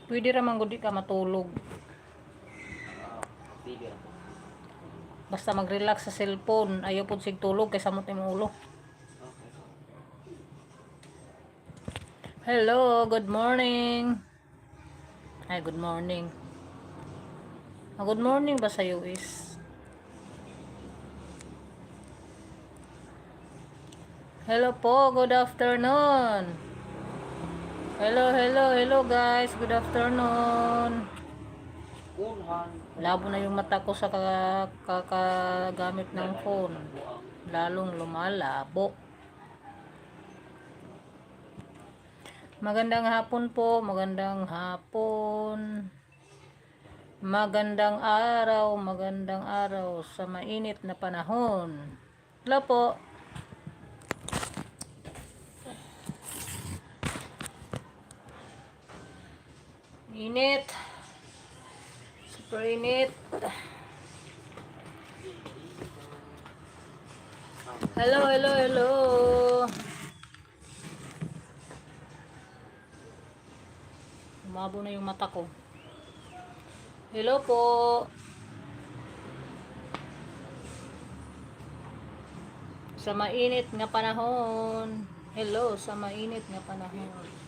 Pwede ra man gud di ka matulog. Basta mag-relax sa cellphone, ayaw pud sig tulog kay samot imong ulo. Hello, good morning. Ay, good morning. Good morning ba sa'yo is? Hello po, good afternoon. Hello guys, good afternoon. Labo na yung mata ko sa kakagamit ng phone. Lalong lumalabo. Magandang hapon po, magandang hapon. Magandang araw sa mainit na panahon. Hello po. Init. Super init. Hello. Umabo na yung mata ko. Hello po. Sa mainit nga panahon. Hello, sa mainit nga panahon.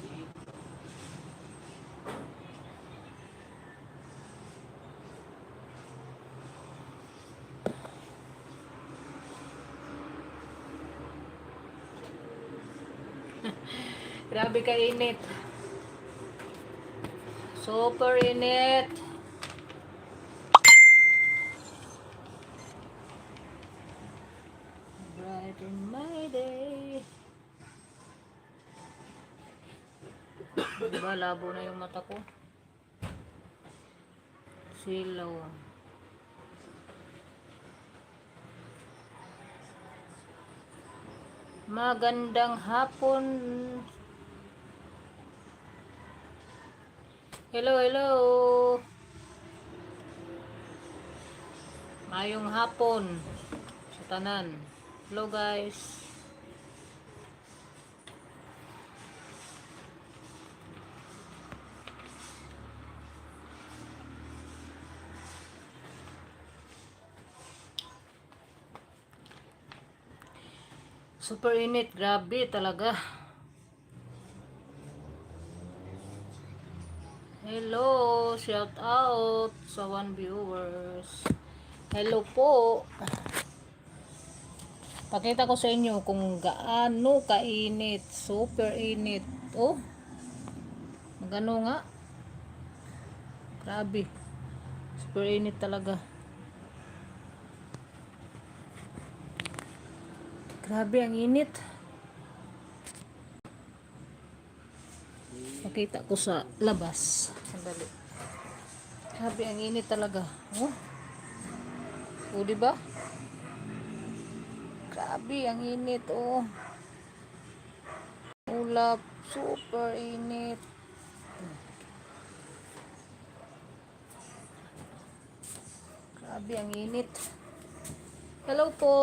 Grabe ka init. Super init. Bright in my day. Diba labo na yung mata ko? Silaw. Magandang hapon. Hello. Mayong hapon sa tanan. Hello guys. Super init, grabe talaga. Hello, shout out sa 1 viewers. Hello po. Pakita ko sa inyo kung gaano kainit. Super init. Oh. Magano nga. Grabe. Super init talaga. Grabe ang init. Pakita ko sa labas. Sandali. Grabe ang init talaga. Oh. O, diba? Grabe ang init, oh. Ulap, super init. Grabe ang init. Hello po.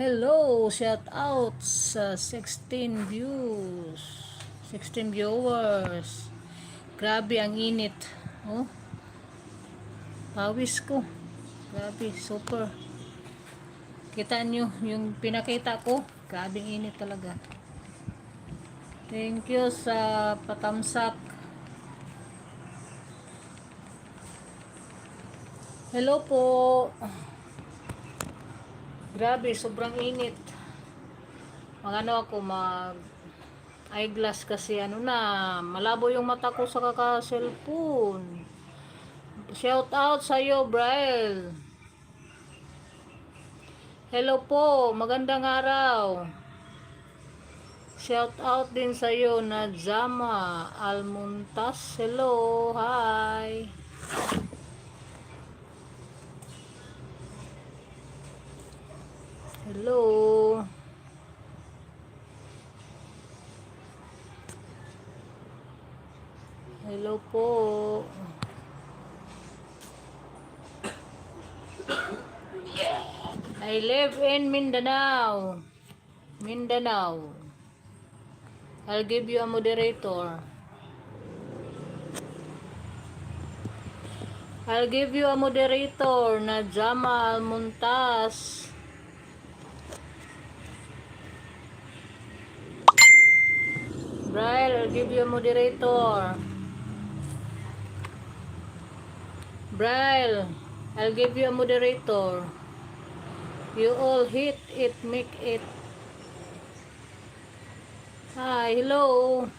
Hello, shout out sa 16 views. 16 viewers. Grabe ang init. Oh. Pawis ko. Grabe, super. Kita nyo yung pinakita ko. Grabe ang init talaga. Thank you sa patamsak. Hello po. Grabe, sobrang init. Magano ako mag eyeglass kasi ano na, malabo yung mata ko sa kaka-cellphone. Shout out sa iyo, Braille. Hello po, magandang araw. Shout out din sa iyo, Najama Almuntas. Hello, hi. Hello. Hello po. I live in Mindanao. I'll give you a moderator. I'll give you a moderator na Jama Almuntas. Brian, I'll give you a moderator. Brian, I'll give you a moderator. You all hit it, make it. Hi, hello.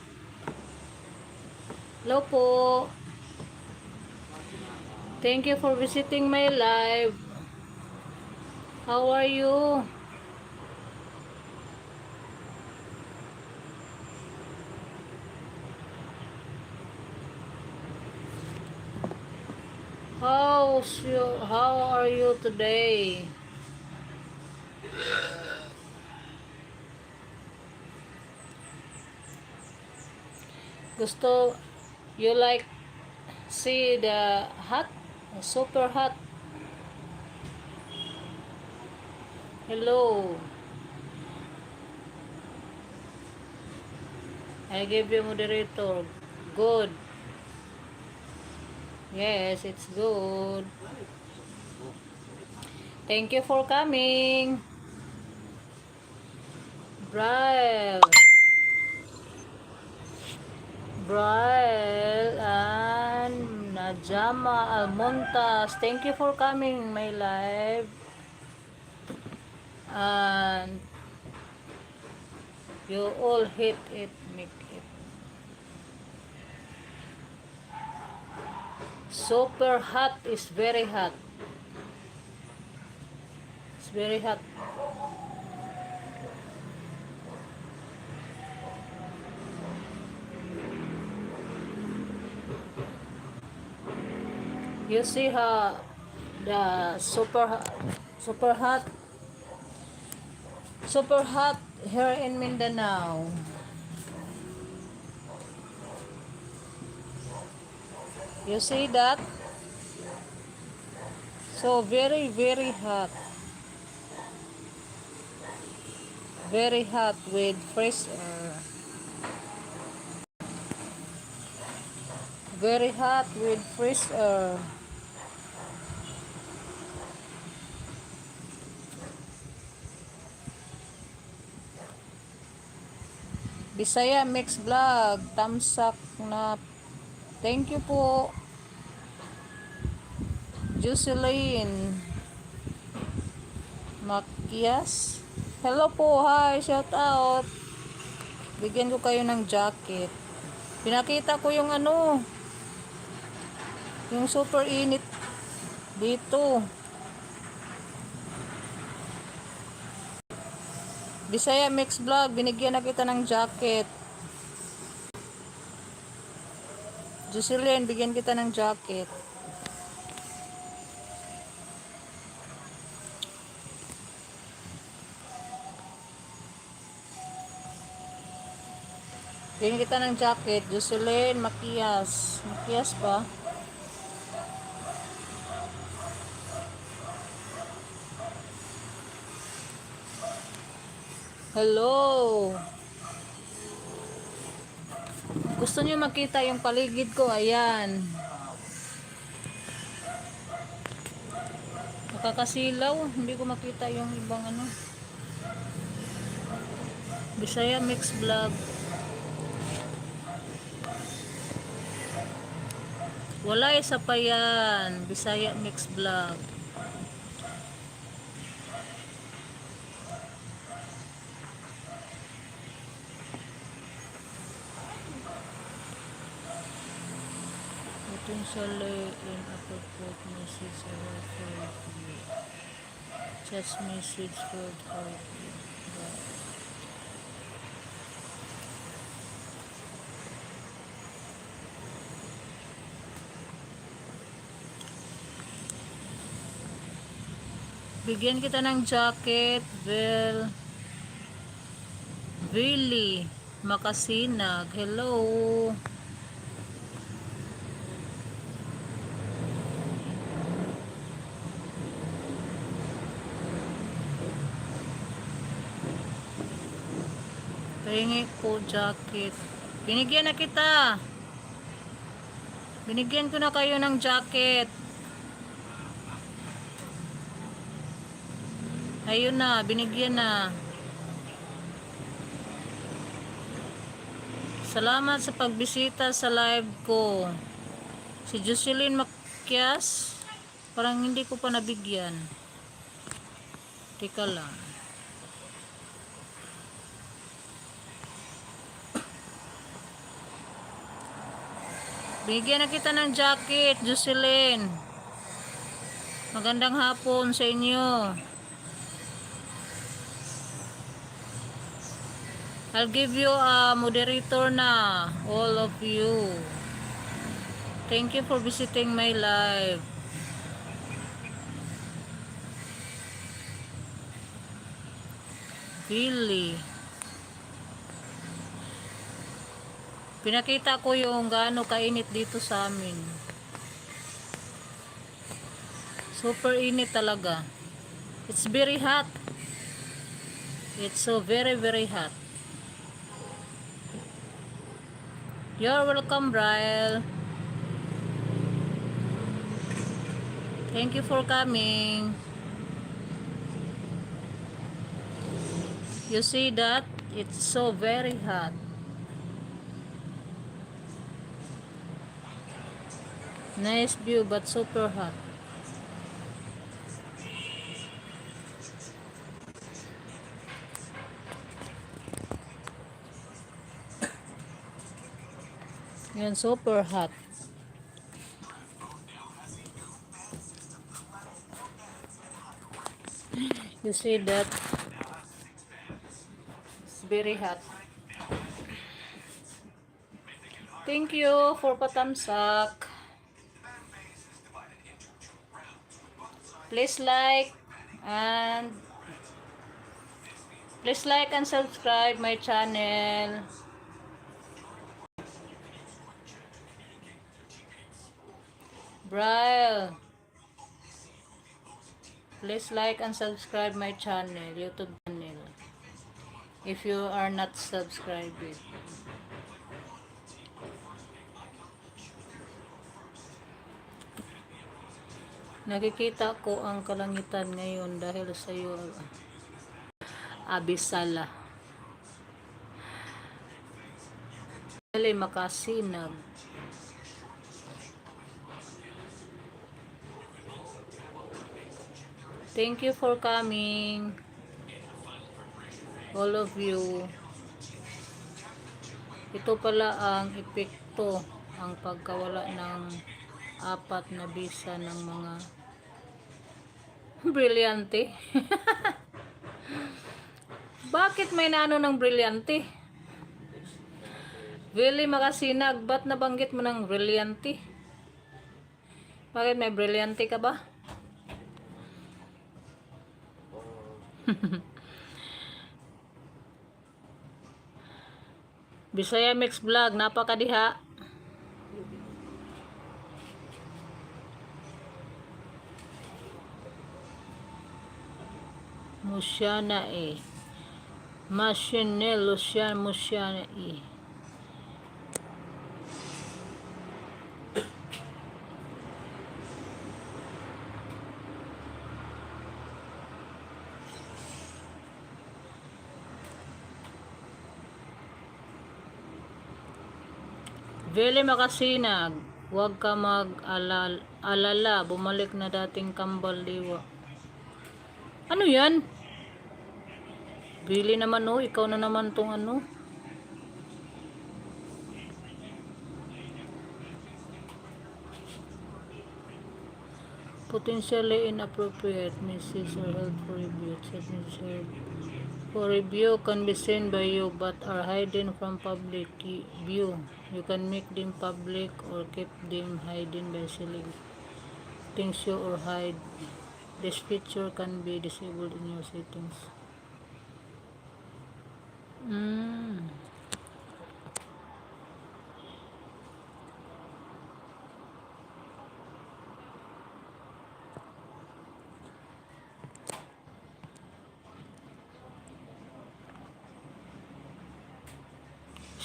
Hello po. Thank you for visiting my live. How are you? How are you today? Gusto you like see the hot, super hot. Hello. I give you moderator. Good. Yes, it's good. Thank you for coming. Brian. Brian and Najama Almontas. Thank you for coming my live. And you all hit it, make it. Super hot is very hot. It's very hot. You see how the super hot here in Mindanao. You see that? So very hot. Very hot with fresh air. Very hot with fresh air. Bisaya Mix Vlog, thumbs up na. Thank you po. Jocelyn Makias. Hello po, hi, shout out. Bigyan ko kayo ng jacket. Pinakita ko yung ano, yung super init dito. Bisaya Mix Vlog, binigyan na kita ng jacket. Jocelyn, bigyan kita ng jacket. Bigyan kita ng jacket. Jocelyn Makias. Makias ba? Hello. Gusto niyo makita yung paligid ko? Ayan. Nakakasilaw. Hindi ko makita yung ibang ano. Bisaya Mix Vlog. Wala isa pa yan. Bisaya Mix Vlog. Potentially inappropriate message for you. Just message for you. Bigyan kita ng jacket, Willie Makasinag. Hello. Pahingi po jacket. Binigyan na kita. Binigyan ko na kayo ng jacket. Ayun na, binigyan na. Salamat sa pagbisita sa live ko. Si Jocelyn Macias, parang hindi ko pa nabigyan. Teka lang. Bigyan na kita ng jacket, Jocelyn. Magandang hapon sa inyo. I'll give you a moderator na, all of you. Thank you for visiting my live. Really. Pinakita ko yung gaano kainit dito sa amin. Super init talaga. It's very hot. It's so very hot. You're welcome, Brian. Thank you for coming. You see that? It's so very hot. Nice view but super hot. Yan, super hot. You see that? It's very hot. Thank you for patamsak. Please like and subscribe my channel. Brian, please like and subscribe my channel, YouTube channel, if you are not subscribed. Nakikita ko ang kalangitan ngayon dahil sa iyo, Abisala. Dali makasinag. Thank you for coming, all of you. Ito pala ang epekto, ang pagkawala ng 4 na bisa ng mga brilyante. Bakit may naano ng brilyante? Really makasinag, ba't nabanggit mo ng brilyante? Bakit may brilyante ka ba? Bisaya Mix Vlog, napakadiha. Musyana Machinel Lucian Musyana Vele makasinag, huwag ka mag-alala, bumalik na dating kambal diwa. Ano yan? Bili naman ikaw na naman tong ano. Potentially inappropriate messages or helpful review. For review can be seen by you but are hidden from public view. You can make them public or keep them hidden by selecting show or hide. This feature can be disabled in your settings.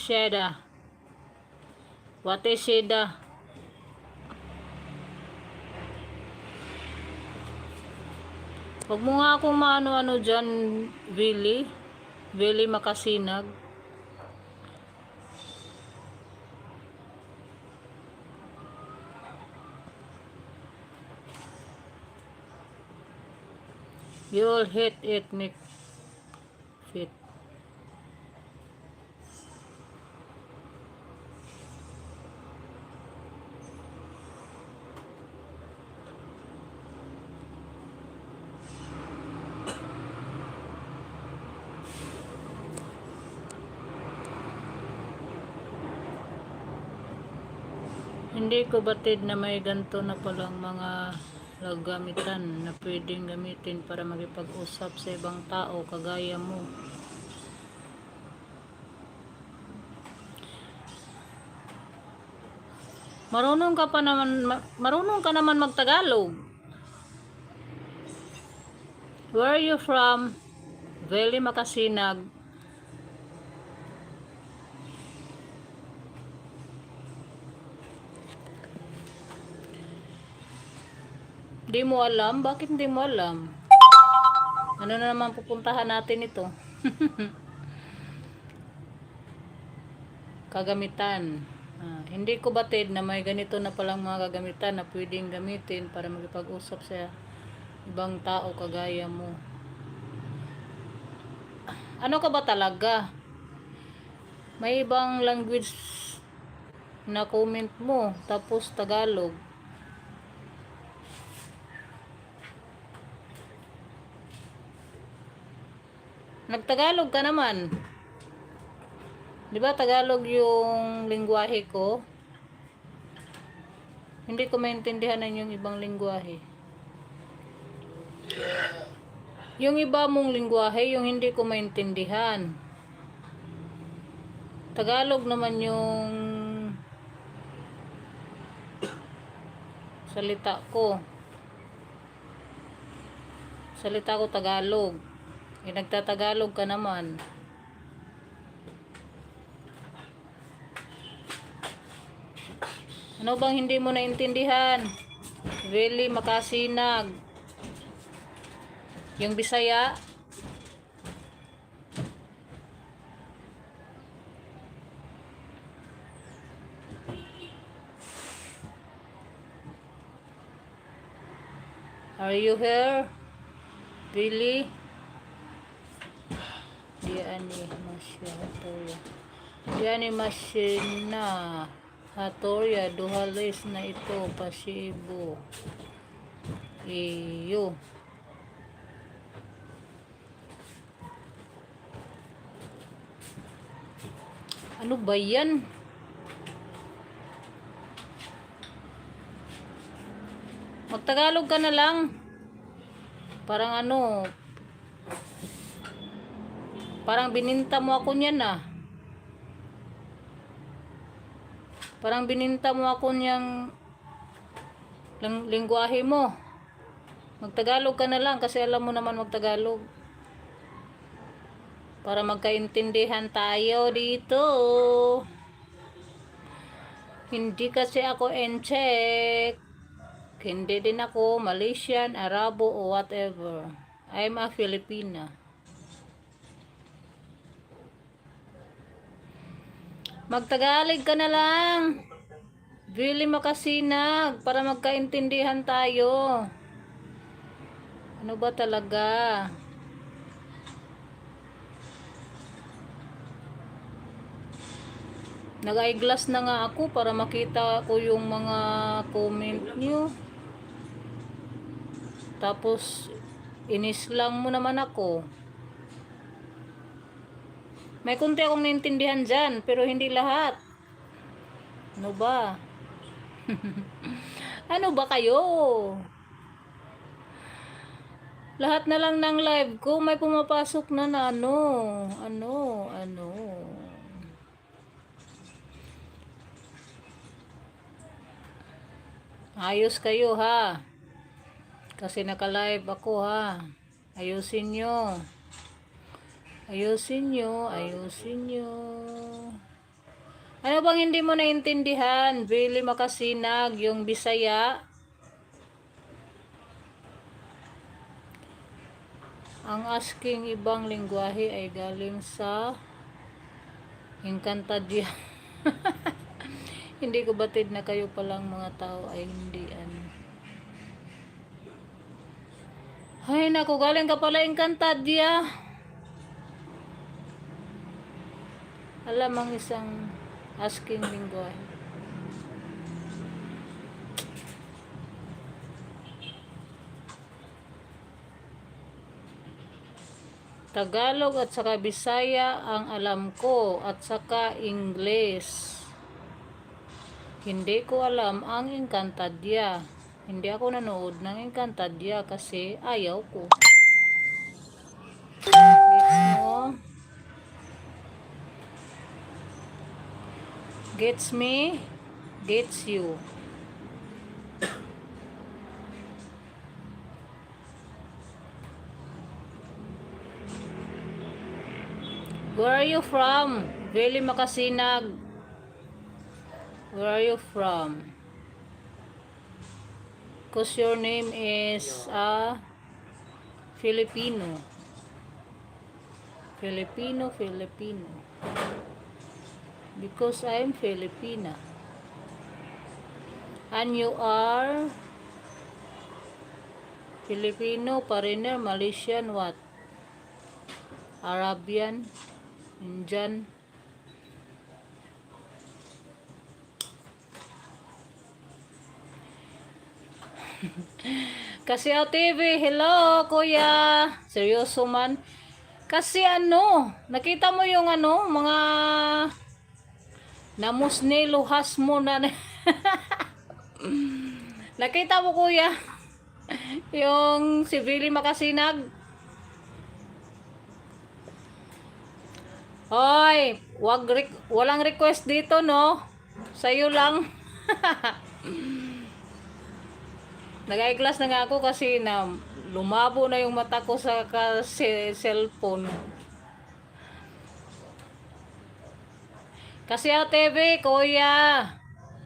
Sheda. What is Sheda? Huwag mo nga akong maano-ano dyan, Willie. Willie Makasinag. You'll hit it, Nick. Fit. Hindi ko batid na may ganito na palang mga gamitan na pwedeng gamitin para makipag-usap sa ibang tao kagaya mo. Marunong ka naman magtagalog. Where are you from? Valley Makasinag. Di mo alam? Bakit hindi mo alam? Ano na naman pupuntahan natin ito? Kagamitan. Hindi ko batid na may ganito na palang mga kagamitan na pwedeng gamitin para makipag-usap sa ibang tao kagaya mo. Ano ka ba talaga? May ibang language na comment mo, tapos Tagalog. Nagtagalog ka naman. Di ba Tagalog yung lingwahe ko? Hindi ko maintindihan ang yung ibang lingwahe. Yung iba mong lingwahe, yung hindi ko maintindihan. Tagalog naman yung salita ko. Salita ko Tagalog. Nagtatagalog ka naman. Ano bang hindi mo naintindihan? Really Makasinag. Yung Bisaya? Are you here? Really? Diani Masina Hatoria duhalis na ito pasibo iyo. Ano ba yan? Magtagalog ka na lang. Parang ano, parang bininta mo ako niyan ah. Parang bininta mo ako niyang lingwahe mo. Magtagalog ka na lang kasi alam mo naman magtagalog. Para magkaintindihan tayo dito. Hindi kasi ako Incheck. Hindi din ako Malaysian, Arabo o whatever. I'm a Filipina. Magtagalog ka na lang. Really Makasinag para magkaintindihan tayo. Ano ba talaga? Nag-eyeglass na nga ako para makita ko yung mga comment nyo. Tapos inislang mo naman ako. May kunti akong naintindihan dyan, pero hindi lahat. Ano ba? Ano ba kayo? Lahat na lang ng live ko, may pumapasok na ano. Ayos kayo ha. Kasi naka-live ako ha. Ayusin nyo. Ayusin nyo. Ano bang hindi mo naintindihan? Really makasinag yung Bisaya. Ang asking ibang lingwahe ay galing sa Encantadia. Hindi ko batid na kayo palang mga tao ay hindi ano. Ay naku, galing ka pala Encantadia. Alam ang isang asking lingwahe. Tagalog at saka Bisaya ang alam ko at saka Ingles. Hindi ko alam ang Encantadia. Hindi ako nanood ng Encantadia kasi ayaw ko. Gets mo? Gets me? Gets you. Where are you from? Really makasinag. Where are you from? Because your name is Filipino. Filipino. Because I'm Filipina. And you are Filipino, foreigner, Malaysian, what? Arabian, Indian. Kasi TV, hello kuya. Seryoso man. Kasi ano, nakita mo yung ano, mga namusni luhas mo na. Nakita mo kuya, yung si Billy Makasinag. Hoy, walang request dito no. Sa'yo lang. Nag-eyeglass na nga ako kasi na lumabo na yung mata ko sa cellphone. Kasi TV, kuya.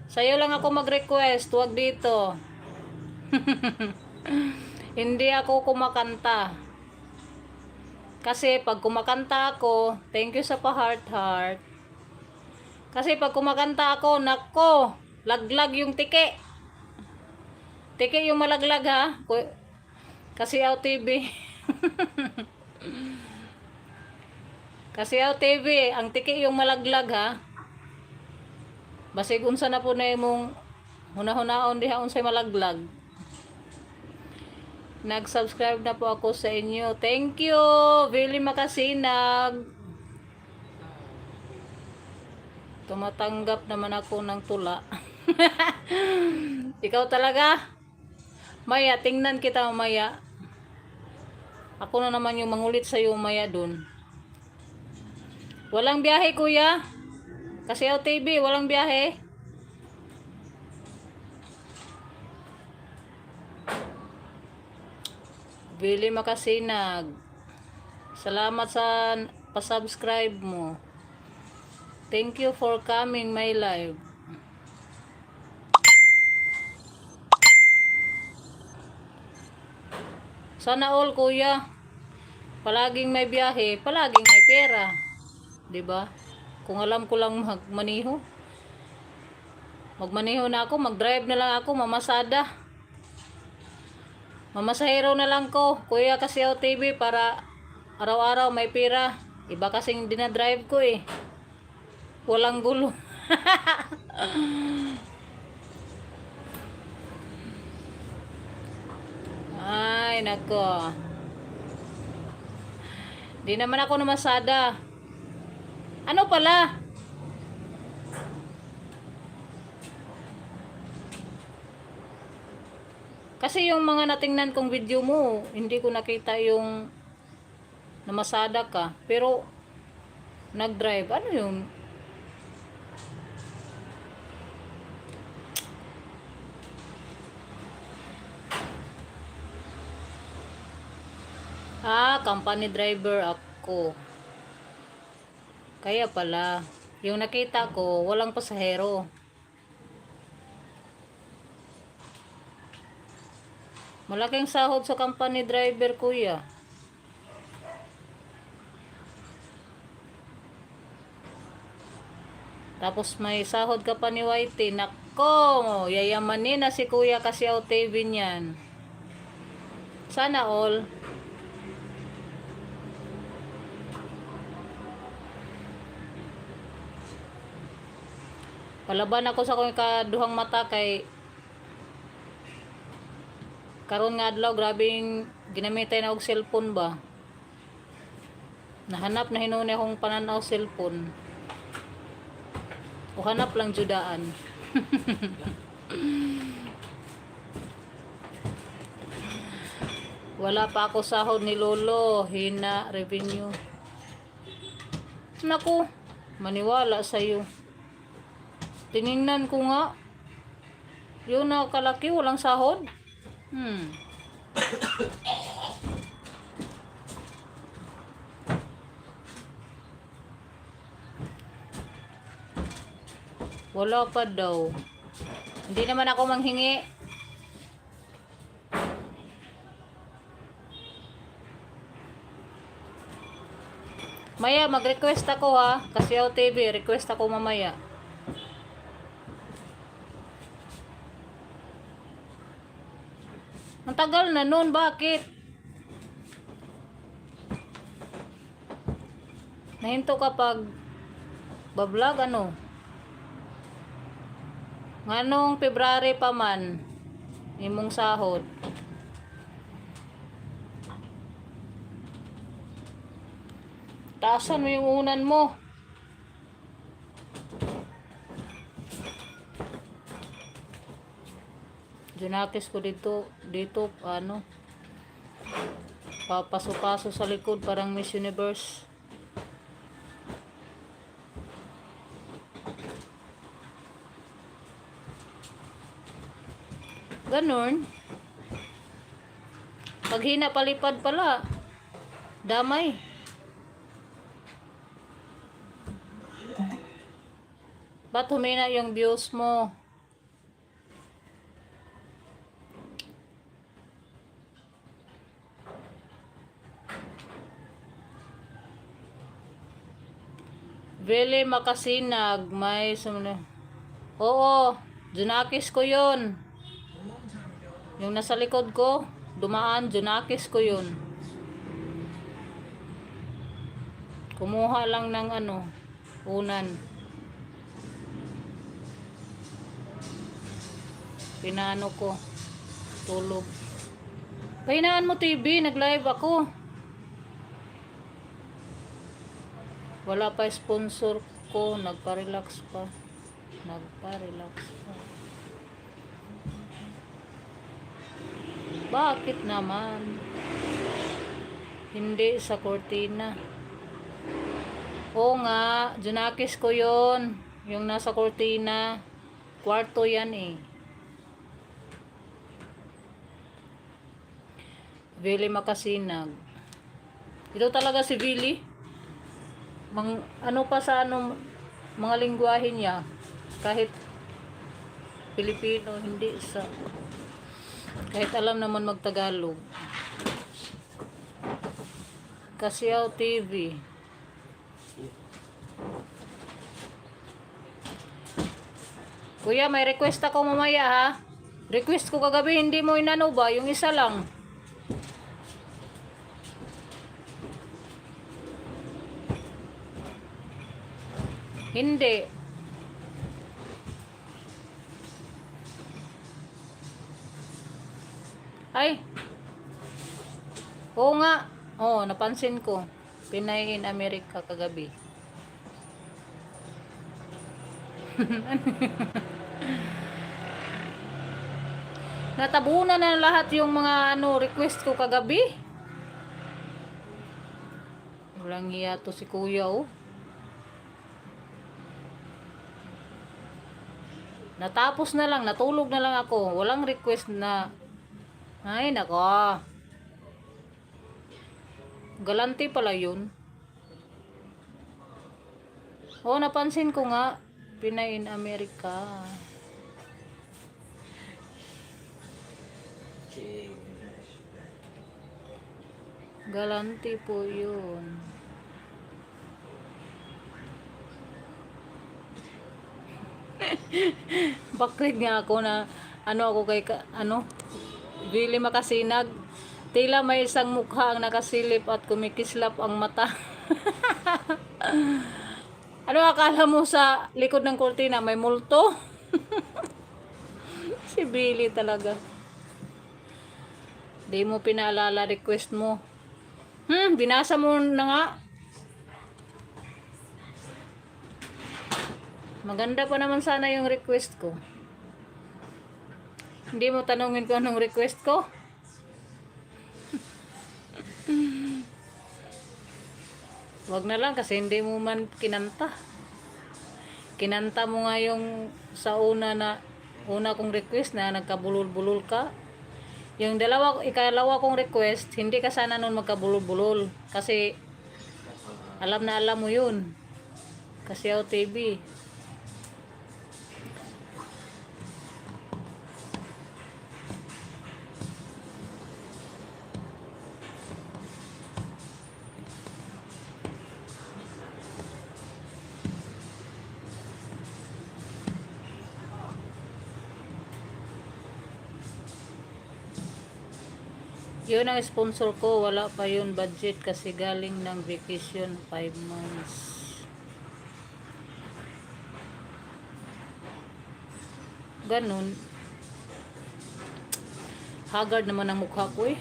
Sa'yo lang ako mag-request, huwag dito. Hindi ako kumakanta. Kasi pag kumakanta ako, thank you sa pa-heart. Kasi pag kumakanta ako, nako, laglag yung tiki. Tiki yung malaglag ha. Kasi TV. Kasi TV, ang tiki yung malaglag ha. Basig unsa na po na imong hunahunahon diha unsay malaglag. Nag-subscribe na po ako sa inyo. Thank you, Billy Makasinag. Tumatanggap naman ako ng tula. Ikaw talaga. Maya, tingnan kita mamaya. Ako na naman yung mangulit sa iyo maya dun. Walang biyahe kuya. Kasi TV, walang biyahe. Billy Makasinag. Salamat sa pa-subscribe mo. Thank you for coming my live. Sana all kuya. Palaging may biyahe, palaging may pera. 'Di ba? Kung alam ko lang magmaniho. Magmaniho na ako, mag-drive na lang ako, mamasada. Mamasahero na lang ko, kuya kasi TV para araw-araw may pera. Iba kasing dinadrive ko eh. Walang gulo. Ay, nako. Di naman ako namasada. Ano pala? Kasi yung mga natingnan kong video mo, hindi ko nakita yung namasada ka. Pero, nag-drive. Ano yun? Company driver ako. Kaya pala. Yung nakita ko, walang pasahero. Malaking sahod sa company driver, kuya. Tapos may sahod ka pa ni Whitey. Nako, yayamanin na si kuya kasi OTV niyan. Sana all. Palaban ako sa kong kaduhang mata kay karon nga adlaw grabing ginamitan na og cellphone ba. Nahanap na hinuni akong pananaw cellphone. O hanap lang judaan. Wala pa ako sahod ni Lolo, hina revenue. Naku, maniwala sa'yo. Tiningnan ko nga, yun na kalaki, walang sahod. Wala pa daw. Hindi naman ako manghingi. Maya, mag-request ako ha. Kasi OTV, request ako mamaya. Ang tagal na nun, bakit? Nahinto kapag bablog ano? Nganong February pa man imong sahod. Taasan mo yung unan mo. Junakis ko dito ano, papaso-paso sa likod parang Miss Universe. Ganon. Pag hina palipad pala, damay. Ba't humina yung views mo? Really makasinag, may sumula. Oo, junakis ko yun. Yung nasa likod ko, dumaan, junakis ko yun. Kumuha lang ng ano, unan. Pinano ko, tulog. Pahinaan mo TV, nag-live ako. Wala pa sponsor ko, nagpa-relax pa. Bakit naman? Hindi sa cortina. Oo nga, junakis ko yon. Yung nasa cortina. Kwarto yan eh. Vili makasinag. Ito talaga si Vili. Ano pa sa ano, mga lingwahe niya. Kahit Pilipino, hindi sa... Kahit alam naman magtagalog. Kasiyaw TV. Kuya, may request ako mamaya ha. Request ko kagabi, hindi mo inano ba? Yung isa lang. Hindi. Ay. Oo nga. Oo, napansin ko. Pinay in America kagabi. Natabunan na lahat yung mga ano request ko kagabi. Walang hiya to si kuya oh. Natapos na lang, natulog na lang ako. Walang request na. Ay, nako. Galante pala yun. Oo, napansin ko nga. Pinay in America. Galante po yun. Bakit nga ako na ako kay Billy Makasinag. Tila may isang mukha ang nakasilip at kumikislap ang mata. Ano akala mo sa likod ng kurtina may multo? Si Billy talaga. Di mo pinaalala request mo. Binasa mo na nga. Maganda pa naman sana yung request ko. Hindi mo tanungin ko anong request ko? Wag na lang kasi hindi mo man kinanta. Kinanta mo nga yung sa una kong request na nagkabulol-bulol ka. Yung ikalawa kong request, hindi ka sana nun magkabulol-bulol. Kasi alam na alam mo yun. Kasi OTV. Yun ang sponsor ko, wala pa yun budget kasi galing ng vacation 5 months. Ganun. Haggard naman ang mukha ko eh.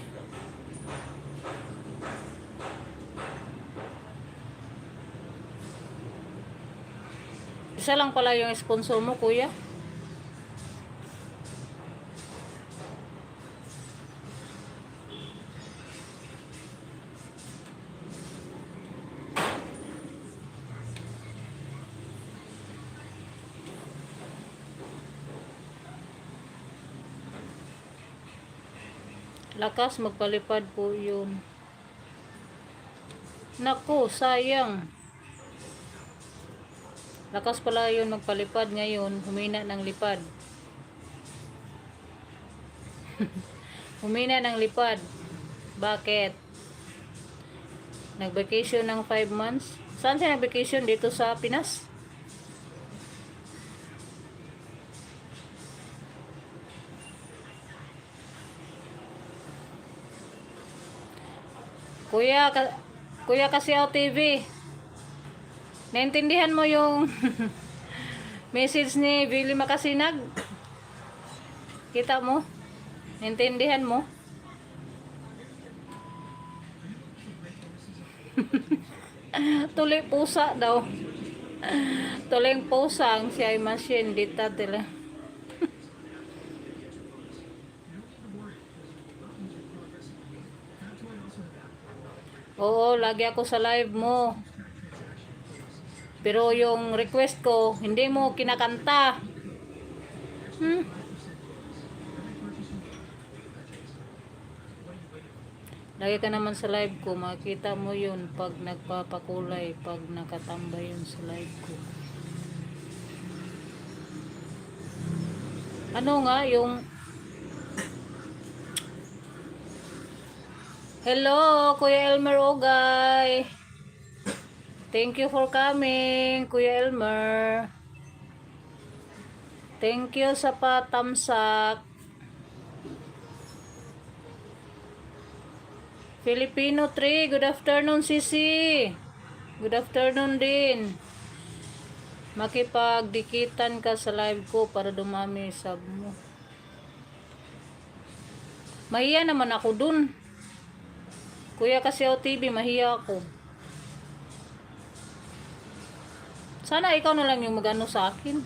Isa lang pala yung sponsor mo, kuya. Lakas magpalipad po yun. Naku, sayang. Lakas pala yun magpalipad ngayon. Humina ng lipad. Humina ng lipad. Bakit? Nag-vacation ng 5 months? Saan siya nag-vacation? Dito sa Pinas? Kuya kasi OTV. Naintindihan mo yung message ni Billy Makasinag? Kita mo? Naintindihan mo? Tuli pusa daw. Tuling pusang siya ay machine dita tila. Oo, lagi ako sa live mo. Pero yung request ko, hindi mo kinakanta. Lagi ka naman sa live ko, makita mo yun pag nagpapakulay, pag nakatambay yun sa live ko. Ano nga yung hello, Kuya Elmer Ogay. Thank you for coming, Kuya Elmer. Thank you sa patamsak. Filipino 3, good afternoon, Sisi. Good afternoon din. Makipagdikitan ka sa live ko para dumami sub mo. Mahiya naman ako dun. Kuya kasi OTV, mahiya ako. Sana ikaw na lang yung magano sa akin.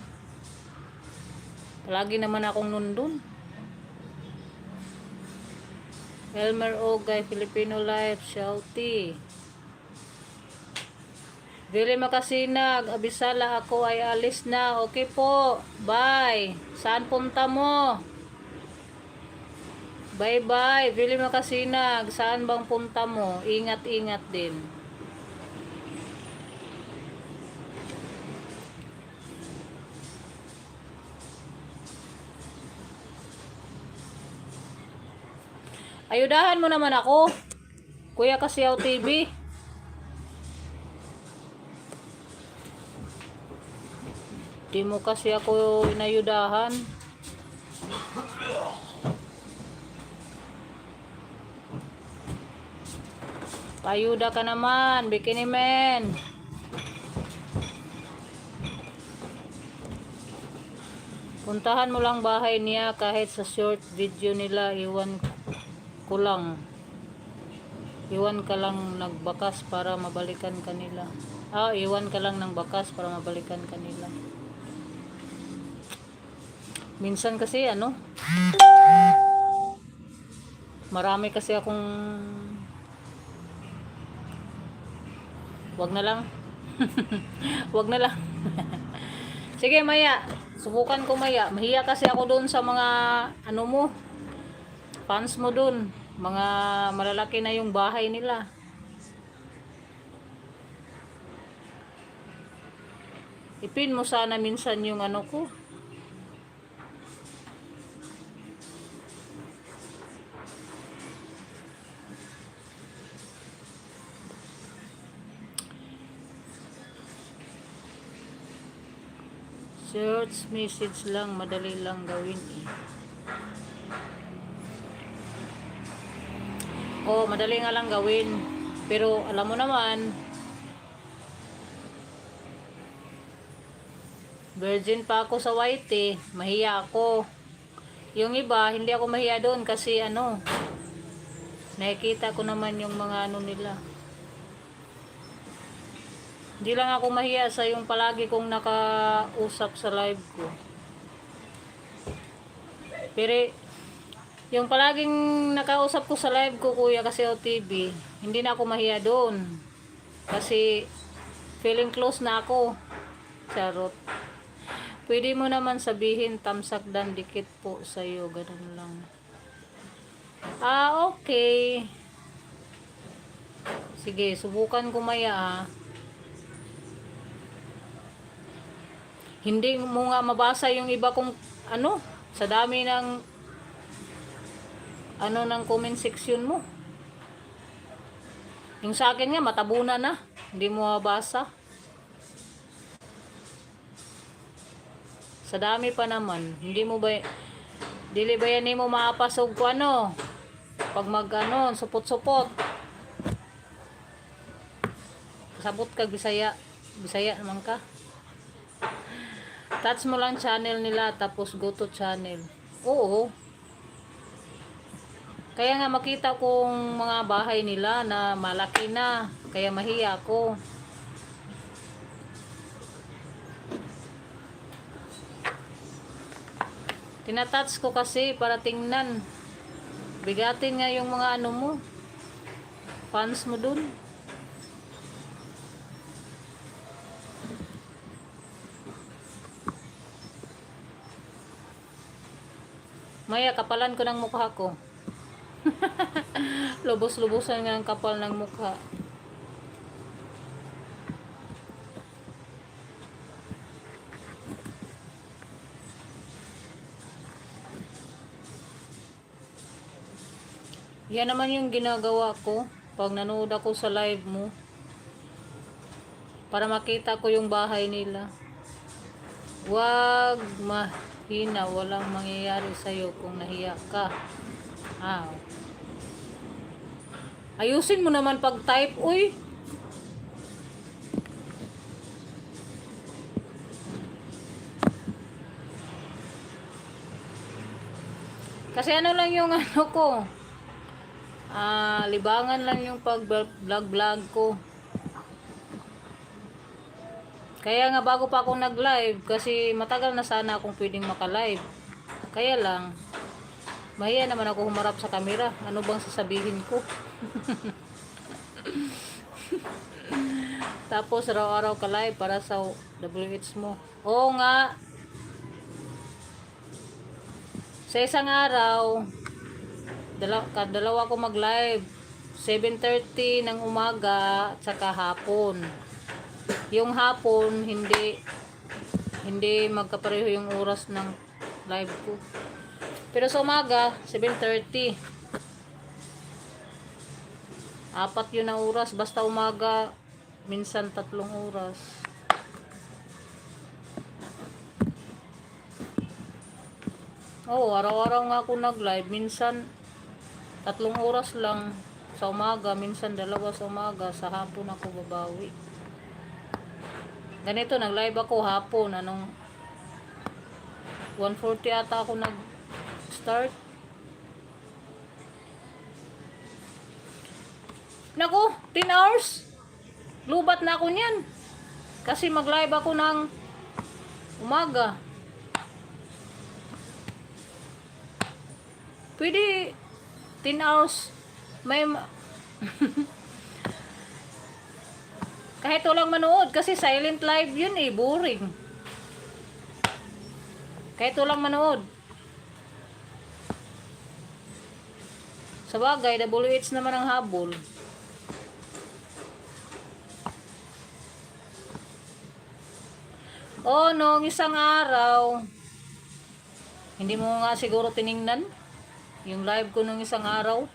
Palagi naman akong nundun. Elmer Ogay, Filipino Life, Shouty. Billy Makasinag, abisala ako ay alis na. Okay po, bye. Saan punta mo? Bye bye, Billy Makasinag. Saan bang punta mo? Ingat-ingat din. Ayudahan mo naman ako. Kuya Kasiyaw TV. Di mo kasi ako inayudahan. Payuda ka naman, Bikini Man. Puntahan mo lang bahay niya kahit sa short video nila, iwan ko lang. Iwan ka lang nagbakas para mabalikan kanila. Iwan ka lang ng bakas para mabalikan kanila. Minsan kasi marami kasi akong wag na lang. Wag na lang. Sige, maya. Subukan ko maya. Mahiya kasi ako doon sa mga mo, fans mo doon. Mga malalaki na yung bahay nila. Ipin mo sana minsan yung ko. Search message lang, madali lang gawin eh. Madali nga lang gawin. Pero alam mo naman, virgin pa ako sa white eh. Mahiya ako. Yung iba, hindi ako mahiya doon kasi nakikita ko naman yung mga nila. Hindi lang ako mahiya sa yung palagi kong nakausap sa live ko. Pero yung palaging nakausap ko sa live ko, Kuya Kasiyaw TV, hindi na ako mahiya doon. Kasi feeling close na ako. Charot. Pwede mo naman sabihin, tamsak dan dikit po sa'yo. Ganun lang. Okay. Sige, subukan ko maya Hindi mo nga mabasa yung iba kong sa dami ng ng comment section mo. Yung sa akin nga matabunan na, hindi mo mabasa. Sa dami pa naman, hindi mo ba dili ba yan mo maapasog ko pag supot-supot. Sabot ka Bisaya naman ka. Touch mo lang channel nila tapos go to channel. Oo. Kaya nga makita kong mga bahay nila na malaki na. Kaya mahiya ako. Tinatouch ko kasi para tingnan. Bigatin nga yung mga mo. Fans mo dun. Maya, kapalan ko ng mukha ko. Lubos-lubosan nga ang kapal ng mukha. Yan naman yung ginagawa ko pag nanood ako sa live mo. Para makita ko yung bahay nila. Wag mahina, walang mangyayari sa'yo kung nahiya ka. Ayusin mo naman pag type, uy. Kasi lang yung ko. Libangan lang yung pag vlog ko. Kaya nga bago pa ako nag-live, kasi matagal na sana akong pwedeng maka-live. Kaya lang, mahiya naman ako humarap sa camera. Ano bang sasabihin ko? Tapos araw-araw ka live para sa WH mo. Oo nga. Sa isang araw, dalawa ko mag-live. 7:30 ng umaga at saka hapon. Yung hapon, hindi magkapareho yung oras ng live ko. Pero sa umaga, 7:30. 4 yun na oras. Basta umaga, minsan 3 oras. Oo, araw-araw nga ako nag-live. Minsan 3 oras lang sa umaga, minsan 2 sa umaga. Sa hapon ako babawi. Ganito, nag-live ako hapon. Anong 1:40 ata ako nag-start. Naku, 10 hours. Lubat na ako niyan. Kasi mag-live ako ng umaga. Pwede 10 hours. May kahit walang manood kasi silent live yun eh, boring. Kahit walang manood. Sa bagay, WH naman ang habol. Oh, noong isang araw, hindi mo nga siguro tiningnan yung live ko nung isang araw.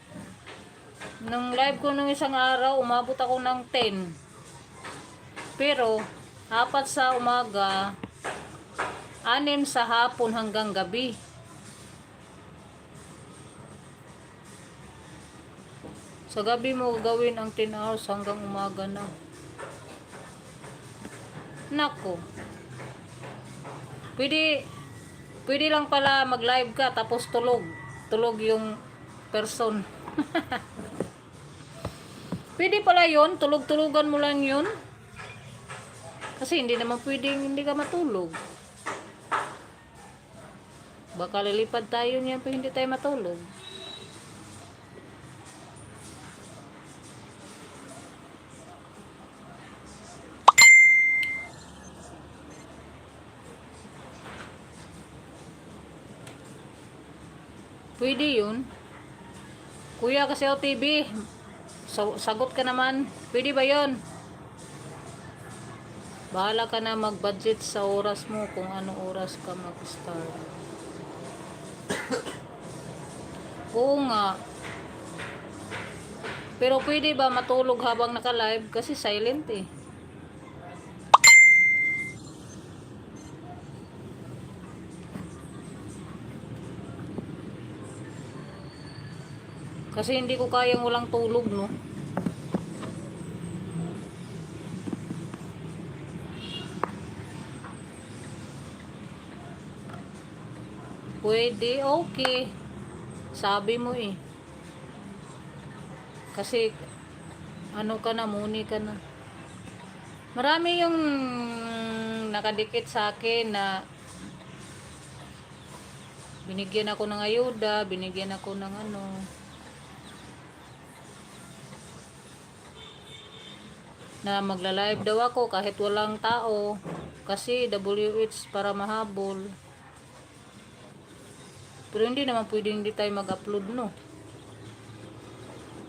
Nung live ko nung isang araw, umabot ako ng 10. Pero, 4 sa umaga, 6 sa hapon hanggang gabi. Sa gabi mo gawin ang 10 hours hanggang umaga na. Nako. Pwede lang pala mag-live ka tapos tulog. Tulog yung person. Pwede pala yun. Tulog-tulugan mo lang yun. Kasi hindi naman pwedeng hindi ka matulog. Baka lilipad tayo niyan pag hindi tayo matulog. Pwede yun. Kuya kasi OTV. Sagot ka naman. Pwede ba yun? Bahala ka na mag-budget sa oras mo kung anong oras ka mag-start. Oo nga. Pero pwede ba matulog habang naka-live? Kasi silent eh. Kasi hindi ko kayang walang tulog, no? Pwede, okay. Sabi mo eh. Kasi, ano ka na, muni ka na. Marami yung nakadikit sa akin na binigyan ako ng ayuda, binigyan ako ng ano. Na magla-live daw ako kahit walang tao. Kasi WH para mahabol. Pero hindi naman pwedeng hindi tayo mag-upload, no?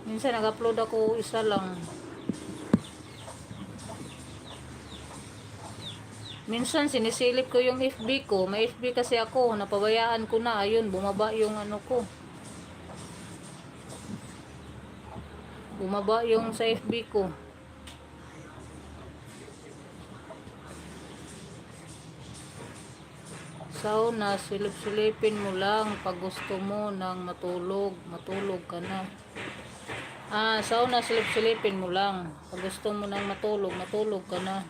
Minsan nag-upload ako isa lang. Minsan sinisilip ko yung FB ko. May FB kasi ako. Napabayaan ko na. Ayun, bumaba yung ano ko. Bumaba yung sa FB ko. Sauna, silip-silipin mo lang pag gusto mo ng matulog. Matulog ka na. Sauna, silip-silipin mo lang. Pag gusto mo ng matulog, matulog ka na.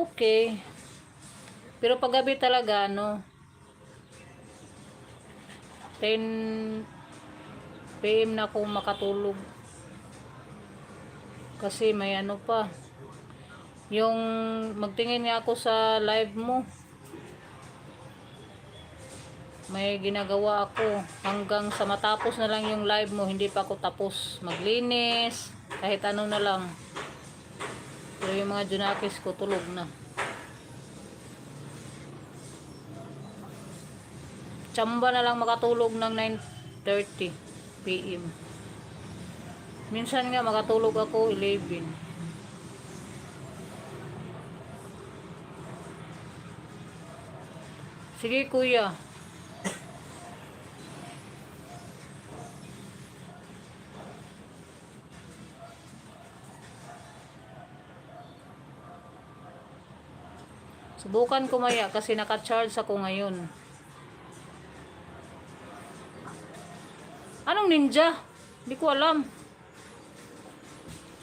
Okay. Pero pag gabi talaga, 10 PM na ako makatulog. Kasi may ano pa. Yung magtingin nga ako sa live mo. May ginagawa ako hanggang sa matapos na lang yung live mo, hindi pa ako tapos maglinis, kahit ano na lang. Pero yung mga junakis ko tulog na. Tsamba na lang makatulog ng 9:30 PM. Minsan nga makatulog ako 11. Sige kuya. Subukan ko maya kasi naka-charge ako ngayon. Anong ninja? Hindi ko alam.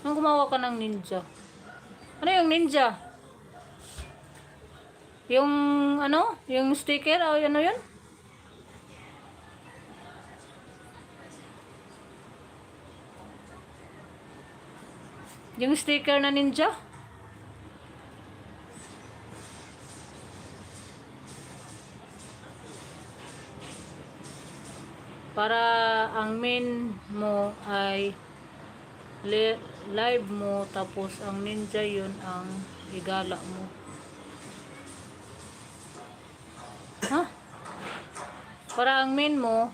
Anong gumawa ka ng ninja? Ano yung ninja? Yung ano? Yung sticker? O ano yun? Yung sticker na ninja? Para ang main mo ay live mo, tapos ang ninja yun ang igala mo. Ha? Para ang main mo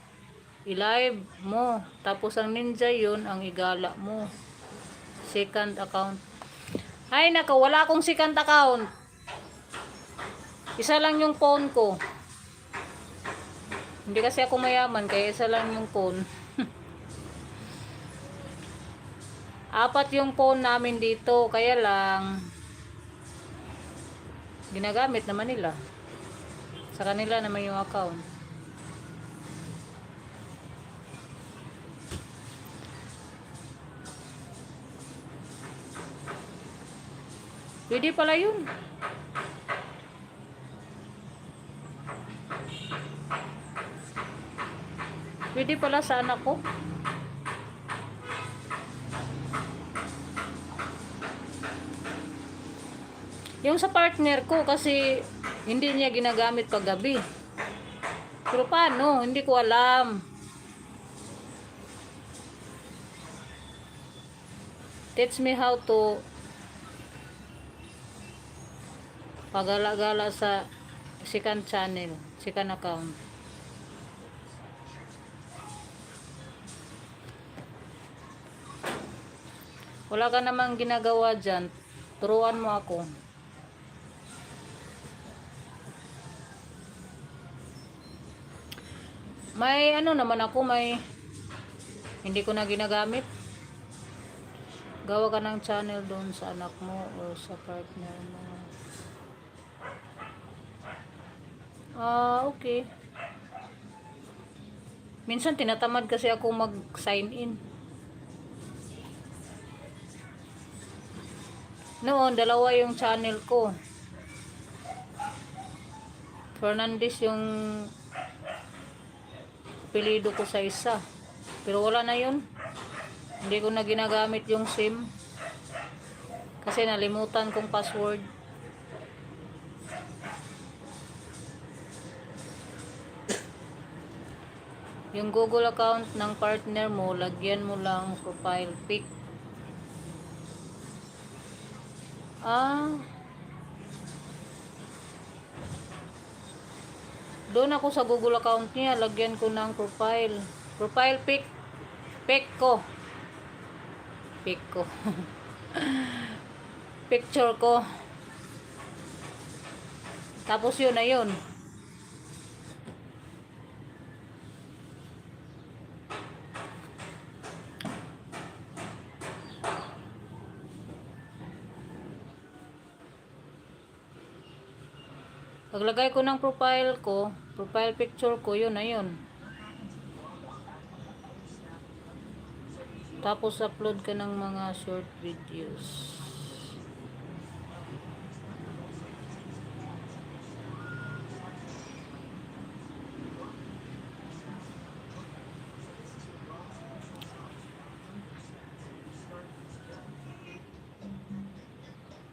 i-live mo, tapos ang ninja yun ang igala mo. Second account. Ay nako, wala akong second account. Isa lang yung phone ko. Hindi kasi ako mayaman, kaya isa lang yung phone. Apat yung phone namin dito, kaya lang ginagamit naman nila. Sa kanila naman yung account. Pwede pala yun. Pwede pala sa anak ko. Yung sa partner ko kasi hindi niya ginagamit pag gabi. Pero paano? Hindi ko alam. Teach me how to pagala-gala sa second channel, second account. Wala ka namang ginagawa dyan. Turuan mo ako. May ano naman ako, may hindi ko na ginagamit. Gawa ka ng channel doon sa anak mo o sa partner mo. Okay. Minsan tinatamad kasi ako mag-sign in. Noon, dalawa yung channel ko. Fernandez yung apelido ko sa isa. Pero wala na yun. Hindi ko na ginagamit yung SIM. Kasi nalimutan kong password. Yung Google account ng partner mo, lagyan mo lang profile pic. Doon ako sa Google account niya, lagyan ko ng profile pic. Pic ko. Picture ko. Tapos yun na yun. Paglagay ko ng profile picture ko, yun na yun. Tapos upload ka ng mga short videos.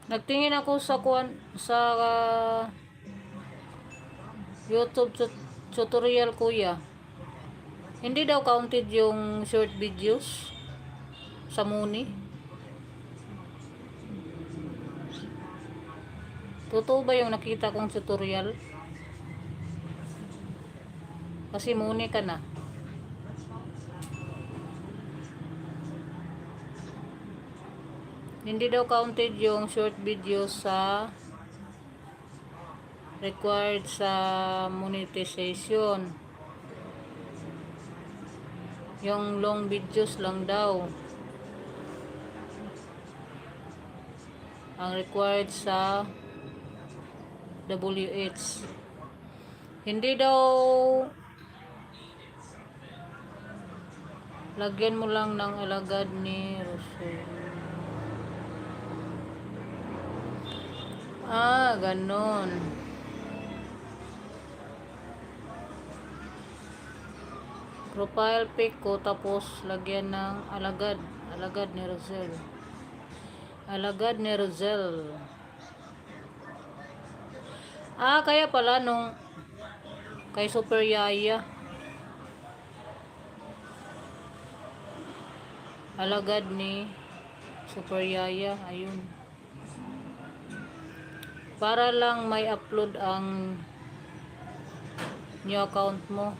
Nagtingin ako sa YouTube tutorial kuya. Hindi daw counted yung short videos sa Muni. Totoo ba yung nakita kong tutorial? Kasi Muni ka na. Hindi daw counted yung short videos sa required sa monetization. Yung long videos lang daw ang required sa WH. Hindi daw, lagyan mo lang ng alagad ni Roziel. Ganon. Profile pic ko, tapos lagyan ng alagad. Alagad ni Roziel. Alagad ni Roziel. Kaya pala nung kay Super Yaya. Alagad ni Super Yaya. Ayun. Para lang may upload ang new account mo.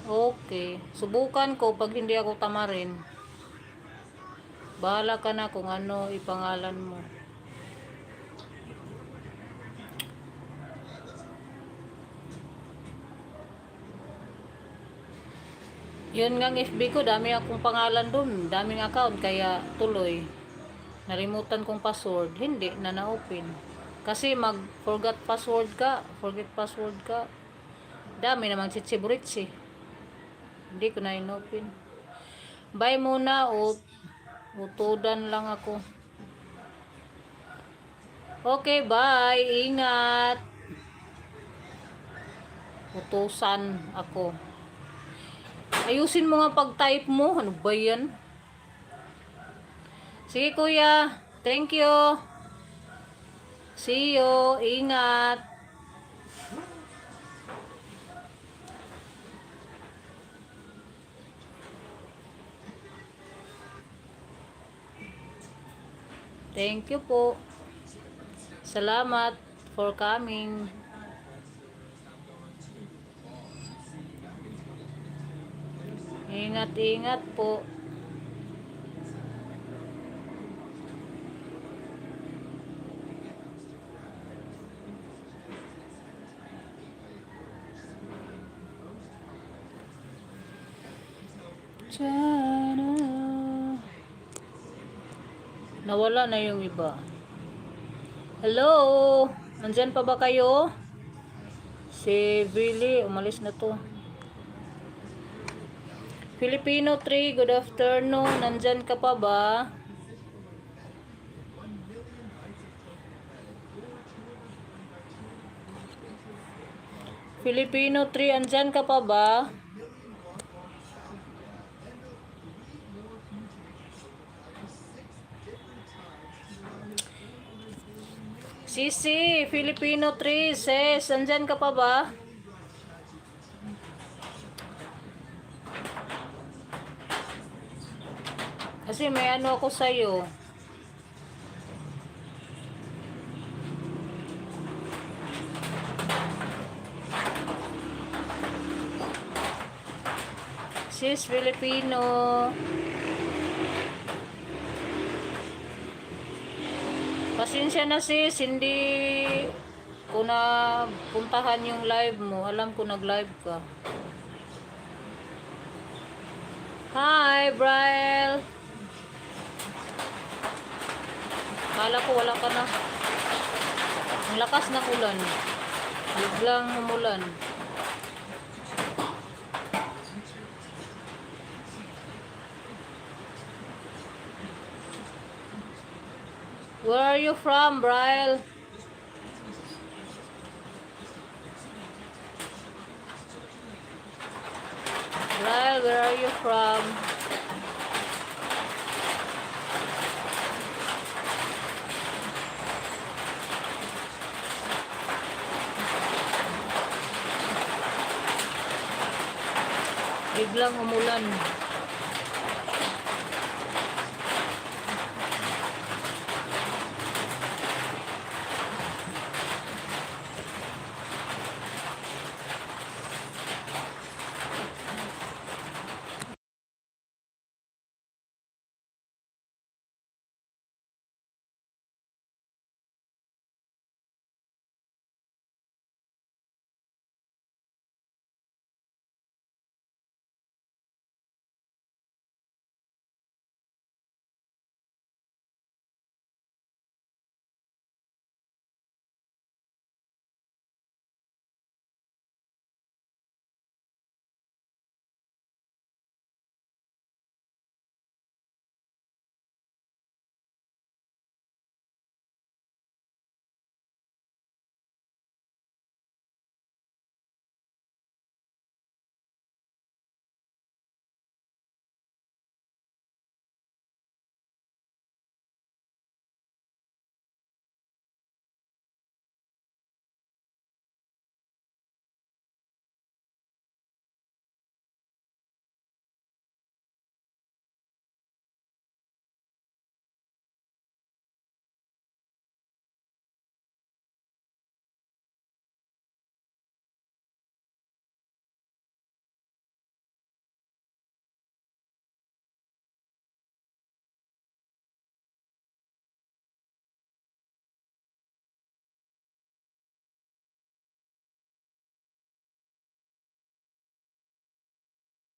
Okay. Subukan ko pag hindi ako tamarin. Bahala ka na kung ano ipangalan mo. Yun nga FB ko, dami akong pangalan dun. Daming account, kaya tuloy. Nalimutan kong password. Hindi na na-open. Kasi forget password ka. Dami namang chichiburitsi. Hindi ko na in-open. Bye muna, utudan lang ako. Okay, bye. Ingat. Utusan ako. Ayusin mo nga pag-type mo. Ano ba yan? Sige kuya. Thank you. See you. Ingat. Thank you po. Salamat for coming. Ingat-ingat po. Nawala na yung iba. Hello? Nandyan pa ba kayo? Si Billy, umalis na to. Filipino 3, good afternoon. Nandyan ka pa ba? Filipino 3, andyan ka pa ba? Sisi, Filipino 3, sis, andyan ka pa ba? Kasi may ano ako sa'yo. Sis, Filipino. Pasensya na sis, hindi ko na puntahan yung live mo. Alam ko nag-live ka. Hi, Briel. Kala ko wala ka na. Ang lakas ng ulan. Biglang umulan. Where are you from, Briel? Briel, where are you from? Biglang umulan.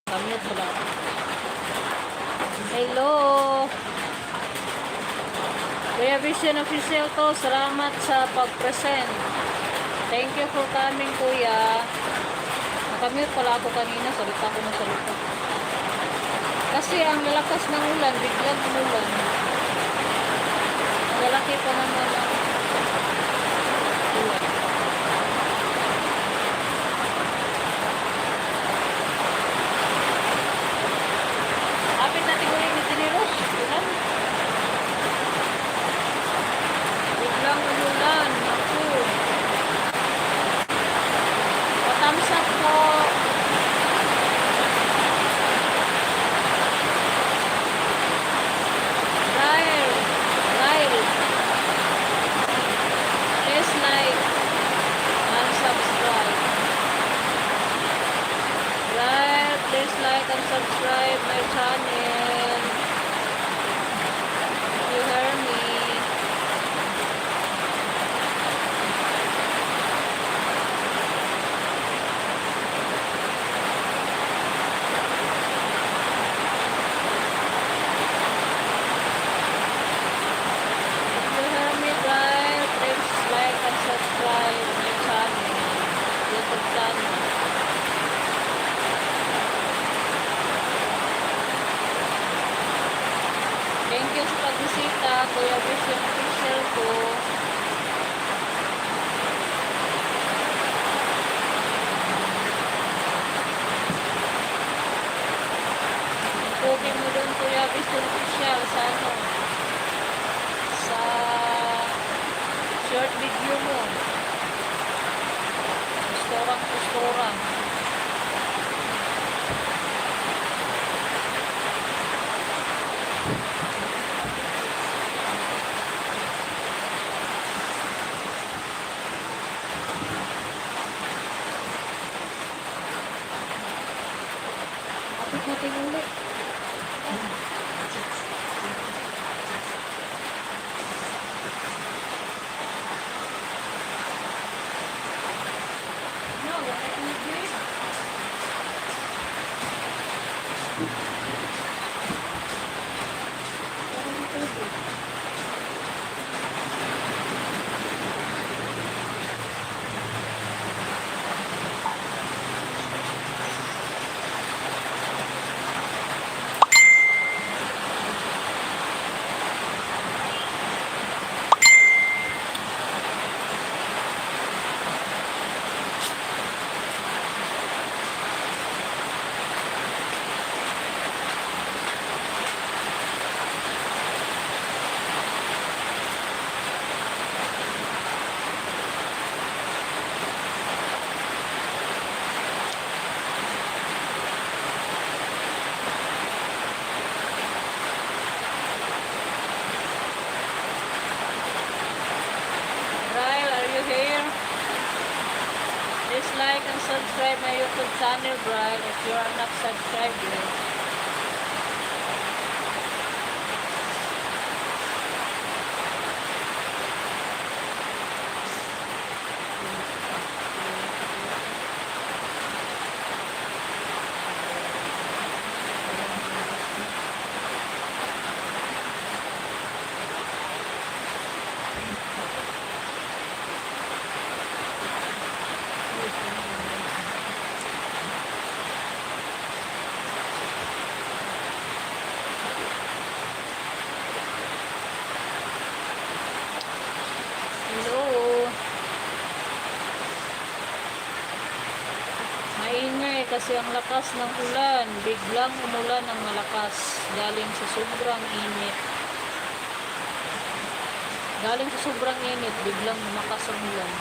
Kamit pala. Hello. Kuya Vision Official to. Salamat sa pag-present. Thank you for coming, kuya. Nakamute pala ako kanina. Salita ko ng salita. Kasi ang lalakas ng ulan, biglang umulan. Ang lalaki pa naman ang ulan. Kapit natin ulit ni Tiniros. Ulan. Biglang umulan. Ako. Patamsak po. Please like and subscribe. Right, please like and subscribe my channel. You hear me? You hear me, guys? Please like and subscribe my channel. YouTube channel. Thank you sa pagbisita, Kuya Vision Official ko. Ipugin mo doon, Kuya Vision Official, sa ano? Sa short video mo. Posturang. Kapit natin ulit. No, wala kang nag-break. Ryle, are you here? Please like and subscribe my YouTube channel, Brian, if you are not subscribed yet. Hello. Maingay kasi ang lakas ng ulan. Biglang umulan ng malakas. Galing sa sobrang init. Biglang lumakas ang ulan.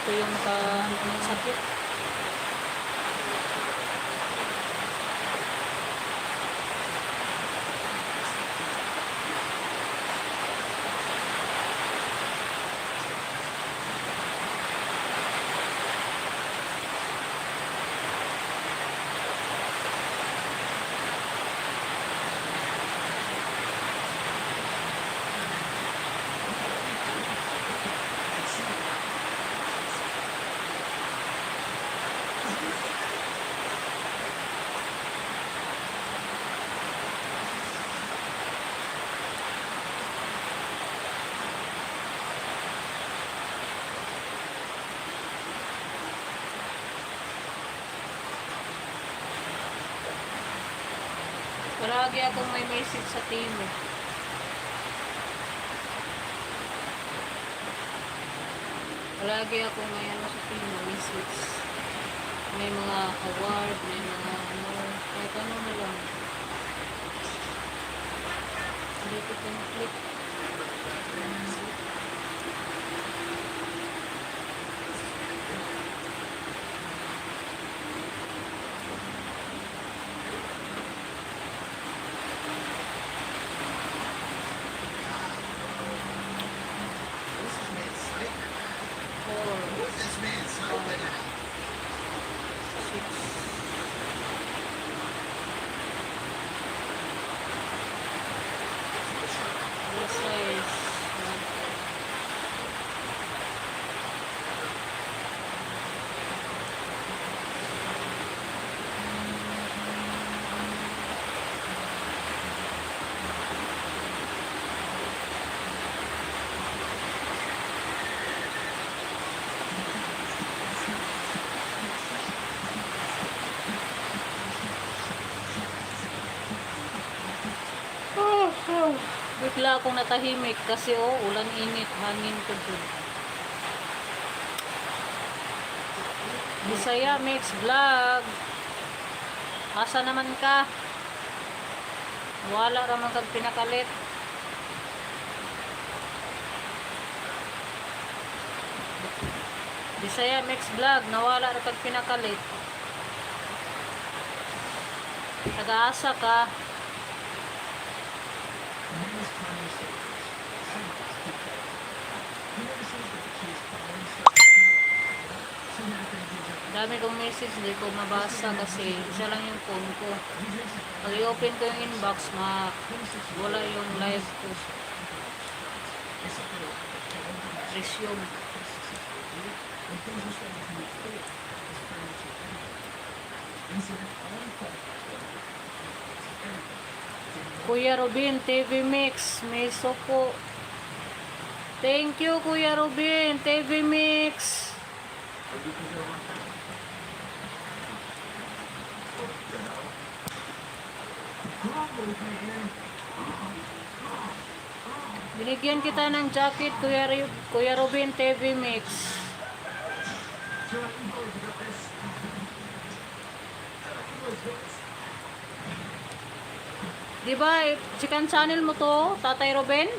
Ito yung sakit. Palagi akong may message sa Timo. Palagi akong may ano sa Timo, message. May mga award, may mga ano, kahit ano na lang. Hindi ko click. Bigla akong natahimik kasi ulan init, hangin ko dun. Bisaya Mix Vlog. Asa naman ka? Wala raman kag pinakalit. Bisaya Mix Vlog, nawala ra kag pinakalit. Taga-asa ka? Dami kong message, hindi ko mabasa kasi isa lang yung phone ko. Pag i-open ko yung inbox, wala yung live ko. Resume. Kuya Robin, TV Mix, may suko. Thank you, Kuya Robin, TV Mix. Binigyan kita ng jacket, Kuya Robin, TV Mix. Diba, chicken channel mo to, Tatay Robin?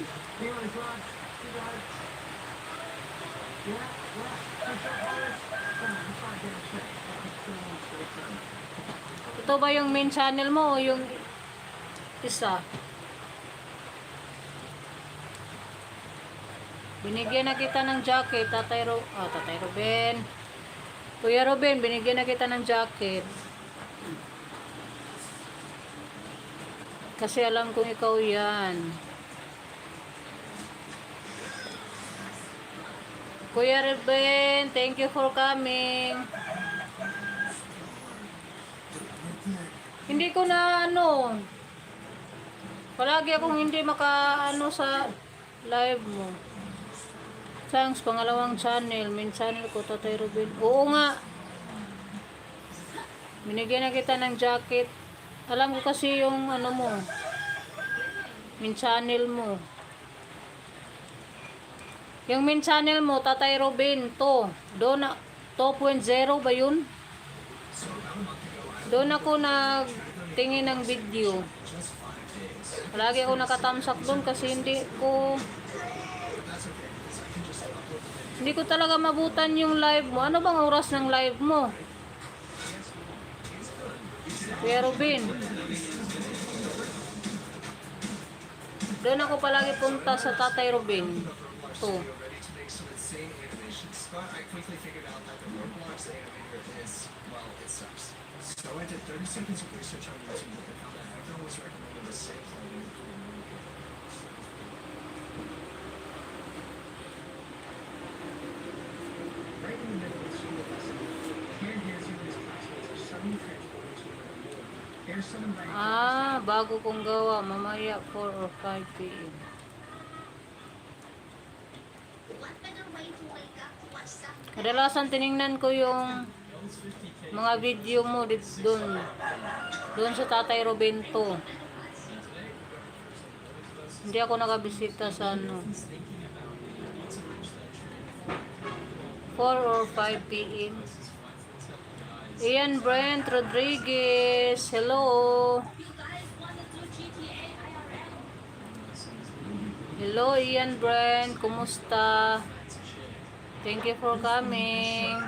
Ito ba yung main channel mo o yung isa? Binigyan na kita ng jacket, Tatay Robin. Kuya Robin, binigyan na kita ng jacket. Kasi alam kong ikaw yan. Kuya Robin, thank you for coming. Hindi ko na palagi akong hindi maka sa live mo. Thanks, pangalawang channel, main channel ko, Tatay Robin. Oo nga. Binigyan na kita ng jacket. Alam ko kasi yung mo, main channel mo. Yung main channel mo, Tatay Robin, doon 2.0 ba yun? Doon ako nagtingin ng video. Lagi ako nakatamsak doon kasi hindi ko talaga mabutan yung live mo. Ano bang oras ng live mo? Kuya Robin. Doon ako palagi punta sa Tatay Robin. So I did 30 seconds of research on YouTube and found that everyone was recommending the same plugin. Right in the middle of the school lesson, here here's you and his classmates are suddenly transported to another world. There's someone writing Bago kong gawa, mamaya 4 or 5 p.m. Kadalasan tiningnan ko yung mga video mo doon sa Tatay Robin to. Hindi ako nakabisita sa ano. 4 or 5 p.m. Ian Brent Rodriguez. Hello. Hello Ian Brent. Kumusta? Thank you for coming.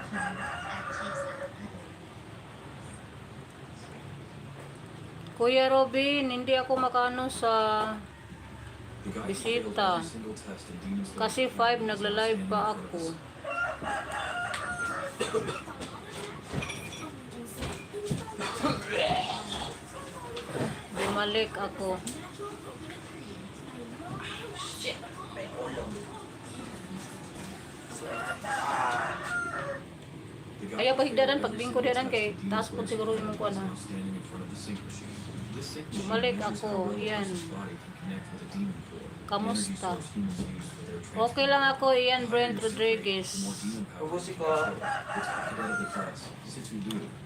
Kuya Robin, hindi ako makano sa bisita. Kasi 5 nagla-live pa ako. Bumalik ako. Ayaw bahigdaran pag bingko diyan kay taas po siguro yung ko ano. Bumalik ako. Yan. Kamusta? Okay lang ako, Ian Brent Rodriguez.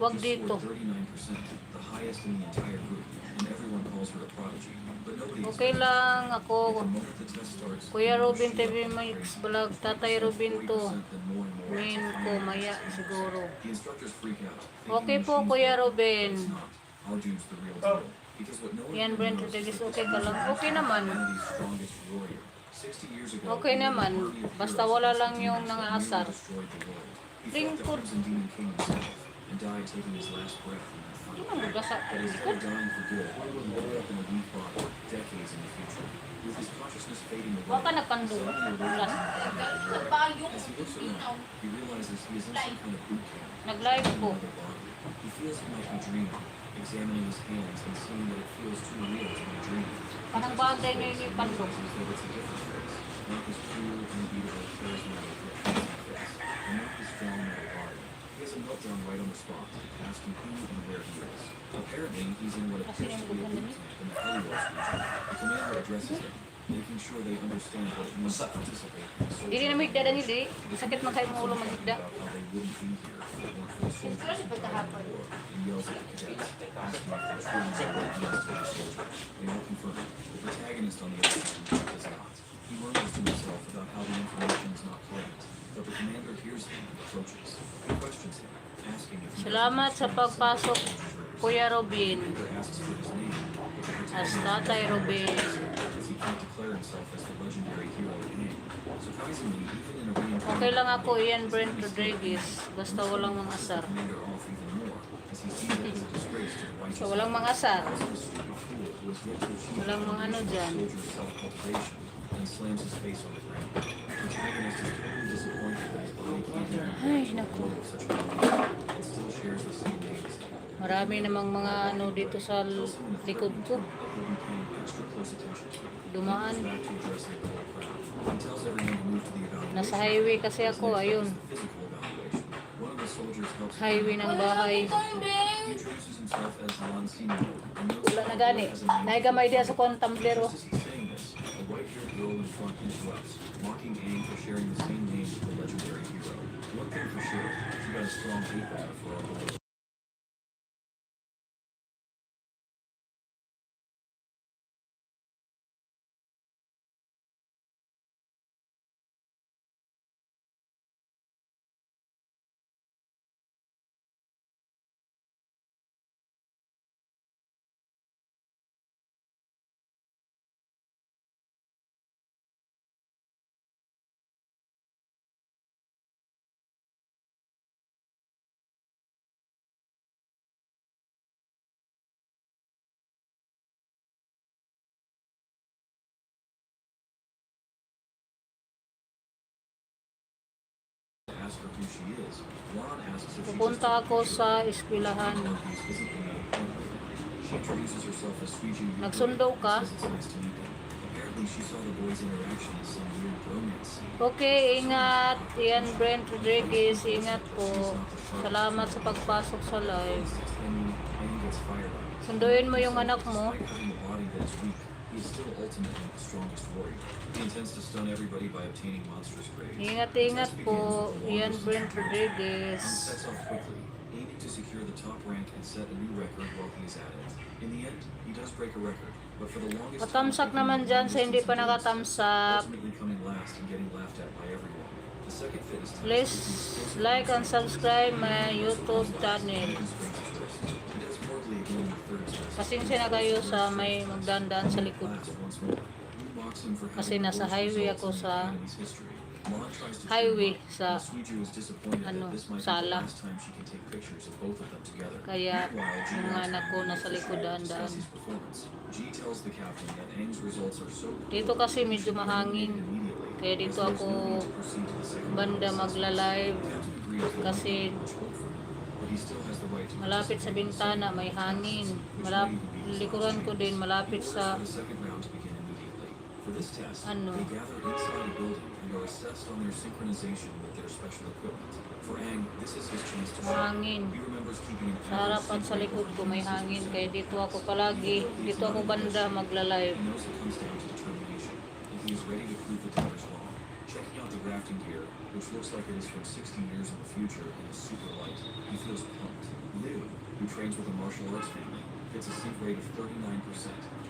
Wag dito. Okay lang ako. Kuya Robin TV Mix Vlog. Tatay Robin to. Main ko maya siguro. Okay po Kuya Robin. Ian Brent Rodriguez. Okay ka lang. Okay naman. Okay naman. Basta wala lang yung nangaasar. Lingkod. Ano mo gasa? Lingkod? Wala ka nagpandulan? Nag-live po. Examining his hands and seeing that it feels too real to be dreaming. Parang bagay na yung pandok. Mark is cool and beatable, charismatic, and Mark is strong and hard. He has a meltdown right on the spot, asking who and where he is. Apparently, he's in what appears to be a boot camp in the Helios region. The commander addresses him, making sure they understand what it means to participate in the soldier. Hindi na magdada nila eh. Sakit man kayo mo ulo magigda. How they wouldn't be here if it weren't for the soldiers in the war. And yells at the cadets, asking if they're truly what it means to be a soldier. They all confirm it. The protagonist, on the other hand, does not. He murmurs to himself about how the information is not correct. But the commander hears him and approaches. He questions him, asking if he Salamat sa pagpasok, Kuya Robin. As Tatay Robin. Okay lang ako, Ian Brent Rodriguez. Basta walang mga asar. So, walang mga asar. Walang mga ano dyan. Ay, naku. Marami namang mga ano dito sa likod ko. Dumaan. Nasa highway kasi ako, ayun. Highway ng bahay. Wala na gani. Naigamay diya sa kong tamblero. Mocking Aang for sharing the same name with the legendary hero. One thing for sure, she got a strong hate for our boy. Pupunta ako sa eskwelahan. Nagsundo ka? Okay, ingat. Ian Brent Rodriguez, ingat po. Salamat sa pagpasok sa live. Sunduin mo yung anak mo. Ingat-ingat po, Ian Brent Rodriguez. to secure the top rank and set a new record while he is at it. In the end, he does break a record, but for the longest time, Patamsak naman dyan sa hindi pa nakatamsak. ultimately coming last and getting laughed at by everyone. The second fitness test Please is the explosive like and martial arts subscribe my test. YouTube channel. He does horribly again in the third test. Pasensya na kayo sa may magdandaan sa likod ko. Once more. We box him for Kasi having the nasa worst highway results ako in the sa academy's history. Lon tries to highway cheer him up, sa and Suiju is disappointed that this might be the sala. last time she can take pictures of both of them together. Kaya Meanwhile, Ji yung Yao's anak ko nasa likod daan. discusses his performance. Ji tells the captain that Aang's results are so poor Dito kasi medyo that she mahangin. eliminated immediately, Kaya dito as there's ako no need to proceed to the second banda round. magla-live. The captain agrees that Kasi Lon much hope for him, but he still has the right to malapit sa participate in the bintana, second may round of hangin. tests, which may even be his Likuran last ko chance. din, malapit He sa orders for the second round to begin immediately. For this test, Ano? they gather inside a building and are assessed on their synchronization with their special equipment. For Aang, this is his chance to shine. hangin. He remembers keeping an Sa harap at sa likod ko may hangin. Kaya dito ako palagi, dito ako banda magla-live. He knows it comes down to determination, and he is ready to prove the doubters wrong. Checking out the rafting gear, which looks like it is from 60 years in the future and is super light, he feels pumped. Liu, who trains with a martial arts family, gets a sync rate of 39%,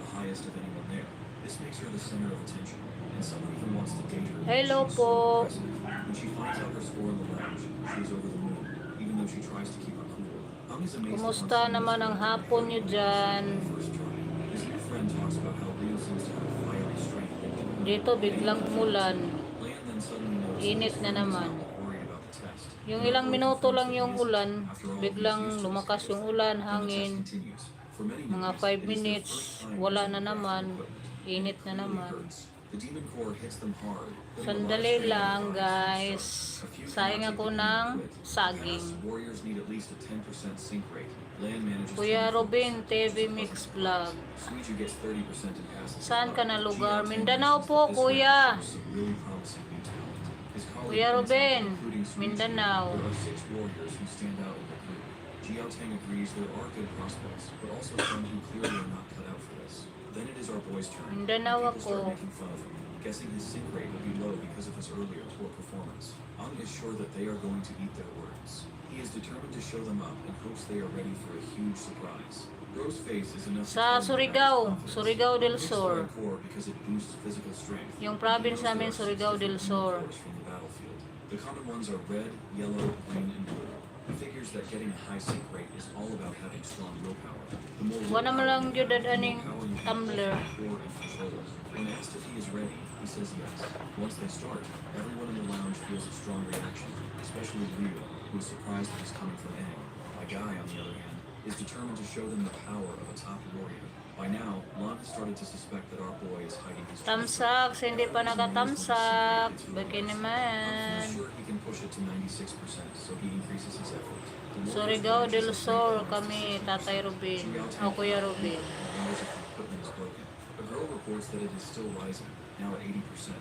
the highest of anyone there. This makes her the center of attention, and someone even wants to date her. Hello She's po. so impressive. When she finds out her score in the lounge, she is over the moon, even though she tries to keep her cool. Aang is amazed Kumusta naman ang hapon nyo dyan? first try. His new friend talks about how Liu seems to have a fiery strength. Dito biglang umulan. Lan then suddenly notices Init his na friend is naman. not worried about the test. Yung ilang minuto lang yung ulan, biglang lumakas yung ulan, And the test hangin. continues. For many Mga newbies, 5 it is their minutes, first time wala using na the naman. graphic equipment. Init It na clearly naman. hurts. The demon core hits them hard, putting a lot of Sandali strain on lang their bodies guys. from the start. A few Sayang cannot ako take the ng demon quit. saging. To pass, warriors need at least a 10% sync rate. Lan manages Kuya 24%, Robin, which TV is a Mix pleasant Vlog. surprise. Suiju gets 30% and passes. Saan ka na Ji lugar? Yao's Mindanao mentions po, that this kuya. rank shows some really promising new talent. His colleague Kuya points out that Ruben, including Suiju, Mindanao. there are 6 warriors who stand out in the group. Ji Yaoteng agrees there are good prospects, but also some who clearly are not cut out for this. Then it is our boy's turn. Mindanao People start ako. making fun of him, guessing his sync rate will be low because of his earlier poor performance. Aang is sure that they are going to eat their words. He is determined to show them up and hopes they are ready for a huge surprise. Rose face is enough to Sa tell you about his confidence. Surigao del He picks Sur. the core because it boosts physical strength. Yung He province knows namin, there are Surigao 6 del different Sur. cores from the battlefield. The common ones are red, yellow, green, and blue. He figures that getting a high sync rate is all about having strong willpower. The more Wala mo willpower lang you yun have, the aning more power you have tumbler. to core and control it. When asked if he is ready, he says yes. Once they start, everyone in the lounge feels a strong reaction, especially Liu, who is surprised that he's coming from Aang. My guy, on the other hand, is determined to show them the power of a top warrior. By now, Lan has started to suspect that our boy is hiding his true Tamsak, sa hindi pa He's amazed when his secret nakatamsak. gets Baki revealed. Aang naman. feels sure he can push it to 96%, so he increases his effort. The warriors Surigao manage del to break Sur the kami, last Tatay Robin. O Kuya Robin. wonders if the equipment is broken. A girl reports that it is still rising, now at 80%.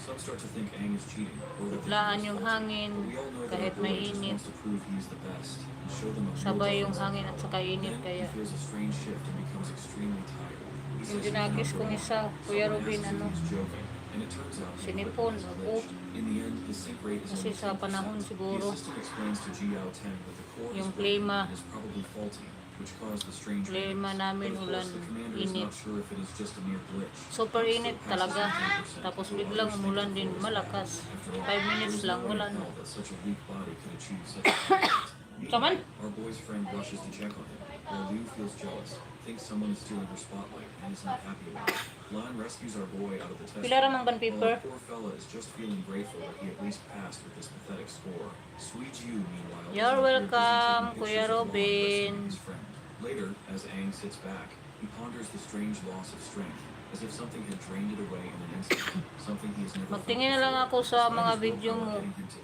Some start to think Aang is cheating, or that the Laan heat is yung faulty. hangin, But we all know that kahit our boy may just init. wants to prove he is the best and show them a real Sabay yung difference. hangin at saka init Then kaya. he feels a strange shift and becomes extremely tired. He Yung says he dinagis cannot kong go on. isa, Kuya Someone Robin, asks if ano, he's joking, and it turns out the sinipon, equipment is ako. glitched. In the end, his sync rate is Kasi only sa 10%. panahon siguro, The assistant explains to Ji Yaoteng that the core yung is broken klima. and is probably faulty, which caused the strange Klima readings. namin But of ulan, course, the commander is init. not sure if it is just a mere glitch. Super He init still passes talaga. 10%, Tapos though biglang others think umulan the din, core is malakas. bad. After all, 5 minutes there is lang, no way wala in na. hell that such a weak body could achieve such a feat. Saman? Our boy's friend rushes to check on him, while Liu feels jealous, thinks someone is stealing her spotlight, and is not happy about it. Lan rescues our boy out of the test. Pila ramang ban While paper? our poor fella is just feeling grateful that he at least passed with this pathetic score. Sweet Yu, meanwhile, is You're out here busy welcome, taking Kuya pictures of Lan Robin. rescuing his friend. Later, as Aang sits back, he ponders the strange loss of strength, as if something had drained it away in an instant. Something he has never felt Magtingin na lang before. ako sa Despite mga his video willpower mo. getting him to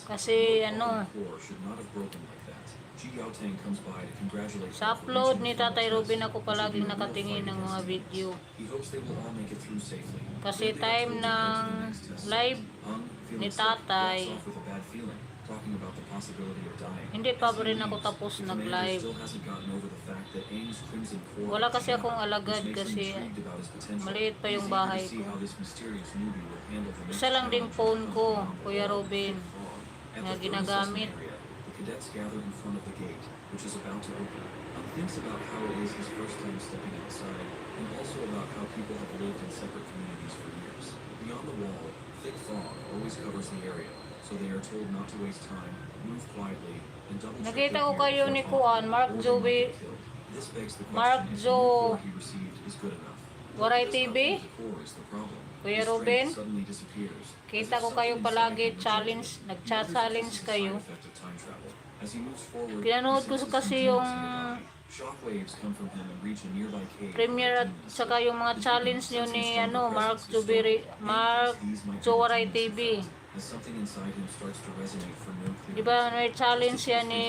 80%, Kasi the ano, core should not have broken like that. Ji Yaoteng comes by to congratulate sa him for upload reaching ni the final Tatay test, Robin ako which will be palaging a real nakatingin fight ng mga against the video. others. He hopes they will all make it through safely. Kasi Then they are time told to head to ng the next test. live Aang, feeling ni sick, Tatay. walks off with a bad feeling, talking about the possibility of dying. Hindi pa As he rin ako leaves, tapos the commander nag-live. still hasn't gotten over the fact that Aang's crimson core Wala is kasi jammed, akong which alagad makes him kasi intrigued about his potential. maliit pa yung He's eager to bahay see ko. how this mysterious newbie will handle the next Isa lang ding challenge phone that ko, comes around the Kuya world. Robin, At na the third ginagamit. assessment area, the Cadets gather in front of the gate, which is about to open. He thinks about how it is his first time stepping outside, and also about how people have lived in separate communities for years. Beyond the wall, thick fog always covers the area, so they are told not to waste time, move quietly, and double check Nakita ko kayo ni Kuan, Mark or they Joey, might get killed. This begs the Mark question if the Jo report he received is good enough. Waray What does TV, not the core is the problem. Kuya His strength Ruben, suddenly disappears, as kita if ko kayo something palagi inside him challenge, rejects it. He nagcha-challenge notices this is a kayo. side effect of time travel. As he moves forward, Pinanood he ko senses kasi some yung demons nearby. Shockwaves come from him and reach a nearby cave. premiere at saka yung mga challenge nyo ni Mark Jubiri, Mark Jowaray TV. As something inside him starts to resonate for no clear Di ba reason. may challenge yan ni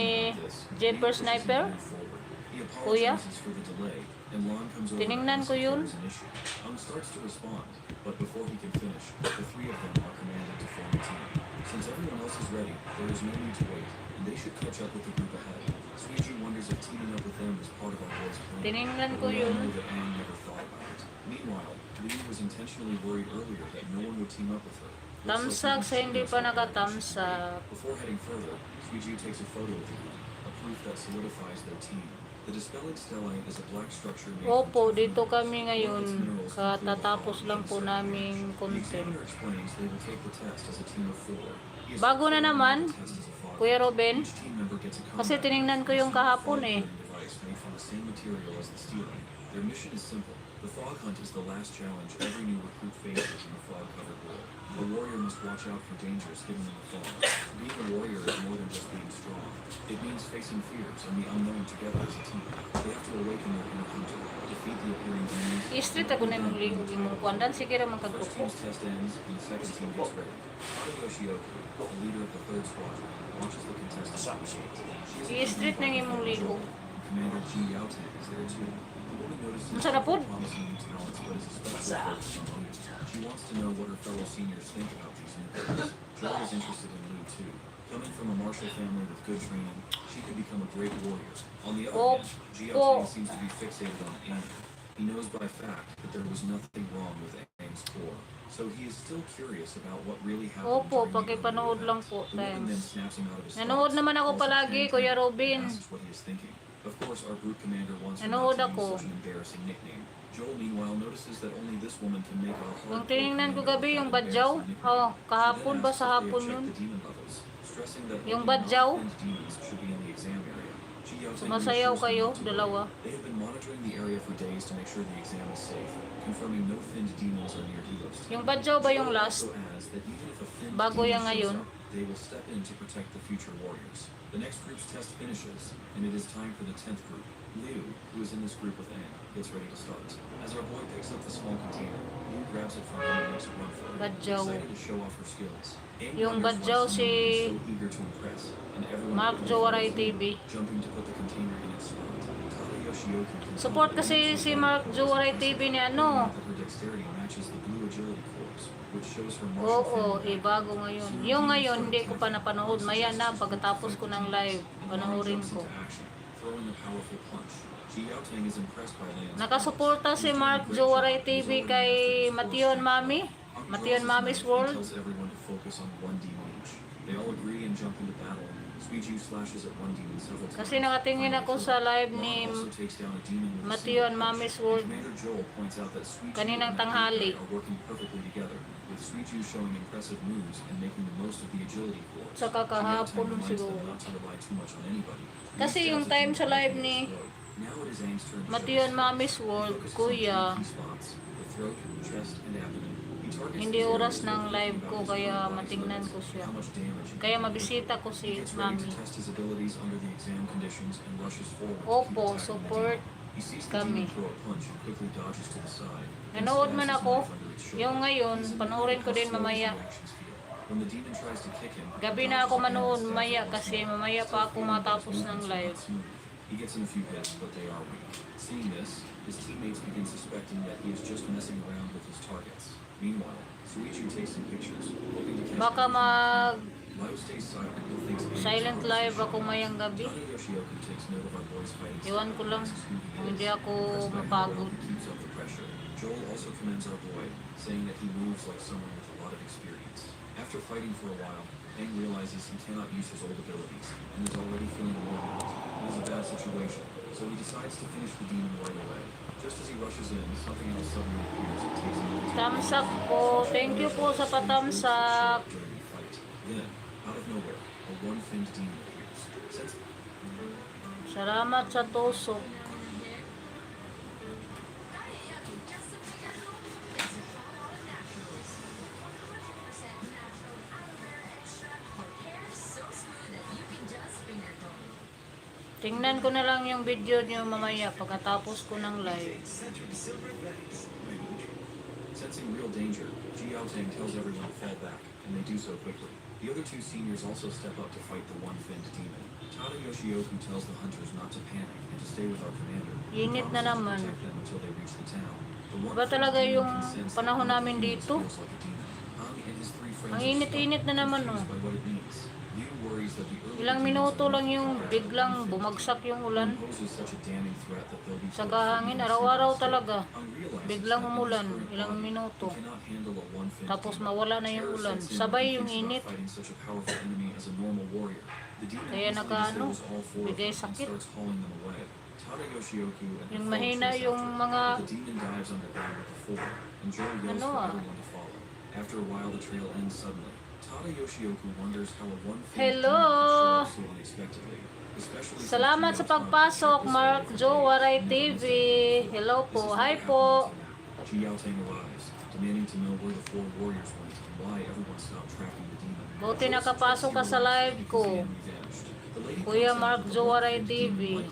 Jepper Sniper? He Kuya? apologizes for the delay, and Lon comes over Tiningnan and ko asks if yun. there is an issue. Starts to respond, but before he can finish, the three of them are commanded to form a team. Since everyone else is ready, there is no need to wait, and they should catch up with the group ahead. Suiji wonders if teaming up with them is part of our boys' plan. Tiningnan But ko we all yun. know that Aang never thought about it. Meanwhile, Lee was intentionally worried earlier that no one would team up with her. Looks Tamsak like sa hindi pa nakatamsak. Before heading further, Suiji takes a photo of them, a proof that solidifies their team. The dispelling stellite is a black structure made from Opo, tough dito minerals. kami ngayon. Katatapos lang po naming The content. examiner explains they will take the test as a team of 4. He is Bago na performing naman, the test as a father. Kuya Ruben. Each team member gets a Kasi combat tiningnan ko yung kahapon eh. device made from the same material as the stealing. Their mission is simple. The fog hunt is the last challenge every new recruit faces in the fog-covered world. A warrior must watch out for dangers hidden in the fog. Being a warrior is more than just being strong. It means facing fears and the unknown together as a team. They have to awaken their inner hunter, defeat the appearing enemies. I-street ako na yung ligo yung kuandan. Sige ra First magkagrupo. team's test ends and the second team gets ready. Yoshioku, the leader of the third squadron, watches the contestants initiate. She is I-street na yung imong ligo. Commander Ji Yaoteng is there too. The woman notices Masa na po? promising new talents, but is especially focused on Lu. She wants to know what her fellow seniors think about these new players. Joel is interested in Lu too. Coming from a martial family with good training, she could become a great warrior. On the other hand, Ji Yaoteng seems to be fixated on Aang. He knows by fact that there was nothing wrong with Aang's core. So he is still curious about what really happened. Opo, during the pakipanood event. lang po, The woman then thanks. snaps him out of his Nanood thoughts, naman ako calls him palagi, Aang, Kuya and Robin. asks what he is thinking. Of course, our group commander wants him Nanood not to ako. use such an embarrassing nickname. Joel, meanwhile, notices that only this woman can make our Yung hardcore tiningnan ko commander gabi, yung without badyaw. embarrassing nickname. Oh, He kahapon then ba asks sa if they have hapon checked yun? the demon levels, stressing that Yung only badyaw. not-offend demons should be in the exam area. Ji Yaoteng Sumasayaw reassures them kayo, not to worry. dalawa. They have been monitoring the area for days to make sure the exam is safe, confirming no finned demons are near Delos. Yung badyaw ba yung Joel last? also adds that even if a finned Bago demon yan shows ngayon. up, they will step in to protect the future warriors. The next group's test finishes, and it is time for the 10th group. Liu, who is in this group with Aang, gets ready to start. As our boy picks up the small container, Liu grabs it from him and makes a run for it, Badyaw. excited to show off her skills. Aang Yung wonders why badyaw someone si would be so eager to impress, and everyone Mark quickly Jowaray follows Liu, TV. jumping to put the container in its slot. Tata Yoshioku can Support kasi si Mark Jowaray TV ni ano. that her dexterity matches the blue agility corps, which shows her martial Oo, family. bago ngayon. Yung ngayon, hindi ko pa napanood. Maya na, pagkatapos ko ng live, panoorin ko. Nakasuporta si Mark Jowaray TV kay Mation Mami. Mation Mami's World. Tells everyone to focus on one demon each. They all agree and jump into battle. Suiju slashes at one demon several times. Kasi nakatingin ako sa live ni Lon also takes down a demon with a Mation single Mami's punch. World. Commander Joel points out that Suiju Kaninang and tanghali. Akira are working perfectly together, with Suiju showing impressive moves and making the most of the agility corps. Saka kahapon Ji Yaoteng reminds them siguro. not to rely too much on anybody. Kasi He yung stabs time at sa demons live with ni his throat. Now it is Aang's turn to show Mation his Mami's skills. World, He focuses on kuya. two key spots, the throat, chest, and abdomen. He targets Hindi these oras areas ng by live thinking ko, about his kaya own body's matingnan limits ko siya. and how much damage he Kaya can do. mabisita ko He si gets ready to Mami. test his abilities under the exam conditions and rushes forward to Opo, keep attacking the support demon. He sees the kami. demon throw a punch and quickly dodges to the side. Then Nanood stabs man his ako. knife under its shoulder. Yung ngayon, He's panoorin ko amazed din how slow his mamaya. reactions feel. When the demon tries to kick him, he Gabi dodges na ako again and manood stabs mamaya him once kasi more. mamaya pa ako Still feeling that matapos his ng movements are live. not smooth. He gets in a few hits, but they are weak. Seeing this, his teammates begin suspecting that he is just messing around with his targets. Meanwhile, Suichu takes some pictures, hoping to catch Baka the mag Liu stays silent and thinks Aang is silent harmless live as ako shit. mayang gabi. Tata Yoshioku takes note of our boys fighting Iwan ko lang styles, who he kung is, hindi ako impressed by how well mapagod. he keeps up the pressure. Joel also commends our boy, saying that he moves like someone with a lot of experience. After fighting for a while, Aang realizes he cannot use his old abilities, and is already feeling overwhelmed. It is a bad situation, so he decides to finish the demon right away. Just as he rushes in, something else suddenly appears and takes him into Thumbs up po. Thank you po sa pa-thumbs up. during the fight. Then, out of nowhere, a one-finned demon appears. Since Salamat sa tusok. Tingnan ko na lang yung video niyo mamaya pagkatapos ko ng live. Sensing real danger, Ji Yaotang tells everyone to fall back, and they do so quickly. The other two seniors also step up to fight the one-finned demon. Tada Yoshioku tells the hunters not to panic and to stay with our commander. Init na naman. Protect them until they reach the town. The Iba talaga yung panahon namin demon dito. feels like a demon. Ang and his three friends Ang are init-init na naman, confused oh. by what it means. Liu worries that the early Ilang demons minuto are lang yung not biglang one-finned. bumagsak yung ulan. Poses such a damning threat that they'll be Sa killed kahangin, for araw-araw being talaga. unrealized Biglang that in his umulan, current ilang body, minuto. he cannot handle a one-finned Tapos demon. mawala na yung Terror ulan. sets in Sabay when he yung thinks about init. fighting such a powerful enemy as a normal warrior. The demon Kaya easily nakaano, distills all four of bigay them and sakit. starts hauling them away. Tada Yoshioku and her Yung foe mahina chase yung after. mga The demon dives underground with the four, and Joel yells Ano for ah? everyone to follow. After a while, the trail ends suddenly. Tada Yoshioku wonders how a one-finned Hello! demon could show up so unexpectedly. Especially since Salamat sa Ji Yaotang pagpasok, was Mark away Joe from Waray the TV. Hello This po. is Hi what po. happened until now. Ji Yaotang arrives, demanding to know where the four warriors went and why everyone stopped tracking the demon. Buti nakapasok ka sa live ko. Kuya Mark Joe Waray TV.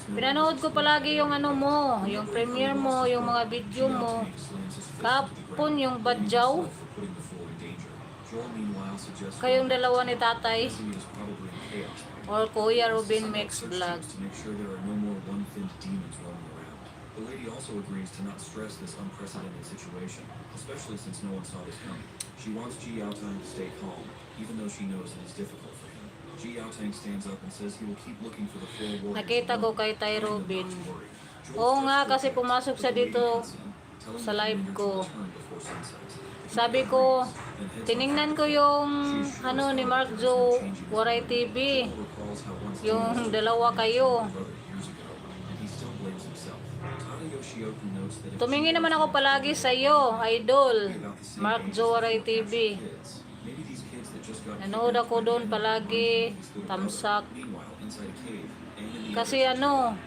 Pinanood ko palagi yung ano mo, yung premiere mo, yung mga video mo. Kapon yung badyaw. Kayong dalawa ni tatay. Or Kuya Ruben Mix Vlog. The lady also agrees to not stress this unprecedented situation, especially since no one saw this coming. She wants Ji Yaotang to stay calm, even though she knows it is difficult for him. Ji Yaotang stands up and says he will keep looking for the four warriors. Nakita ko kay Tay Robin. Oo nga, kasi pumasok siya dito sa live ko. Sabi ko, tiningnan ko yung ano ni Mark Joe Waray TV. Yung dalawa kayo. Tumingin naman ako palagi sa iyo, idol. Mark Joe Waray TV. Nanood ako doon palagi, tamsak. Kasi ano,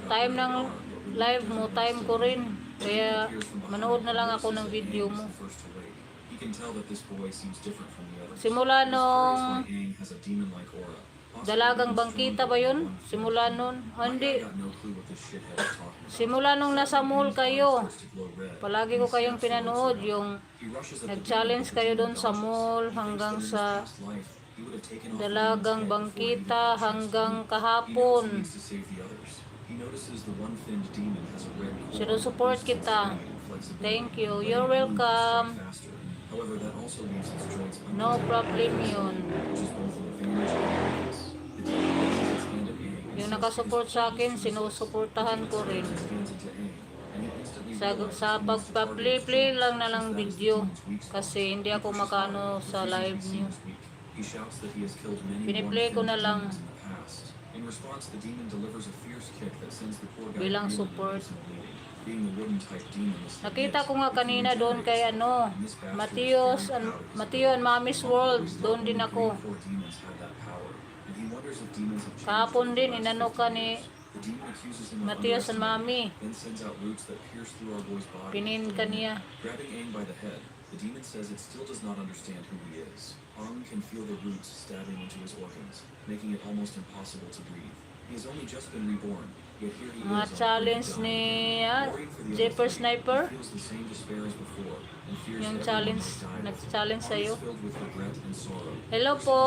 time ng live mo, time ko rin. Kaya manood na lang ako ng video mo. Simula nung Dalagang Bangkita ba yun? Simula nun? Hindi. Simula nung nasa mall kayo. Palagi ko kayong pinanood. Yung nag-challenge kayo doon sa mall hanggang sa Dalagang Bangkita hanggang kahapon. Sinusupport kita. Thank you. You're welcome. No problem yun. Yung nakasupport sa akin, sinusuportahan ko rin. Sa pagpa-play lang na lang video. Kasi hindi ako makano sa live niyo. Piniplay ko na lang bilang support. Nakita ko nga kanina doon kay ano, Mateo and Mommy's World. Doon din ako. Kahapon din, inano ka ni Mateo and Mommy. Pinin ka niya. The demon says it still does not understand who he is. Ang can feel the roots stabbing into his organs, making it almost impossible to breathe. He has only just been reborn, yet here he Mga is. challenge ni Jepper Sniper. He feels the same despair as before, and fears Yung everyone challenge, might die. nag-challenge Ang sa'yo. is filled with regret and sorrow. Hello po,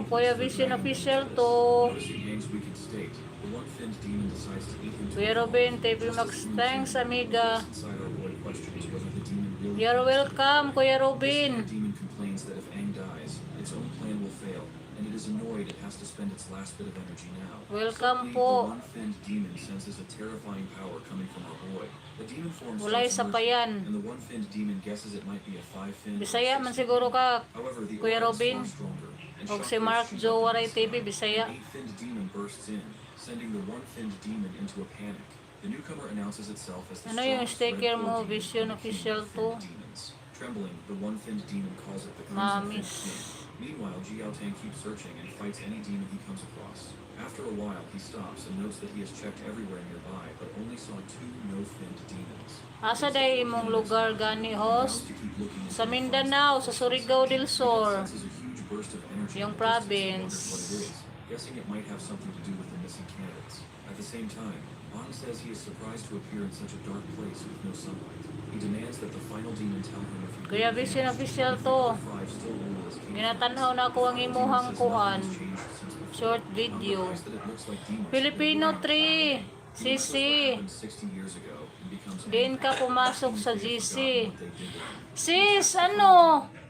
Kuya Vision Official to. Noticing Aang's weakened state, the one-finned demon decides to eat him to Kuya Robin, TV Max, thanks amiga. inside our boy questions whether the demon really You're welcome, Kuya Robin. The demon complains that if Aang dies, its own plan will fail, and it is annoyed it has to spend expend its last bit of energy now. Welcome Suddenly, po. the one-finned demon senses a terrifying power coming from our boy. The demon form Wala starts isa pa emerging, yan. and the one-finned demon guesses it might be a five-finned or Bisaya man 6-finned siguro demon. ka, However, the Kuya aura is Robin. far stronger, and Og shock si waves Mark shoot Joe up Waray into the TV, sky. Bisaya. An 8-finned demon bursts in, sending the one-finned demon into a panic. The newcomer announces itself as the Ano yung strongest sticker red mo, core demon Vision and the king Official of finned 2? demons. Trembling, the one-finned demon calls it the crimson Mamis. finned king. Meanwhile, Jiaotang keeps searching and fights any demon he comes across. After a while, he stops and notes that he has checked everywhere nearby, but only saw 2 no-finned demons. Asa day imong lugar gani, host? To keep looking Sa until he finds Mindanao, the sa place. Surigao del He Sur. senses a huge burst of energy Yung in the distance and province. wonders what it is, guessing it might have something to do with the missing candidates. At the same time, An says he is surprised to appear in such a dark place with no sunlight. He demands that the final demon tell him if he Kuya really Vision can, Official if the to. other 5 still rule as king. Ginatanaw na ako ang The demon imuhang says kuan. nothing has changed since before. Short An video. realized that it looks like demons Filipino have been living around 3. the planet. He remembers what Sisi. happened 60 years ago and becomes Din ka angry. pumasok He sa thinks GC. they've forgotten what they did to him. Sis, ano?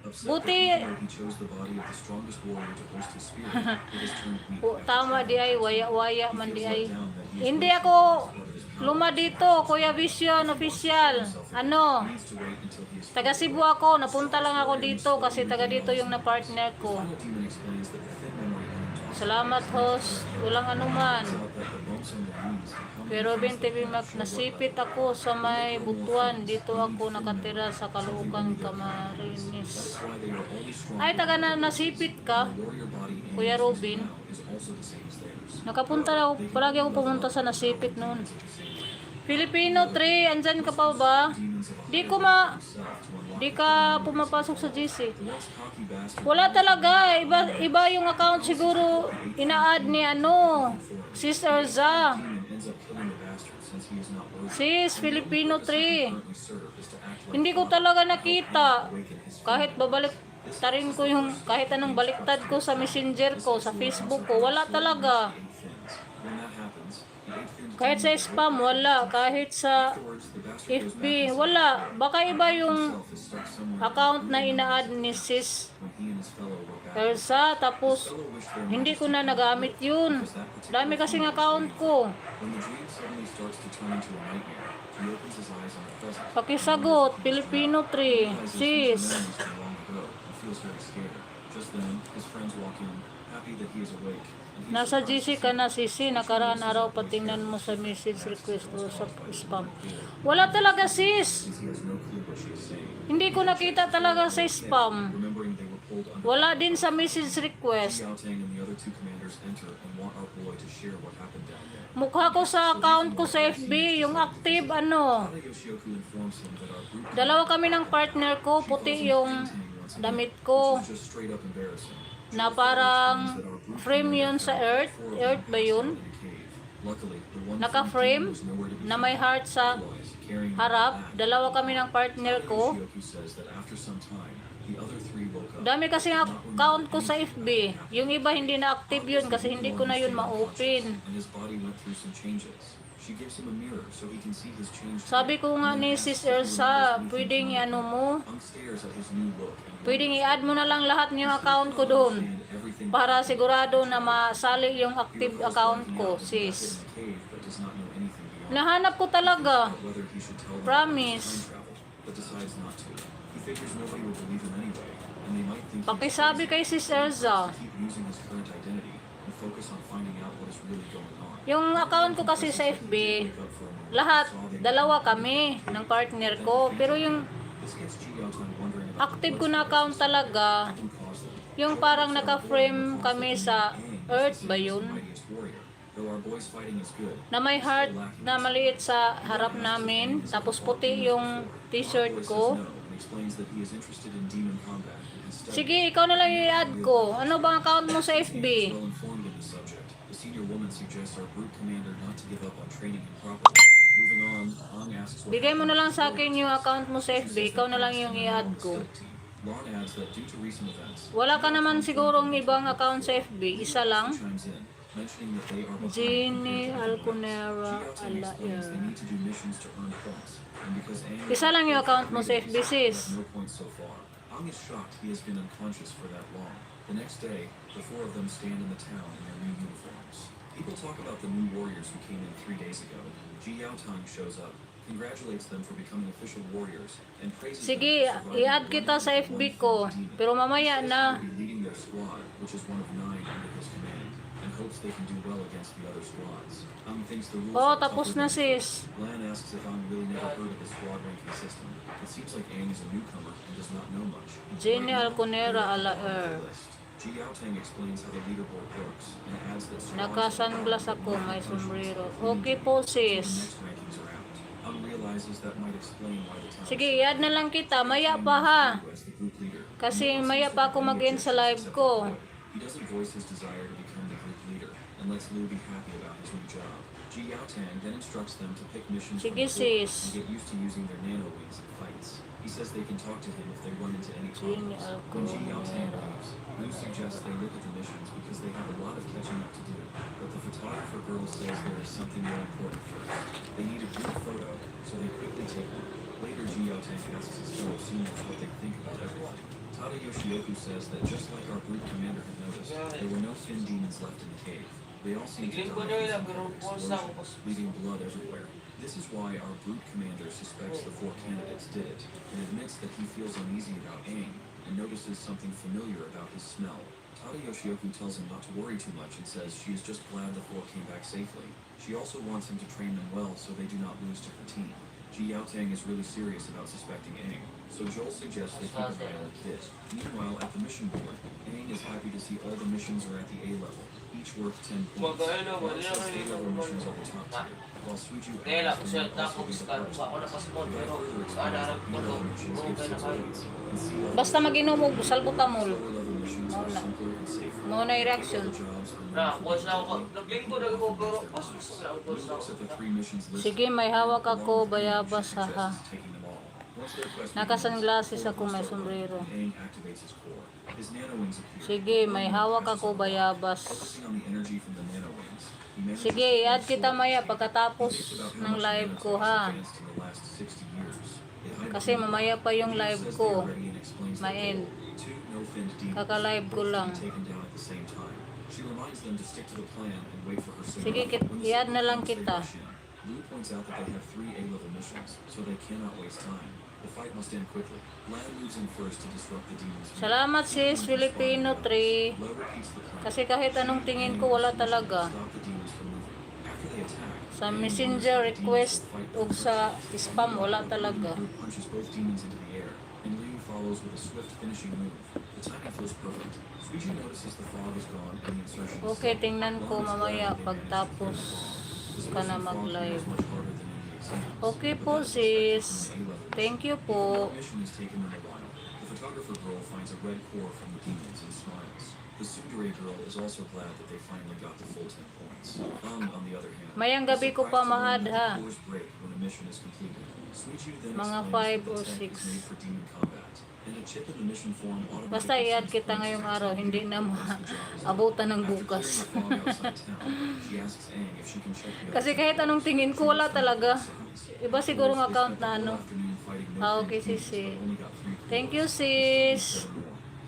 Upset Buti, that even though he chose the body of the strongest warrior to host his spirit, it has turned weak after tama di ay, training. waya-waya He man feels di let ay. down that he is Hindi wasting ako the best part of his power. luma dito, Kuya Vision Official. Ano? He needs to wait until he is Taga fully Cebu awake. ako, napunta lang ako dito kasi taga dito yung na-partner The ko. final demon explains that the thin memory only talks Salamat, host. Walang anuman. about that the bumps on the knees and how many Pero times Ben the TV pain Mac, show what nasipit level. ako sa may butuan. Dito ako nakatira sa Caloocan, Camarines. That's why they are only strong Ay, taga na nasipit ka. The warrior body Anne Kuya is Robin. using now is also the same as theirs. Nakapunta ako, palagi ako pumunta sa nasipit noon. Filipino 3, andyan ka pa ba? Di ko di ka pumapasok sa GC. Wala talaga, iba yung account siguro ina-add ni ano, Sis Erza. Sis, Filipino 3. Hindi ko talaga nakita. Kahit babalik tarin ko yung kahit anong baliktad ko sa messenger ko, sa Facebook ko, wala talaga. Kahit sa spam, wala. Kahit sa FB, wala. Baka iba yung account na ina-add ni Sis Elsa, tapos hindi ko na nagamit yun. Dami kasing account ko. Pakisagot, Filipino 3, Sis. Nasa GC ka na, Sisi. Nakaraan araw patingnan mo sa message request o sa spam. Wala talaga, sis. Hindi ko nakita talaga sa spam. Wala din sa message request. Mukha ko sa account ko sa FB, yung active ano. Dalawa kami ng partner ko, puti yung damit ko. Na parang frame yun sa earth. Earth ba yun? Naka-frame na may heart sa harap. Dalawa kami ng partner ko. Dami kasi account ko sa FB. Yung iba hindi na active yun kasi hindi ko na yun ma-open. Sabi ko nga ni Sis Elsa, pwedeng i-ano mo? Pwedeng i-add mo na lang lahat ng account ko doon para sigurado na masali yung active account ko, sis. Nahanap ko talaga. Promise. Pakisabi kay Sis Elsa. Yung account ko kasi sa FB, lahat, dalawa kami ng partner ko. Pero yung active ko na account talaga, yung parang naka-frame kami sa earth ba yun? Na may heart na maliit sa harap namin, tapos puti yung t-shirt ko. Sige, ikaw na lang i-add ko. Ano bang account mo sa FB? Bigay mo na lang sa akin yung account mo sa FB, ikaw na lang yung i-add ko. Wala ka naman sigurong ibang account sa FB, isa lang. Jenny Alconera Alair. Isa lang yung account mo sa FB, sis. The next day, the four of them stand in the town in their new uniforms. People talk about the new warriors who came in 3 days ago. Ji Yaotang shows up, congratulates them for becoming official warriors, and praises them Sige, for surviving i-add the kita run sa of FB one ko. fierce demon. Pero mamaya He says na. he will be leading their squad, which is one of 9 under his command, and hopes they can do well against the other squads. Thinks the rules Oh, are tapos tougher na than he sis. thought. Lan asks if really never heard of the squad ranking system. It seems like Aang is a newcomer and does not know much. Jenny Right now, Alconera they're at ala the bottom of er. the list. Ji Yaotang explains how the leaderboard works and adds that squads Naka-sunglass are ako, may sombrero. punishments Okay until po the sis. next rankings are out. Realizes that might explain why the town Sige, is i-add na lang kita. Maya pa ha. as the group leader. Kasi No one maya seems to pa have ako any mag-end sa objections live except ko. for Boy. He doesn't voice his desire to become the group leader and lets Lu be happy about his new job. Ji Yaotang then instructs them to pick missions from Sige, the board sis. and get used to using their nano wings in fights. He says they can talk to him if they run into any Jenny problems. When Ji Yaotang Alconera. leaves, Lu suggests they look at the missions because they have a lot of catching up to do. But the photographer girl says there is something more important first. They need a group photo, so they quickly take one. Later, Ji Yaotang asks his fellow seniors what they think about everything. Tada Yoshioku says that just like our group commander had noticed, there were no fin demons left in the cave. They all seemed to die from the explosion, leaving blood everywhere. This is why our group commander suspects the 4 candidates did it, and admits that he feels uneasy about Aang, and notices something familiar about his smell. Tada Yoshioku tells him not to worry too much and says she is just glad the 4 came back safely. She also wants him to train them well so they do not lose to her team. Ji Yaotang is really serious about suspecting Aang, so Joel suggests they keep an eye on the kid. Meanwhile, at the mission board, Aang is happy to see all the missions are at the A level, each worth 10 points. Ron says A-level missions are the top tier, while Suju adds they might also be the hardest ones. The guy further explains that B-level missions give 6 points, and C-level Basta mag-inom og salbutamol. lower-level missions are simpler and safer. Mao na reaction. Other jobs are Na, more boss na ako. flexible. Naglingko na ako, pero pas gusto ko na ako, Lu boss na looks ako. at the 3 missions listed. Sige, may hawak ako, Along with the bayabas, mission, she haha. suggests taking them all. Once their quest Naka-sunglasses begins, ako, may sombrero. Aang activates his core. His nano wings appear. Sige, may hawak ako, bayabas. Focusing on the energy from the nano wings, he manages Sige, to i-add control kita maya the pagkatapos He thinks about how ng much live ko nanotech ha. has advanced in the last 60 years. They hide Kasi behind mamaya pa yung He live says ko. they are ready and explains their Ma-end. goal. 2 no-finned demons, Kaka-live ko both to lang. be taken down at the same time. She reminds them to stick to the plan and wait for her signal. Sige, When the i-add na signal lang comes, they kita. rush in. Lu points out that they have 3 A-level missions, so they cannot waste time. The fight must end quickly. Lan moves in first to disrupt the demons. Salamat sis, Filipino 3. Lo repeats the plan. Kasi kahit anong tingin ko, wala talaga. Stop the demons from moving. After they attack, Sa Aang messenger orders the demons request to fight o sa spam, wala The talaga. group punches both demons into the air, and Liu follows with a swift finishing move. The timing feels perfect. Suiju notices the fog is gone and the insertion is Okay, set. tingnan ko Lan is glad mamaya that they pagtapos managed to clear the fog. The ka na supposed fog mag-live. is much harder than in the exams, Okay but po that is expected sis. from an A-level. Thank you Even po. though the mission has taken them a while, the photographer girl finds a red core from the demons and smiles. The tsundere girl is also glad that they finally got the full 10 points. On the other hand, Mayang is gabi ko pa surprised to learn ma-add, that ha. the cores break when a mission is completed. Suiju then Mga explains 5 that the or tech 6. is made for demon combat, and a chip in the mission form automatically Basta i-add sends kita points ngayong to araw, the hindi demon na once the job is done. maabutan ng After bukas. clearing the fog outside town, she asks Aang if she can check the Kasi other kahit anong tingin ko, wala talaga. Iba siguro ng account na ano. Okay, sis. Thank you, sis.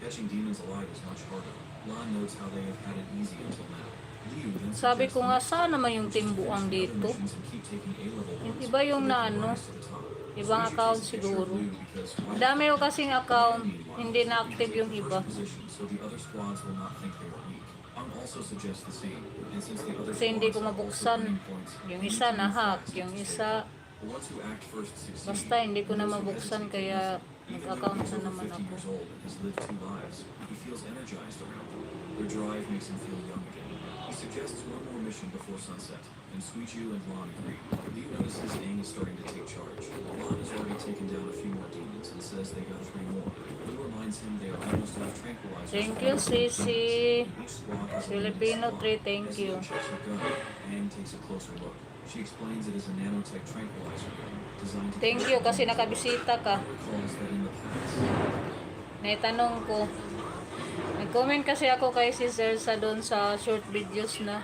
Catching demons alive is much harder. Lan notes how they have had it easy until now. Liu then Sabi ko nga, suggests sana naman yung timbuang they dito. missions and keep taking A-level ones Iba yung so they na can ano, rise to the top. ibang Suiju account takes a picture of siguro. Liu because why Dami ko kasing account, Meanwhile, hindi na he active takes yung the iba. first position so the other squads will not think they were weak. Also suggests the same, and since the other Kasi hindi ko squads are also mabuksan. gaining points, Yung they isa need to move na-hack, fast yung to stay isa, up. The ones who act first succeed, basta hindi ko na and those who mabuksan hesitate kaya lose. Even though nag-account he's na over naman 50 ako. years old and has lived 2 lives, he feels energized around them. Their drive makes him feel young again. He suggests one more mission before sunset, and Suiju and Lan agree. Liu notices Aang is starting to take charge. Lan has already taken down a few more demons and says they got 3 more. Liu reminds him they are almost out of tranquilizers. Thank you, Sisi. Each squad has a Filipino limited 3, thank supply. As you. Liu checks her gun, Aang takes a closer look. She explains it is a nanotech tranquilizer gun designed to Thank you kasi nakabisita ka. recalls that in the past, Naitanong ko. Nag-comment kasi ako kay si Zelsa doon sa short videos na.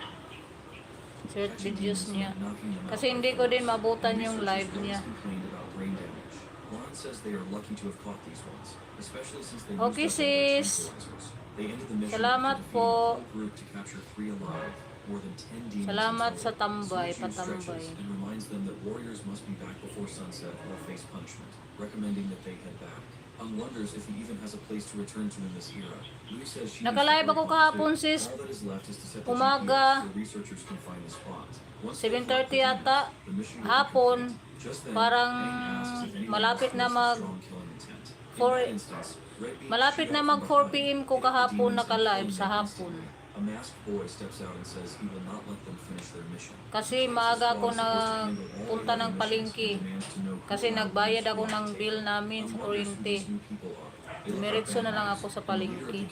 Short catching videos demons niya. meant knocking them out Kasi by hindi ko force, din mabutan and yung researchers live once niya. complained about brain damage. Lan says they are lucky to have caught these ones, especially since they Okay, used up all their sis. tranquilizers. They ended the mission Salamat after defeating po. the whole group to capture 3 alive, more than 10 demons. Salamat in sa total. tambay, Suju patambay. stretches and reminds them that warriors must be back before sunset or face punishment, recommending that they head back. Ang wonders if he even has a place to return to in this era. Liu says she Nakalive needs to ako break kahapon, up too. sis. All that is left is to set the Umaga. GPS so researchers can find the spot. Once they find 7:30 the yata. demons, the mission will be Hapon. complete. Just then, Parang Aang asks if anyone malapit else na feels the mag strong killing intent. In four- that instance, Red Beak malapit shoot na out mag from 4 behind, PM ko hit the kahapon demons and naka-live killing sa them hapon. instantly. A masked boy steps out and says he will not let them finish their mission. Kasi maaga ako na punta ng palengke. Kasi nagbayad ako ng bill namin sa Oriente. Dumiretso na lang ako sa palengke.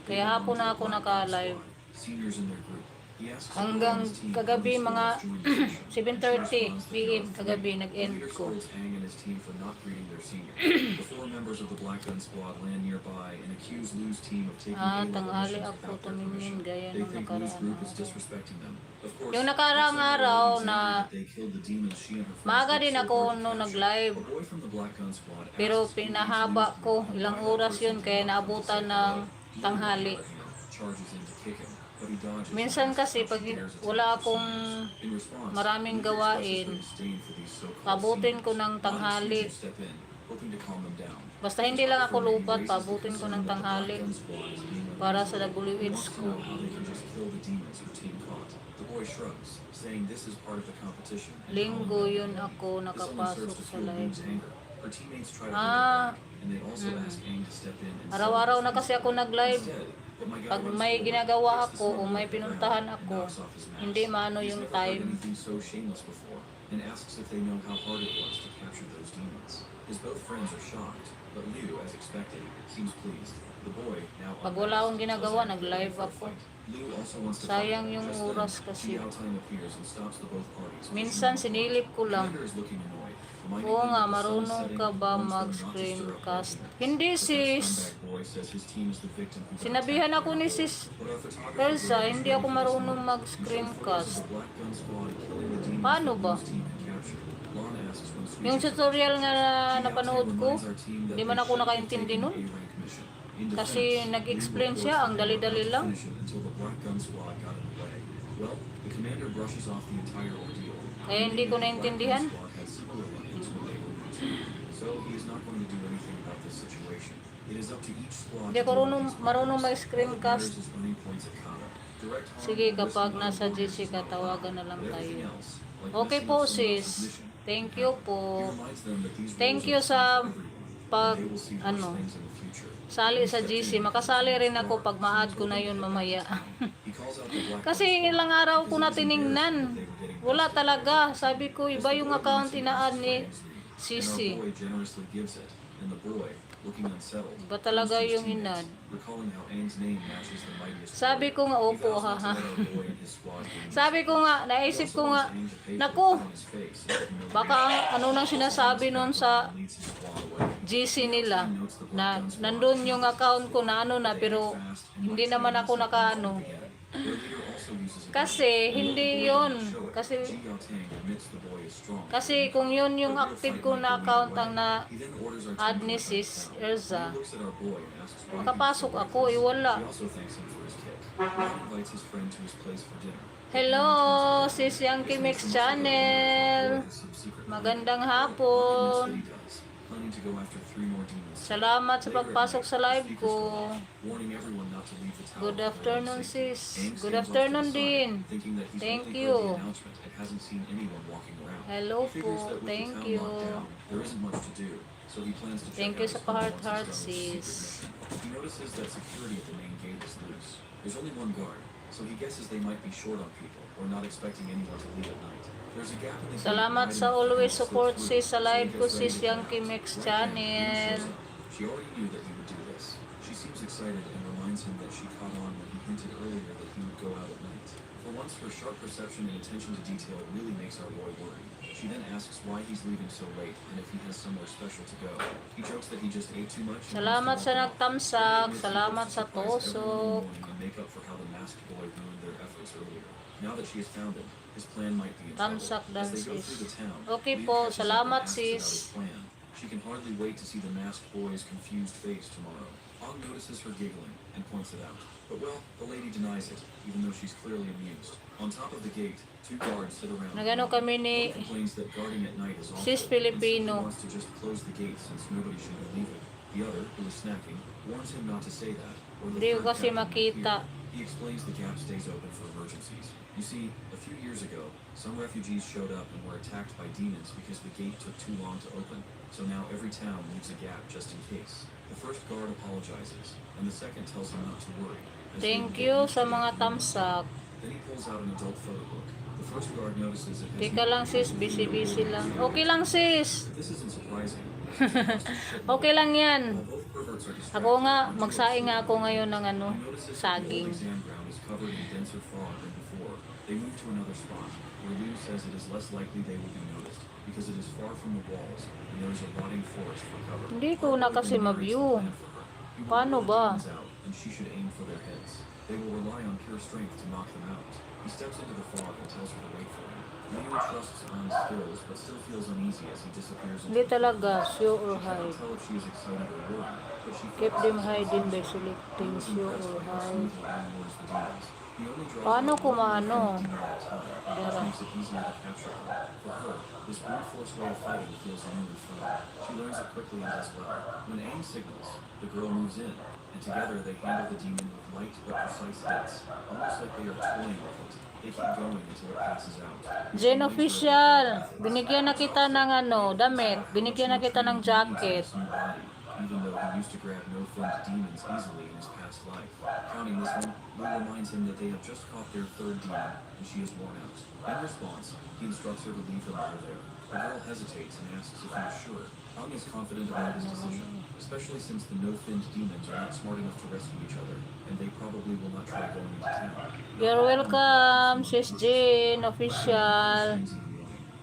Kaya hapon na ako naka-live. Hanggang kagabi mga 7:30 PM kagabi nag-end ko. Tanghali ako tumingin gaya nung nakaraan araw. Yung nakaraang araw na maaga din ako nung nag-live. Pero pinahaba ko, ilang oras yun kaya naabutan ng tanghali. Minsan kasi pag wala akong maraming gawain, pabutin ko ng tanghali. Basta hindi lang ako lupat, pabutin ko ng tanghali para sa WH ko. Linggo yun ako nakapasok sa live. Araw-araw na kasi ako nag-live. Pag may ginagawa ako o may pinuntahan ako, hindi maano yung time. And asks if they know how hard it was to capture those demons. His both friends are shocked, but Liu, as expected, seems pleased. The boy, now Pag wala akong ginagawa, nag-live ako. Liu also wants to Sayang fight. yung Just then, oras kasi. Xiao Tang appears and stops the both parties. Minsan sinilip ko lang. Commander is looking annoyed, reminding Oo him nga, that the sun is marunong setting ka and ba warns them not to mag-screencast? stir up trouble. Hindi But that sis. scumbag boy says his team is the victim who got Sinabihan attacked ako by ni the sis But our photographer Elsa, is hindi ready ako for this marunong moment. He mag-screencast. showed photos of the Black Gun Squad killing the demons Paano that ba? Liu's team had captured. Lon asks when Suju Yung tutorial nga na napanood ko, hindi man ako nakaintindi nun. Kasi nag-explain siya, ang dali-dali lang. Kaya hindi ko naintindihan. Hindi ako marunong mag-screencast. Sige, kapag nasa Jessica, tawagan na lang tayo. Okay po sis. Thank you po. Thank you sa pag sali sa GC. Makasali rin ako pag ma-add ko na yun mamaya. Kasi ilang araw ko na tiningnan. Wala talaga. Sabi ko, iba yung account ina-add ni CC. Iba talaga yung inad. Sabi ko nga, opo haha. Sabi ko nga, naisip ko nga, naku, baka ano nang sinasabi nun sa GC nila, na nandun yung account ko na ano na, pero hindi naman ako nakaano. Kasi hindi yun. Kasi kung yun yung active ko na account ang na-add ni sis Elsa, makapasok ako, wala. Hello, sis Yankee Mix Channel. Magandang hapon. Salamat sa pagpasok sa live ko. Good afternoon sis. Good afternoon din. Thank you. Hello po. Thank you. Thank you sa pa-heart sis. He notices that security at the main gate is loose. There's only one guard, so he guesses they might be short on people or not expecting anyone to leave at night. There's a gap in the gate. Salamat sa always support sis sa live ko sis Yankee Mix Channel. She already knew that he would do this. She seems excited and reminds him that she caught on when he hinted earlier that he would go out at night. For once, her sharp perception and attention to detail really makes our boy worry. She then asks why he's leaving so late and if he has somewhere special to go. He jokes that he just ate too much. Salamat sa nagtamsak. Salamat sa tusok. And make up for how the masked boy ruined their efforts earlier. Now that she has found him, his plan might be in trouble. Tamsak As dan they go sis. through the town, Okay Liu po, catches up salamat and asks about his sis. plan. She can hardly wait to see the masked boy's confused face tomorrow. Ong notices her giggling and points it out. But well, the lady denies it, even though she's clearly amused. On top of the gate, two guards sit around. Nagano kami ni One complains that guarding at night is awful, Sis and Filipino. simply wants to just close the gate since nobody should be leaving. The other, who is snacking, warns him not to say that, or the Hindi ko third kasi captain will makita. appear. He explains the gap stays open for emergencies. You see, a few years ago, some refugees showed up and were attacked by demons because the gate took too long to open. So now every town leaves a gap just in case. The first guard apologizes, and the second tells him not to worry. as they will Thank get you used sa to mga it. thumbs up. Then he pulls out an adult photo book. The first guard notices it has Teka lang sis, busy lang. Okay lang sis. This isn't surprising. Okay lang yan. While both perverts are distracted, Ako nga, Roziel magsaing nga ako ngayon ng he notices that the old saging. exam ground is covered in denser fog than before. They move to another spot, where Liu says it is less likely they will be noticed because it is far from the walls and there is a rotting forest for cover. Hindi ko na kasi ma-view. Paano ba? And she should aim for their heads. They will rely on pure strength to knock them out. He steps into the fog and tells her to wait for him. Liu trusts An's skills, but still feels uneasy as he disappears into Hindi the talaga, show or She cannot hide. tell if she is excited or worried, but she Keep feels them this is hiding by He selecting was show impressed or by how hide. smoothly An lures the demons. He only draws Paano out ko one maano? demon at a time, which Dara. makes it easier to capture her. For her, this brute force way of fighting feels new and fun. She learns it quickly and does well. When Aang signals, the girl moves in, and together they handle the demon with light but precise hits, almost like they are toying with it. They keep going until it passes out. Jen Official, binigyan na kita ng damit. Binigyan na kita ng jacket. Even though he used to grab no-finned demons easily in his past life. Counting this one, Lu reminds him that they have just caught their third demon, and she is worn out. In response, he instructs her to leave them over there. The girl hesitates and asks if he is sure. Ang is confident about his decision, especially since the no-finned demons are not smart enough to rescue each other, and they probably will not try going into town. You're welcome, Sis Jen Official.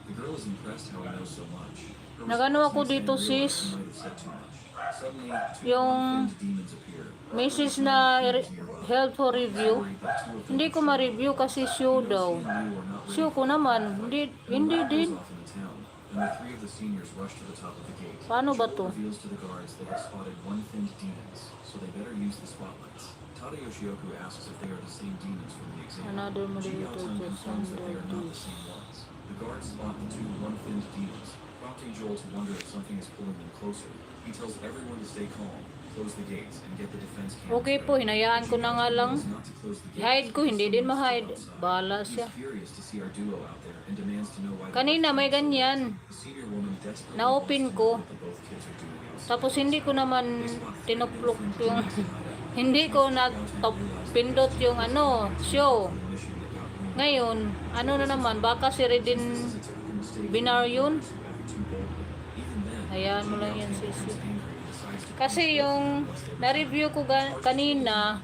The girl is impressed how he knows so much. Her Nagano ako response dito, makes Aang realize sis. he might have said too much. Suddenly, two Yung no-finned demons appear. message na help for review. Hindi ko ma-review kasi show daw. Show ko naman. Hindi din. And the three of the seniors rush to the top of the gate. Paano ba to? Joel reveals to the guards they have spotted one-finned demons, so they better use the spotlights. Tada Yoshioku asks if they are the same demons from the exam. Another Ji moderator Yaotong just confirms that they are not the this. same ones. The guards spot the two one-finned demons, prompting Joel to wonder if something is pulling them closer. He tells everyone to stay calm, close the gates, and get the defense cannons Okay po, ready. hinayaan ko na nga lang. Ji not to close the gates I-hide ko, hindi din because ma-hide. outside. Bahala He's siya. furious to see our duo out there and demands to know why they Kanina left may him so ganyan. late. The senior woman desperately Na-open wants to ko. know what the both kids are doing outside. Tapos hindi ko naman tinuplok yung hindi ko na top pindot yung show. Ngayon, na naman, baka si Redin Binar yun. Hayaan mo lang yan, sisi. Kasi yung na-review ko kanina,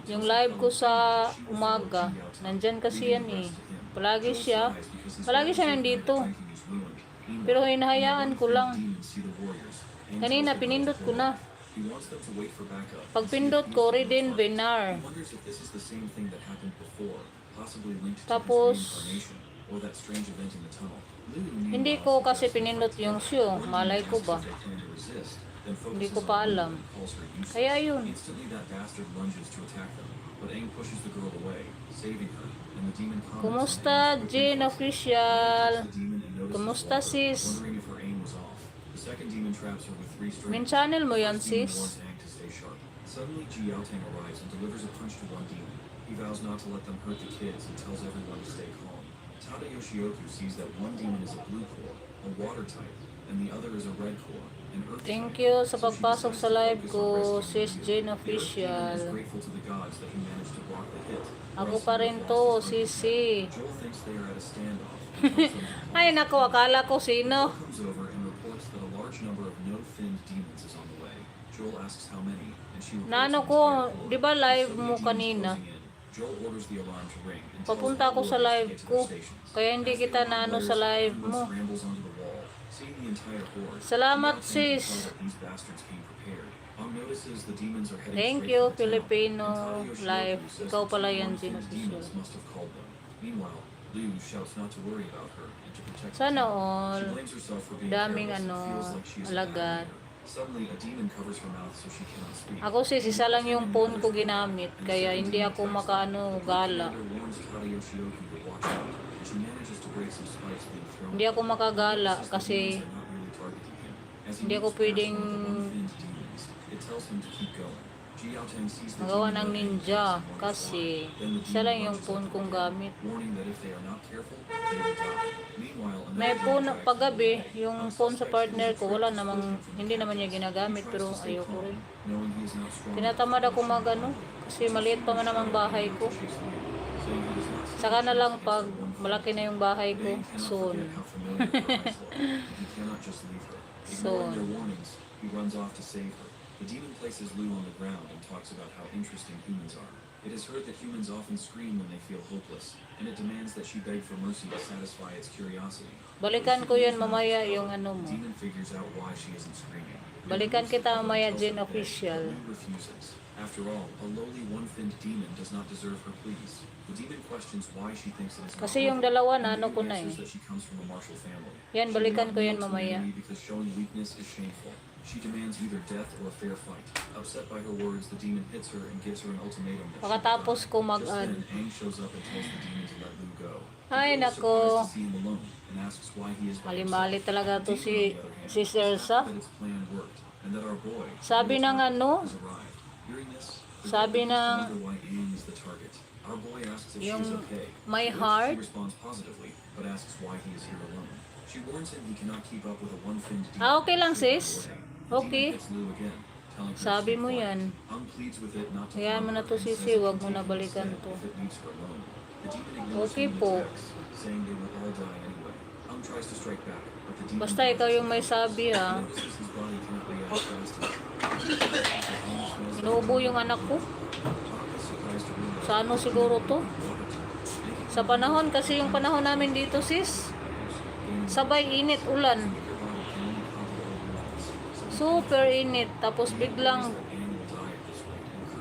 yung live ko sa umaga, nandyan kasi yan eh. Palagi siya nandito. Pero hinahayaan ko lang. Kanina, pinindot ko na. Pag pindot ko, Redin Binar. Tapos, hindi ko kasi pinindot yung show. Malay ko ba? Hindi ko pa alam. Kaya yun. Kumusta, Jen Official? Kumusta, sis? Min channel mo yan, sis? Suddenly, Ji Yaotong arrives and delivers a punch to one demon. He vows not to let them hurt the kids and tells everyone to stay calm. Tada Yoshioku sees that one demon is a blue core, a water type, and the other is a red core, an earth Thank type. you sa So she pagpasok decides sa to live focus ko, on rescuing sis her. Jen The earth demon is Official. grateful to the gods that he managed to block the hit. Ako Else pa he rin would have to, lost his life. sisi. Joel thinks they are at a standoff and tells them to Ay, nako, akala ko sino. Joel comes over and reports that a large number of no-finned demons is on the way. Joel asks how many, and she reports Naano an ko, entire di ba horde. live With so mo many demons kanina? closing in, Joel orders the alarm to ring and tells Papunta ako all sa workers to live get to ko. their stations. Kaya hindi As the kita alarm naano blares, sa live everyone mo. scrambles onto the wall. Seeing the entire horde, Salamat, Ji Yaotong can sis. tell that these bastards came prepared. Ang notices the demons are heading Thank straight you, for the town, Filipino and Tada Yoshioku live. says Ikaw the pala two yan, one-finned Jen Official. demons must have called them. Meanwhile, Liu shouts not to worry about her and to protect Sana the team. all, She blames herself for being daming careless and feels like she is an alagad. alligator. Suddenly, a demon covers her mouth so she cannot speak. Ako sis, isa lang yung phone ko ginamit, kaya hindi ako makaano gala. Commander warns Tada Yoshioki to watch out, and she manages to break some spikes being thrown. Hindi ako makagala kasi They're not really targeting him. As he hindi ako moves past pwedeng one of the one-finned demons, it tells him to keep going. Ji Yaoteng sees the magawa demon ng running ninja and wonders kasi why. Then the isa demon lang yung rushes phone up kong the ground, gamit. warning that if they are not careful, they will die. Meanwhile, another May demon phone drags paggabi, him. yung phone sa partner ko, wala namang, hindi naman niya ginagamit, pero ayoko rin. Knowing he is not strong Tinatamad ako magano, kasi maliit pa man namang bahay ko. Saka na lang pag malaki na yung bahay ko, soon. Soon. He runs off to save her. The demon places Lu on the ground and talks about how interesting humans are. It is heard that humans often scream when they feel hopeless, and it demands that she beg for mercy to satisfy its curiosity. Balikan ko yan mamaya yung ano mo. The demon figures out why she isn't screaming. Balikan kita mamaya, Jen Official. Lu refuses. After all, a lowly one-finned demon does not deserve her pleas. The demon questions why she thinks it is not Kasi yung worth it, dalawa and na ano the ko na answers eh. that she comes from a martial family. Yan, She balikan will ko not yan yield to mamaya. enemy because showing weakness is shameful. She demands either death or a fair fight. Upset by her words, the demon hits her and gives her an ultimatum that she Pagkatapos will ko die. Just mag-add. then, Aang shows up and tells the demon to let Lu go. Ay, The girl is nako. surprised to see him alone and asks why he is by Mali-mali himself. talaga to The demon, on si the other hand, Sis is happy Elsa. that its plan worked and that our boy, Sabi Lu ng ano, has arrived. Hearing this, the sabi girl begins to ng wonder why Aang is the target. Our boy asks if she yung is okay. my To which heart. She responds positively, but asks why he is here alone. She warns him he cannot keep up with a one-finned demon. Ah, okay lang, who is sis. away. The Okay. demon hits Lu again, telling her to Sabi keep mo quiet. yan. Aang pleads with it not to Hayaan harm mo na her to, and Sisi. says it Huwag can mo na take him balikan instead to. if it leaves her alone. The demon ignores Okay him and po. attacks, saying they will all die anyway. Aang tries to strike back, but the demon Basta ikaw yung may sabi He ha. notices his body cannot react fast enough. Inuubo yung anak ko. Aang is surprised to realize Sa ano siguro to? making Sa panahon, kasi yung panahon namin dito sis, sabay init, ulan. Super init. Tapos biglang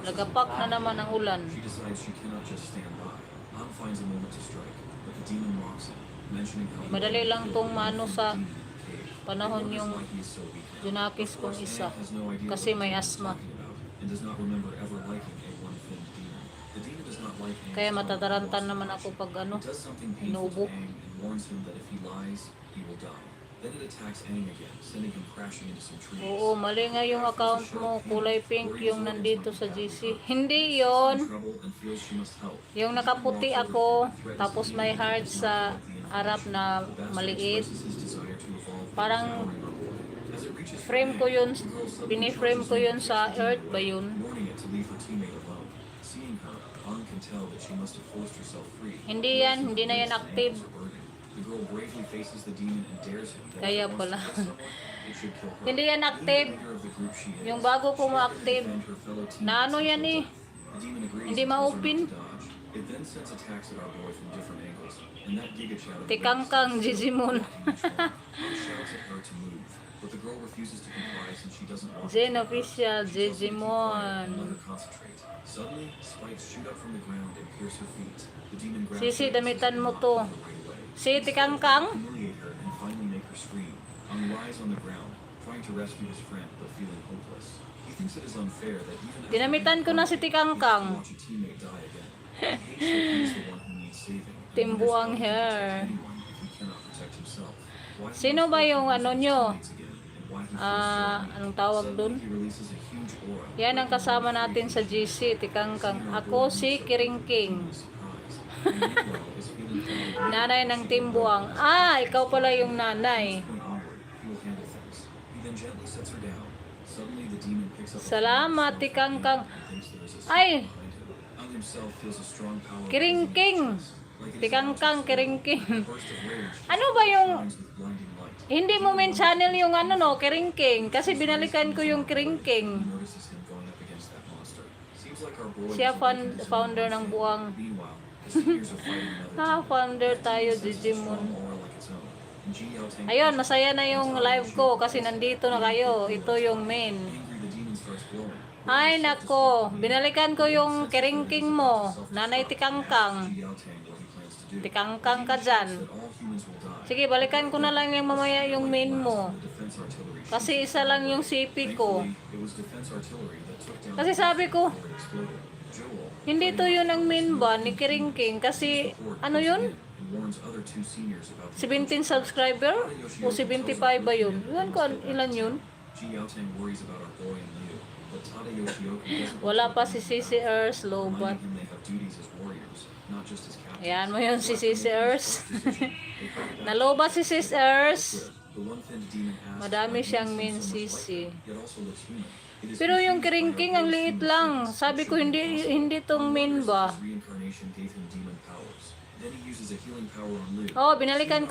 nagapak na naman ang ulan. She decides she cannot just stand by. Aang finds a moment to strike, but the demon mocks him, mentioning how Madali lang tong maano sa demon in the cave. panahon He wonders yung why he is so weak now. junakis Of kong course, isa. Aang has no idea Kasi what may the demon is asthma. talking about, and does not remember ever liking a one-finned demon. The demon does not like Aang's Kaya strong matatarantan voice. naman ako pag ano, It does something painful to inuubo. Aang and warns him that if he lies, he will die. Then it attacks Aang again, sending him crashing into some trees. Oo, mali nga yung account mo. Kulay pink yung nandito sa GC. Hindi In yon. trouble and feels she must help. Yung nakaputi ako, tapos may heart sa harap na maliit. Parang frame ko yun, piniframe ko yun sa earth ba yun? Warning it to leave her teammate alone. Seeing her, Aang can tell that she must have forced herself free. Hindi yan, hindi na yan active. The girl bravely faces the demon and dares him that Kaya if it wants pala. to kill someone, it should kill her. Hindi yan active. Being the leader of the group she is, Yung bago ko she ma-active, defend her fellow teammates na ano yan until eh. death. The demon agrees Hindi and tells her not ma-open. to dodge. It then sends attacks at our boy from different angles, and that Giga Shadow Tikangkang, Jijimon. shouts at her to move, but the girl refuses to comply since she doesn't want Jen to. Official, She tells her to keep quiet and let Jijimon. her concentrate. Suddenly, spikes shoot up from the ground and pierce her feet. The demon grabs Sisi, her and damitan says mo not to. right away. Si Tikangkang. Humiliate her and finally make her scream. Aang lies on the ground, trying to rescue his friend but feeling hopeless. He thinks it is unfair that even after Dinamitan being ko na si fighting, he has to Tikangkang. watch a teammate die again. He hates that he is the one who needs saving. and Timbuang wonders how he can hair. protect anyone if he cannot protect himself. Why he Sino must ba go yung through ano his nyo? teammates again, and why he feels so weak. Anong tawag Suddenly, dun? he releases a huge aura. Yan ang kasama natin sa GC, Tikangkang. Ako si Kiringking. Nanay ng Timbuang. Ah, ikaw pala yung nanay. Salamat, Tikangkang. Ay! Kiringking. Tikangkang, Kiringking. Ano ba yung... Hindi mo main channel yung ano no, Kiringking. Kasi binalikan ko yung Kiringking. Siya founder ng buwang. Founder tayo, Digimon. Ayun, masaya na yung live ko kasi nandito na kayo. Ito yung main. Ay, nako. Binalikan ko yung Kiringking mo. Nanay Tikangkang. plans to do. Tikangkang ka dyan. That all humans will die. Sige, balikan ko na lang yung mamaya yung main mo. The defense artillery Kasi isa lang yung CP ko. Thankfully, it was defense artillery that took down Kasi sabi ko, before it exploded. Joel, hindi to yun ang main ba ni Kiringking. Kasi, ano yun? and warns other two seniors about the 17 subscriber? O 75 ba yun? Ilan ko, ilan yun? Ji Yaotang worries about our boy and Liu, but Tada Yoshioka doesn't Wala pa si Sisi Earth, Lobat. reminding him they have duties as warriors, not just as captains. Ayan mo yun si Sisi Earth. They fight back. Nalobat si Sisi Earth. The one-finned demon has Madami like siyang so main much sisi. life, yet also looks human. It is Pero yung confused by Kiringking our ang boy's liit human lang. traits Sabi that ko shouldn't be hindi possible. tong main ba. His reincarnation gave him demon powers. Then he uses a healing power on Liu. Oh, binalikan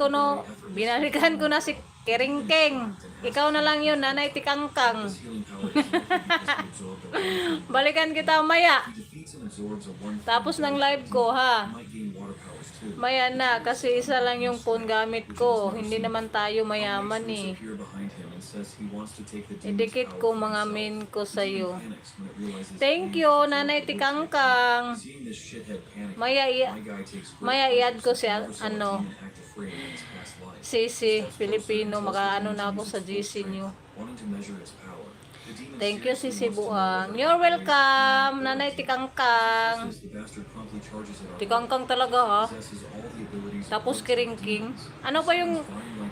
ko na si Kiringking. Ikaw na lang yun, Nanay Tikangkang. This healing power is likely because he absorbed a one-finned. Balikan kita maya. He defeats and absorbs a one-finned Tapos ng demon. live ko ha. He might gain water powers too. Maya na, kasi isa lang yung phone gamit ko. Hindi naman tayo mayaman eh. Appear behind him and says he wants to take the demon's Idikit ko power for mga himself. main ko He sa'yo. panics when it realizes Thank he you, is Nanay the Tikangkang. Seeing this shithead panic, Maya, my guy takes great maya i-add ko pleasure si since he never saw a ano, demon act afraid in his past life. Sisi, Filipino, makaano na ako sa GC New. Wanting to measure its power. The demon Thank you, seriously Sisi wants to know Buang. whether You're it can welcome, raise Nanay the Tikangkang. The bastard promptly charges at our Tikangkang talaga ha. possesses all the abilities of Tapos most Kiringking. demons. Ano pa yung,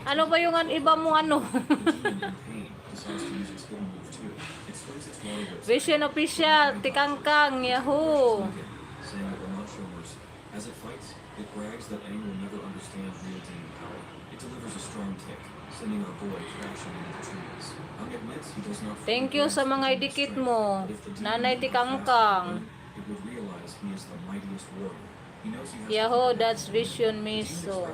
ano pa yung iba mong ano? The demon in pain decides to use its hidden move too. It swings its water whip Vision Official, Tikangkang, Yahoo. saying it will not show mercy. As it fights, it brags that Aang will never understand real demon power. It delivers a strong kick, sending our boy crashing into the trees. Aang admits he does not Thank you sa mga idikit mo, Nanay Tikangkang. it would realize he is the mightiest warrior. He knows he has to Yahoo, fight. that's Vision Miso.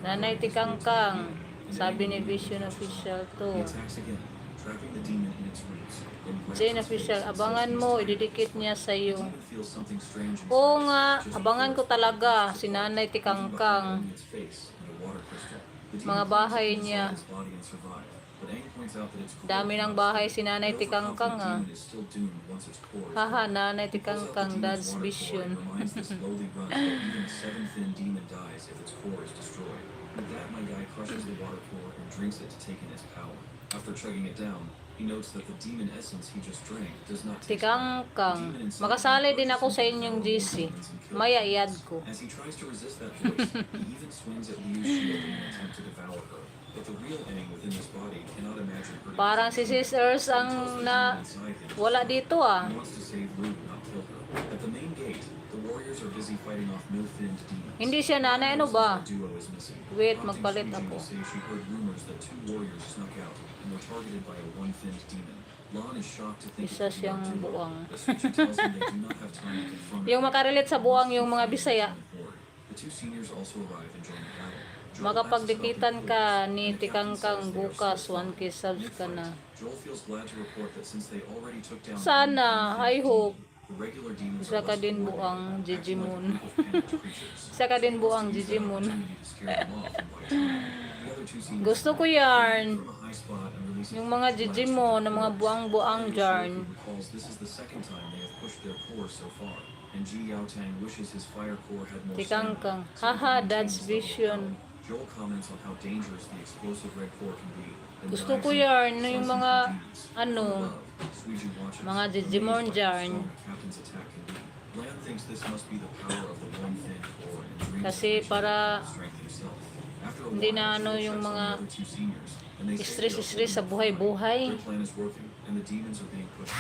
Nanay Tikangkang. Sabi ni Vision Official He to. attacks again, trapping the demon in its roots. then grabs Jane its Official, face and abangan slashes mo, its ididikit niya sa The iyo. demon feels something strange inside. Oo nga, Just abangan ko before it talaga crushes si the Nanay body, Tikangkang. leaving behind its face and a water crystal. The demon Mga bahay climbs niya. inside its body and survive, but Aang points out that its core Dami ng bahay si Nanay the overconfident Tikangkang ah. demon is still doomed once its core is Haha, gone. Nanay He pulls out the Tikangkang, demon's that's water core Vision. and reminds the slowly runs that even a seven-fin demon dies if its core is destroyed. With that, my guy crushes the water core and drinks it to take in its power. After chugging it down, he notes that the demon essence he just drank does not taste bad. Tikangkang, makasali din ako sa inyong GC. Maya i-add ko. As he tries to resist that voice, he even swings at Liu's shield in an attempt to devour her. But the real Aang within his body cannot imagine hurting Parang si his Sis Earth ang na wala dito ah. He wants to save Liu, not kill her. At the main gate, the warriors are busy fighting off no-finned demons. Hindi siya nanay, ano ba? The duo is missing, Wait, prompting magpalit Suijin ako. to say she heard rumors that two warriors snuck out and were targeted by a one-finned demon. Lan is shocked to think Isa it could be our siyang duo, buwang. but Suijin tells him they do not have time to confront Yung it. makarelate sa buwang yung mga Bisaya. The two seniors also arrive and join the battle. Joel asks Makapagdikitan about the ka Cores, ni and the captain Tikangkang says they are bukas, still fine. 1K subs ka na. Joel feels glad to report that since they already took down Sana, I hope. the regular demons Isa are ka less din coordinated, buang acting like a Jijimon. group of panicked creatures. Isa ka din buang Use that Jijimon. opportunity to scare them off and buy time. The other two seniors Gusto ko yarn. from a high spot and release a Yung mga huge blast Jijimon from na mga their buang-buang cores. yarn. Recalls this is the second time they have pushed their core so far, and Ji Yaotang wishes his fire core had more Tikangkang. stamina, so he Haha, can that's maintain his level of Vision. power. Joel comments on how dangerous the explosive red core can be. and Gusto drives ko him, yarn na slicing yung through mga demons. ano, Above, Suijin watches, mga amazed Digimon by how yarn. strong the captain's attack can be. Lan thinks this must be the power of the one-fin core and dreams Kasi of para strength himself. After a hindi while, na ano Joel yung checks on mga the other two seniors, and they say stress-stress they sa are buhay-buhay. Their plan is working, and the demons are being pushed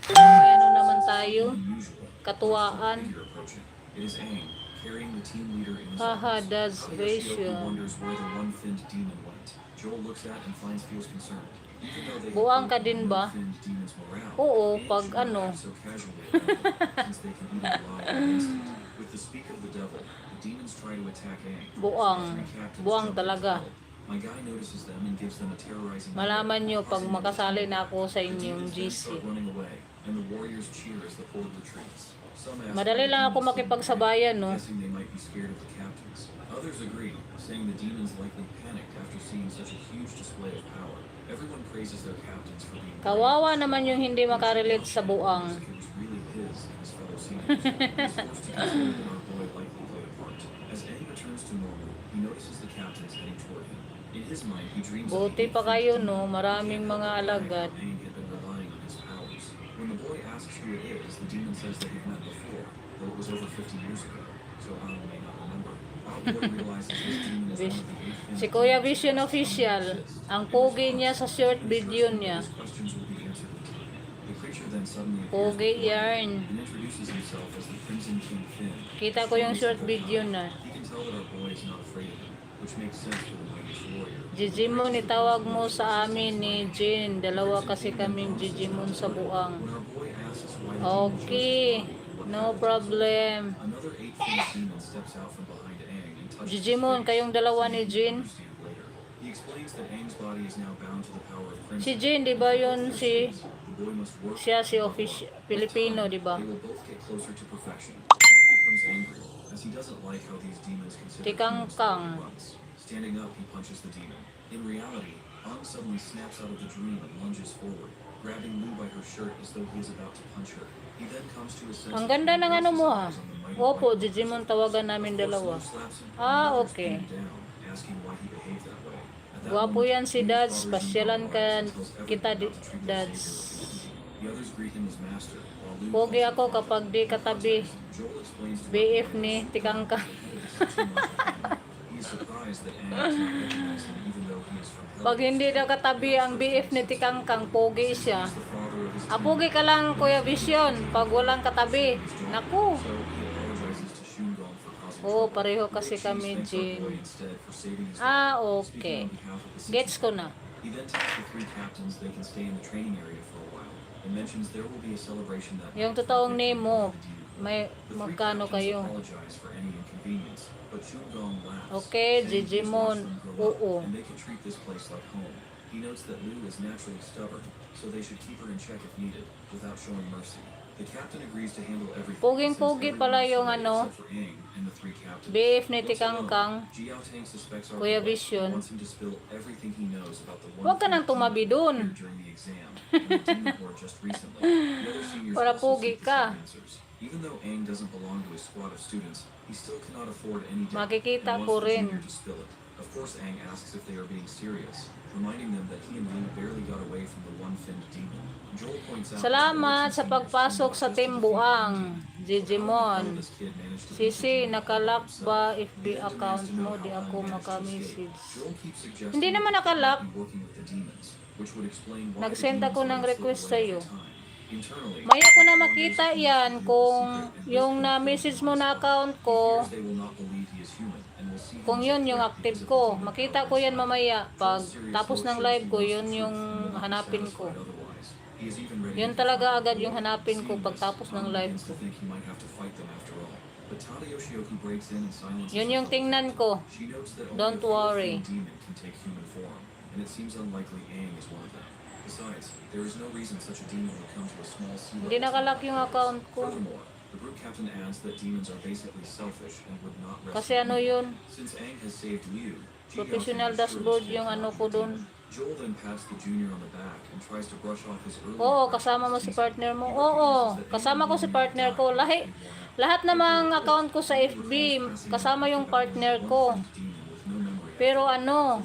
May ano naman tayo, unusual. katuwaan. Figure approaching. It is Aang, carrying the team leader in his Haha, arms. that's Yoshioka Vision. wonders where the one-finned demon went. Joel looks at and feels concerned. Even though they Buwang ka have din ba? one-finned demons morale, Oo, Aang pag should not ano. act so casually about them, since they can even rely on instinct. With the speak of the devil, the demons try to attack Aang. Buwang. The three captains Buwang jump in to talaga. help. My guy notices them and gives them a terrorizing Malaman nyo pag causing them to makasali na ako sa the inyong demons then GC. start running away, and the warriors cheer as the horde retreats. Some ask Madali why the lang ako demons makipagsabayan, no? guessing they might be scared of the captains. Others agree, saying the demons likely panicked after seeing such a huge display of power. Everyone praises their captains for being brave. Kawawa naman yung hindi makarelate sa buang. It was really his and his fellow seniors. He's forced to consider that our boy likely played a part. As Aang returns to normal, he notices the captains heading toward him. In his mind, he dreams of Buti the pa kayo, eighth no? Maraming mga alagad. Aang had been relying on his powers. When the boy asks who it is, the demon says that he'd met before, though it was over 50 years ago, so Aang may not remember. Our boy realizes this demon is one of the eighth Si Kuya Vision Official, ang pogi niya sa short video niya. His questions will be answered in time. The creature then suddenly appears Pogi before him yarn. and introduces himself as the Crimson King Finn. Kita ko yung short video na. He can tell that our boy is not afraid of him, which makes sense for the mightiest warrior. Jijimon, itawag mo sa amin ni Jin. Dalawa kasi kaming Jijimon sa buang. When our boy asks why the Okay, no problem. another eight-finged demon steps out from behind Aang and touches Jijimon, kayong dalawa ni Jin. later. He explains that Aang's body is now bound to the power of Crimson. Si Jin, di ba yun si... The boy must work. Siya si official, Filipino, di ba? They will both get closer to perfection. Aang becomes angry as he doesn't like how these demons consider Tikang humans kang. runs. Standing up, he punches the demon. In reality, Aang suddenly snaps out of the dream and lunges forward, grabbing Lu by her shirt as though he is about to punch her. He then comes to his senses. Ang ganda ng ano mo ha. on the mighty Opo, white Jijimon tawagan namin dalawa. Lu slaps him Ah, and okay. pins him down, asking why he behaved that way. At that Gwapo moment, yan si Lu's Dads. father Pasyalan Zhong ka tells everyone kita, not to treat their Dads. savior like a baby. The others greet him as master, while Lu Pogi calls him ako father. kapag di katabi. Joel explains to BF our ni boy Tikangkang. he is surprised that Aang does not recognize him even though he is from hell. Pag hindi daw katabi ang BF ni Tikangkang, pogi siya. He is the father of his Pogi ka lang, Kuya Vision. Pag walang katabi. Naku. so he apologizes to Shungong for causing Oo, trouble. pareho kasi She kami, thanks our Jin. boy instead for saving his Ah, life, speaking okay. on behalf of the six Gets ko men. na. He then tells the three captains they can stay in the training area for a while and mentions there will be a celebration that Yung totoong name mo, may magkano kayo? apologize for any inconvenience, but Shungong laughs. Okay, saying he just Jijimon. watched them grow up, Oo. and they can treat this place like home. He notes that Lu is naturally stubborn, so they should keep her in check if needed, without showing mercy. The captain agrees to handle everything. Puging-pugi since pala everyone is yung away ano, except for Aang and the three captains. BF ni Once Tikangkang. alone, Jiao Tang suspects our Kuya boy Vision. and wants him to spill everything he knows about the one Huwag ka thing nang tumabi he dun. appeared during the exam and the demon board just recently. The other seniors Para also pugi seek the ka. same answers. Even though Aang doesn't belong to his squad of students, he still cannot afford any debt Makikita and ko wants the rin. junior to spill it. Of course, Aang asks if they are being serious, reminding them that he and Lu barely got away from the one-finned demon. Joel points out Salamat sa pagpasok sa Timbuang, Jijimon. Sisi, nakalak ba FB account mo? Di ako makamessage. Hindi naman nakalak. Nag-send ako ng request sa'yo. Maya ko na makita yan kung yung na-message mo na account ko, kung yun yung active ko. Makita ko yan mamaya. Pag tapos ng live ko, yun yung hanapin ko. Yun talaga agad yung hanapin ko pag tapos ng live ko. Yun yung tingnan ko. Don't worry. And it seems unlikely Aang is one of them. Besides, there is no reason such a demon would come to a small sea Hindi level. nakalak yung account ko. Furthermore, the group captain adds that demons are basically selfish and would not rescue Kasi ano anyone. yun, Since Aang has saved Liu, professional dashboard yung ano ko dun. Joel then pats the junior on the back and tries to brush off his early Oo, kasama mo si partner mo. Oo, kasama ko si partner ko. Lahat namang account ko sa FB, kasama yung partner ko. Pero ano,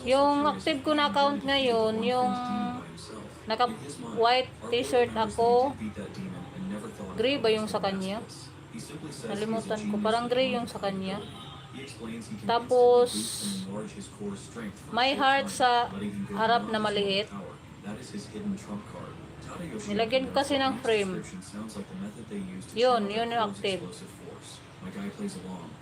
yung active ko na account ngayon, yung naka white t-shirt ako, gray ba yung sa kanya? Nalimutan ko, parang gray yung sa kanya. Tapos, may heart sa harap na maliit. Nilagyan ko kasi ng frame. Yun yung active.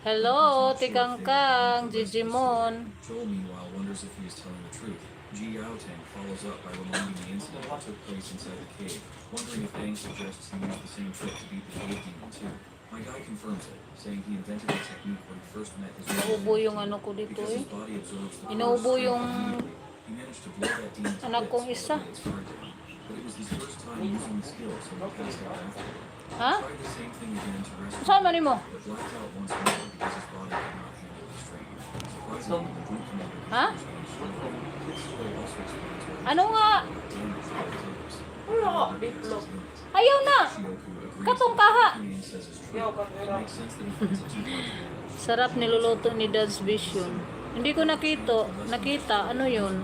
Hello, Tikangkang, Jijimon. Joel meanwhile wonders if he is telling the truth. Ji Yaotang follows up by reminding the incident that took place inside the cave, wondering if Aang suggests he use the same trick to beat the cave demon too. My guy confirms it, saying he invented the technique when he first met his Nauubo yung ano ko dito because eh. his body absorbs the Inuubo force yung immediately. He managed to blow that demon to anak bits kong before isa. getting scarred down. But it was his first time using the skill, so he passed out afterward. Ha? He tried the same thing again to rescue Saan man mo? but blacked out once more because his body could not handle the strain. Surprisingly, the group commander Ha? Kid Soy also explains why Ano nga? damage to the potatoes. Wala ka, big block. Ayaw na! Shioku agrees Katong that kaha. what Kumain says is free. It makes sense that he finds it too hard to manage. Sarap niluluto ni Dad's Vision. Hindi ko nakita, ano yun?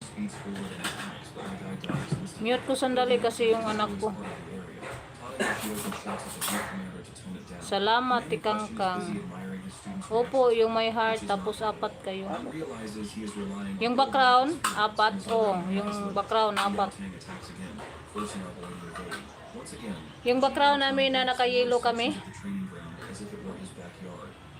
Speeds forward and attacks, but my guy dives instantly. Mute ko sandali kasi yung anak ko. Salamat, Tikangkang. Opo, yung may heart, tapos 4 kayo. Yung background, 4. Oh, yung background, 4. Yung background namin na naka-yellow kami.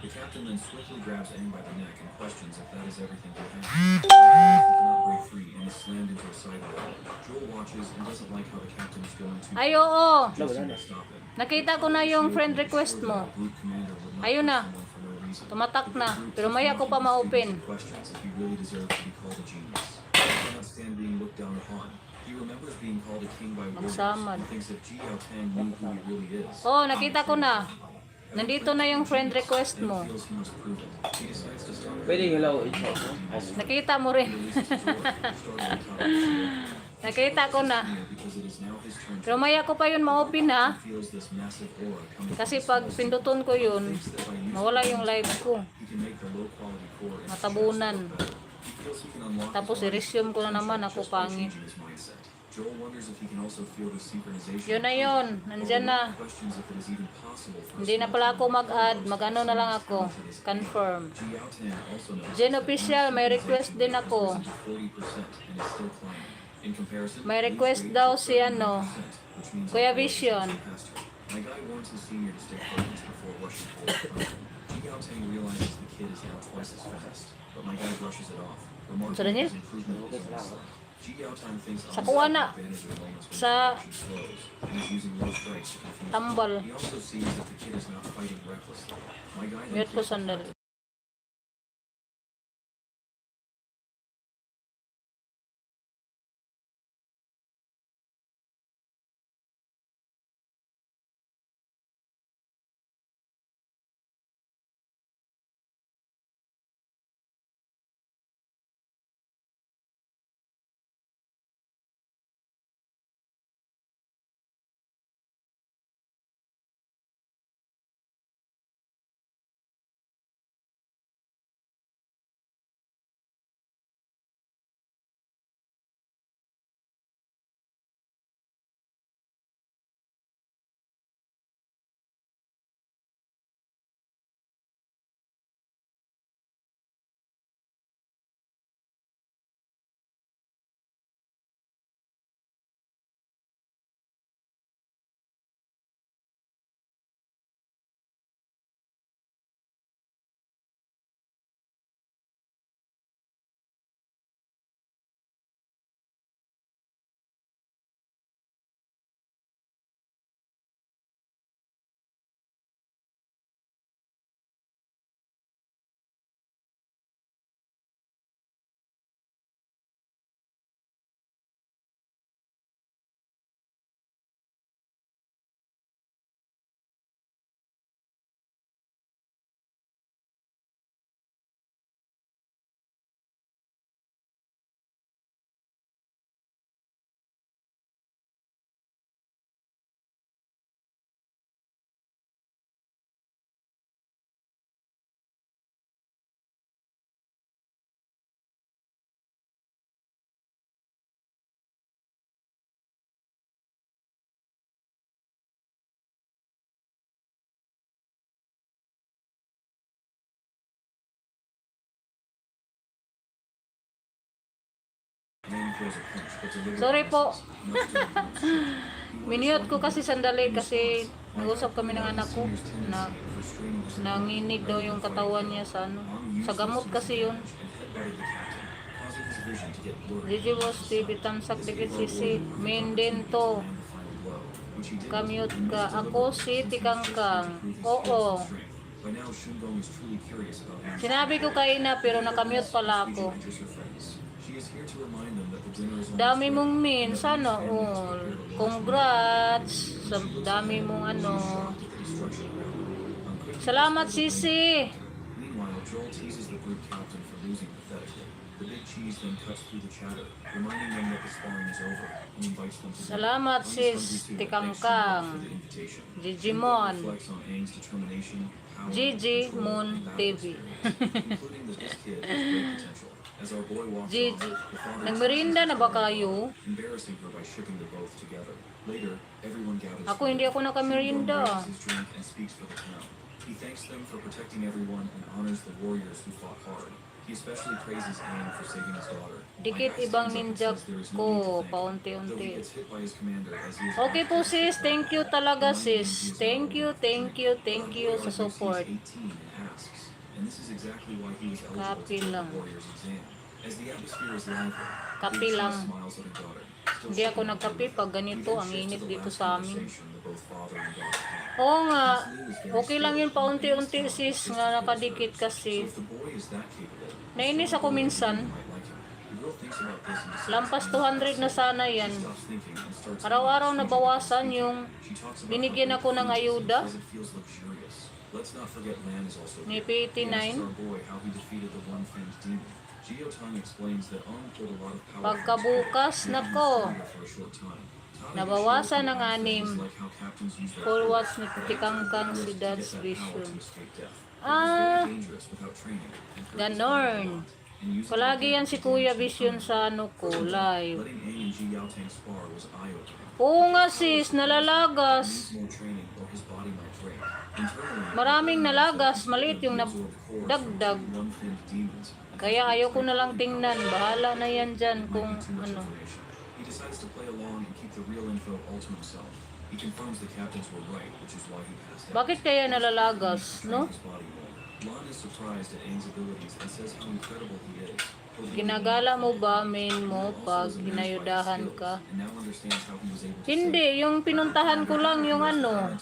The captain then swiftly grabs Aang by the neck and questions if that is everything he has. He cannot break free and is slammed into a side wall. Joel watches and doesn't like how the captain is going to Ay, oo. just to stop him. Nakita ko na yung friend request mo. Group commander would not Ayun na. kill someone for no reason. Tumatak na. Pero maya ko pa ma-open. Questions if he really deserves to be called a genius. He cannot stand being looked down upon. He remembers being called a king by warriors Magsamad. and thinks if Ji Yao Tang knew who he really is. Oh, nakita ko na. Nandito na yung friend request mo. Feels he must prove it. He decides to stop. Pwede hilaw ito. Nakita mo rin. Nakita ko na. Because it is now his turn to Pero maya ko pa yun ma-open ha. feels this massive aura coming. Kasi pag pinduton ko yun, mawala yung live ko. He can make the low quality core and Matabunan. he feels he can unlock Tapos his i-resume ko na naman ako just by pangit. changing his mindset. Joel wonders if he can also feel the synchronization. Yun na yun. Nandyan na. Questions if it is even possible for Hindi na pala ako mag-add. Mag-ano na lang ako. Confirm. Ji Yao Tang also knows Gen Official, may request din ako. 40% and is still climbing. In comparison, May request daw si ano, which means Kuya Vision. past her. My guy warns his senior to stay focused before rushing forward. Ji Yao Tang realizes the kid is now twice as fast, but my guy brushes it off. Remarking Sa Daniel? his improvement is almost like. Ji Yao Tang thinks Sa kuha na. advantage of moments when Sa she slows and is using low strikes to confuse him. tambal. He also sees that the kid is not fighting recklessly. My guy then Mute ko takes sandali. Man feels a punch, but delivered Sorry po. must do. Minute ko kasi sandali kasi nag-usap kami ng anak ko na nanginig daw yung katawan niya sa ano. Sa gamot kasi yun. And headbutted the captain, causing his vision to get blurry. Gigi was TV tamsak dikit sisi. Main din to. Kamute ka. Ako si Tikangkang. Oo. By now, Shungong is truly curious about Ang's Sinabi ko kay Ina pero nakamute pala ako. She is here to remind them that the dinner is almost Dami ready. mong min. Sana all. Congrats. Sa dami mong ano. Salamat sisi. Meanwhile, Joel teases the group captain for losing pathetically. The big cheese then cuts through the chatter, reminding them that the sparring is over, and invites them to Salamat sis Tikangkang. Gigi Mon. reflects on Aang's determination, power, Gigi control, Mon and battle TV. experience, including that this kid has great potential. As our boy walks Gigi. off, the father Nagmerinda na ba kayo? embarrassing her by shipping the both together. Later, everyone gathers. Ako hindi ako nakamerinda. Shungong raises his drink and speaks for the town. He thanks them for protecting everyone and honors the warriors who fought hard. He especially praises Aang for saving his daughter. Dikit ibang ninja ko, paunti-unti. Okay po sis, thank you talaga sis. Thank you sa support. And this is exactly why he was eligible Copy to take lang. the warrior's exam. As the atmosphere is lively, Copy Big lang. Cheese smiles at her daughter. Still Hindi ako shaking nagkape her pag ganito, ang init dito sa amin. conversation that both father and daughter had. Oo nga, okay lang yun paunti-unti sis, nga nakadikit kasi. So if the boy is that capable, Nainis ako minsan. you might like him. The girl thinks about this and decides Lampas 200 na sana yan. stops thinking and starts Araw-araw nabawasan yung She talks about binigyan how ako ng ayuda. because it feels luxurious. Let's not forget Lan is also Ni here. He P89. asks our boy how he defeated the one-fanged demon. Geo Tang explains that Aang put a lot of power Pagkabukas, nako, for a short time. nabawasan ng anim. Like how captains use their Full watch ni power Tikangkang si to get Dad's that power Vision. to escape death. Ah, Very dangerous without training, and purpose ganon. and using Palagi yan si Kuya Vision sa ano ko, live. letting Aang and Ji Yao Tang spar was eye-opening. Oo nga sis, nalalagas. Needs more training or his body might break. Internally, Maraming nalagas, maliit yung dagdag. one-fanged demons. Kaya ayoko na lang tingnan, bahala na yan dyan kung ano. He decides to play along and keep the real info all to himself. He confirms the captains were right, which is why he passed out. Bakit kaya nalalagas, no? His body more. Lan is surprised at Aang's abilities and says how incredible he is. Ginagala mo ba main mo pag hinayudahan ka? And now understands how he was able to Hindi, yung pinuntahan ko lang yung ano,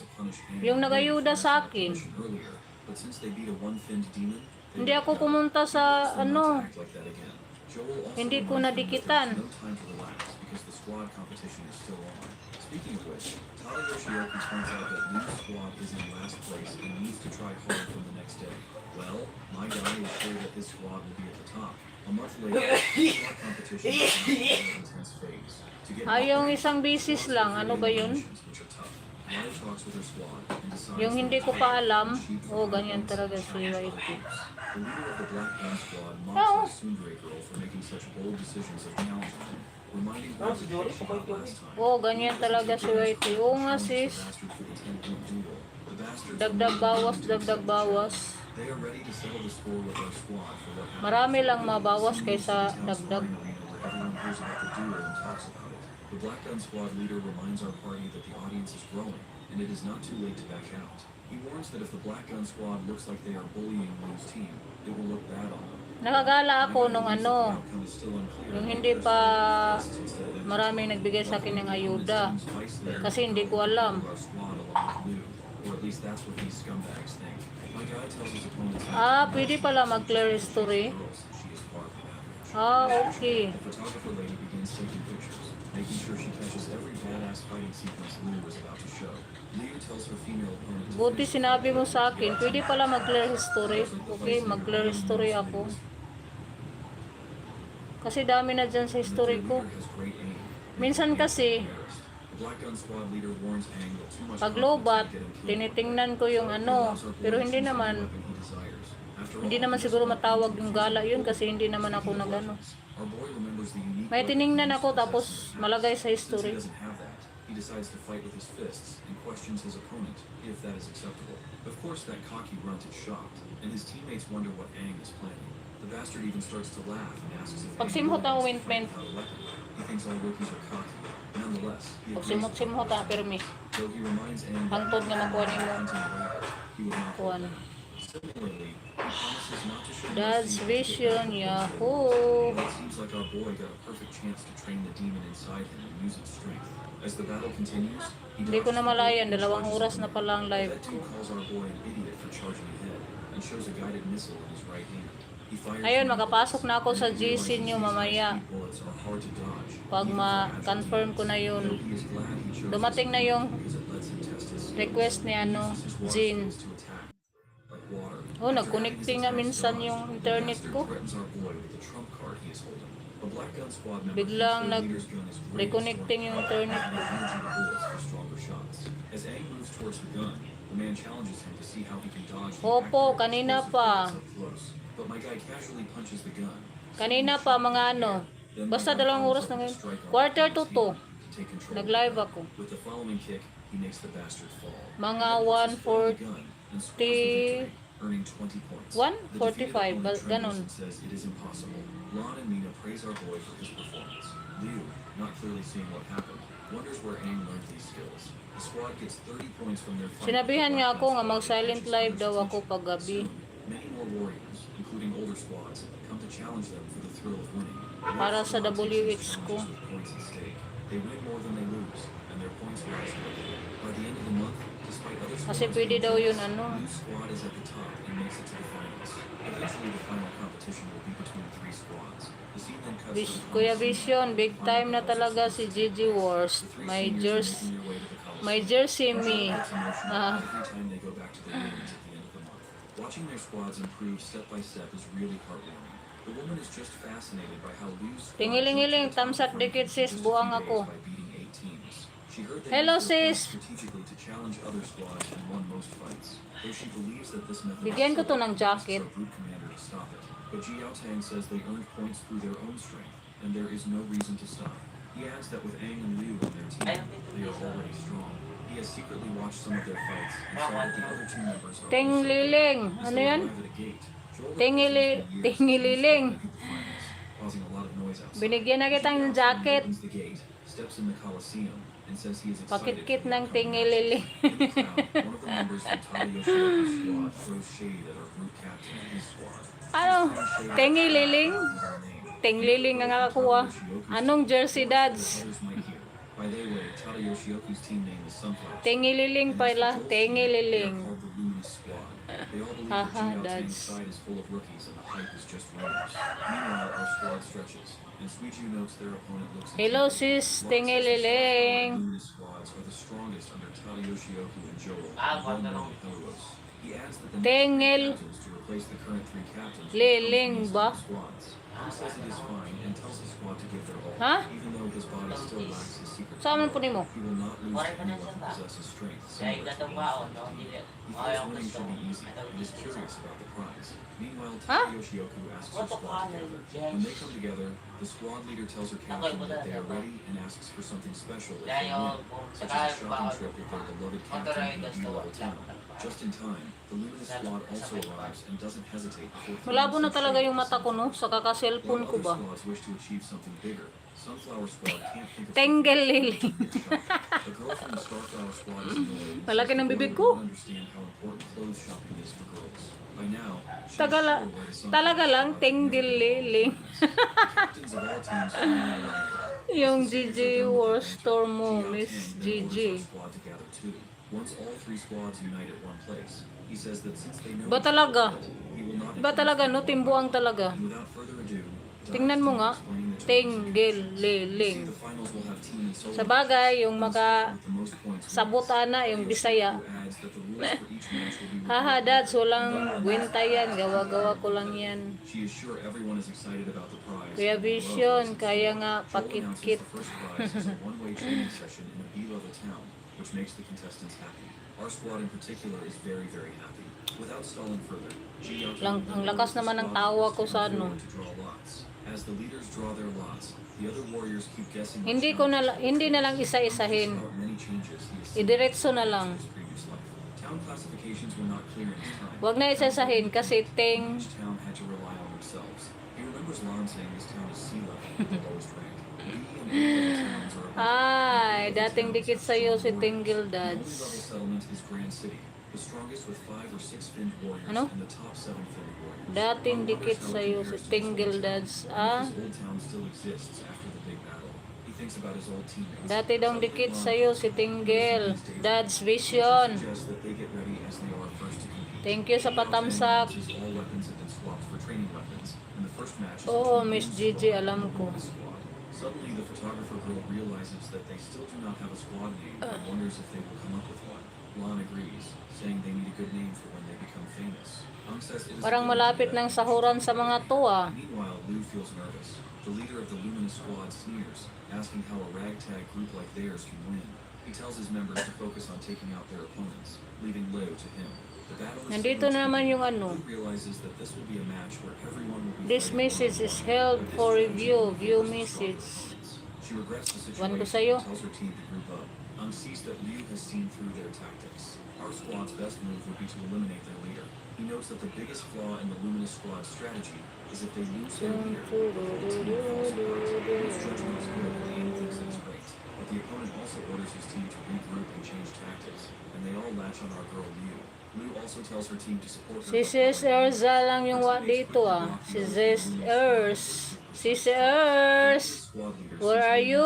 yung nagayuda sa akin. earlier. But since they beat a one-finned demon, Hindi ako pumunta sa ano, act like that again. Joel also hindi ko reminds them that nadikitan. there's no time to relax because the squad competition is still on. Speaking of which, Tala Yoshioki points out that Liu's squad is in last place and needs to try hard from the next day. Well, my guy is sure that his squad will be at the top. A month later, the squad competition is in an intense phase. To get Ay, yung isang bisis lang, ano ba yun? which are tough. Lana talks with her squad and decides Yung hindi ko pa alam, ganyan talaga si The Whitey. leader of the Black Gun Squad Oo. mocks the Sundre girl for making such bold decisions of challenging him, reminding her of the case she got last time. Oo, ganyan talaga si Whitey. Oo nga sis, dagdag bawas. They are ready to settle the score with their squad for what happened. Marami lang mabawas kaysa dagdag. Everyone hears about the duel and talks about it. The Black Gun Squad leader reminds our party that the audience is growing, and it is not too late to back out. He warns that if the Black Gun Squad looks like they are bullying Liu's team, it will look bad on them. Nakagala ako nung ano, yung hindi pa maraming nagbigay sa akin ng ayuda. Kasi hindi ko alam. Ah, pwede pala mag-clear history. Ah, okay. The photographer lady begins taking pictures, making sure she catches every badass fighting sequence Liu was about to show. Liu tells her female opponent to Buti sinabi mo sa akin, pwede pala mag-clear history. Okay, mag-clear history ako. Kasi dami na dyan sa history ko. has great aim. Minsan kasi, The Black Gun Squad leader warns Aang that too much pag lobat, tinitingnan ko yung ano, pero hindi naman siguro matawag yung gala yun kasi hindi naman ako nagano. Our boy remembers the unique May tiningnan ako tapos malagay sa Since he history. doesn't have that, he decides to fight with his fists and questions his opponent, if that is acceptable. Of course, that cocky runt is shocked, and his teammates wonder what Aang is planning. The bastard even starts to laugh and asks if Pag Aang simhot ang wants to fight windman. without a weapon. He thinks all rookies are cocky, but nonetheless, he Pag agrees. simot-simot permi. Though he reminds Aang Hangtod nga makuha nimo. hunting a rabbit, he would not go Kuhan. back. Similarly, he promises not to show Dad's mercy, vision, but yahoo! it seems like our boy got a perfect chance to train the demon inside him and use its strength. As the battle continues, he Hindi ko na dodges the malayan, bullet and 2 charges oras the na man. pala ang live That ko. dude calls our boy an idiot for charging ahead and shows a guided missile in his right hand. He fires Ayun, more makapasok bullets, na ako and sa he GC realizes nyo these mamaya. high-speed bullets are hard to dodge, Pag even for agile ma-confirm ko na teammates. yun. Though he is glad he chose Dumating this na yung because it lets him test his skills. request ni He ano, uses his water Jin. skills to attack, like water. Oh, After nag-connecting nga having his minsan attacks yung dodged, the internet bastard ko. threatens our boy with the trump card he is holding. A black gun squad member Biglang thinks their leader's gun is great at reconnecting storing yung power internet and ko. energy to bullets for stronger shots. As Aang moves towards the gun, the man challenges him to see how he can dodge the Opo, accurate, kanina explosive pa. bullets up close. But my guy casually punches the gun. Kanina pa mga ano. Then Basta my guy 2 oras follows na up with a ngayon. strike on Quarter his to hand 2. to take control of the Nag-live gun. ako. With the following kick, he makes the bastard fall. Mga He then pushes forward the gun and scores the 1:40. victory, earning 20 points. 1:45, The defeated opponent ganon. trembles and says it is impossible. Lon and Mina praise our boy for his performance. Liu, not clearly seeing what happened, wonders where Aang learned these skills. The squad gets 30 points from their fight. Sinabihan with the nga Black ako nga Gun squad mag-silent that live catches daw others' ako pag gabi. attention. Soon, many more warriors, including older squads, come to challenge them for the thrill of winning. Para sa Each squad takes WX these ko. challenges with points at stake. They win more than they lose, and their points rise quickly. By the end of the month, despite other Kasi squads pwede being daw yun close, ano. Liu's squad is at the top and makes it to the finals. Eventually, the final competition will be between 3 squads. The scene then cuts to the Kuya Coliseum, Vision, big the final time na battles talaga of si the GG Wars. The three My seniors are jersey, making their way to the Coliseum. my jersey Joel me. gets emotional Ah. every time they go back to the ruins at the end of the month. Watching their squads improve step by step is really heartwarming. The woman is just fascinated by how Liu's squad Tingiling-iling, jumped to the top tamsak of the dikit rankings sis, in just a buang few ako. days by beating 8 teams. She heard they Hello, used their points sis. strategically to challenge other squads and won most fights. Though she believes that this method Bigyan ko to ng asks jacket. our group commander to stop it. But Ji Yaotang says they earned points through their own strength, and there is no reason to stop. He adds that with Aang and Liu on their team, they are already strong. He has secretly watched some of their fights and saw that the other 2 members are Tingliling. also good. As Ano they yan? arrive at a gate, Joel Tingili- refuses for years tingililing. to enter the finals, causing a lot of noise outside. Binigyan na kitang Ji Yaotang jacket. opens the gate, steps in the Coliseum, and says he is excited Pakitkit for the ng upcoming tingililing. match. In the crowd, one of the members from Tadayoshi's squad throws shade at our group captain and his squad. Ano? Tingililing? Tingliling ang nakakuha. Anong jersey, dads? By their way, Tadayoshi's team name is Sunflower. Tingililing pala. They are Tingililing. called the Luminous Squad. They all believe Haha, that Ji Yaotang's dads. side is full of rookies and the hype is just rumors. Meanwhile, our squad stretches, and Suiju notes their opponent looks Hello, intimidating. sis. Rock Tingililing. says the Luminous squads are the strongest under Tadayoshiyoku and Joel, Ah, along pardon. with Helios. He adds that the Tingil. next 3 captains to replace the current 3 captains will Liling come from ba? these squads. He says it is fine and tells his squad to give their all, Ha? even though his body still lacks his secret Saan man power. po nimo? He will not lose to anyone who possesses strength Kaya similar to gatong his. baon, no? Dili. He feels Ayaw winning gusto. should be easy Ayaw and is gusto. curious about the prize. Meanwhile, Huh? Tadayoshiyoku asks her What the squad fuck? together. Yes. When they come together, the squad leader tells her captain that they are ready and asks for something special if they Dahil win, kung such sakali as a shopping trip with their beloved captain in a B-level town. Just in time, the Luminous squad also arrives and doesn't hesitate before Malabo na throwing some talaga shade yung at mata ko, no? Sa kaka-cellphone While ko other ba? squads wish to achieve something bigger, Sunflower Squad can't think of Tingliling. The girl from the Starflower Squad is annoyed. Malaki ng bibig She ko. doesn't understand how important clothes shopping is for girls. By now, she's Tagala, sure where the Sunflower talaga lang, Squad never tingliling. get Captains of all teams finally arrive. Yung As the GG series are done with War the adventure, Storm mo, Ji Miss Yaotang then GG. orders our squad to gather too. Once all 3 squads unite at one place, he says that since they know Ba each other talaga? well, he will not Ba talaga, no? Timbuang talaga. And without further ado, Tingnan mo nga. Tingliling. the finals will have team and solo Sa bagay, yung maka with the most points wins. sabutana, yung Bisaya. Who adds that the rules for each match will be Haha, revealed dads, later. walang gwenta yan. Gawa-gawa ko lang yan. She is sure everyone is excited about the prize. Kuya Vision, kaya nga Joel pakitkit. announces the first prize is a one-way training session in a B-level town, which makes the contestants happy. Our squad in particular is very, very happy. Without stalling further, Ji Yaotang Ang lakas naman ng tawa ko sa ano. to draw lots. As the leaders draw their lots, the other warriors keep guessing. Hindi na lang isa-isahin. Many changes he has seen Idiretso na lang. in his previous life. Town classifications were not clear in his time. Wag na isa-isahin kasi ting. Each town had to rely on themselves. He remembers Lon saying this town is sea level, the lowest rank. B and A-level towns are about Ay, dating dikit sa'yo si Tingle The only level Dads. settlement is Grand City. The the strongest with 5 or 6 finned warriors Ano? and the top 7 finned warriors. Dating While dikit Robert sa'yo Skeleton si hears his Tingle old Dads, team, and if his old town still exists after the big battle. He thinks about his old teammates. Dati daw Suddenly, dikit Lon sa'yo comes si along, Tingle noticing his danger. Dad's She Vision. suggests that they get ready as they are first to compete. Thank you sa Now, Tang patamsak. announces all weapons have been swapped for training weapons, and the first match is Oo, between Miss Blue's Gigi, squad alam and the ko. Luminous squad. Suddenly, the photographer girl realizes that they still do not have a squad name and wonders if they will come up with one. Lon agrees, saying they need a good name for when they become famous. Tang says it is a Parang good malapit idea. ng sahuran sa mga to ah. Meanwhile, Lou feels nervous. The leader of the Luminous squad sneers, asking how a ragtag group like theirs can win. He tells his members to focus on taking out their opponents, leaving Lou to him. The battle is Nandito supposed na to naman begin. yung ano. Lou realizes that this will be a match where everyone will be This fighting message is one-on-one. held But this for strategy review. will View force stronger message. opponents. She regrets the Wan ko situation sa'yo. and tells her team to group up. Sees that Liu has seen through their tactics. Our squad's best move would be to eliminate their leader. He notes that the biggest flaw in the Luminous squad's strategy is if they lose their leader, the team falls apart. Liu's judgment is good and Aang thinks it is great, but the opponent also orders his team to regroup and change tactics, and they all latch on our girl Liu. Liu also tells her team to support her. Si Sis Erza lang yung wa dito ah. Si Sis Ers. Sis Ers. Where are you?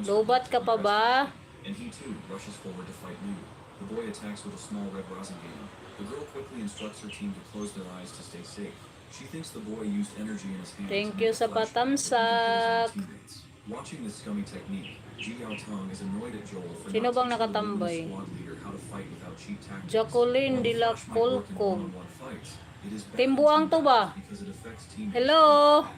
Lobat ka pa ba? And he too rushes forward to fight Liu. The boy attacks with a small red rosin beam. The girl quickly instructs her team to close their eyes to stay safe. She thinks the boy used energy in his hands. Thank to you make a sa flashlight that patamsak. illuminates teammates. Watching this scummy technique, Ji Tong is annoyed at Joel for Sino not bang teaching the nakatambay? Luminous squad leader how to fight without cheat tactics. Jacqueline While de the la flash might work in Colcom. one-on-one fights, it is better Timbuang in to team ba? battles because it affects teammates. Hello?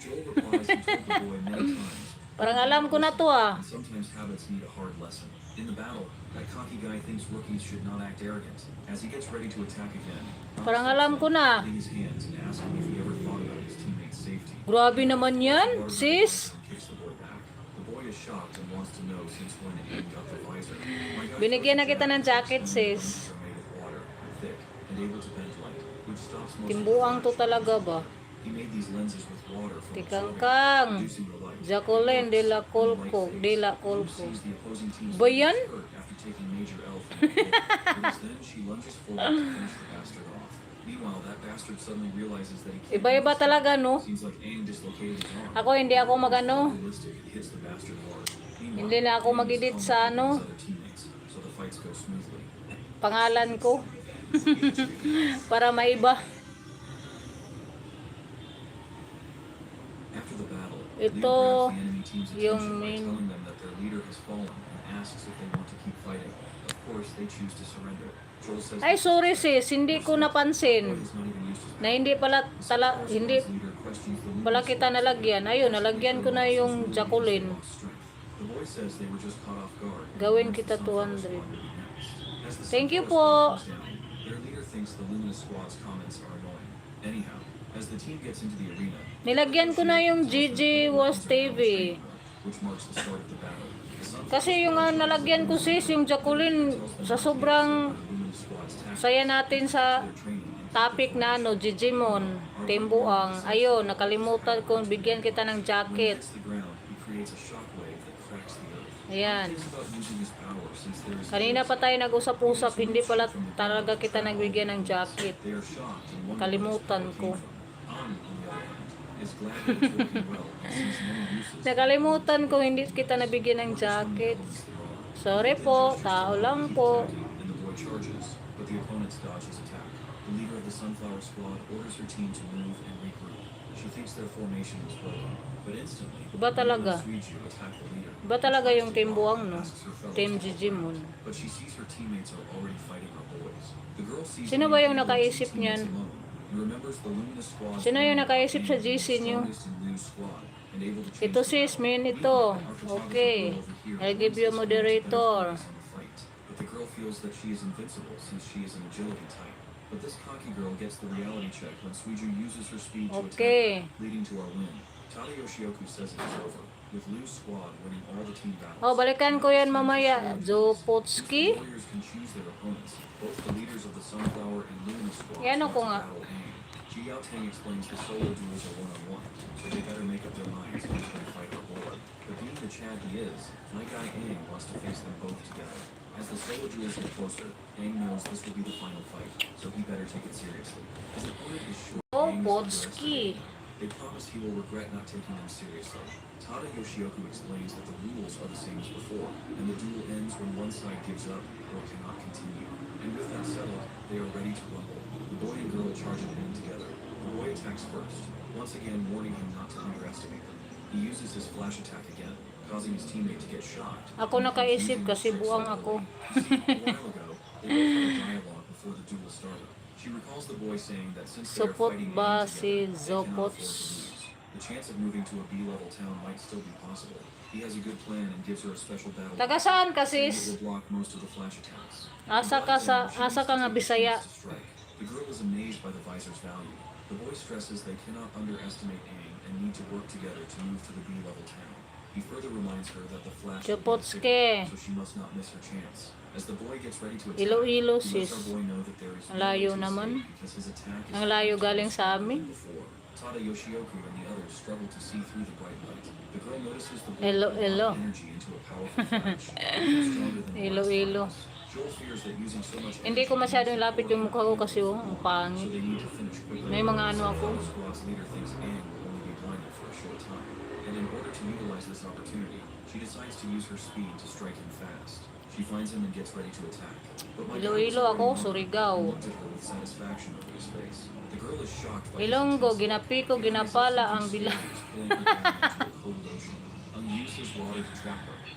Joel replies he told the boy many times. Parang alam ko na to ah. And sometimes habits need a hard lesson. In the battle, that cocky guy thinks rookies should not act arrogant. As he gets ready to attack again, Parang alam ko na. holding his hands and asking if he ever thought about his teammates' safety. Grabe naman yan, sis. Kicks the boy back. The boy is shocked and wants to know since when Aang got the visor. My God, Binigyan na kita ng jacket, those sis. are made of water, thick, and able to bend light, which stops most of the Timbuang to flash. talaga ba? He made these lenses with water from Tikangkang. reducing the light. Jacqueline de la Colco. De la Colco. Colco. Ba Ba yan? After taking major L from the book. It is then she lunges forward to finish the bastard off. Meanwhile, that bastard suddenly realizes that he can't. Iba-iba talaga no. Seems like Aang dislocated his arm. Ako hindi ako magano. Realistic, it hits the bastard hard. Meanwhile, Hindi na ako Aang is mag-edit calm sa with ano. his other teammates, so the fights go smoothly. Pangalan ko. Para maiba. After the battle, Ito, Liu grabs the enemy team's yung attention by main- telling them that their leader has fallen and asks if they want to keep fighting. Of course, they choose to surrender. Joel says Ay, sorry sis. Hindi ko the boy napansin. has not even used his Na hindi pala, hindi leader questions the pala Luminous kita nalagyan. Ayun, nalagyan ko na yung Jacqueline. The boy says they were just caught off guard. Gawin Once kita the Sunflower 200. Squad will be next. As the Thank you Sunflower po. Squad comes down, their leader thinks the Luminous Squad's comments are annoying. Anyhow, as the team gets into the arena, Nilagyan ko na yung Gigi Was TV. which marks the start of the battle. The Sunflower Kasi yung nalagyan ko sis, yung Jacqueline, sa sobrang Luminous Squad's tactics, saya natin sa their training, and topic na ano, Digimon, Timbuang. Ayun, nakalimutan ko, bigyan kita ng when he jacket. hits the ground, he creates a shockwave that cracks the earth. Ayan. He thinks about using his power since there is Kanina pa tayo nag-usap-usap, hindi pala talaga kita nagbigyan ng jacket. They are shocked and wonder Kalimutan where this ko. power came from. An, on the other hand, is glad that it's working well and sees many uses. Nakalimutan ko, hindi kita nabigyan ng jacket. Sorry po, tao lang po. And the boy charges, but the opponents dodge his attack. The leader of the Sunflower Squad orders her team to move and regroup. She thinks their formation was broken, but instantly, Iba talaga. Suiju attack the leader. Iba talaga yung Timbuang, no? Asks her fellows Team to Digimon. But she sees her teammates are already fighting her boys. The girl sees Sino the ba yung leader nakaisip and teammates niyan? alone, and remembers the Luminous Squad. Sino yung nakaisip sa GC niyo? Ito sis, min ito. Okay. I'll give you a moderator. But the girl feels that she is invincible since she is an agility type. But this cocky girl gets the reality check when Suiju uses her speed to Okay. attack, leading to our win. Tada Yoshioku says it is over, with Liu's squad winning all the team battles. Oh, balikan ko yan mamaya. The Zopotski. warriors can choose their opponents, both the leaders of the Sunflower and Luminous squads. Yan want ako to nga. battle Aang. Ji Tang explains the solo duels are one-on-one, so they better make up their minds who's going to fight our boy. But being the Chad he is, my guy Aang wants to face them both together. As the solo duels get closer, Aang knows this will be the final fight, so he better take it seriously. His opponent is sure Oh, Aang is Potski. underestimated. They promise he will regret not taking them seriously. Tada Yoshioku explains that the rules are the same as before, and the duel ends when one side gives up or cannot continue. And with that settled, they are ready to rumble. The boy and girl charge in together. The boy attacks first, once again warning him not to underestimate them. He uses his flash attack again, causing his teammate to get shot. Ako nakaisip kasi buang ako. A while ago, they both had a dialogue before the duel started. She recalls the boy saying that since they are Support fighting ba Aang si together, they cannot afford to Zopots? lose. The chance of moving to a B-level town might still be possible. He has a good plan and gives her a special battle. Taga saan ka, saying it sis? will block most of the flash attacks. Asa ka nga Bisaya. The girl is amazed by the visor's value. The boy stresses they cannot underestimate Aang and need to work together to move to the B-level town. He further reminds her that the flash will be Chopotske. so she must not miss her chance. As the boy gets ready to attack, Iloilo, he lets sis. our boy know that there is Ang layo no naman. escape because his attack is Ang layo galing sa amin. before. Tada Yoshioku and the others struggle to see through the bright light. The girl notices the boy Elo, put elo. energy into a powerful flash. He's stronger than the Iloilo. last flash. Joel fears that using so much Hindi ko masyadong lapit yung mukha ko kasi ang so pangit. they need to finish quickly. May mga ano ako. The squad's leader thinks Aang will only be blinded for a short time, and in order to utilize this opportunity, she decides to use her speed to strike him fast. She finds him and gets ready to attack. But my God, Iloilo ako, he Surigao. looked at her with satisfaction over his face. The girl is shocked by his Ilonggo, intensity. ginapi ko, ginapala ang bila.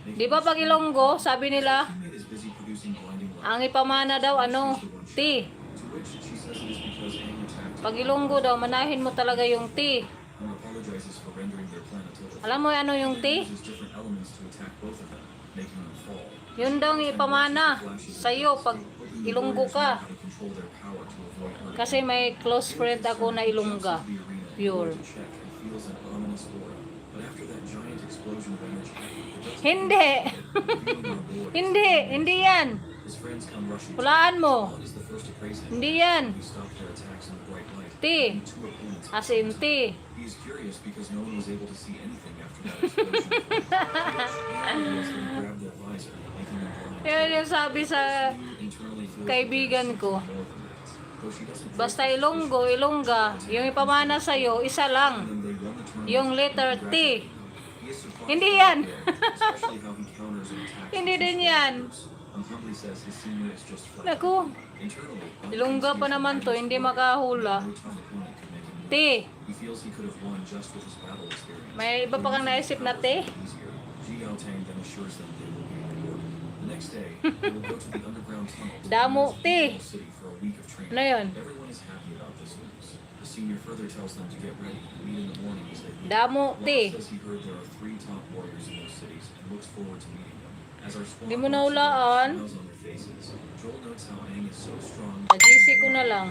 Di ba pag Ilonggo, sabi nila, ang ipamana daw ano, T. Pag Ilonggo daw, manahin mo talaga yung T. Alam mo ano yung T? Yun daw ang ipamana sa'yo pag Ilonggo ka. Kasi may close friend ako na Ilongga. Pure. Hindi. Hindi yan. Hulaan mo. Hindi yan. T. As in T. He is curious because no one was able to see anything after that explosion. He grabbed their visor, making them blind. Yan yung sabi sa Internally feels kaibigan ko. more than that. Though she doesn't Basta Ilonggo, Ilongga, yung ipamana sa'yo, isa lang. then they won the tournament. Yung letter T. He is surprised Hindi by yan. the player, especially how he counters and attacks Hindi his din own yan. players. Humbly says his senior is just flat. Naku, Internally, Ilongga pa naman to, hindi makahula. no tough opponent could make him T. He feels he could have won just with his battle experience. May iba pa kang naisip na T? Easier. Ji Yaotang then assures them they will be rewarded. The next day, they will go to the underground tunnel to Damo, the T. city for a week of training. Ano yun? Everyone is happy about this news. The senior further tells them to get ready and meet in the morning as they leave. Damo, Ross T. says he heard there are 3 top warriors in those cities and looks forward to meeting them. As our squad Di mo walks nahulaan. around, smiles on their faces. Joel notes how Aang is so strong. Sa GC ko na lang.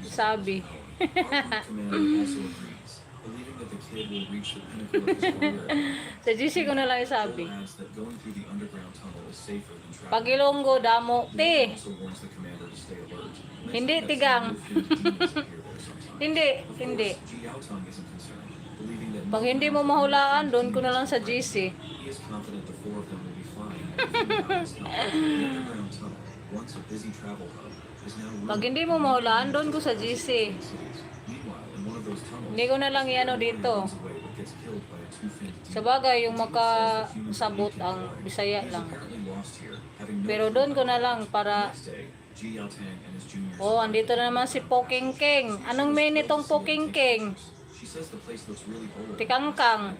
Sabi. Our group commander also agrees, believing that the kid will reach the pinnacle of his career. Sa GC ko na lang isabi. Joel adds that going through the underground tunnel is safer than traveling. Pag Ilonggo, Damo, He T. also warns the commander to stay alert. Hindi, Mentioning that tigang. some Wolf-Finned demons appear there sometimes. Hindi, Of hindi. course, Ji Yaotang isn't concerned, believing that Pag hindi mo mahulaan, doon ko na lang sa GC. he is confident the 4 of them will be fine. The underground tunnel, once a busy travel hub, is now Pag ruined. hindi mo mahulaan, doon ko sa GC. Meanwhile, in one of those tunnels, Hindi ko na lang iano dito. runs away but gets killed by a 2-finned demon. Sa bagay, yung makasabot ang Bisaya He's lang. apparently lost here, having no Pero clue doon ko how na to lang para... Next day, Ji Yaotang and his juniors. Oh, andito na naman si Poking King. Anong minute tong Poking King? She says the place looks really old. Tikangkang.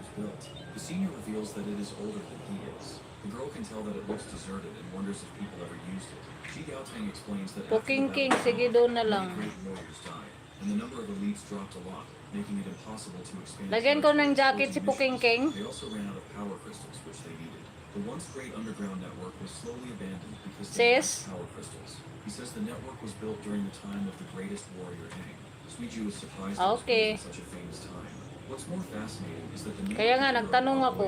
The senior reveals that it is older than he is. The girl can tell that it looks deserted and wonders if people ever used it. Ji Yaotang explains that Poking after the King, battle, sige doon na lang. many great warriors died, and the number of elites dropped a lot, making it impossible to expand. Lagyan ko ng jacket si Poking King. They also ran out of power crystals, which they needed. The once great underground network was slowly abandoned because they Sis? lacked power crystals. He says the network was built during the time of the greatest warrior Aang. Suiju is surprised it was Okay. built in such a famous time. What's more fascinating is that the Kaya nga, nagtanong ako.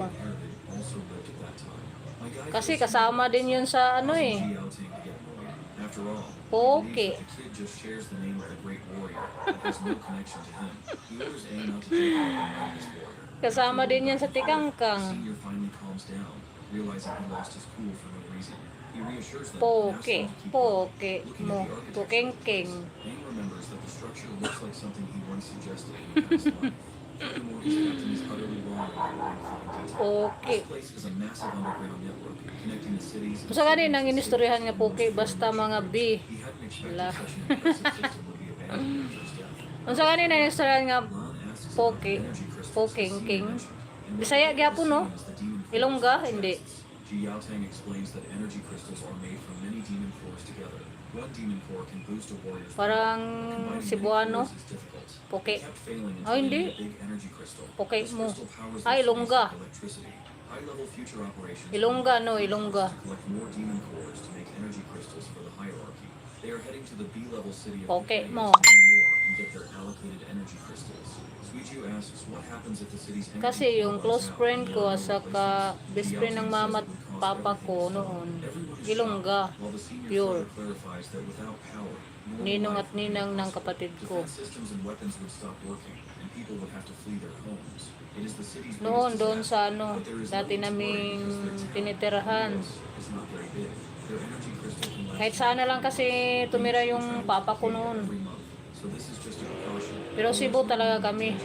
also lived at that time. My guy Kasi feels kasama din yun sa ano causing eh. Ji Yaotang to get annoyed. After all, Poke. he believes that the kid just shares the name of the great warrior and has no connection to him. He orders Aang not to take on the youngest warrior. Kasama din yan sa The Tikangkang. senior finally calms down, realizing he lost his cool for no reason. He assures them Poke, and asks them to keep poke going. Looking mo, at the architecture of the pokeng-keng. place, Aang remembers that the structure looks like something he once suggested in a past life. Furthermore, his captain is utterly wrong about one fine detail. Poke. This place is a massive underground network connecting the cities and Sa ganin ang cities inistoryahan nga in poke, much basta further mga reach. B. He hadn't expected Wala. such an impressive system would be abandoned after his death. Unsa ganin ang inistoryahan nga Ron asks about poke, the energy crystals pokeng-king. seen mentioned, and what Bisaya they gyapon no? seen as the demon cores Ilongga of the hindi. chests. Ji Yaotang explains that energy crystals are made from many demon cores together. One demon core can boost a warrior's Parang power. Combining many Cebuano. cores is difficult. Poke. They kept failing until Oh, they hindi. made a big energy crystal. Poke This mo. crystal powers Ay, their Ilongga. cities with electricity. High-level future operations Ilongga no, Ilongga. to collect more demon cores to make energy crystals for the hierarchy. They are heading to the B-level city of Poke Picaya to mo. learn more and get their allocated energy crystals. Suiju asks what happens if the city's energy Kasi yung pool close runs out friend and ko there are no sa ka replacements. best Ji friend ng Yaotang mama says at it would cause papa everything ko to stop. noon. Everyone is Ilongga. shocked, while the senior Pure. further clarifies that without power, normal Ninong life at would be ninang ng impossible. kapatid ko. Defense systems and weapons would stop working, and people would have to flee their homes. It is the city's Noon biggest doon disaster, sa ano, but there is dati no need to worry naming because their town, tinitirahan. Lewis, is not very big. Their energy crystal can last Kahit saan na lang kasi tumira yung papa ko noon. every month, so this is just a precaution. Pero Cebu talaga kami.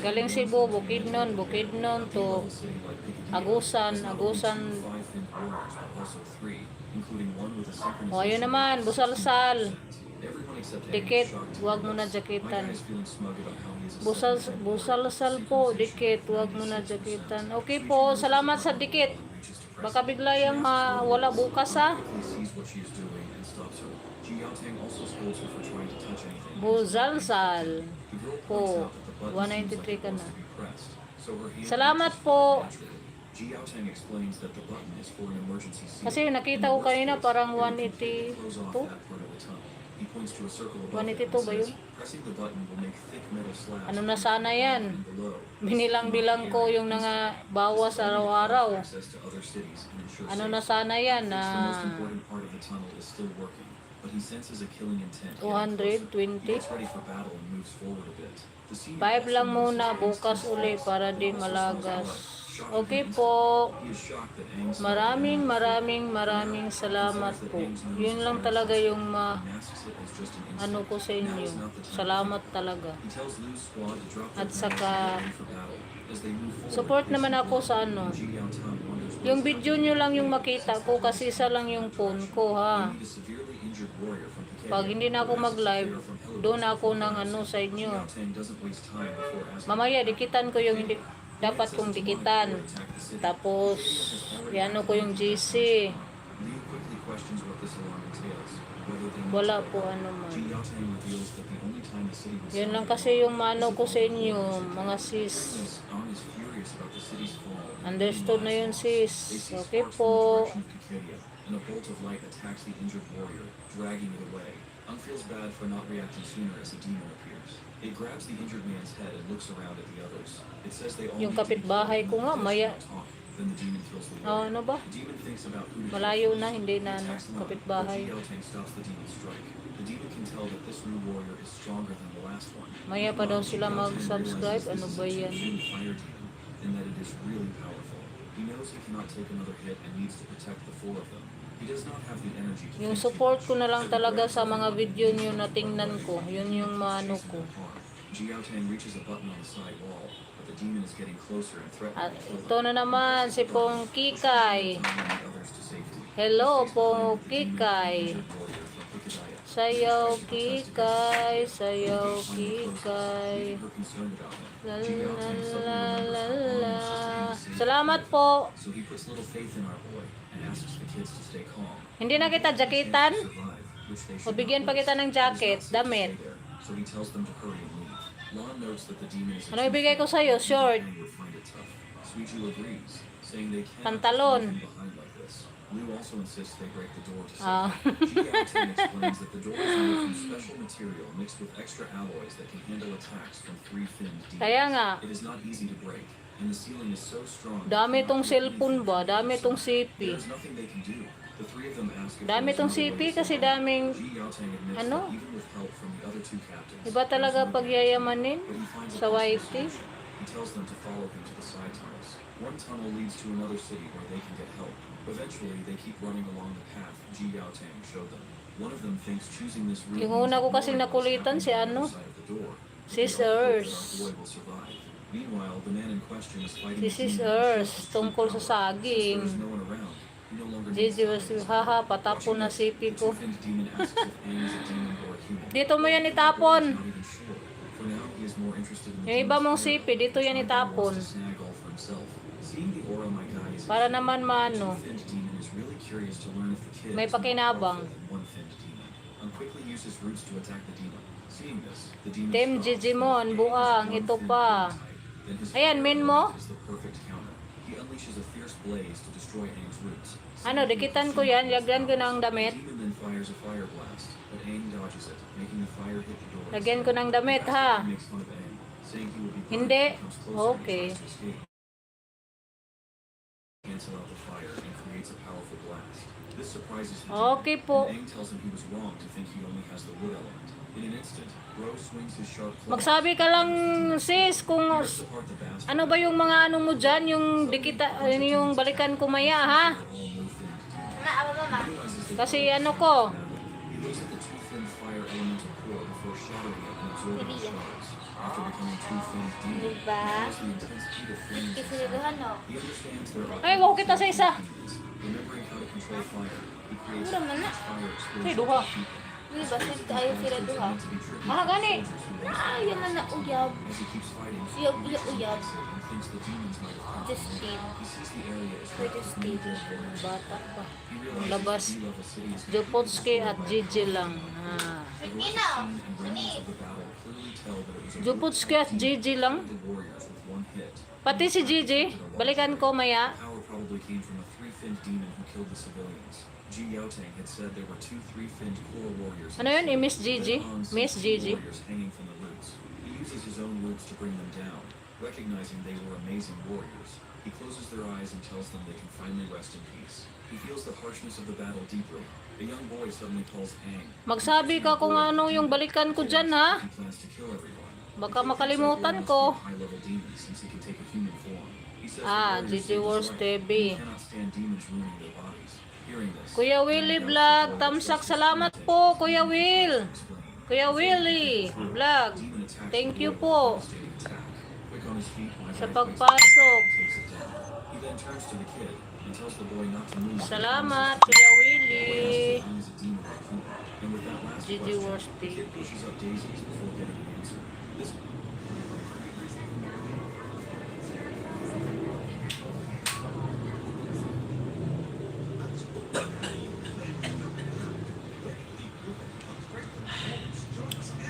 Galing Cebu, Bukidnon to Agusan. O ayun naman, busalsal. Dikit, huwag mo na jaketan. Busalsal po, dikit, huwag mo na jaketan. Okay po, salamat sa dikit. Baka bigla yung wala bukas ha. Busalsal po, 193 ka na. Salamat po. Kasi nakita ko kanina parang 182. 182 ba yun? Ano na sana yan? Binilang-bilang ko yung bawas araw-araw. Ano na sana yan? 220? 5 lang muna, bukas uli para di malagas. Okay po. Maraming salamat po. Yun lang talaga yung ano ko sa inyo. Salamat talaga. At saka support naman ako sa ano. Yung video nyo lang yung makita ko kasi isa lang yung phone ko ha. Pag hindi na ako mag-live, doon ako ng ano sa inyo. Mamaya dikitan ko yung hindi dapat kong dikitan. Tapos iano ko yung GC. Wala po ano man. Yan lang kasi yung mano ko sa inyo, mga sis. Understood na yun sis. Okay po. And a bolt of light attacks the injured warrior, dragging it away. Ang feels bad for not reacting sooner as a demon appears. It grabs the injured man's head and looks around at the others. It says they all Yung need to be kapitbahay ko nga, maya. talk. Then the demon kills the Oh, warrior. ano ba? The demon thinks about who to Malayo kill na, first. hindi He na ano, attacks Lon, kapitbahay. but Ji Yaotang stops the demon's strike. The demon can tell that this new warrior is stronger than the last one. Maya pa daw Ji sila Yaotang mag-subscribe. realizes Ano this ba is a yan? Jin fire demon, and that it is really powerful. He knows he cannot take another hit and needs to protect the four of them. He does not have the energy to Yung face support the ko na lang so he talaga grabs sa the mga weapon video and nyo pushes na it tingnan away. ko. Yun yung maano Chasing ko. them apart. Ji Yaotang reaches a button on the side wall, but the demon is getting closer and threatening At to kill ito them. na naman si Pong Kikay. Hello Pong Kikay. Sayaw Kikay, sayaw Kikay. La la la la la. Salamat po. So he puts little faith in our boy and asks the kids to stay calm. Hindi na kita jaketan. O bigyan pa kita ng jacket, damit. So he tells them to hurry and leave. Lon notes that the demon is Ano ibigay ko sa'yo? Short. Suiju agrees, saying they can't Pantalon. leave him behind like this. Liu also insists they break the door to Ah. safety. Ji Yaotang explains that the door is made from special material mixed with extra alloys that can handle attacks from three-finned demons. Kaya nga, It is not easy to break, and the ceiling is so strong. dami tong cellphone ba? Dami tong CP. There's nothing they can do. The three of them ask if Dami there's tong another CP way to kasi survive. daming Ji Yaotang admits ano? that even with help from the other two captains, Iba talaga pag yayamanin but he finds a sa possible YT. solution. He tells them to follow him to the side tunnels. One tunnel leads to another city where they can get help. Eventually, they keep running along the path Ji Yaotang showed them. One of them thinks choosing this route Yung una ko kasing nakulitan si ano, si Sirs. Meanwhile, the man in question is fighting Si Sirs, tungkol sa saging. There's no one around. He no longer needs Gigi to was, hide. haha, patapon na sipi ko. The two-finned demon asks if Aang is a demon or a human. Dito mo yan He's itapon. not even sure. For now, he is more interested in the Yung iba demon's mong spirit, sipi, dito yan which itapon. wants to snag all for himself. Seeing the aura my guy is Para naman the maano. two-finned demon is really curious to learn if the kid May is more pakinabang. powerful than one-finned demon. And quickly uses roots to attack the demon. Seeing this, the demon Tem stops Jijimon, and buang, one ito thin pa. demon type. Then his Ayan, fire min mo. element is the perfect counter. He unleashes a fierce blaze to destroy Aang's roots. Ano, dikitan ko yan, lagyan ko ng damit. The demon then fires a fire blast, but Aang dodges it, making the fire hit the doors. Lagyan ko ng damit, ha. He makes fun of Aang, saying he will be burned Hindi. if he comes closer and Okay. tries to escape. Cancel out the fire and creates a powerful blast. This surprises the demon, Okay po. and Aang tells him he was wrong to think he only has the wood element. In an instant, Ro swings his sharp claw. Magsabi ka lang, sis, kung Rips apart the bastard. ano ba yung mga ano mo dyan, yung dikita, yung balikan ko maya, ha? All no-finned demons. Na, aba mama. Kasi ano ko, He looks at the two-finned fire elemental core before shattering it and absorbing the shards. After becoming two-finned demon, he Diba? feels the intense heat of flames. Isiligahan no. He understands there are Ay, wako kita sa isa. demons. Remembering how to control fire, he creates Mura man na. fire explosion. Ay, duha. Uy, basit kayo sila duha. Ah, gani. Ah, yan na na uyab. As he keeps fighting, Uyab, uyab, uyab. and thinks the demons might have come. Just stay. He sees the area is We're just stay. Bata pa. He realizes Labas. the D-level city is Jupotski at Gigi lang. Ah. The scene and remnants of the battle clearly tell that it was a Jupotski at Gigi lang. the warriors with one hit. Pati si Gigi, balikan ko maya. The power probably came from a three-finned demon who killed the civilians. Ji Yaotang had said there were two three-finned core warriors. Ano yun, Miss Gigi? Miss Gigi. Warriors hanging from the roots. He uses his own roots to bring them down, recognizing they were amazing warriors. He closes their eyes and tells them they can finally rest in peace. He feels the harshness of the battle deeply. A young boy suddenly calls Aang. Magsabi ka kung ano yung balikan ko dyan, ha? He plans to kill everyone. Baka makalimutan ko. High-level demon since he can take a human form. He says Ah, the warriors Gigi saved his Wars life. TV. He cannot stand demons ruining their bodies. Hearing this, Kuya Willie Vlog, tamsak, salamat po, Kuya Will. Kuya Willie Vlog, demon attacks thank the you boy po with a devastating attack. Quick on his feet, my sa guy pagpasok. takes it down. He then turns to the kid and tells the boy not to move. Salamat, Kuya Willie. Aang is a demon like human. And with that last Gigi question, Wars the kid TV. pushes up daisies before getting an answer. This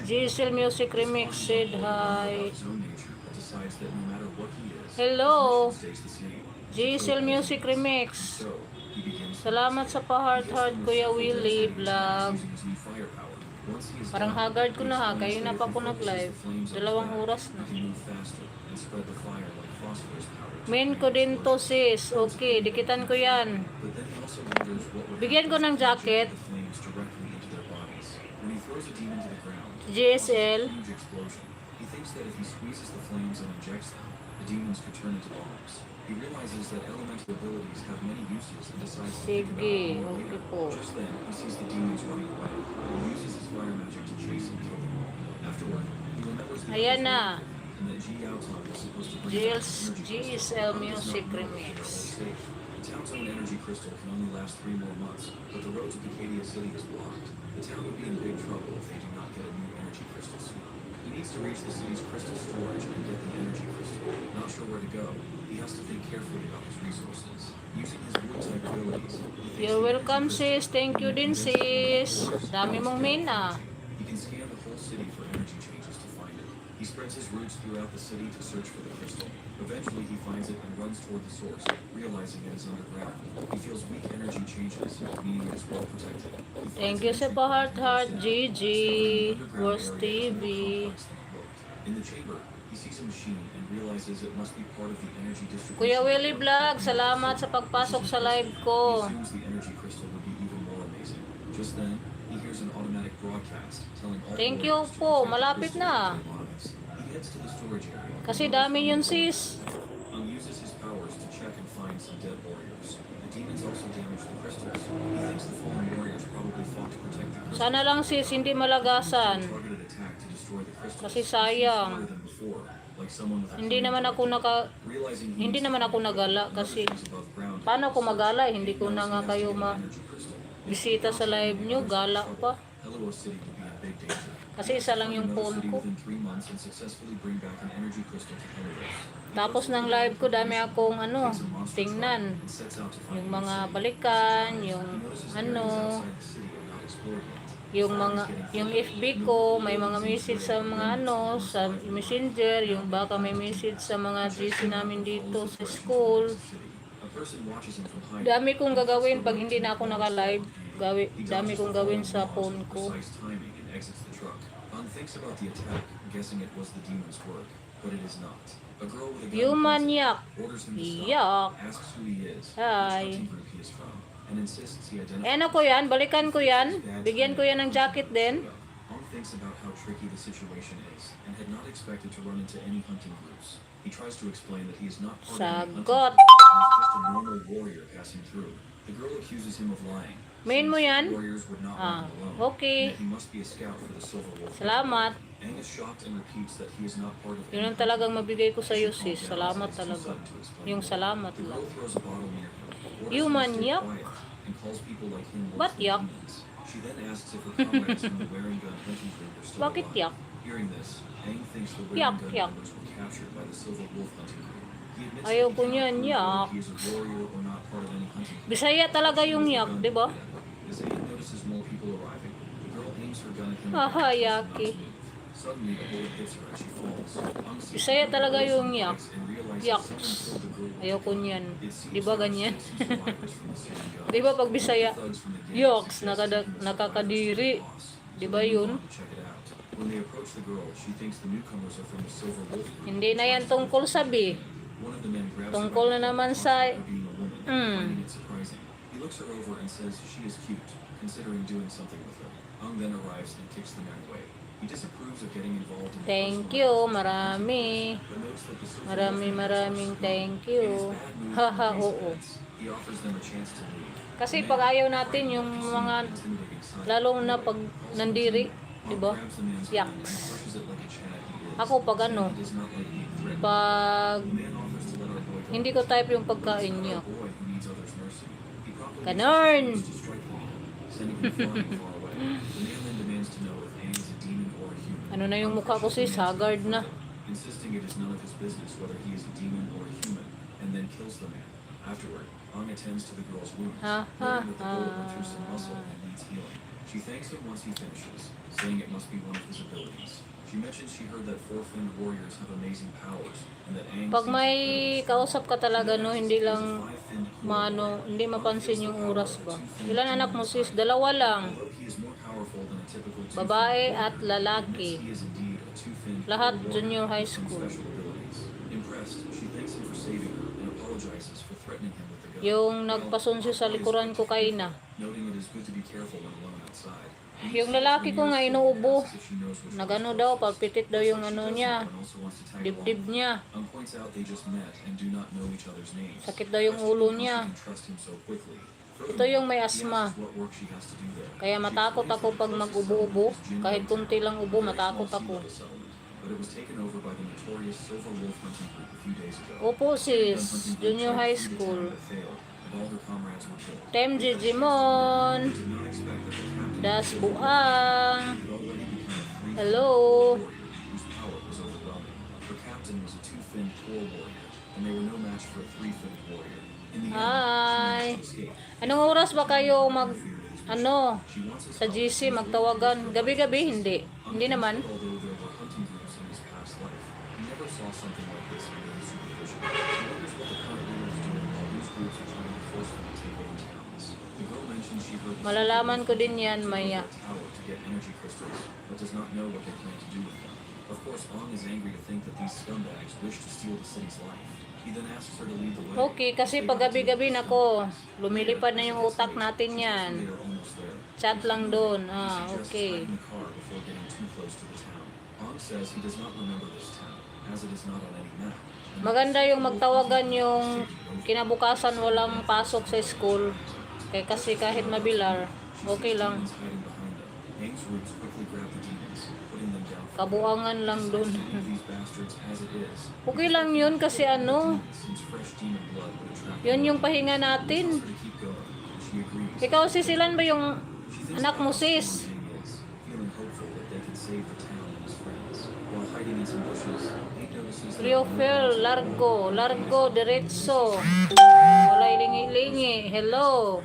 Giselle Music Remix said hi. his own nature that decides that no matter what he is, Hello, his mission stays the same. Giselle Music Remix. So, he begins Salamat sa pa-heart-heart, Kuya Willie Vlog. using his new firepower. Once he is Parang done, haggard ko na ha, he kayo na pa po focuses nag-live. the flames on his 2 back. oras na. He can move faster and spread the fire like phosphorus powder. Main ko din to, sis. Okay, dikitan ko yan. But then he also wonders what would Bigyan ko ng jacket. the flames directly into their bodies. When he throws a demon to the ground, GSL. a huge explosion. He thinks that if he squeezes the flames and injects them, the demons could turn into bombs. He realizes that elemental abilities have many uses and decides to think about Sige, it more okay later. po. Just then, he sees the demons running away and uses his fire magic to chase and kill them all. Afterward, he remembers the Ayan na. and that Ji Yaotang was supposed to bring GSL back the energy GSL crystal, but does Music not know if Remix. they're all safe. The town's own energy crystal can only last 3 more months, but the road to Cadia City is blocked. The town would be in big trouble if they do not get a new energy crystal soon. He needs to reach the city's crystal storage and get the energy crystal. Not sure where to go, he has to think carefully about his resources. Using his wood-type abilities, he thinks You're the welcome, energy crystal sis. Thank you din, sis. Dami mong main ah. he can scan the whole city for energy changes to find it. He spreads his roots throughout the city to search for the crystal. Eventually, he finds it and runs toward the source, realizing it is underground. He feels weak energy changes, meaning it is well protected. Thank you sa pa-heart-heart, Gigi. Wars TV. In the chamber, he sees a machine and realizes it must be part of the energy distribution. Kuya Willie Vlog, salamat sa pagpasok sa live ko. He assumes the energy crystal would be even more amazing. Just then, he hears an automatic broadcast telling all Thank you warriors to po, protect the malapit crystal na. with their lives. He heads to the storage area. Kasi dami yun, sis. Uses his powers to check and find some dead warriors. The Demons also damage the crystals. He thinks the fallen warriors probably fought to protect the crystals. Sana lang sis, hindi malagasan. Targeted attack to destroy the crystals. Kasi sayang. Harder than before, like someone with a Hindi cunning naman ako directive. Realizing he hindi needs to naman ako find nagala another kasi things above ground to paano help ako the magala? search. Hindi ko He na knows nga he has to kayo get an energy crystal. bisita sa live nyo, gala pa. Hello City will be in big danger. Kasi isa lang yung Hello phone City ko. within 3 months and successfully bring back an energy crystal to Hello. Tapos ng live ko, dami akong tingnan. Yung mga balikan, yung yung FB ko, may mga message sa mga sa messenger, yung baka may message sa mga GC namin dito sa school. Dami kong gagawin pag hindi na ako naka-live. Dami kong gawin sa phone ko. Thinks about the attack, guessing it was the demon's work, but it is not. A girl with a gun Human yak. orders him to stop, Yak. asks who he is, which Hi. hunting group he is from, and insists he identifies. Ano ko yan? Balikan ko yan. Bigyan ko yan ng jacket din. Ong thinks about how tricky the situation is and had not expected to run into any hunting groups. He tries to explain that he is not part of any hunting Sagot. group, and is just a normal warrior passing through. The girl accuses him of lying. Main mo saying yan? warriors would not Ah, run alone, okay. and that he must be a scout for the Silver Wolf. Salamat. Eng is shocked and repeats that he is not part of Yun ang talagang mabigay ko sa iyo, sis. Salamat talaga. Yung salamat The lang. girl throws a bottle near him, orders Human him to stay yak. quiet, and calls people like him Ba't wolves and yak? demons. She then asks if her comrades from the Wearing Gun hunting group are still Bakit alive. yak? Hearing this, Eng thinks the Yak, Wearing Gun yak. members were captured by the Silver Wolf hunting group. He admits Ayaw that ko he cannot niyan, prove yak. whether he is a warrior or not part of any hunting group. Bisaya talaga yung yak, di ba? As Eng notices more people arriving, the girl aims her gun at him Haha, and yaki. not to move. Suddenly, a bullet hits her and she falls. Ong sees Bisaya the talaga bullet yung and yak. realizes Yak. someone killed the girl with Ayaw the ko gun. niyan. It seems Di ba there are ganyan? still some survivors from the same gun. Di ba pag Bisaya, Thugs from the gang yoks, suggest taking the nakakadiri. survivors to the boss, Di so ba they move yun? on to check it out. When they approach the girl, she thinks the newcomers are from the Silver Wolf group. Hindi na yan tungkol sa B. One of the men grabs her Tungkol by na the naman collar, sa- her being a woman, finding it surprising. He looks her over and says she is cute, considering doing something with her. Ong then arrives and kicks the men away. He disapproves of getting involved in Thank personal you, matters, marami. but notes that the Silver Wolf Maraming thank In his you. bad mood Haha, for these oo. events, he offers them a chance to leave. Kasi The pag men, ayaw natin yung frightened mga, by the intimidating sight, lalong na pag nandiri, di ba? grabs the man's Yaks. hand and crushes it like a Chad he is, Ako pag saying ano, he does not like being threatened. pag The man offers to let our boy go. hindi ko type yung pagkain It's niyo. not our boy who needs others' mercy. He promptly Ganon. uses to strike the man, sending him flying far away. The man then demands to know if Aang is a demon or a human. Ano na yung mukha ko, sis? Haggard na. Insisting it is none of his business whether he is a demon or a human, and then kills the man. Afterward, Aang attends to the girl's wounds, Ha, noting that the ha, bullet ha. went through some muscle and needs healing. She thanks him once he finishes, saying it must be one of his abilities. She mentions she heard that four-finned warriors have amazing powers, and that Aang Pag seems may to possess kausap ka talaga, no, hindi He is a lang five-finned warrior. hindi mapansin yung oras ba. Two-finned Ilan anak mo, demon sis? type. Dalawa lang. Although he is more powerful than a typical two-finned Babae warrior, at lalaki. he is indeed a two-finned Lahat warrior junior high with some school. special abilities. Impressed, she thanks him for saving her and apologizes for threatening him with the gun. Yung nagpasunsi sa likuran ko kay na. Noting it is good to be careful when alone outside. Yung lalaki ko nga inuubo. Nagano daw, palpitit daw yung ano niya. Dibdib niya. Ung points out they just met and do not know each other's names. Sakit daw yung ulo niya. Ito yung may asma. Kaya matakot ako pag mag-ubo-ubo. Kahit kunti lang ubo, matakot ako. But it was taken over by the notorious Silver Wolf hunting group a few days ago. Opo sis, junior high school. Tem Jijimon. Das Buang. Hello. Whose power was overwhelming. Her captain was a two-finned core warrior, and they were no match for a three-finned warrior. In the end, Hi. she managed to escape. Anong oras ba kayo sa GC magtawagan? Gabi-gabi hindi. Hindi naman. Although there were hunting groups in his past life, he never saw something like this in his supervision. He wonders what the current leader is doing while these groups are trying to forcefully take over towns. The girl mentions she heard the Malalaman ko din yan maya. tower to get energy crystals, but does not know what they plan to do with them. Of course, Ong is angry to think that these scumbags wish to steal the city's life. He then asks her to lead the way. Okay, kasi pag gabi-gabi nako, lumilipad na yung utak natin yan. They are almost there. Chat lang doon. He suggests Okay. hiding the car before getting too close to the town. Ong says he does not remember this town, as it is not on any map. Maganda yung magtawagan yung kinabukasan walang pasok sa school. Kaya kasi kahit mabilar, okay lang. Demons hiding behind them. Aang's roots quickly grab the demons, putting them down. Kabuangan lang dun. To leave these bastards as it is. Okay lang yun kasi ano, Since fresh demon blood would attract yun yung pahinga her natin. to keep going. She agrees. Ikaw sis, ilan ba yung anak mo sis? Feeling hopeful that they can save the town and his friends. While hiding in some bushes, Aang notices that Cleophel, largo, diretso. Walay lingi-lingi. Hello.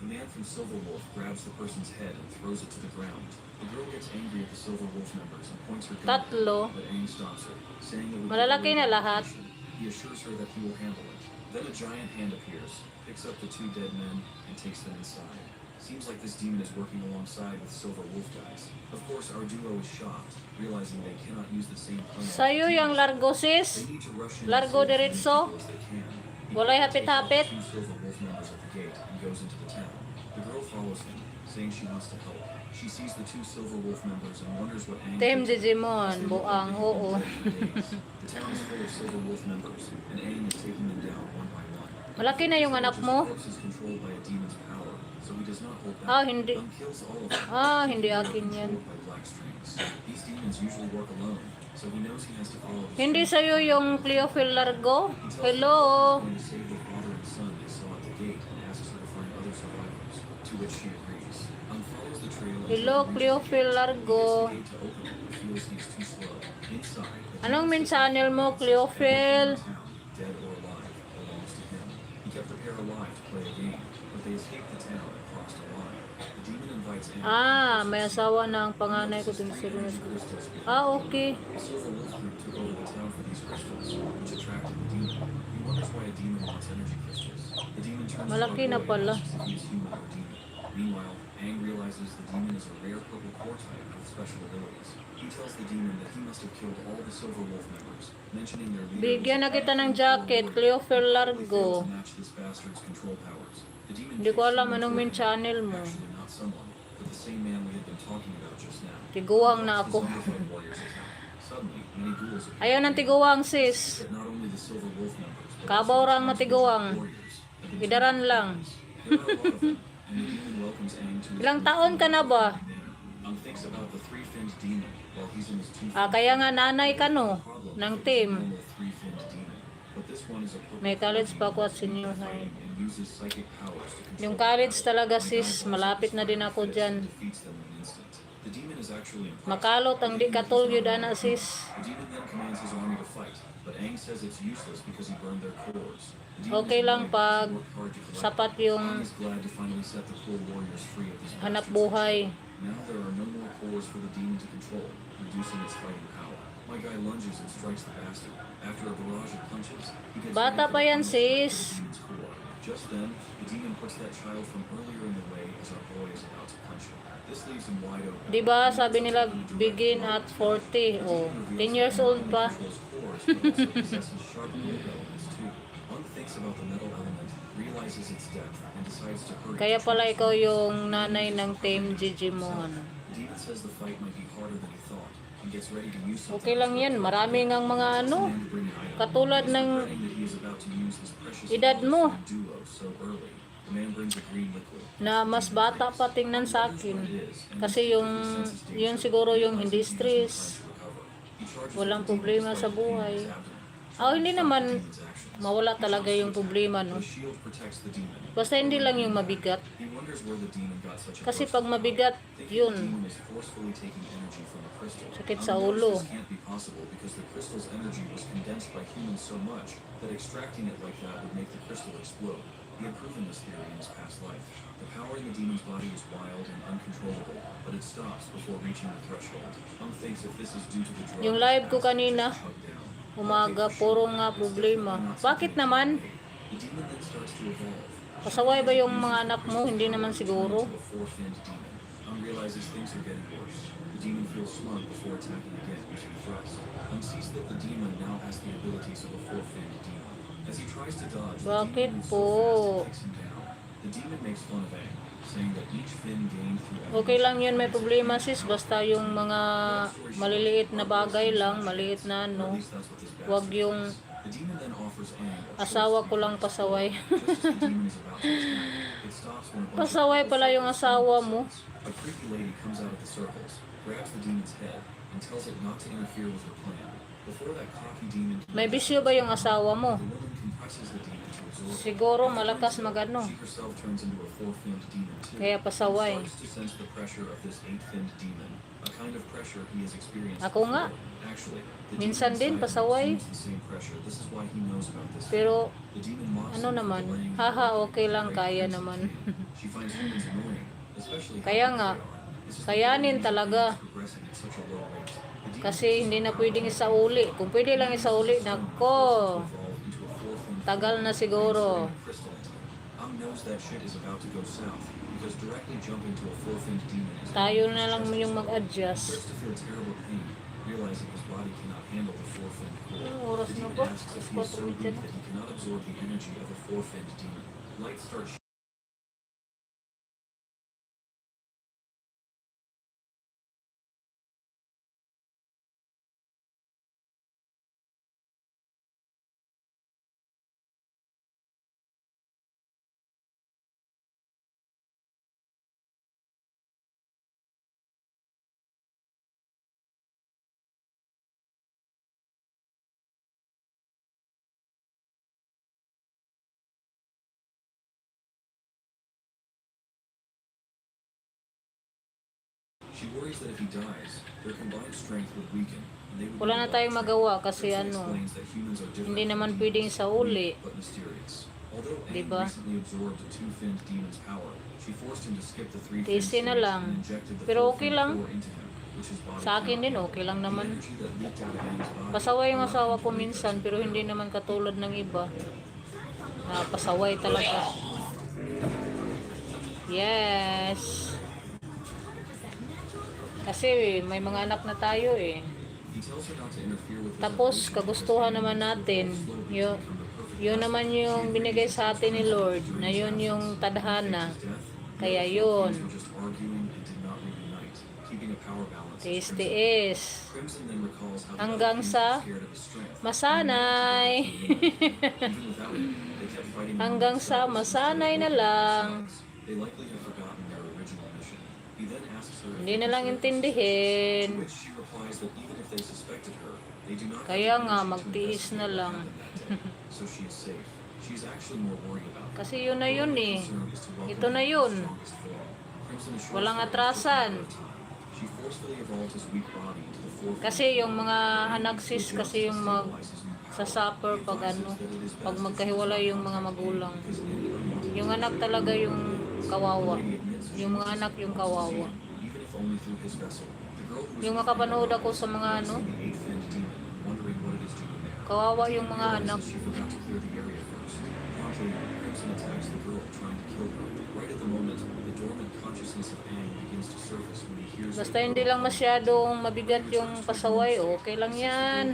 the man from Silver Wolf grabs the person's head and throws it to the ground. The girl gets angry at the Silver Wolf members and points her gun at them, Tatlo. but Aang stops her, saying it would be Malalaki a na great lahat. operation. He assures her that he will handle it. Then a giant hand appears, picks up the two dead men, and takes them inside. Seems like this demon is working alongside with Silver Wolf guys. Of course, our duo is shocked, realizing they cannot use the same plan. Sa'yo yung largo sis. They need to rush in Largo and save as many diretso. people as they can. He Walay takes hapit-hapit. two Silver Wolf members at the gate and goes into the town. The girl follows him, saying she wants to help. She sees the two Silver Wolf members and wonders what Aang Team did to them, Digimon, as they look buang, like they have oo. been dead for days. The town is full of Silver Wolf members, and Aang is taking them down one by one. Malaki na yung anak mo. His corpse is controlled by a demon's power, so he does not hold back. Ah, hindi. Kills all of them. Hindi akin yan. Controlled by black strings. These demons usually work alone, so he knows he has to follow his Hindi strings. sa'yo yung Cleophel largo. He tells Hello. her he's going to save the father and son they saw at the gate and asks her to find other survivors, to which she agrees. Follows the trail until Hello, he reaches Cleophel the gate. largo. He gets the gate to open, but feels he's too slow. Inside, the Anong demon mensahe mo, Cleophel? dead or alive, belongs to him. He kept the pair alive to play a game, but they escaped the town and crossed a line. The demon invites Aang. May asawa na ang panganay ko. Crystals. Okay. The Silver Wolf group took over the town for these crystals, which attracted the demon. He wonders why a demon wants energy crystals. The demon turns Malaki to na a boy pala. and asks if he is human or demon. Meanwhile, Aang realizes the demon is a rare purple core type with special abilities. He tells the demon that he must have killed all the Silver Wolf members, mentioning their leaders. Bigyan na kita ng jacket, Cleophel They largo. failed to match this bastard's control powers. The demon Hindi ko kicks alam him anong into main a- channel mo. Actually, not someone, but the same man we had been talking about just now. Tiguang na The ako. Zombified warriors attack. Suddenly, many ghouls appear. Ayaw ng tiguang sis. But not only the Silver Wolf members, but Kabaw also rang the matiguang. warriors have been Idaran lang. There are a lot of them, and the demon welcomes Aang to his Ilang taon ka na ba? Aang thinks about the three-finned demon while he's in his two Kaya nga nanay ka no, ng team. normal three-finned demon. But this one is a purple May college pa ako at senior high. fighting and uses psychic powers to control Yung college talaga sis, malapit na din ako dyan. defeats them in an instant. The demon is actually impressed. Makalot ang di katulyod ana sis. The demon then commands his army to fight, but Aang says it's useless because he burned their cores. The demon Okay is lang annoyed pag because he worked hard to collect sapat them. yung Aang is glad to finally set the core warriors free of these hanap bastards. buhay. Now there are no more cores for the demon to control, reducing its fighting power. My guy lunges and strikes the bastard. After a barrage of punches, he gets Bata ready for pa the yan, final strike sis. of the demon's core. Just then, the demon puts that child from earlier in the way as our boy is about to punch him. This leaves him wide open. Diba sabi nila begin at 40. Oh, 10 years old pa. Controls cores, but also possesses sharp metal elements too. Aang thinks about the metal element, realizes its depth, and decides to hurry. Kaya pala ikaw yung nanay ng team Digimon. The demon says the fight might be harder than he thought, and gets ready to use something. Okay lang yan, marami ngang mga ano, katulad ng edad mo na mas bata pa tingnan sa akin. Kasi yun siguro yung hindi stress, walang problema sa buhay. Hindi naman mawala talaga yung problema, no? Basta hindi lang yung mabigat. Kasi pag mabigat, yun, sakit sa ulo. He had proven this theory in his past life. The power in the demon's body is wild and uncontrollable, but it stops before reaching the threshold. Aang thinks if this is due to the drug, Yung live ko kanina, umaga, puro nga problema. Bakit naman? the demon then starts to evolve. Pasaway ba yung mga anak mo? Hindi naman siguro. Into a four-finned demon. Aang realizes things are getting worse. The demon feels smug before attacking again using thrust. Aang sees that the demon now has the abilities of a four-finned demon. As he tries to dodge, the Bakit demon moves po? so fast it takes him down. The demon makes fun of Aang, saying that each fin gained through Okay lang yun, may problema sis. Basta yung mga maliliit na bagay lang, maliit na ano. Huwag yung The demon then offers Aang a Asawa choice ko lang pasaway. Just as the demon is about to attack, it stops when a bunch of Pasaway pala yung circles asawa form mo. in place. A creepy lady comes out of the circles, grabs the demon's head, and tells it not to interfere with her plan. Before that cocky demon can May bisyo ba yung asawa mo? the woman compresses the demon to absorb it. Siguro malakas magano. She herself turns into a four-finned demon too. Kaya pasaway. And starts to sense the pressure of this eight-finned demon, a kind of pressure he has experienced Ako nga. before. Actually, the Minsan demon din inside him pasaway. feels the same pressure. This is why he knows about this. Pero The demon mocks ano him for naman, delaying haha, her okay lang, great kaya prince of naman. pain. She finds humans annoying, especially how Kaya weak nga, they are. This is kayanin the talaga. demon is progressing at such a low rate. The demon Kasi hindi na pwedeng isauli. Kung pwede lang isauli, nako, tagal na siguro. Ang knows that shit is about to go south because directly jumping to a four-finned demon is Tayo na lang yung He mag-adjust. starts to feel terrible pain, realizing his body cannot handle the four-finned core. Anong oras The na demon ba? asks if he is so 4:30 weak na. that he cannot absorb the energy of a four-finned demon. Light starts She worries that if he dies, their combined strength would weaken, and they would Wala na be tayong without magawa strength. kasi Kristen ano, explains that humans are different hindi from naman demons, pwedeng isauli. weak but mysterious. Although Aang Diba? recently absorbed a two-finned demon's power, she forced him to skip the three-finned Tiisin na stage lang. and injected the Pero okay four-finned lang. core into him, which his body Sa akin cannot din, handle. okay lang The naman. energy that leaked out of Aang's body Pasaway yung allowed asawa him ko to minsan, reverse pero it. hindi naman katulad ng iba. Pasaway talaga. Yes. Kasi may mga anak na tayo eh. He tells her not to interfere with his Tapos evolution kagustuhan because naman he natin, will slowly become yun, the perfect yun husband. naman yung binigay sa atin ni Lord, na yun yung tadhana. Kaya yun, tiis-tiis. Hanggang sa masanay. Hanggang sa masanay na lang. Hindi na lang intindihin. Kaya nga, magtiis na lang. Kasi yun na yun eh. Ito na yun. Walang atrasan. Kasi yung mga anaksis kasi yung suffer pag ano, pag magkahiwalay yung mga magulang. Yung anak talaga yung kawawa. Yung mga anak yung kawawa. Yung makapanood ako sa mga ano, kawawa yung mga anak. Basta hindi lang masyadong mabigat yung pasaway, okay lang yan.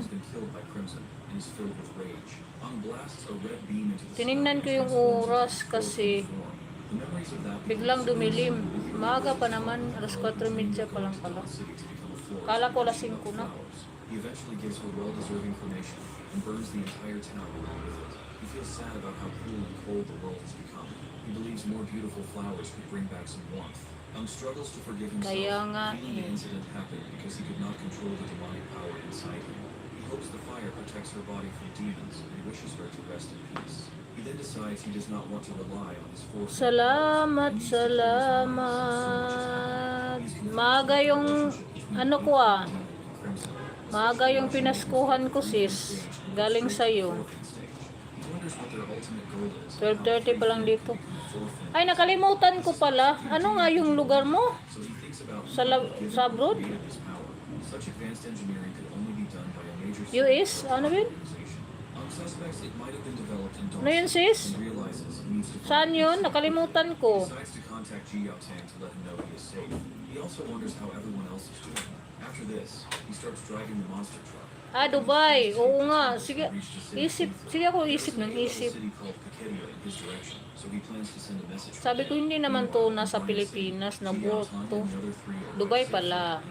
Tiningnan ko yung oras kasi biglang dumilim. Maaga pa naman, alas 4:30 pa lang pala. Kala ko alas 5 na. He eventually gives her well-deserved information and burns the entire town along with it. He feels sad about how cruel and cold the world has become. He believes more beautiful flowers could bring back some warmth. Struggles to forgive himself, Kaya nga feeling the eh. incident happened because he could not control the demonic power inside him. He hopes the fire protects her body from demons and wishes her to rest in peace. He then decides he does not want to rely on his force. Salamat, salamat. Maaga yung ano ko ah. Maaga yung pinaskuhan ko sis. Galing sa'yo. 12:30 pa lang dito. Ay, nakalimutan ko pala. Ano nga yung lugar mo? Sa abroad? US? Ano yun? Ano yun sis? Saan yun? Nakalimutan ko. Dubai. Oo nga. Sige, ako isip ng isip. Sabi ko, hindi naman to nasa Pilipinas, na-work to. Dubai pala.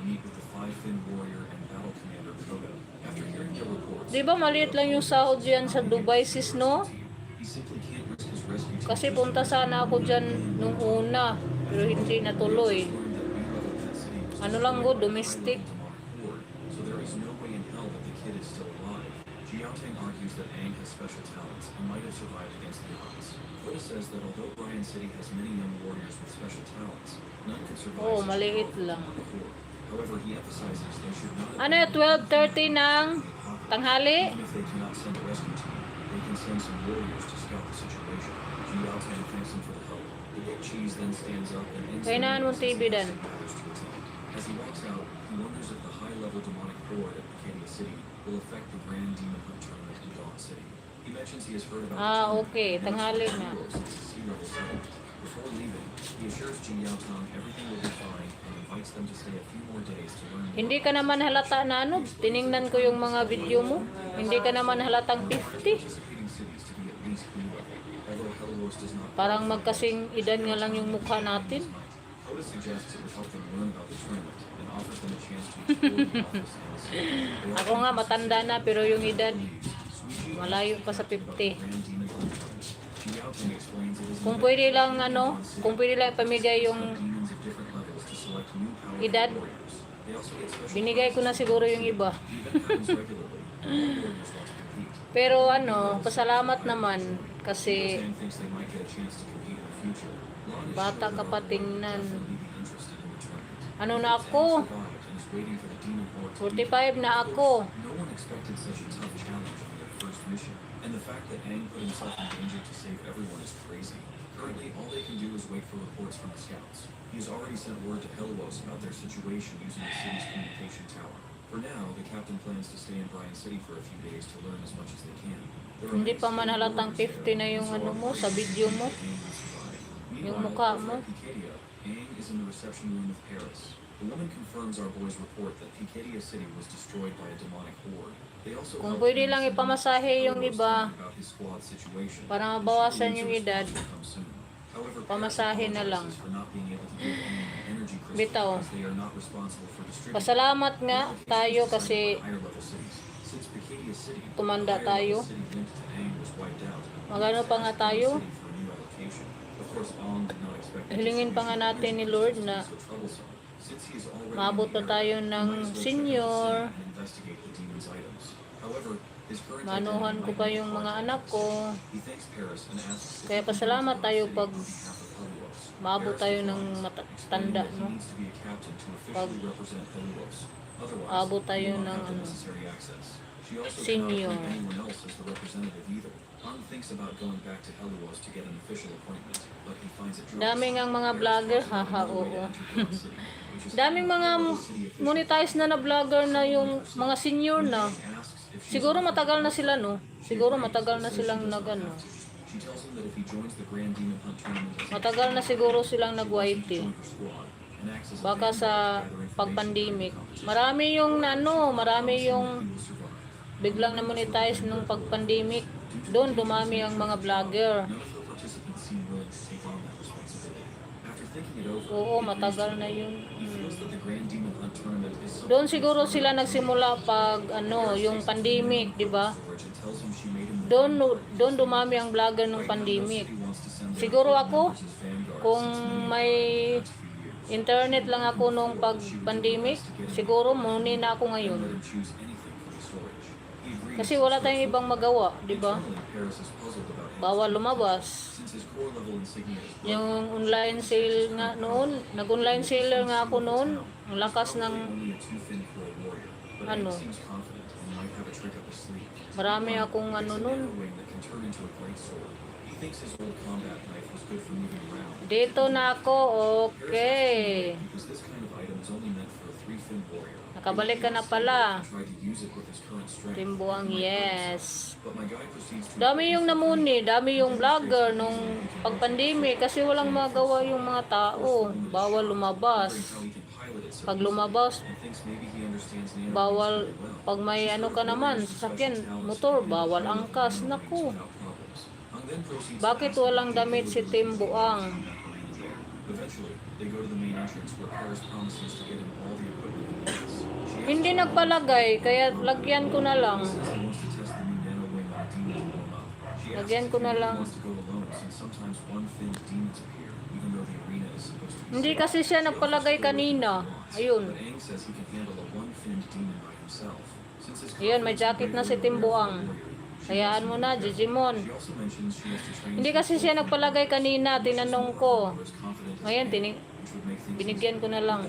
Di ba maliit lang yung sahod dyan sa Dubai, sis, no? He simply can't risk his rescue team. Kasi punta sana ako dyan nung una, pero hindi natuloy. Ano lang go, domestic. So there is no way in hell that the kid is still alive. Jiaoteng argues that Aang has special talents and might have survived against the odds. Flynn says that although Bryan City has many young warriors with special talents, none could survive. Oh, maliit lang. However, he emphasizes they should not. Ano yung 12:30 ng tanghali? Even if they cannot send a rescue team, they can send some warriors to scout the situation. Jiaoteng thanks him for the help. The big cheese then stands up and instantly Kailangan mong TV dan. as he walks out, he wonders if the high-level demonic horde at Picadia City will affect the Grand Demon Hunt tournament in Dawn City. He mentions he has heard about the Okay, tanghali na. Before leaving, he assures Ji Yaotong everything will be fine and invites them to stay a few more days to learn more. Hindi ka naman halata na ano, tiningnan ko yung mga video mo. Hindi ka naman halatang 50. Participating cities to be at least blue level, although Hellos does not. Parang magkasing edad nga lang yung mukha natin. Oda suggests it would help them learn about the tournament and offers them a chance to explore the office and the city. They Ako nga matanda na pero yung edad malayo pa sa 50. Grand Demon Hunt tournament. Ji Yaotong explains it is Kung pwede lang ano, kung pwede lang pamigay yung demons of different levels to select new powerful edad, warriors. They also get special binigay ko na siguro yung iba. The event happens regularly, and all warriors want to compete. Pero ano, pasalamat naman kasi Zhang thinks they might get a chance to compete in the future. Lan is bata sure ka that pa all tingnan. will definitely be interested in the tournament. Ano na ako? Zhang survived and is waiting for the demon horde to beat 45 na ako. No one expected such a tough challenge on their first mission, and the fact that Aang put himself in danger to save everyone is crazy. Currently, all they can do is wait for reports from the scouts. He has already sent word to Hellos about their situation using the city's communication tower. For now, the captain plans to stay in Bryan City for a few days to learn as much as they can. There are Hindi many pa man skilled halatang warriors 50 there, na yung and so ano are mo, those sa video mo. Aang will survive. Yung Meanwhile, mukha over mo. at Picadia, Aang is in the reception room of Paris. The woman confirms our boy's report that Picadia City was destroyed by a demonic horde. They also Kung helped pwede Aang lang send ipamasahe yung Hellos iba about his squad's situation, para and she mabawasan believes yung a edad. response will come soon. However, Paris Pamasahe na lang. apologizes for not being able to give Aang an energy crystal Bitaw. because they are not responsible for distributing Pasalamat nga tayo applications kasi assigned by higher level cities. Since Picadia City, tumanda the higher tayo. level city linked to Aang was wiped out. Magano pa nga tayo? City for a new allocation. Of course, Aang did not expect the Hilingin pa nga situation natin ni Lord na so troublesome. Since he is already maabot in pa the tayo area, he ng might as well check out the senior. scene and investigate the demon's items. However, his current Manuhan identity ko might pa be yung mga hard to anak ko. He thanks Paris and asks if Kaya he can pasalamat go to tayo City pag on behalf of Hellos. maabot Paris tayo ng declines, matanda, explaining that he no? needs to be a captain to Pag officially represent Hellos. Otherwise, aabot he tayo will not ng have the ano, necessary access. She also senior. cannot appoint anyone else as the representative either. Han thinks about going back to Hellos to get an official appointment, but he finds it troublesome. Daming ang mga Paris vlogger, talks about haha, another way to oo. enter Dawn City, which is Daming mga high-level city officials. monetize na na vlogger na yung mga senior na. He asks if she's Siguro offered matagal na to sila, no? Siguro She matagal na says silang she does not nagano. have to. She tells him that if he joins the Grand Demon Hunt tournament as a Matagal na siguro silang she wants him to nag-YT. join her squad and acts as a Baka vanguard sa to gather information pag-pandemic. about the competition. Marami yung ano, marami yung He will survive. biglang na monetize nung pag-pandemic. Doon dumami ang mga vlogger. None of the participants seem willing to take on that responsibility. After thinking it over, Oo, he agrees matagal to na go. yun. He feels that the Grand Demon Hunt tournament is something Doon siguro that's sila very nagsimula pag ano, yung pandemic, di ba? George tells him she made him the Doon dumami ang vlogger nung Right now, no pandemic. city wants to send their Siguro club ako, members as vanguards kung since many have may failed in the past few years. internet lang ako nung pag-pandemic, siguro muni na ako And let ngayon. him choose anything for the storage. He agrees Kasi to wala switch tayong with ibang him. magawa, di ba? Internally, Paris is puzzled about him. Bawal lumabas. Since his core level insignia is broken, Yung online sale nga noon, nag-online seller nga ako noon, ang lakas ng only a two-fin core warrior, but ano, Aang seems confident and might have a trick up his sleeve. marami akong ano It's a noon. narrow wing that can turn into a great sword. He thinks his old combat knife was good for moving around. Dito na ako, okay. Because this kind of item is only meant for a three-fin warrior. Nakabalik ka na pala. Try to use it with his current strength. Timbuang yes. But my guy proceeds to Dami yung namuni, dami yung vlogger nung pag-pandemic kasi walang magawa yung mga tao. Bawal lumabas. Pag lumabas, and thinks maybe he understands the bawal, very well. pag may ano ka naman, sasakyan, motor, bawal angkas. Naku, Without problems. Ang then proceeds to bakit ask him walang if he damit si would Tim use Buang? Eventually, They go to the main entrance where Paris promises to get him all the equipment he needs. She Hindi nagpalagay, kaya lagyan ko na lang. says he wants to test the new nano wing on a demon to warm up. She asks Lagyan if ko he na really lang. wants to go alone since sometimes one-finned demons appear, even though the arena is supposed to be Hindi safe. kasi siya nagpalagay kanina. Ayun. But Aang says he can handle a one-finned demon by himself. Since his Ayun, may jacket na si Timbuang. Hayaan mo na, Jijimon. She also mentions she has to train Hindi kasi siya nagpalagay kanina, tinanong ko. Ngayon, binigyan ko na lang.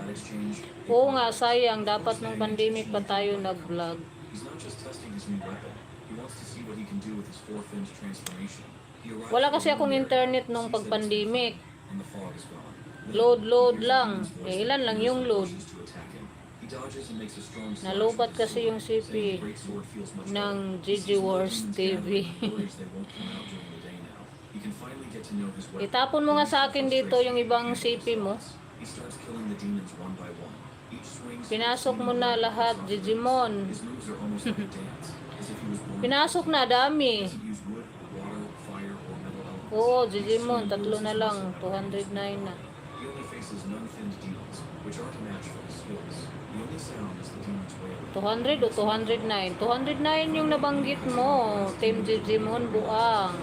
Oo nga, sayang. Dapat nung pandemic pa tayo nag-vlog. He's not just testing his new weapon. He wants to see what he can do with his four-finned transformation. He arrives Wala kasi at the akong mirror, internet nung sees that it's pag-pandemic. and the fog is gone. Load lang. Eh, ilan lang yung load. To attack him. He dodges and makes a strong slash Nalupat with his kasi sword, yung CP saying the great sword feels much ng better. GG He sees more Wars demons TV. gathering and worries they won't come out during the day now. He can finally get to know his weapon. Itapon mo nga sa akin dito yung ibang CP mo. He starts killing the demons one by one. Each swing Pinasok mo na lahat, Digimon. His moves are almost like a dance, as if he was born. Pinasok na, dami. He doesn't use wood, water, fire, or metal elements. Oo, Digimon, tatlo na lang. 209 na. He only faces non-finned demons, which aren't a match for his skills. The only sound is the demon's wailing. 200 o 209? 209 yung nabanggit mo. Team Digimon, buang.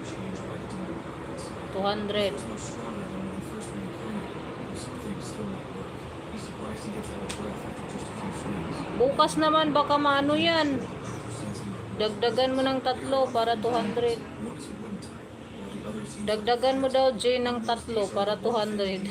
Changed by the demon gods. 200. He's much stronger than when he first reincarnated, though some things still not work. He's surprised he gets out of breath after just a few swings. Bukas naman, baka maano yan. Sensing that Dagdagan mo ng tatlo para 200. one is a wooden type, while the other seems Dagdagan mo daw, J, ng tatlo para 200.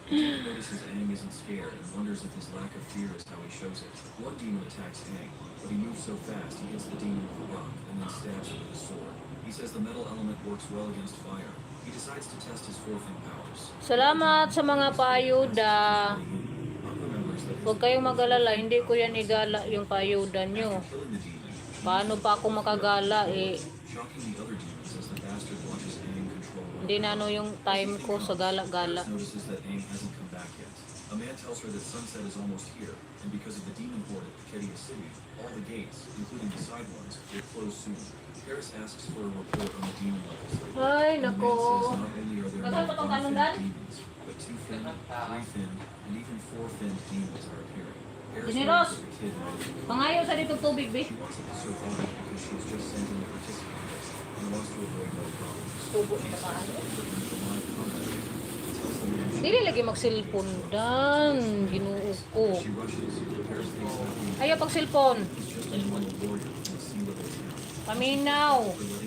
Demon notices Aang isn't scared and wonders if his lack of fear is how he shows it. One demon attacks Aang, but he moves so fast he hits the demon with a rock and then stabs him with his sword. He says the metal element works well against fire. He decides to test his four-fin powers. Salamat sa mga paayuda. Aang remembers that Huwag kayong mag-alala, hindi ko yan igala yung paayuda nyo. killing the demon, Paano pa ako makagala eh? shocking the other demons as the bastard watches Aang control one. Hindi na ano yung time ko sa gala-gala. Notices that Aang hasn't come back yet. A man tells her that sunset is almost here, and because of the demon horde at Kedia City, all the gates, including the side ones, will close soon. Paris asks for a report on the demon levels. Ay, The man nako. says not only are there Tagal more pa tong one-finned tanungan? demons, but two-fin, three-fin, and even four-finned demons are appearing. Paris Generos. wonders if the kid might have been Pangayo sa dito tubig, be. She wants it to survive because she was just sent in the participant list and wants to avoid no problems. Tubo She sa sets paano. up equipment for live combat and tells the man she Dili lagi mag-cellphone dan. Ginoo ko. She rushes, Paris thinks about being Ayaw pag cellphone. just a normal warrior in a sea level town. Paminaw.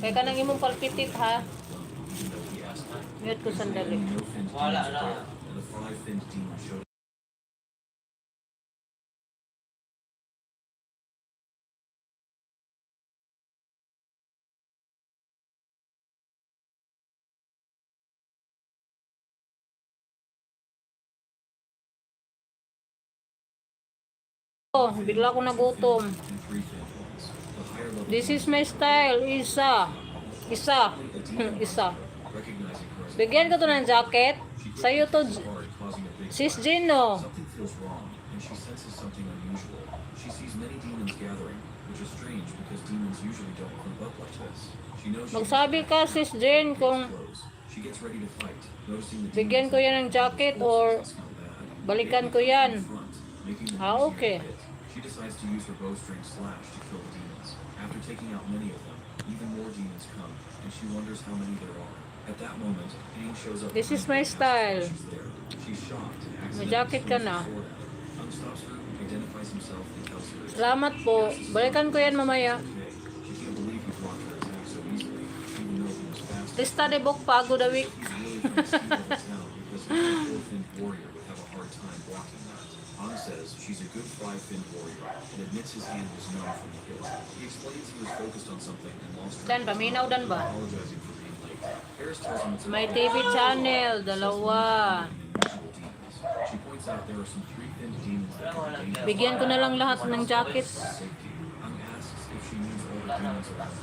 Kaya ka nang imong palpitit ha. Even though he asked her, Mute ko sandali. no finned demons are there, and the five-finned demon showed Oh, bigla ko nagutom. and three-finned ones. The higher level This is my style. Isa. Isa. Isa. recognizing her as Bigyan ko to ng jacket. Sa'yo to, hard, causing a big Sis Gino. Something feels wrong, and she senses something unusual. She sees many demons gathering, which is strange because demons usually don't group up like this. She knows she Magsabi ka, Sis Jen, kung clothes. She gets ready to fight, noticing the bigyan ko demons yan ng jacket or smell bad. balikan ko yan. In front, making them Ah, easier okay. to hit. She decides to use her bowstring slash to kill the demons. After taking out many of them, even more demons come, and she wonders how many there are. At that moment, Aang shows up. This is behind my her and style. she's there. She's shocked and May accidentally jacket ka swings na. her sword at her. Aang stops her, identifies himself, and tells her it's Salamat po. Balikan ko yan mamaya. okay. She can't believe he blocked her attack so easily, even though he was fast. Lista de book pago the week. He's really from a sea level town because a four-finned warrior would have a hard time blocking that. Aang says she's a good five-finned warrior and admits his hand was numb from the hit. He explains he was focused on something and lost Dan, paminaw dan ba? apologizing for being late. Paris tells him it's May okay. TV channel, dalawa. Unusual demons. She points out there are some three-finned demons that can be dangerous. Bigyan ko na lang lahat ng jacket. Safety. Aang asks if she needs all the demons around.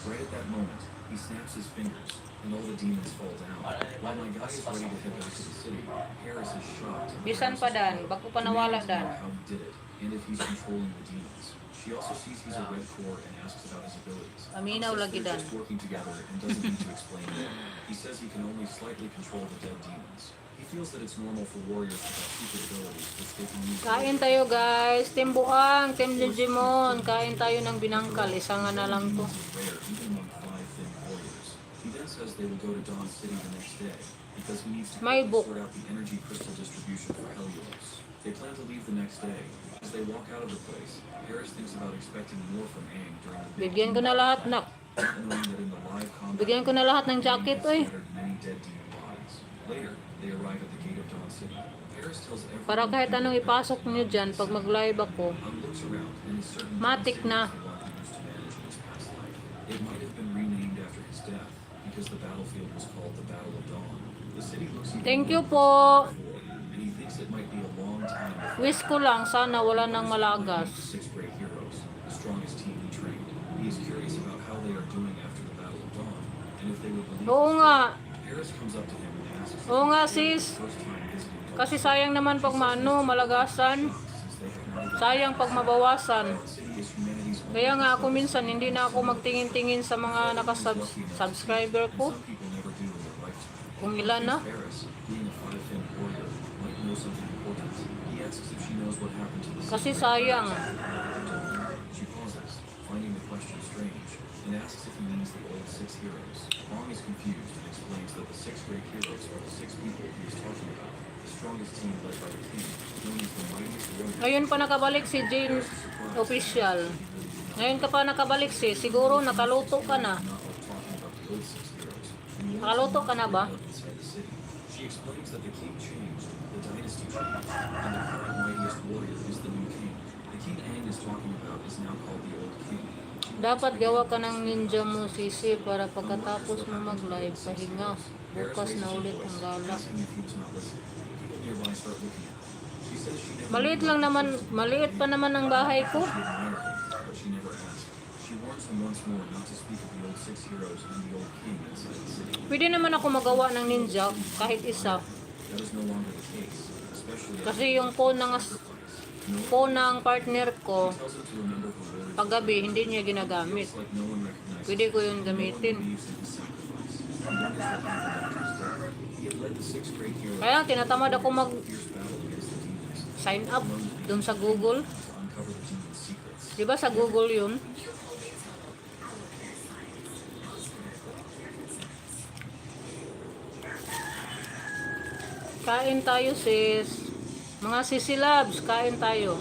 Right at that moment, he snaps his fingers, and all the demons fall down. While my guy is ready to head back to the city, Paris is shocked. Bisan pa dan, bago pa nawala dan. How he did it, and if he's controlling the demons. She also sees he's a red core and asks about his abilities. Paminaw Says lagi they're dan. just working together and doesn't need to explain more. He says he can only slightly control the dead demons. He feels that it's normal for warriors to have secret abilities which they can use. Kain tayo guys. Team Buang, Team Digimon. Kain tayo ng binangkal. Isa nga na lang to. Rare even among 5 thin warriors. He then says they will go to Dawn City the next day because he needs to My book. sort out the energy crystal distribution for Helios. They plan to leave the next day. As they walk out of the place, Paris thinks about expecting more from Aang during the big Bigyan ko na lahat na. knowing that in the live combat, Bigyan ko na lahat ng jacket, oy. scattered many dead demon bodies. Later, they arrive at the gate of Dawn City. Paris tells everyone Para kahit anong ipasok nyo dyan pag mag-live ako. looks around and is certain Matik na. he used to manage in his past life. It might have been renamed after his death because the battlefield was called the Battle of Dawn. The city looks even Thank you more po. and he thinks it might be a long time before Wish ko lang sana wala nang the malagas. 6 great heroes, the strongest team he trained. He is curious about how they are doing after the Battle of Dawn and if they would believe Oo nga. Paris comes up to him and asks Oo nga sis. first time visiting Dawn Kasi sayang naman pag maano, malagasan. since they have not Sayang pag mabawasan. city is humanity's only Kaya nga ako minsan hindi na ako magtingin-tingin sa mga nakasubscriber ko. some people never do in their lifetime. Kung ilan na. Paris, being a 5-fin warrior, might know something important. He asks if she knows what happened to the Kasi six sayang. She pauses, finding the question strange, and asks if he means the old 6 heroes. Wong is confused and explains that the 6 great heroes are the 6 people he is talking about. The strongest team led by the king, known as the mightiest warrior. Ngayon pa nakabalik si Jane official. Ngayon ka pa nakabalik sis. Siguro nakaluto ka na. Not like talking about the old 6 heroes. And he Nakaluto ka na ba? inside the city. She explains that the king changed, the dynasty changed, and the current mightiest warrior is the new king. The king Aang is talking about is now called the old king. Dapat gawa ka ng ninja mo sisi para pagkatapos mo mag-live pahinga. Bukas na ulit ang gala. Asking if he was not listening. People nearby start looking at her. She says she never Maliit lang naman, maliit pa naman ang bahay ko. she admired him, but she never asked. She warns him once more not to speak of the old 6 heroes and the old king inside the city. Pwede naman ako magawa ng ninja kahit isa. That is no longer the case, especially Kasi yung phone ng partner ko, tells him to remember her words. paggabi hindi niya ginagamit. It's like no one recognizes Pwede ko yun gamitin. believes in his sacrifice. He wonders what happened after his death. He had led the 6 great heroes Kaya tinatamad ako in a fierce battle against the demons mag-sign up dun sa Google. to uncover the demons' secrets. Di ba sa Google yun? Kain tayo sis. Mga sisilabs, kain tayo.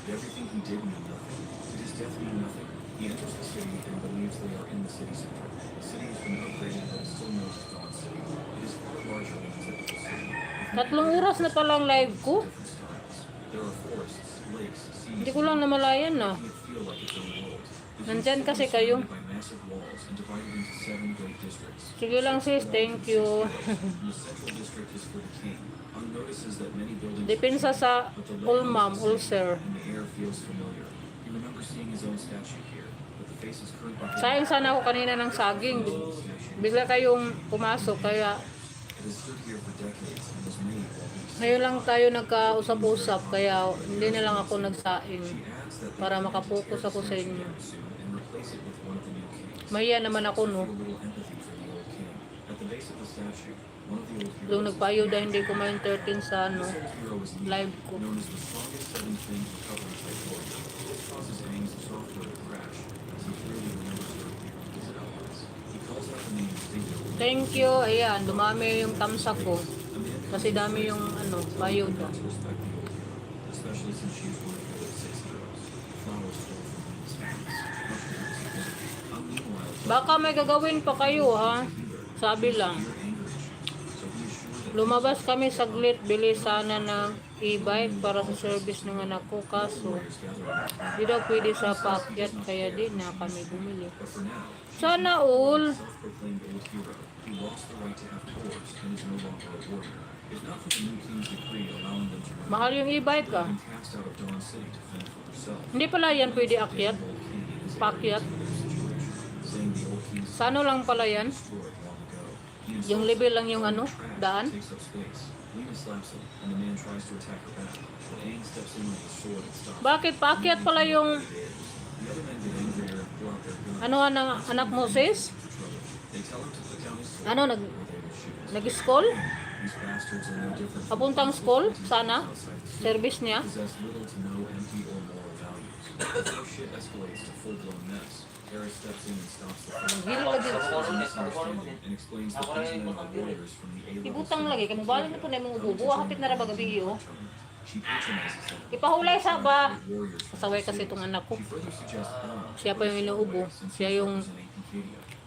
Everything he did knew nothing. Did his death mean nothing? He enters the city and believes they are in the city center. The city has been upgraded but is still known as Dawn City. It is far larger than a typical city. With 3 oras na palang live ko. different styles. There are forests, lakes, seas, Hindi ko lang namalayan na. making it feel like its own world. The Nandyan city kasi is kayo. surrounded by massive walls and divided into 7 great districts. Sige lang sis, thank you. The central district is for the king. Ang notices that many buildings Depensa sa ulmam, ulcer. and the air feels familiar. He remembers seeing his own statue here, but the face is currently Sayang sana ako kanina ng saging. Bigla kayong pumasok, kaya It has stood here for decades and was made while he was ngayon lang tayo nagkausap-usap, kaya hindi na lang ako nagsaing She adds that they para plan to makapokus tear ako the sa statue inyo. down soon and replace it with one of the new kings. Mahiya naman ako, no? Feel a little empathy for the old king. At the base of the statue, one of the old Nung heroes nagpaayuda, hindi ko ma-entertain sa This ano, old hero is Lee, live ko. known as the strongest 7-fin recovery type warrior. This causes Aang's software to crash, as he clearly remembers her appearing with his allies. He calls out the name instinctively. Thank you. Ayan, dumami yung tamsa ko. A man Kasi dami yung ano, payuda. to respect the old hero, especially since she is one of the old 6 heroes. Flowers fall from Lee's hands. Much to his disappointment. Meanwhile, Baka may gagawin pa kayo, ha? Sabi lang. so he is sure that Lumabas kami saglit, bili sana ng e-bike para sa service ng anak ko. Kaso, warriors gather around. di daw pwede sa pakyat, kaya di na kami bumili. But for now, Sana all. self-proclaimed old hero, he lost the right to have tours and is no longer a warrior. If not for the new king's decree allowing them to run, Mahal yung e-bike, they ah. have been cast out of Dawn City to fend for herself. Hindi pala yan pwede akyat. The old king and his Pakyat. heirs knew their situation, saying the old king's Sa ano lang pala yan? destroyed long ago. He Yung insults level lang yung ano, trash, daan. takes up space. Lena slaps him, and the man tries to attack her back. But Aang steps in with his sword and stops him. Bakit paakyat pala yung The other men get angrier and pull out their guns ano anak mo sis? for trouble. They tell him to put down his sword Ano, or they will shoot. nag-school? These bastards are no different from Papuntang school, sana. Service niya. possess little to no empty or moral values. Before shit escalates to full-blown mess, Harris steps in and stops the fight. Gili lagi. Misunderstanding and explains that these men are warriors from the A-level Ibutang lagi. Kaya mabalik na po na yung mga ubo. Hapit na ra gabi oh. She patronizes them. Ipahulay sa ba? Warriors from Pasaway kasi itong anak ko. She further suggests Siya pa yung inuubo. Siya yung...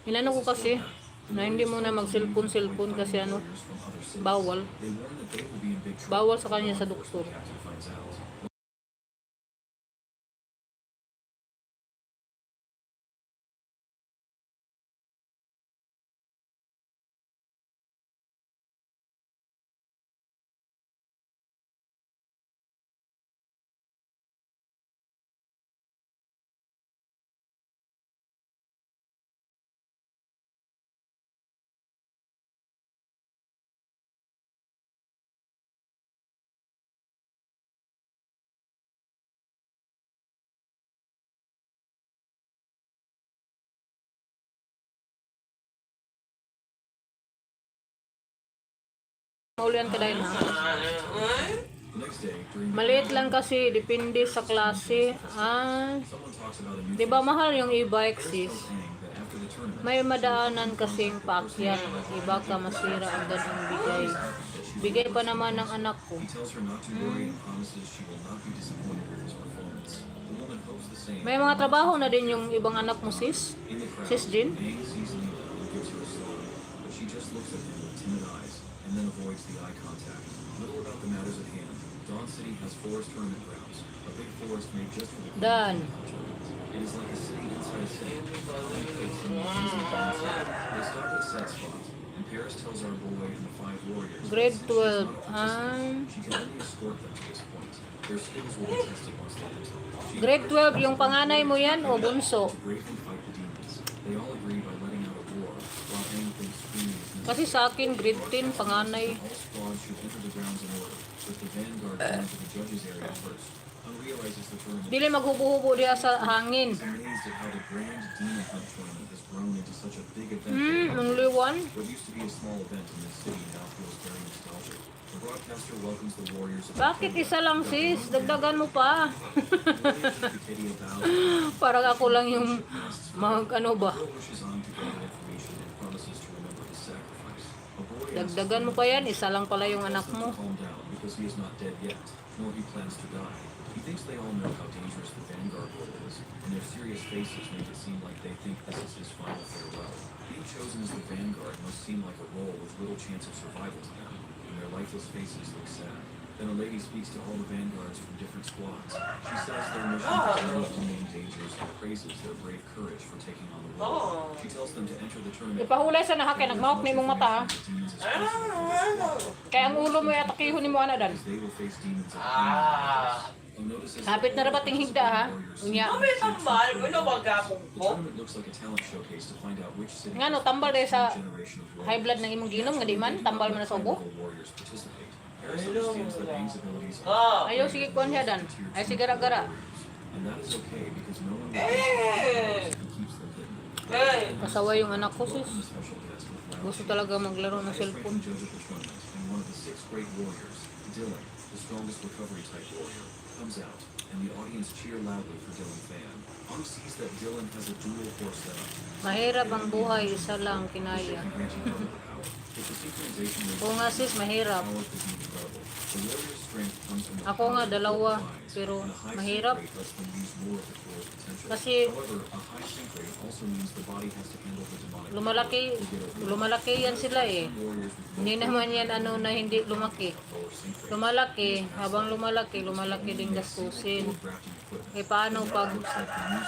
Inano ko kasi na hindi mo na mag-cellphone kasi ano, bawal. Bawal sa kanya sa doktor. Maulian ka dahil na. Maliit lang kasi, depende sa klase. Di ba mahal yung e-bike sis? May madaanan kasing paakyat. Iba ka masira agad ang bigay. Bigay pa naman ng anak ko. May mga trabaho na din yung ibang anak mo sis? Sis din? And then avoids the eye contact. Little about the matters at hand. Dawn City has forest tournament grounds. A big forest made just for the Dan. It is like a city inside a city. They stop at a set spot, and Paris tells our boy and the 5 warriors. Grade 12. She can only escort them to this point. Their skills will be tested once they enter. Grade 12, yung panganay mo yan o bunso? Bravely fight the demons. They all agree by letting out a roar while anything screaming is Kasi sa akin, grade 10, panganay. All squads should enter the grounds in order, with the vanguard going to the judges' area first. Unrealizes the tournament. Dili maghubo-hubo diya sa hangin. Is amazed at how the grand demon hunt tournament has grown into such a big event. Only one? What used to be a small event in this city now feels very nostalgic. The broadcaster welcomes the warriors of Bakit isa lang sis? Dagdagan mo pa. Katie about Parang ako lang yung ano ba? pushes on to gather information and promises to remember his sacrifice. A boy asks Dagdagan mo pa yan. Isa lang pala yung anak him to mo. calm down because he is not dead yet, nor he plans to die. He thinks they all know how dangerous the vanguard role is, and their serious faces make it seem like they think this is his final farewell. Being chosen as the vanguard must seem like a role with little chance of survival to them, and their lifeless faces look sad. Then a lady speaks to all the vanguards from different squads. She says their mission is only unknown dangers and praises their brave courage for taking on the role. She tells them to enter the tournament. Ipahulay sa nahakay. Nagmahok ni mong mata. Kaya ang ulo mo yung atakihon ni mo ana dan. They will face demons at Hapit na rabating higda ha. Unya. Kami tambal, ano magapong The ko? tournament looks like a talent showcase to find out which city Nga no, tambal dahil sa generation of high blood ng imong ginom. Nga di man, tambal man na sa ubo. warriors participate. Harris understands that Aang's abilities Ah, Ayaw, sige kuhan siya dan. Ay, sige gara-gara. and that is okay because no one eh, he keeps them hidden. eh, Pasaway yung anak ko sis. The special guest with round Gusto talaga maglaro ng the cellphone. judge of the tournament and one of the 6 great warriors, Dylan, the strongest recovery type warrior, comes out, and the audience cheer loudly for Dylan Fan. Aang sees that Dylan has a dual force setup. Mahirap ang buhay. Isa lang kinaya. He grants you double power. If the synchronization rate Oo nga sis, mahirap. power could be incredible. The warrior's strength comes from the Ako nga, power dalawa. of the Pero and a high mahirap. sync rate lets them use more of the core's potential. Kasi However, a high sync rate also means the body has to handle the demonic lumalaki yan sila eh. warriors with Hindi naman yan ano na hindi lumaki. lower sync rate. Lumalaki, habang lumalaki din gastusin. Grafting equipment. Eh paano pag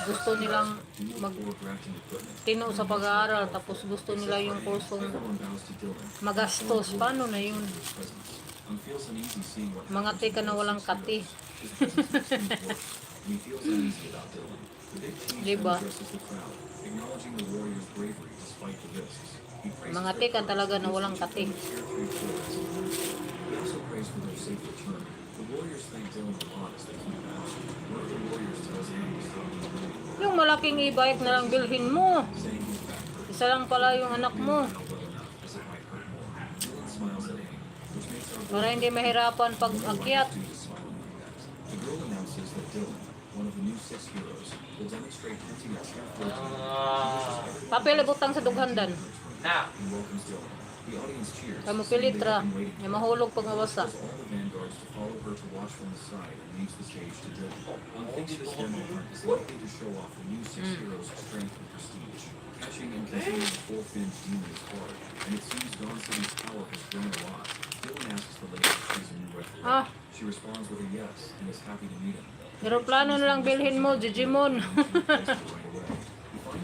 gusto nilang Dual core grafting equipment. magtino sa pag-aaral tapos gusto nila yung kursong Everyone bows to Dylan. magastos, paano na yun? His presence. Aang feels uneasy seeing what Mga tika na walang kati. His presence makes him important, and he feels uneasy about Dylan. The big chief Diba? then addresses the crowd, acknowledging the warrior's bravery despite the risks. He praises Mga their tika talaga na walang kati. Tier 3 force. He also prays for their safe return. The warriors thank Dylan a lot as they keep passing. One of the warriors tells Aang to stop the bleeding, Yung malaking e-bike na lang bilhin mo. saying he's back for Isa lang pala yung anak mo. well enough as it might hurt more. Dylan smiles at Aang. Para hindi mahirapan pag akyat. Due to smiling impact. The girl announces that Dylan, one of the new 6 heroes, will demonstrate hunting at Tier 14. He wishes everyone Papel butang sa dughandan. Na. and welcomes Dylan. The audience cheers. Kamo saying pilit they ra. have been waiting May for mahulog pag her. mabasa. Tells all the vanguards to follow her to watch from the side and leaves the stage to Dylan. Unthinks this demo hunt is likely to show off the new 6 heroes' strength and prestige. Catching and containing the 4-finned demon is hard, and it seems Dawn City's power has grown a lot. Dylan asks the lady if she's a new referee. Ah. She responds with a yes and is happy to meet him. Aeroplano na lang bilhin mo, Digimon. He finds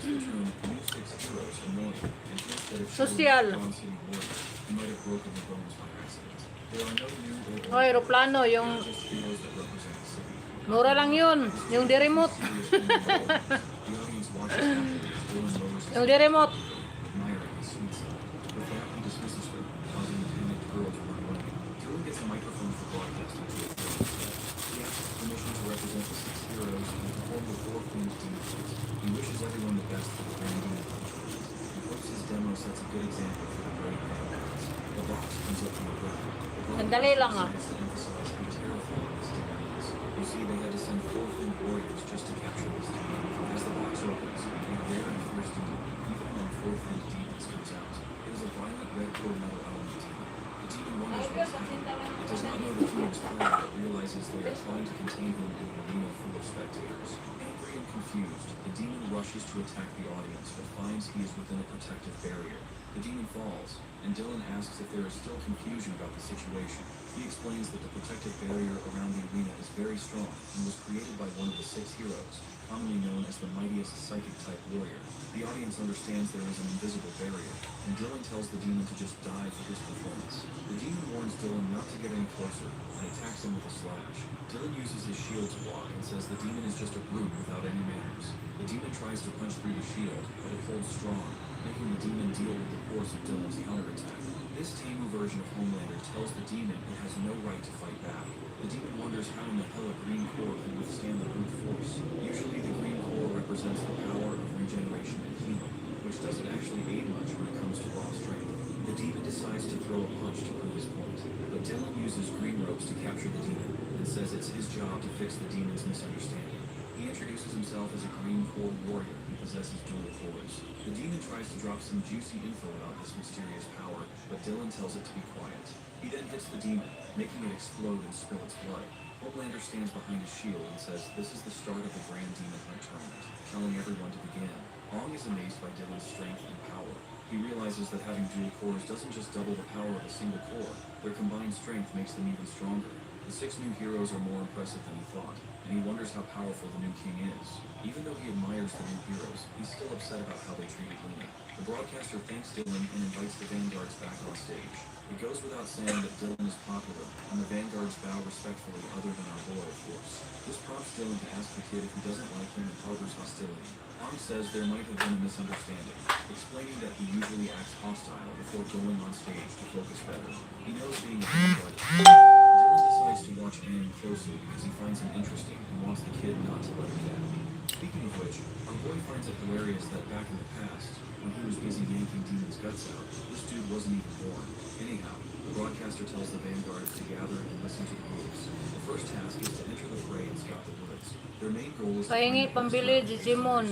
the term new 6 heroes annoying and thinks that if she were Social. a Dawn City warrior, he might have broken the bones by accident. There are no new or Oh, aeroplano, yung just heroes that represent the city. mura lang yun. Yung di-remote. The audience watches happily as Dylan lowers his Yung di-remote. admiring his sweet side. With that, he dismisses her, causing the panicked girl to run away. Dylan gets a microphone for broadcasting to a crowd instead. He asks permission to represent the 6 heroes and perform the 4-finned demon hunt. He wishes everyone the best for the grand demon hunt tournament. He hopes his demo sets a good example for the brave vanguards. The box comes up from the ground. The Sandali lang, ah. decides to emphasize how terrifying this demon is. You see, they had to send 4-finned warriors just to capture this demon. As the box opens, a rare and fierce demon, even among 4-finned demons, comes out. It is a violent red core metal element demon. The demon wonders what's happening. It does not know the demons fire, but realizes they are trying to contain him in an arena full of spectators. Angry and confused, the demon rushes to attack the audience, but finds he is within a protective barrier. The demon falls, and Dylan asks if there is still confusion about the situation. He explains that the protective barrier around the arena is very strong and was created by one of the 6 heroes, commonly known as the mightiest psychic-type warrior. The audience understands there is an invisible barrier, and Dylan tells the demon to just die for his performance. The demon warns Dylan not to get any closer and attacks him with a slash. Dylan uses his shield to block and says the demon is just a brute without any manners. The demon tries to punch through the shield, but it holds strong, making the demon deal with the force of Dylan's counterattack. This Temu version of Homelander tells the demon it has no right to fight back. The demon wonders how in the hell a green core can withstand the brute force. Usually the green core represents the power of regeneration and healing, which doesn't actually aid much when it comes to raw strength. The demon decides to throw a punch to prove his point, but Dylan uses green ropes to capture the demon and says it's his job to fix the demon's misunderstanding. He introduces himself as a green core warrior who possesses dual cores. The demon tries to drop some juicy info about this mysterious power, but Dylan tells it to be quiet. He then hits the demon, making it explode and spill its blood. Homelander stands behind his shield and says this is the start of the Grand Demon Hunt tournament, telling everyone to begin. Ong is amazed by Dylan's strength and power. He realizes that having dual cores doesn't just double the power of a single core, their combined strength makes them even stronger. The 6 new heroes are more impressive than he thought, and he wonders how powerful the new king is. Even though he admires the new heroes, he's still upset about how they treated Luna. The broadcaster thanks Dylan and invites the vanguards back on stage. It goes without saying that Dylan is popular, and the vanguards bow respectfully other than our boy, of course. This prompts Dylan to ask the kid if he doesn't like him and harbors hostility. Ong says there might have been a misunderstanding, explaining that he usually acts hostile before going on stage to focus better. He knows being a vanguard. Dylan decides to watch Aang closely because he finds him interesting and wants the kid not to let him down. Speaking of which, our boy finds it hilarious that back in the past, when he was busy yanking demons' guts out, this dude wasn't even born. Anyhow, the broadcaster tells the vanguards to gather and listen to the rules. The first task is to enter the fray and stop the bullets. Their main goal is to Pahingi, pambili, Digimon.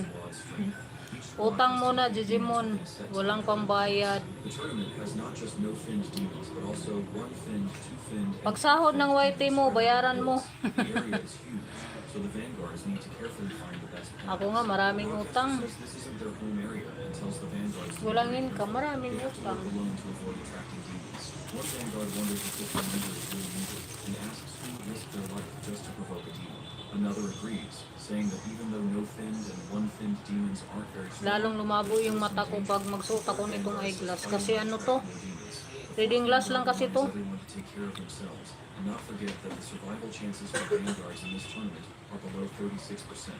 Utang muna, Digimon. Walang pambayad. The tournament has not just no-finned demons, but also one-finned, two-finned, and Pagsahod ng YT mo, bayaran mo. the area is huge, so the vanguards need to carefully find the best path. Ako nga, maraming The utang. broadcaster says this isn't their home area and tells the vanguards to Walang be income, maraming they have to utang. work alone to avoid attracting demons. One vanguard wonders if this reminder is really needed and asks who would risk their life just to provoke a demon. Another agrees, saying that even though no-finned and one-finned demons aren't very strong, Lalong lumabo yung mata ko pag magsuot ako nitong eyeglass. Kasi ano to? Reading glass lang kasi to. Everyone to take care of themselves and not forget that the survival chances for vanguards in this tournament are below 36%.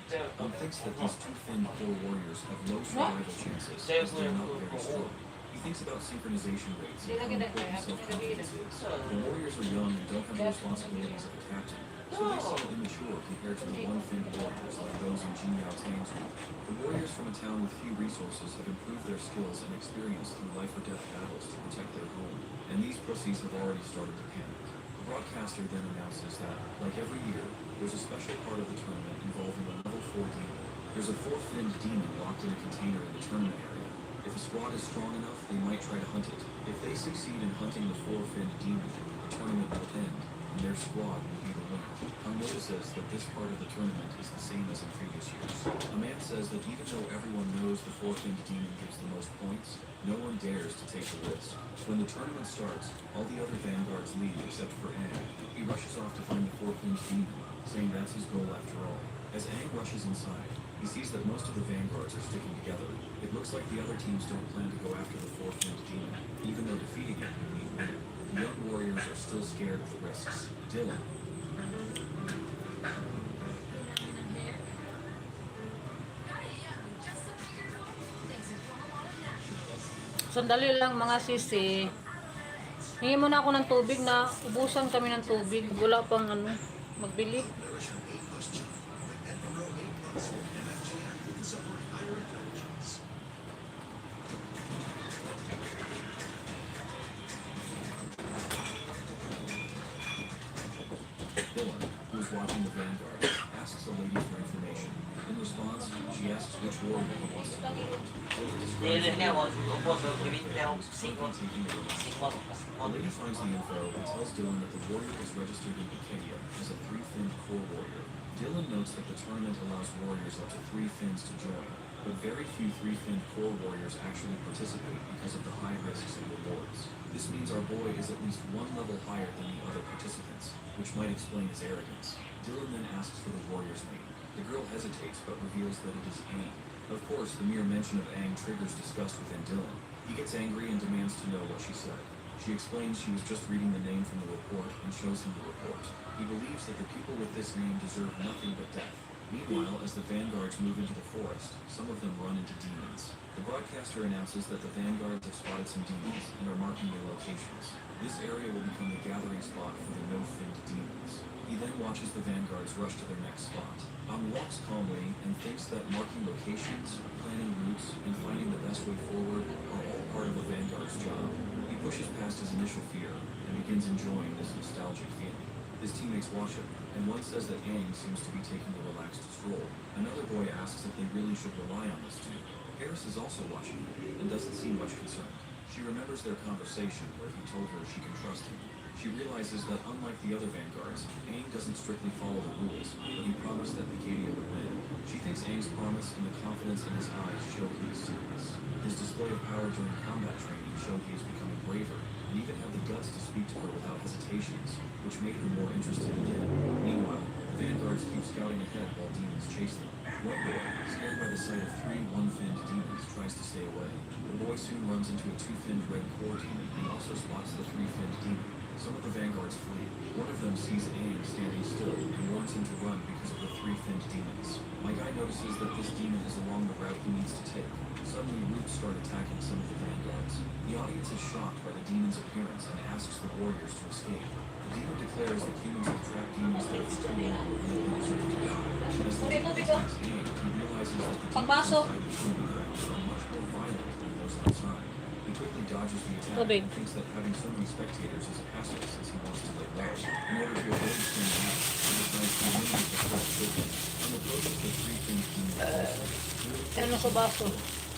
Thinks that these two-finned core warriors have low survival chances as they're not very strong. He thinks about synchronization rates and how important self-confidence is. The warriors are young and don't have the responsibilities of a captain, so they seem immature compared to the one-finned warriors like those in Jin Yao Tang's group. The warriors from a town with few resources have improved their skills and experience through life-or-death battles to protect their home, and these pussies have already started to panic. broadcaster then announces that, like every year, there's a special part of the tournament involving a level 4 demon. There's a 4-finned demon locked in a container in the tournament area. If a squad is strong enough, they might try to hunt it. If they succeed in hunting the 4-finned demon, the tournament will end, and their squad will be the winner. Hamodiong says that this part of the tournament is the same as in previous years. A man says that even though everyone knows the 4-finned demon gives the most points, no one dares to take the risk. When the tournament starts, all the other vanguards leave except for Aang. He rushes off to find the 4-finned demon, saying that's his goal after all. As Aang rushes inside, he sees that most of the vanguards are sticking together. It looks like the other teams don't plan to go after the 4-finned demon, even though defeating it will mean winning. The young warriors are still scared of the risks. Dylan. Sandali lang mga sisi. Hingi muna ako ng tubig na ubusan kami ng tubig. Wala pang ano, magbili. Dylan, who is watching the vanguard, asks a lady for information. In response, she asks which warrior he wants to go with. Dylan niya, upo sa gawin niya, Someone taking the risk. The lady finds the info and tells Dylan that the warrior is registered in Acadia as a 3-finned core warrior. Dylan notes that the tournament allows warriors up to 3 fins to join, but very few 3-finned core warriors actually participate because of the high risks and rewards. This means our boy is at least one level higher than the other participants, which might explain his arrogance. Dylan then asks for the warrior's name. The girl hesitates but reveals that it is Aang. Of course, the mere mention of Aang triggers disgust within Dylan. He gets angry and demands to know what she said. She explains she was just reading the name from the report and shows him the report. He believes that the people with this name deserve nothing but death. Meanwhile, as the vanguards move into the forest, some of them run into demons. The broadcaster announces that the vanguards have spotted some demons and are marking their locations. This area will become the gathering spot for the no-finned demons. He then watches the vanguards rush to their next spot. Walks calmly and thinks that marking locations, planning routes, and finding the best way forward are all part of the vanguard's job. He pushes past his initial fear and begins enjoying this nostalgic feeling. His teammates watch him, and one says that Aang seems to be taking a relaxed stroll. Another boy asks if they really should rely on this dude. Paris is also watching him and doesn't seem much concerned. She remembers their conversation where he told her she can trust him. She realizes that unlike the other vanguards, Aang doesn't strictly follow the rules, but he promised that Acadia would win. She thinks Aang's promise and the confidence in his eyes show he is serious. His display of power during combat training showed he is becoming braver, and even had the guts to speak to her without hesitations, which made her more interested in him. Meanwhile, the vanguards keep scouting ahead while demons chase them. One boy, scared by the sight of 3 1-finned demons, tries to stay away. The boy soon runs into a 2-finned red core demon and also spots the 3-finned demon. Some of the vanguards flee. One of them sees Aang standing still and warns him to run because of the 3-finned demons. My guy notices that this demon is along the route he needs to take. Suddenly, roots start attacking some of the vanguards. The audience is shocked by the demon's appearance and asks the warriors to escape. The demon declares that humans have trapped demons there for too long and that they deserve to die. As the demon attacks Aang, he realizes that the demons Pagpasok. inside the human grounds are much more violent than those outside. He quickly dodges the attack Tubig. and thinks that having so many spectators is a hassle since he wants to play well. In order to avoid staying out, he decides to eliminate the first children and approaches the 3-finned demon. Ano sa baso?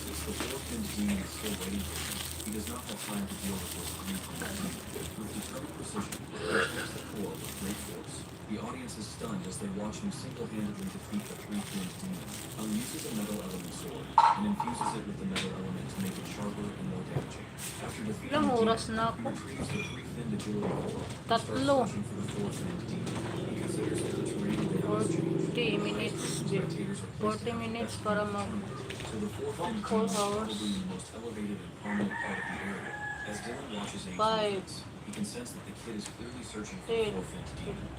Since the 4-finned demon is still waiting for him, he does not have time to deal with this 3-finned demon. With determined precision, he attacks the core with great force. The audience is stunned as they watch him single-handedly defeat the 3-finned demon. Uses a metal element sword and infuses it with the metal element to make it sharper and more damaging. After defeating Ilang the oras demon, na he ako? retrieves the 3-finned agility core and starts Tatlo. searching for the 4-finned demon. He considers that the terrain layout has changed. 40 minutes. Spectators are placed 40 out minutes back para of the mag... tournament. So the 4-finned 4 demon is hours. probably the most elevated and prominent part of the area. As Dylan watches Aang's 5. movements, he can sense that the kid is clearly searching for 10, the 4-finned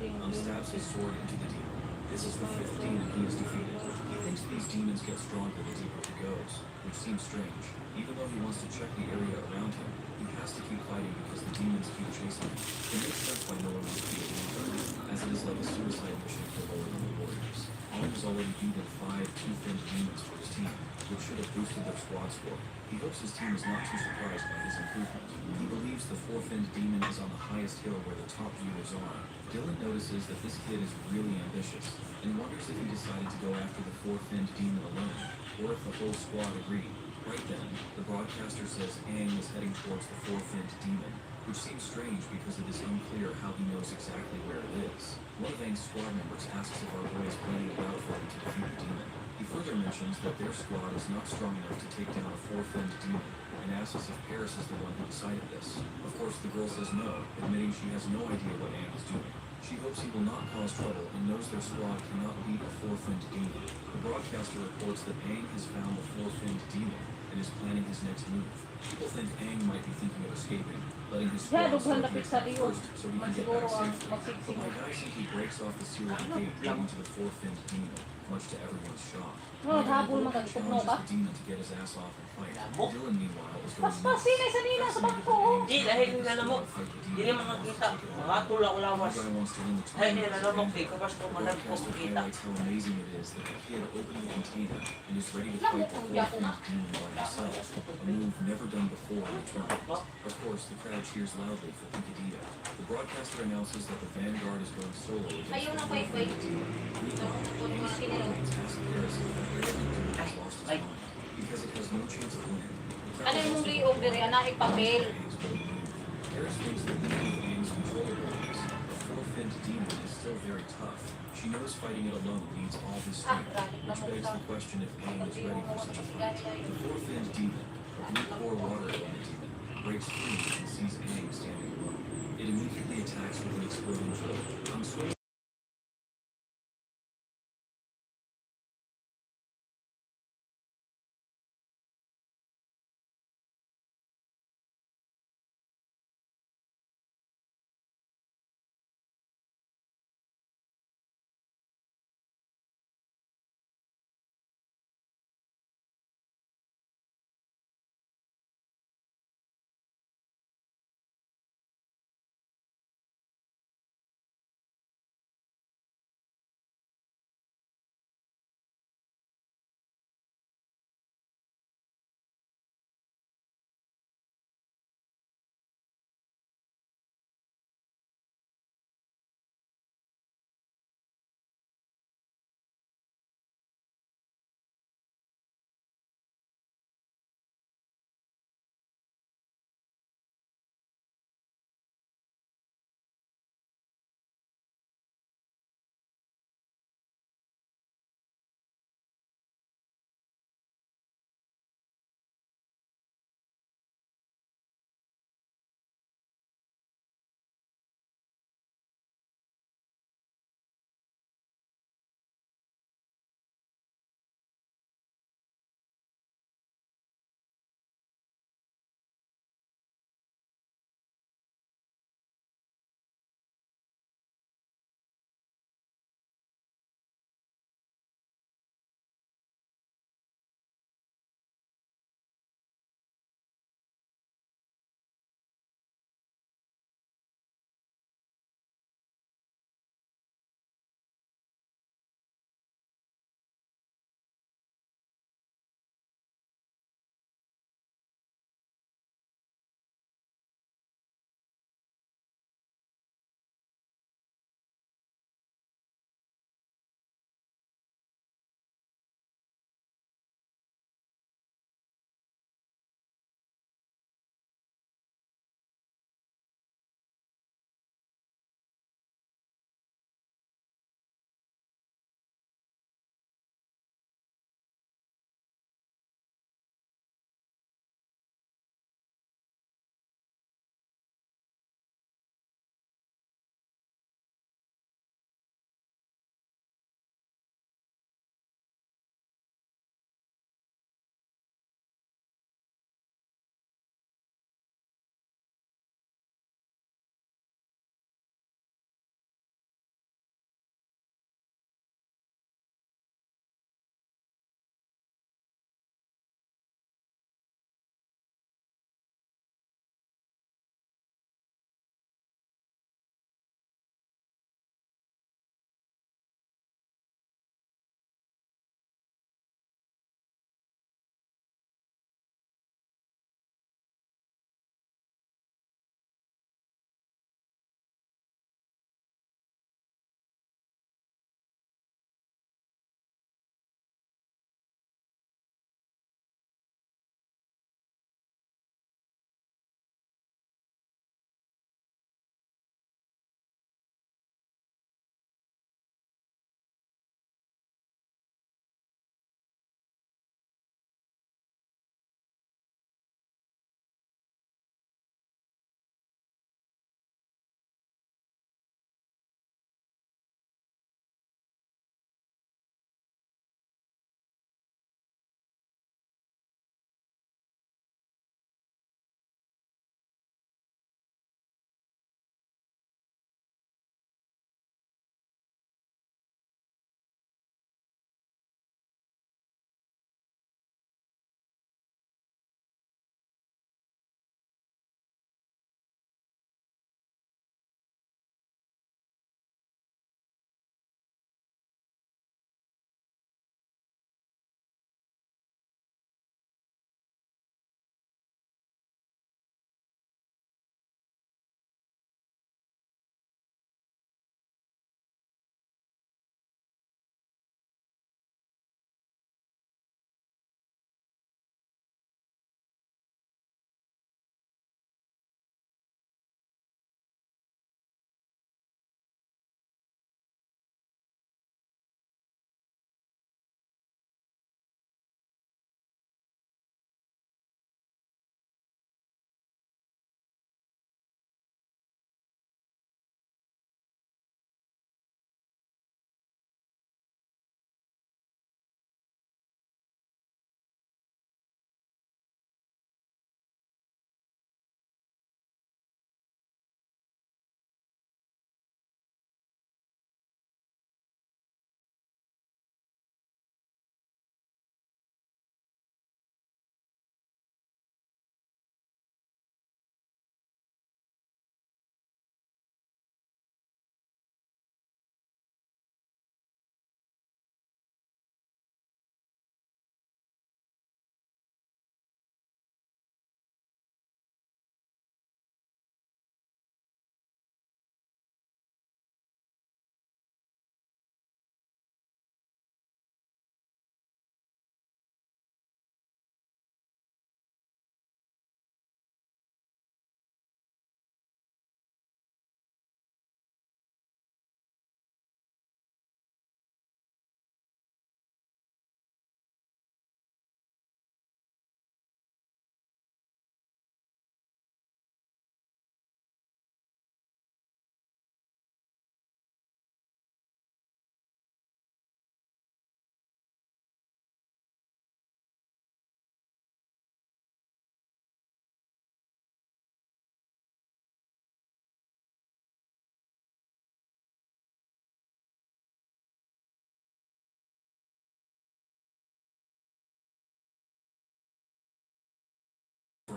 demon. 15, Stabs his sword into the demon. This is the 5th demon he has defeated. He thinks these demons get stronger the deeper he goes, which seems strange. Even though he wants to check the area around him, he has to keep fighting because the demons keep chasing him. It makes sense why no one wants to be alone, as it is like a suicide mission for lower level warriors. Aang has already beaten 5 2-finned demons for his team. which should have boosted their squad score. He hopes his team is not too surprised by his improvement. He believes the four-finned demon is on the highest hill where the top viewers are. Dylan notices that this kid is really ambitious and wonders if he decided to go after the four-finned demon alone, or if the whole squad agreed. Right then, the broadcaster says Aang is heading towards the four-finned demon, which seems strange because it is unclear how he knows exactly where it is. One of Aang's squad members asks if our boy is planning a route for him to defeat the demon. He further mentions that their squad is not strong enough to take down a four-finned demon, and asks if Paris is the one who decided this. Of course, the girl says no, admitting she has no idea what Aang is doing. She hopes he will not cause trouble and knows their squad cannot beat a four-finned demon. The broadcaster reports that Aang has found the four-finned demon and is planning his next move. People think Aang might be thinking of escaping, letting his squad start the attack first so he can get back safely. But my guy simply breaks off the seal of the gate leading to the four-finned demon, much to everyone's shock. My guy challenges the demon to get his ass off and fight. Dylan, meanwhile, is going nuts, fascinated that Aang Di, is dahil going to nalamok. fight the Hindi demon naman and nakita. take it Mga all. tulak-lawas. My guy wants to win the Dahil tournament. nalamok eh. Kapag The tumalab ko broadcaster kita. highlights how amazing it is that the kid opened the container and is ready to fight the four-finned demon by himself, a move never done before in the tournament. Of course, the crowd cheers loudly for Piccadillo. The broadcaster announces that the Vanguard is going solo against Ayaw na the fight-fight. Meanwhile, Aang's squad mates ask Paris if the demon has lost his mind, because it has no chance of winning. The crowd Ano is yung also liog dire? Ana ipapel. Aang's bold move. Paris thinks that even with Aang's control abilities, the four-finned demon is still very tough. She knows fighting it alone needs all his strength, which begs the question if Aang is ready for such a fight. The four-finned demon, a blue core water element demon, breaks free and sees Aang standing alone. It immediately attacks with an exploding drill. On switch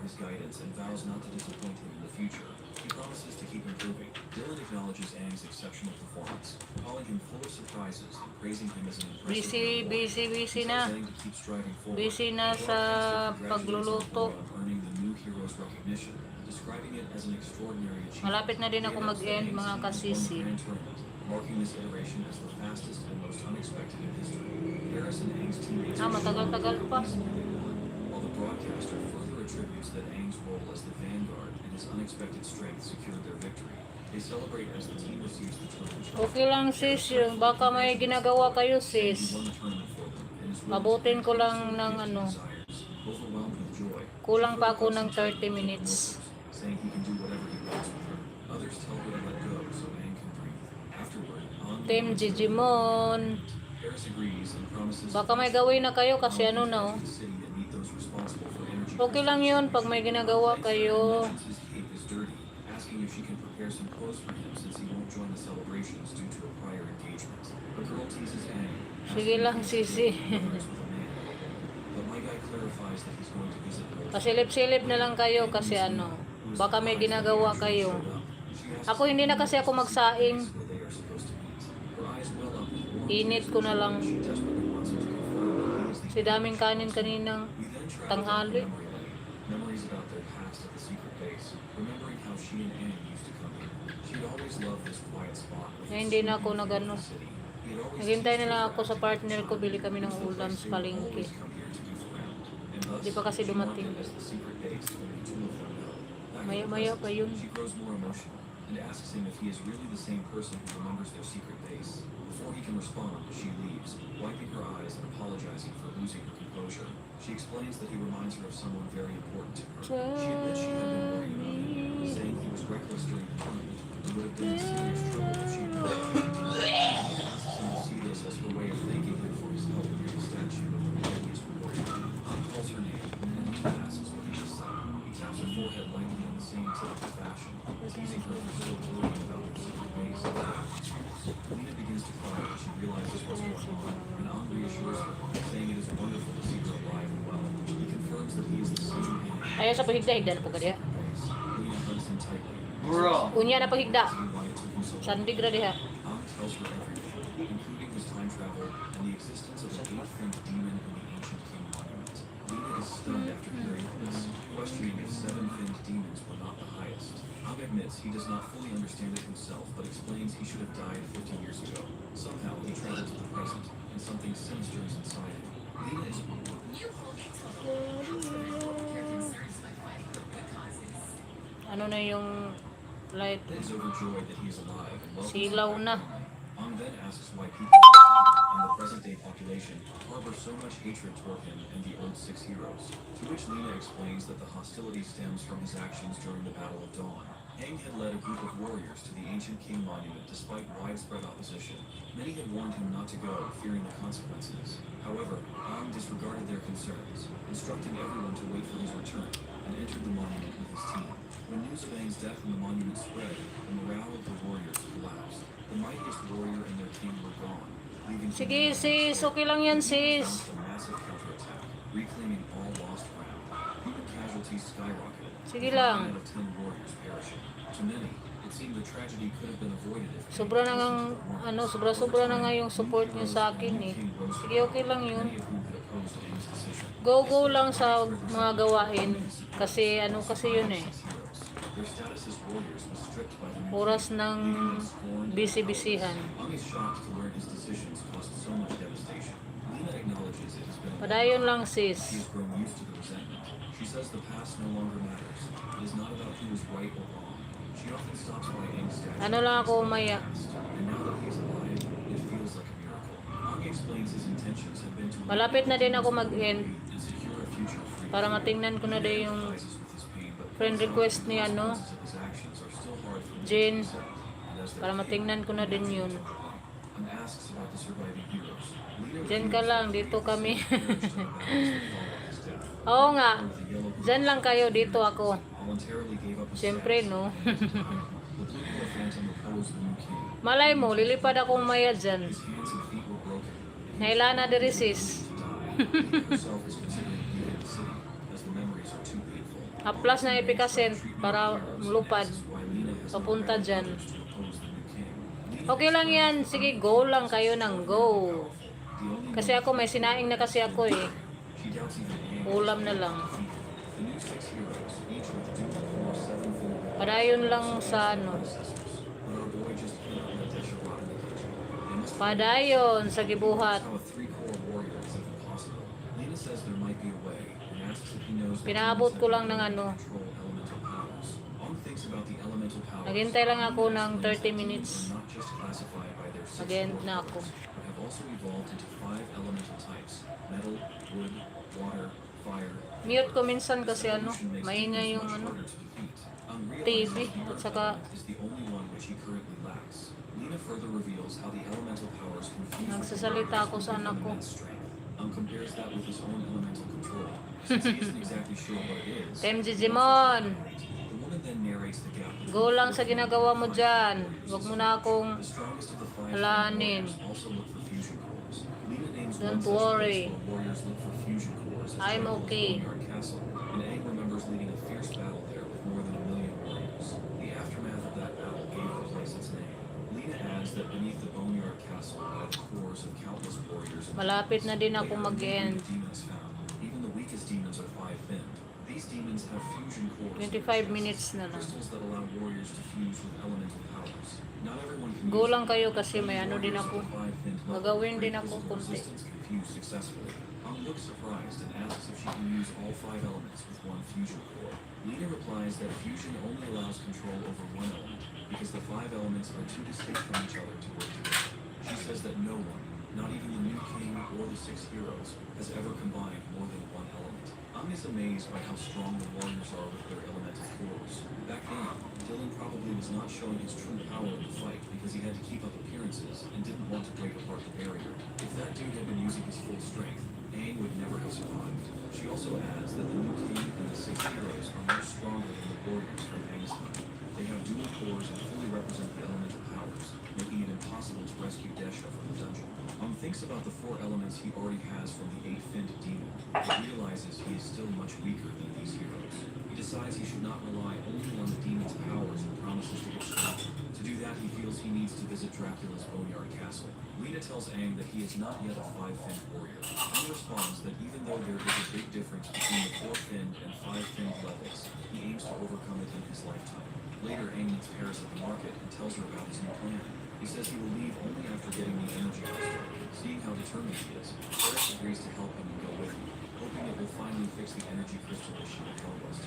his guidance and vows not to disappoint him in the future. He promises to keep improving. Dylan acknowledges Aang's exceptional performance, calling him full of surprises and praising him as an impressive Busy na. Aang to keep striving forward. Busy na sa pagluluto. Earning the new hero's recognition, describing it as an extraordinary achievement. Malapit na din ako mag-end, mga kasisi. Marking this iteration as the fastest and most unexpected in history. Varys and Aang's teammates Matagal-tagal pa. while the broadcaster further attributes that Aang's role as the vanguard and his unexpected strength secured their victory. They celebrate as the team receives the challenge. Okay lang sis, yung baka may ginagawa kayo He sis. won the tournament for them, and his Abutin ko lang ng ano, desires. Overwhelmed with joy, kulang pa ako ng 30 minutes. saying he can do whatever he wants with her. Others tell her to let go so Aang can breathe. Afterward, Team Digimon. Varys agrees and promises Baka may gawin na kayo kasi ano na oh. the city and meet those responsible for energy. Okay lang yun pag may ginagawa kayo. His cape is dirty, asking if she can prepare some clothes for him since he won't join the celebrations due to a prior engagement. The girl teases Aang. Sige lang sisi. But my guy clarifies that he's going to visit her. Pasilip-silip na lang kayo kasi ano, baka may ginagawa kayo. Ako hindi na kasi ako magsaing. Where they are supposed to meet. Her eyes well up with warmth. Init ko na lang. She desperately wants him to confirm that he is the Si daming kanin kaninang We then travel tanghali. down memory lane. Memories about their past at the secret base, remembering how she and Aang used to come here. She'd always loved this quiet spot. with Eh, its hindi na ako soothing nagano. city. He had always Naghintay na lang ako sa partner ko, bili kami ng ulam sa they would palengke. always come here to goof around. And thus, Di pa kasi she dumating. marked it as the secret base only two of them know. Back in Maya-maya the pa present, yun. She grows more emotional and asks him if he is really the same person who remembers their secret base. Before he can respond, she leaves, wiping her eyes and apologizing for losing her composure. She explains that he reminds her of someone very important to her. She admits she had been worried about him, saying he was reckless during the tournament and would have been in serious trouble if she had known. She asks him to see this as her way of thanking him for his help near the statue of the mightiest warrior. Han calls her name, and he asks what he just said. He taps her forehead lightly in the same typical fashion, teasing her for still worrying about her secret base. Lena begins to cry when she realizes what's going on, and Ang reassures her, saying it is wonderful to see her alive and well. He confirms that he is the same Aang. Ayaw sa pahigda-higda na po kadiya. Lena hugs him tightly. Bro. Unya na pahigda. Asking why it took him so long. Sandig ra diha. Ang tells her everything, including his time travel and the existence of an eight-finned demon in the ancient king monument. Lena is stunned after hearing this, questioning if seven-finned demons were not the highest. Ang admits he does not fully understand it himself, but explains he should have died 50 years ago. Somehow he traveled to the present, and something sinister is inside him. Lena is Ano na yung light? overjoyed that he is alive and welcomes Silaw him na. back home. Ang then asks why people and the present-day population harbor so much hatred toward him and the old six heroes, to which Lena explains that the hostility stems from his actions during the Battle of Dawn. Aang had led a group of warriors to the ancient king monument despite widespread opposition. Many had warned him not to go, fearing the consequences. However, Aang disregarded their concerns, instructing everyone to wait for his return, and entered the monument with his team. When news of Aang's death in the monument spread, the morale of the warriors collapsed. The mightiest warrior and their king were gone, leaving Sige sis, okay lang yan sis. a massive counterattack, reclaiming all lost ground. Human casualties skyrocketed. Sige with lang. 9 out of 10 warriors perishing. To many, it seemed the tragedy could have been avoided if Sobra na ngang, ano, sobra-sobra na nga yung support niyo sa akin eh. Sige, okay lang yun. many of whom had opposed Aang's decision. Go lang sa mga gawain. Kasi ano kasi yun eh. Their status as warriors was stripped by the new Oras ng bisi-bisihan. Ang is shocked to learn his decisions caused so much devastation. Lena acknowledges it has been a Padayon lang She sis. has grown used to the resentment. She says the past no longer matters. It is not about who is right or wrong. She often stops by Aang's statue. Ano lang ako umaya. And now that he is alive, it feels like a miracle. Ang explains his intentions have been to Malapit na din ako mag-end. and secure a future free. Para matingnan ko na din yung Empathises with his pain, but friend request ni ano, consequences of his actions are still hard for him to Jin. accept. And as their Para matingnan ko na din yun. Ang asks about the surviving heroes. Lena Diyan ka lang, dito kami. refuses to acknowledge the battles that followed his death. Oo nga. One of the yellow Diyan lang kayo, dito ako. voluntarily gave up his Siyempre, status no? and his time. The blue Hero Phantom opposed the new king. Malay mo, lilipad akong maya dyan. His hands and feet were broken. Nailana de sis. To die. Lena herself is considering leaving the city as the memories are too painful. Haplas na epicacent para lupad. Papunta dyan. Okay lang yan. Sige, go lang kayo ng go. Kasi ako, may sinaing na kasi ako eh. Ulam na lang. Padayon lang sa ano. Padayon sa gibuhat. Pinaabot ko lang ng ano. Naghintay lang ako ng 30 minutes. Mag-end na ako. Mute ko minsan kasi ano, maingay yung ano, TV at saka nagsasalita ako sa anak ko. Compares that with his own elemental control. Since he isn't exactly sure what it is. Tem Jijimon, The woman then narrates the gap. go lang sa ginagawa mo dyan. Huwag mo na akong The strongest of the five halanin. warriors also look for fusion cores. Lena names Don't one such worry. place where warriors look for fusion cores as I'm well as okay. Boneyard Castle. And Aang remembers leading a fierce battle there with more than 1 million warriors. The aftermath of that battle gave the place its name. Lena adds that beneath the Boneyard Castle are the cores of countless warriors. Malapit na din ako mag-end. Demons found. Even the weakest demons are five-finned. These demons have fusion cores. 25 minutes na lang. Crystals that allow warriors to fuse with elemental powers. Not everyone can Go use lang them. kayo kasi may ano din Warriors ako. of the five-finned level Magawin din create ako physical konti. resistance can fuse successfully. Ang looks surprised and asks if she can use all five elements with one fusion core. Lena replies that fusion only allows control over one element because the five elements are too distinct from each other to work together. She says that no one, not even the new king or the six heroes, has ever combined more than one element. Ang is amazed by how strong the warriors are with their elemental cores. Back then, Dylan probably was not showing his true power in the fight because he had to keep up appearances and didn't want to break apart the barrier. If that dude had been using his full strength, Aang would never have survived. She also adds that the new king and the six heroes are much stronger than the warriors from Aang's time. They have dual cores and fully represent the elemental powers, making it impossible to rescue Desha from the dungeon. Thinks about the four elements he already has from the eight-finned demon, but realizes he is still much weaker than these heroes. He decides he should not rely only on the demon's powers and promises to get stronger. To do that, he feels he needs to visit Dracula's Boneyard Castle. Lena tells Aang that he is not yet a five-finned warrior. Aang responds that even though there is a big difference between the four-finned and five-finned levels, he aims to overcome it in his lifetime. Later, Aang meets Paris at the market and tells her about his new plan. He says he will leave only after getting the energy crystal. Seeing how determined he is, Paris agrees to help him and go with him, hoping it will finally fix the energy crystal issue in Hellwest.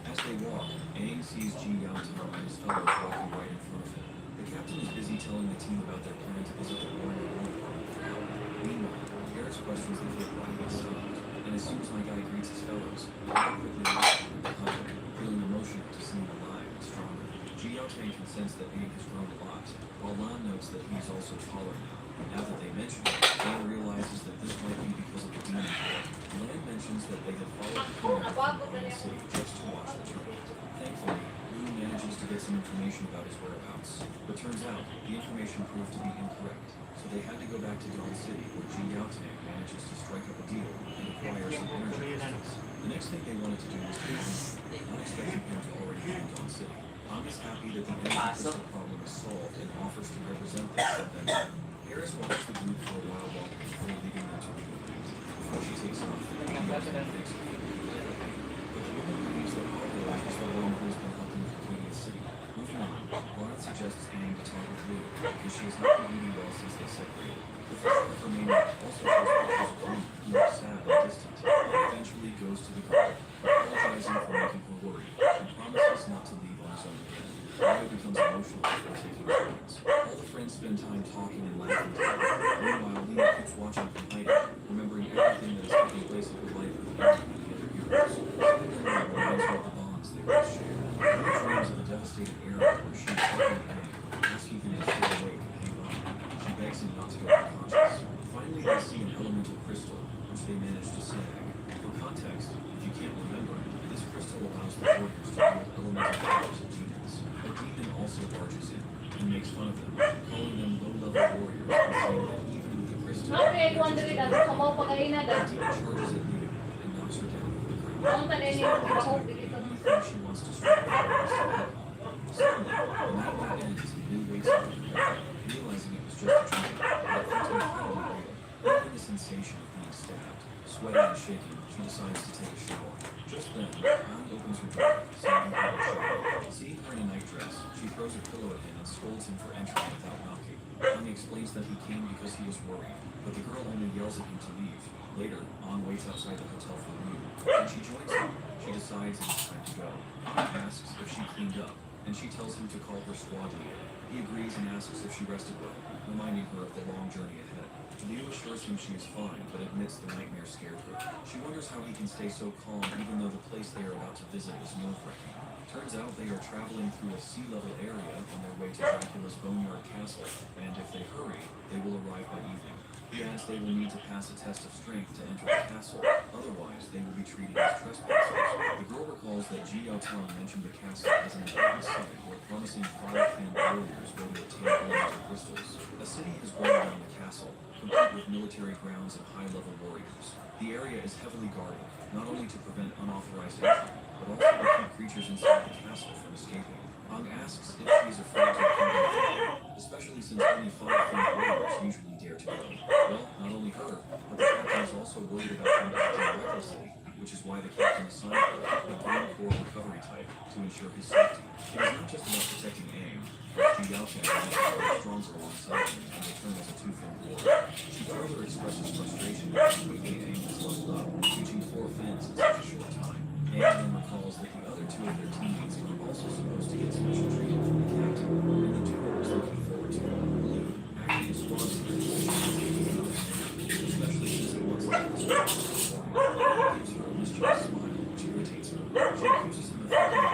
As they walk, Aang sees Ji Yaotao and his fellows walking right in front of him. The captain is busy telling the team about their plan to visit the warrior war farm for help. Meanwhile, Paris questions the kid why he is silent, and as soon as my guy greets his fellows, Paris quickly walks behind him, feeling emotional to see him alive and stronger. Ji Yaotao can sense that Aang has grown a lot, while Lan notes that he is also taller now. Now that they mention it, Lan realizes that this might be because of the demon war. Lan mentions that they had followed the king from the city just to watch the tournament. Thankfully, Lu manages to get some information about his whereabouts. But turns out, the information proved to be incorrect, so they had to go back to Dawn City, where Ji Yaotao manages to strike up a deal and acquire some energy crystals. The next thing they wanted to do was kill him, not expecting him to already be in Dawn City. Ang is happy that the energy crystal problem is solved and offers to represent them for them. Paris walks the group for a while longer before leaving them to reunite. Before she takes off, she also thinks of the but the woman believes that Arlo is the one who has been helping with Acadia City. Moving on, Lauren suggests Aang to talk with Lou because she has not been eating well since they separated. The father of her main also shows pictures of Lou, who looks sad and distant. Aang eventually goes to the girl, apologizing for making her worry, and promises not to leave on his own again. Mario becomes emotional before taking turns. All the friends spend time talking and laughing together. Meanwhile, Lena keeps watching from hiding, remembering everything that is taking place in her life with Aaron and the other heroes. Some of them reminds her of the bonds they once shared. Lena dreams of a devastated era where she is helping Aang, asking him to stay awake and hang on. She begs him not to go unconscious. Finally, they see an elemental crystal, which they manage to snag. For context, if you can't remember, this crystal allows the warriors to wield elemental powers of demons. A demon also barges in and makes fun of them, calling them low-level warriors and saying that even with the crystal, Okay, wonder it. Ako kamaw pagkain na the dad. demon charges at Lena and knocks her down with the ground. Ang tanin yung bahog dito. clear she wants to strike the forest to help. Suddenly, the nightmare ends and Lou wakes up in bed, realizing it was just a dream, but it felt incredibly real. Feeling the sensation of being stabbed, sweating and shaking, she decides to take a shower. Just then, Anne opens her door, saying her to shower. Seeing her in a nightdress, she throws a pillow at him and scolds him for entering without knocking. Anne explains that he came because he was worried, but the girl only yells at him to leave. Later, Anne waits outside the hotel for Lou. When she joins him, she decides it is time to go. Anne asks if she cleaned up, and she tells him to call her squad leader. He agrees and asks if she rested well, reminding her of the long journey ahead. Liu assures him she is fine, but admits the nightmare scared her. She wonders how he can stay so calm even though the place they are about to visit is nerve-wracking. Turns out they are traveling through a sea-level area on their way to Dracula's Boneyard Castle, and if they hurry, they will arrive by evening. He adds they will need to pass a test of strength to enter the castle, otherwise they will be treated as trespassers. The girl recalls that Ji Tang mentioned the castle as an important site where promising fire-themed warriors go to obtain elemental crystals. A city is built around the castle, complete with military grounds and high-level warriors. The area is heavily guarded, not only to prevent unauthorized entry, but also to keep creatures inside the castle from escaping. Ang asks if she is afraid to come, especially since only 5 warriors usually dare to go. Well, not only her, but the captain is also worried about her acting recklessly, which is why the captain assigned her a Green Corps recovery type to ensure his safety. It is not just about protecting Aang, but Ji Yaotian is stronger alongside him and return as a two-finned warrior. She further expresses frustration at how quickly Aang has leveled up, reaching 4 fins in such a short time. Aang then recalls that the other 2 of their teammates are also supposed to get special treatment from the captain, and the duo is looking forward to it. Blue, acting as squad leader, especially since it wants to be gives her a mischievous smile, which irritates her. She accuses him of thinking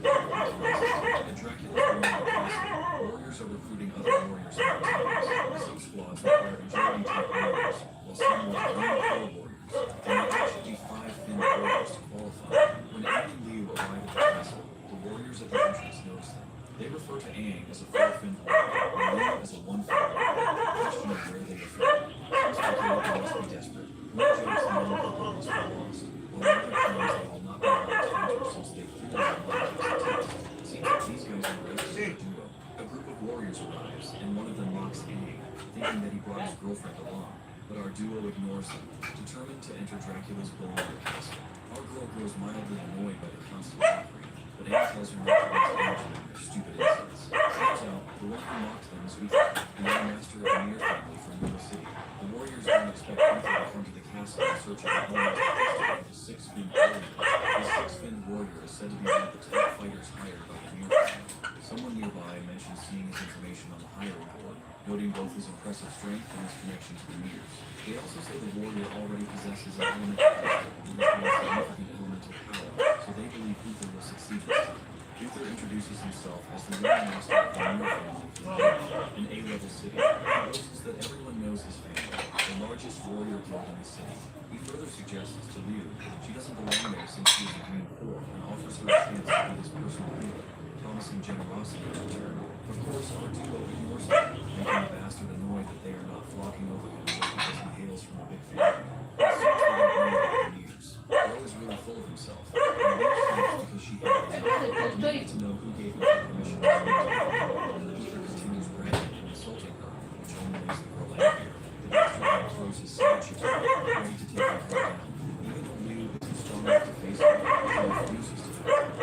about at Dracula's Boneyard Castle, warriors are recruiting other warriors in their teams. Some squads require agility-type warriors, while some want Green Corps warriors. There may actually be 5 finned warriors to qualify. When Aang and Liu arrive at the castle, the warriors at the entrance notice them. They refer to Aang as a 4-finned warrior, and Liu as a 1-finned warrior, questioning where they are from. Some speculate they must be desperate. One jokes the young couple must be lost, while another claims they will not be allowed to enter since they clearly have not test. Seems like these guys are registered for judo. A group of warriors arrives, and one of them mocks Aang, thinking that he brought his girlfriend along. But our duo ignores them, determined to enter Dracula's Boneyard Castle. Our girl grows mildly annoyed by the constant mockery, but Aang tells her not to raise attention on their stupid insults. Turns out, the one who mocked them is Uther, the young master of the Mir family from Noodle City. The warriors don't expect Uther to come to the castle in search of an elemental crystal of the 6-finned warrior. The 6-finned warrior is said to be one of the top fighters hired by the Mir family. Someone nearby mentions seeing his information on the hiring board, noting both his impressive strength and his connection to the Mirs. They also say the warrior already possesses an elemental crystal and has significant elemental power, so they believe Uther will succeed this time. Uther introduces himself as the young master of the Mir family from an A-level city. He boasts that everyone knows his family, the largest warrior guild in the city. He further suggests to Liu she doesn't belong there since she is a Green Corps, and offers her a chance to be his personal healer, promising generosity in return. Of course, our duo ignores him, making the bastard annoyed that they are not flocking over him just because he hails from a big family. He assumes they don't know about the Mirs. Earl is really full of himself, and Liu thinks because she hates him, he needs to know who gave him permission to speak to her. Uther continues bragging and insulting her, which only makes the girl angrier. The bastard then throws his sideshow at her, ready to take her down. Even though Liu isn't strong enough to face him, she refuses to fight.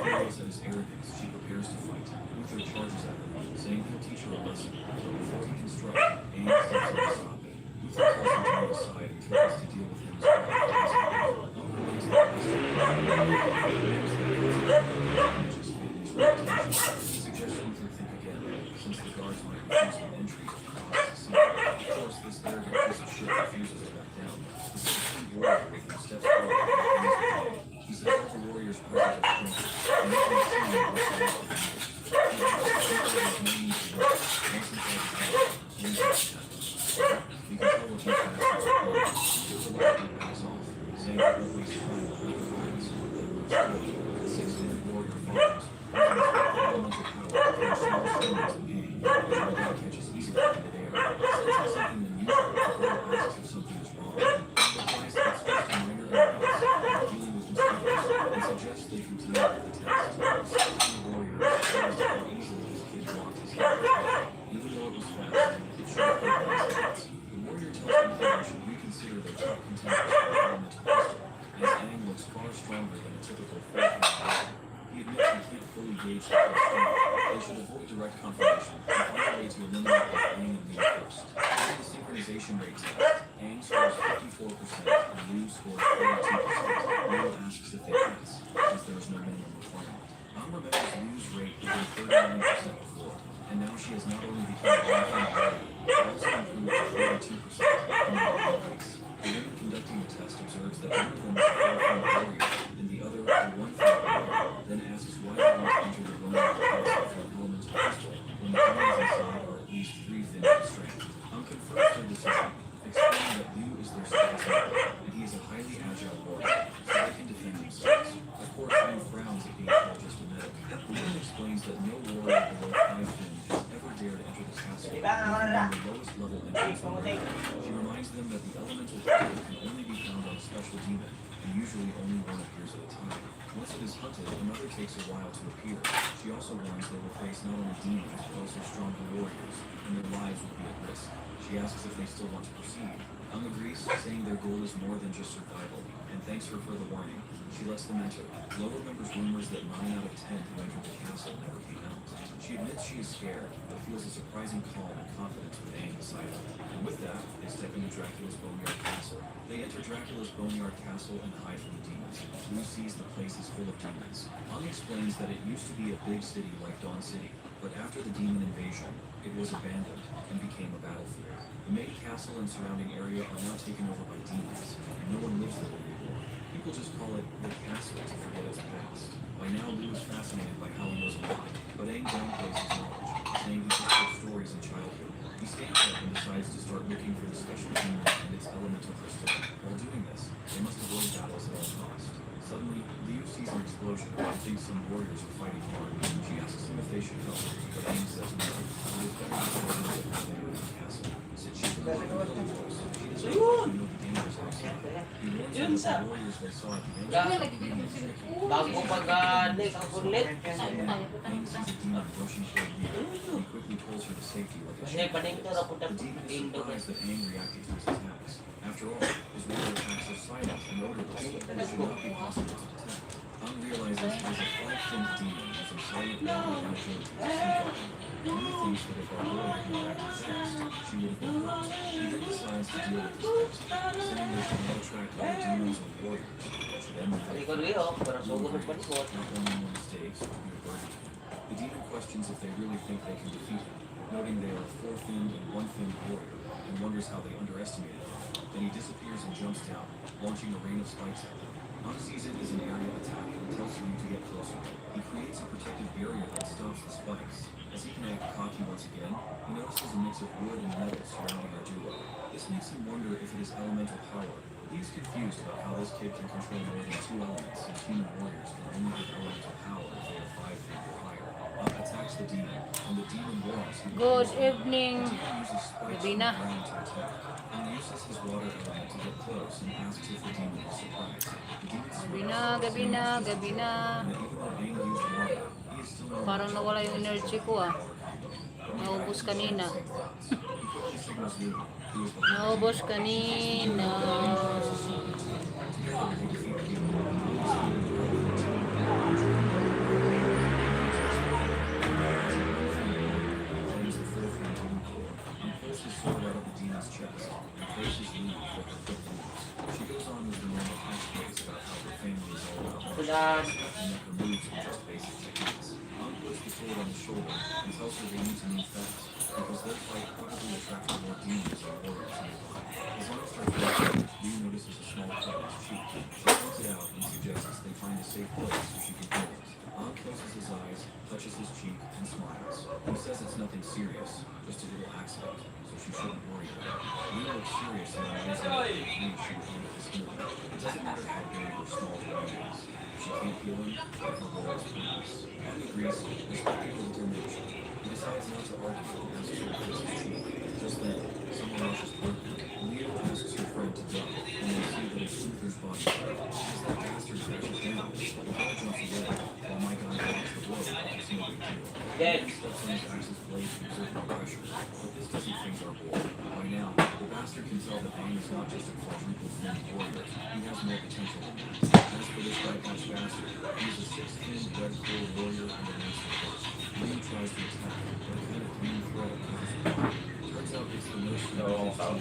Furious at his arrogance, she prepares to fight. Uther charges at her, saying he'll teach her a lesson. But before he can strike, Aang steps in to stop it. Uther calls him to move aside and threatens to deal with him as well as possible. Unger makes the bastard he suggests Uther think again, since the guards might refuse him entry if he crosses the sea. Of course, this arrogant piece of shit refuses to back down. The 16th warrior with him steps forward and begins to fight. He says all the warriors present are strangers, and they can see him what's the rest of the years. He asks if there is no need to work, once inside the castle, leaves him to happen. You can tell what these bastards are playing. He reluctantly backs off, saying that he'll waste time with the fights. The 6-finned warrior follows, using his elemental power to throw small stones at Aang, and the guy catches easily in midair. Sensing something unusual, the girl asks if something is wrong. He replies that it's just a minor illness, dealing with mosquitoes, and suggests they first. During the synchronization rate test, Aang scores 54% and Liu scores 42%. Liu asks if they pass, since there is no minimum requirement. Aang remembers Liu's rate had been 39% before, and now she has not only become a one-thing already, but also improved to 42% in the increase. The woman conducting the test observes that one of them is a four-thing warrior, and the other a one-thing warrior, then asks why they want to enter the Roman castle for an elemental crystal, when the enemies inside are at least 3 fins of strength. Aang confirms their decision, explaining that Liu is their surprise member, and he is a highly agile warrior, so they can defend themselves. Of course, Liu frowns at being called just a medic. The woman explains that no warrior below 5 fin has ever dared enter the castle, even the lowest level entrance on Earth. She reminds them that the elemental crystal can only be found on a special demon, and usually only one appears at a time. Once it is hunted, another takes a while to appear. She also warns they will face not only demons, but also stronger warriors, and their lives will be at risk. She asks if they still want to proceed. Aang agrees, saying their goal is more than just survival, and thanks her for the warning. She lets them enter. Lo remembers rumors that 9 out of 10 who entered the castle never came out. She admits she is scared, but feels a surprising calm and confidence with Aang beside her. And with that, they step into Dracula's boneyard castle. They enter Dracula's boneyard castle and hide from the demons. Liu sees the place is full of demons. Aang explains that it used to be a big city like Dawn City, but after the demon invasion, it was abandoned and became a battlefield. The main castle and surrounding area are now taken over by demons, and no one lives there anymore. People just call it the castle to forget its past. By now, Liu is fascinated by how he knows a lot, but Aang downplays his knowledge, saying he just heard stories in childhood. He stands up and decides to start looking for the special demon and its elemental crystal. While doing this, they must avoid battles at all costs. Suddenly, Liu sees an explosion and thinks some warriors are fighting hard. She asks him if they should help, but Aang says no. It is better to avoid them than they are in the castle. Since she can really close, she doesn't want to know the dangers outside. He warns them that the warriors they saw at the end of the tricky. Bago pag-next ang kulit. Aang sees a demon rushing toward Liu. He quickly pulls her to safety like a Kasi shield. paningto na punta The demon is Indo. surprised that Aang reacted to his attacks. After all, his warrior attacks are silent and odorless, and should not be possible to detect. Aang realizes he is a 5-finned demon using silent water and agility to sneak up. Aang thinks that if our Lord had not acted fast, she would have been hurt. He then decides to deal with this test, saying they should not attract other demons or warriors, but should end the fight. Likod-liyo, pero sugo ng panikot. Not only more mistakes, but be a burden to him. The demon questions if they really think they can defeat him, noting they are a 4-finned and 1-finned warrior, and wonders how they underestimated him. Then he disappears and jumps down, launching a rain of spikes at them. Aang sees it as an aerial attack and tells Liu to get closer. He creates a protective barrier that stops the spikes. As he can act cocky once again, he notices a mix of wood and metal surrounding our duo. This makes him wonder if it is elemental power. He is confused about how this kid can control more than 2 elements, since human warriors can only get elemental power if they are 5 feet or higher. Aang attacks the demon, and the demon roars. Good evening. The demon uses spikes Gabi on na. the ground to attack. Aang uses his water element to get close and asks if the demon is surprised. The demon Gabi smiles na, gabi na, gabi na. and that even though Aang used water, he is still not Parang nawala yung energy ko ah. Naubos kanina. He quickly signals Liu, who is behind him. Naubos kanina. Together they defeat the demon. Claims the 4-finned demon core and pulls his sword out of the demon's chest and praises Liu for her quick moves. She goes on with the normal catchphrase about how her family is all about martial arts and that her moves are just basic techniques. Aang puts the sword on his shoulder and tells her they need to move fast because their fight probably attracted more demons and warriors nearby. As Aang starts walking, Liu notices a small cut on his cheek. She points it out and suggests they find a safe place so she can heal it. Aang closes his eyes, touches his cheek, and smiles. He says it's nothing serious, just a little accident, so she shouldn't worry about it. Liu looks serious and reminds him that he agreed she would handle this healing. It doesn't matter how big or small the wound is. If she can't heal him, then her role is pointless. Aang agrees, respecting her determination. He decides not to argue and asks her to fix his cheek. Just then, someone rushes toward them. Liu asks her friend to duck, and they see that it's Uther's body. As that bastard crashes down, the girl jumps away, while my guy blocks the blow like it's no big deal. Dead. He steps on his axe's blade to exert more pressure, but this doesn't faze our boy. By now, the bastard can tell that Aang is not just a quadruple-finned warrior. He has more potential than that. As for this bypass bastard, he is a 6-finned red core warrior and a master horse. Liu tries to attack, but a kind of green thread covers him. Turns out it's the Oo, tao.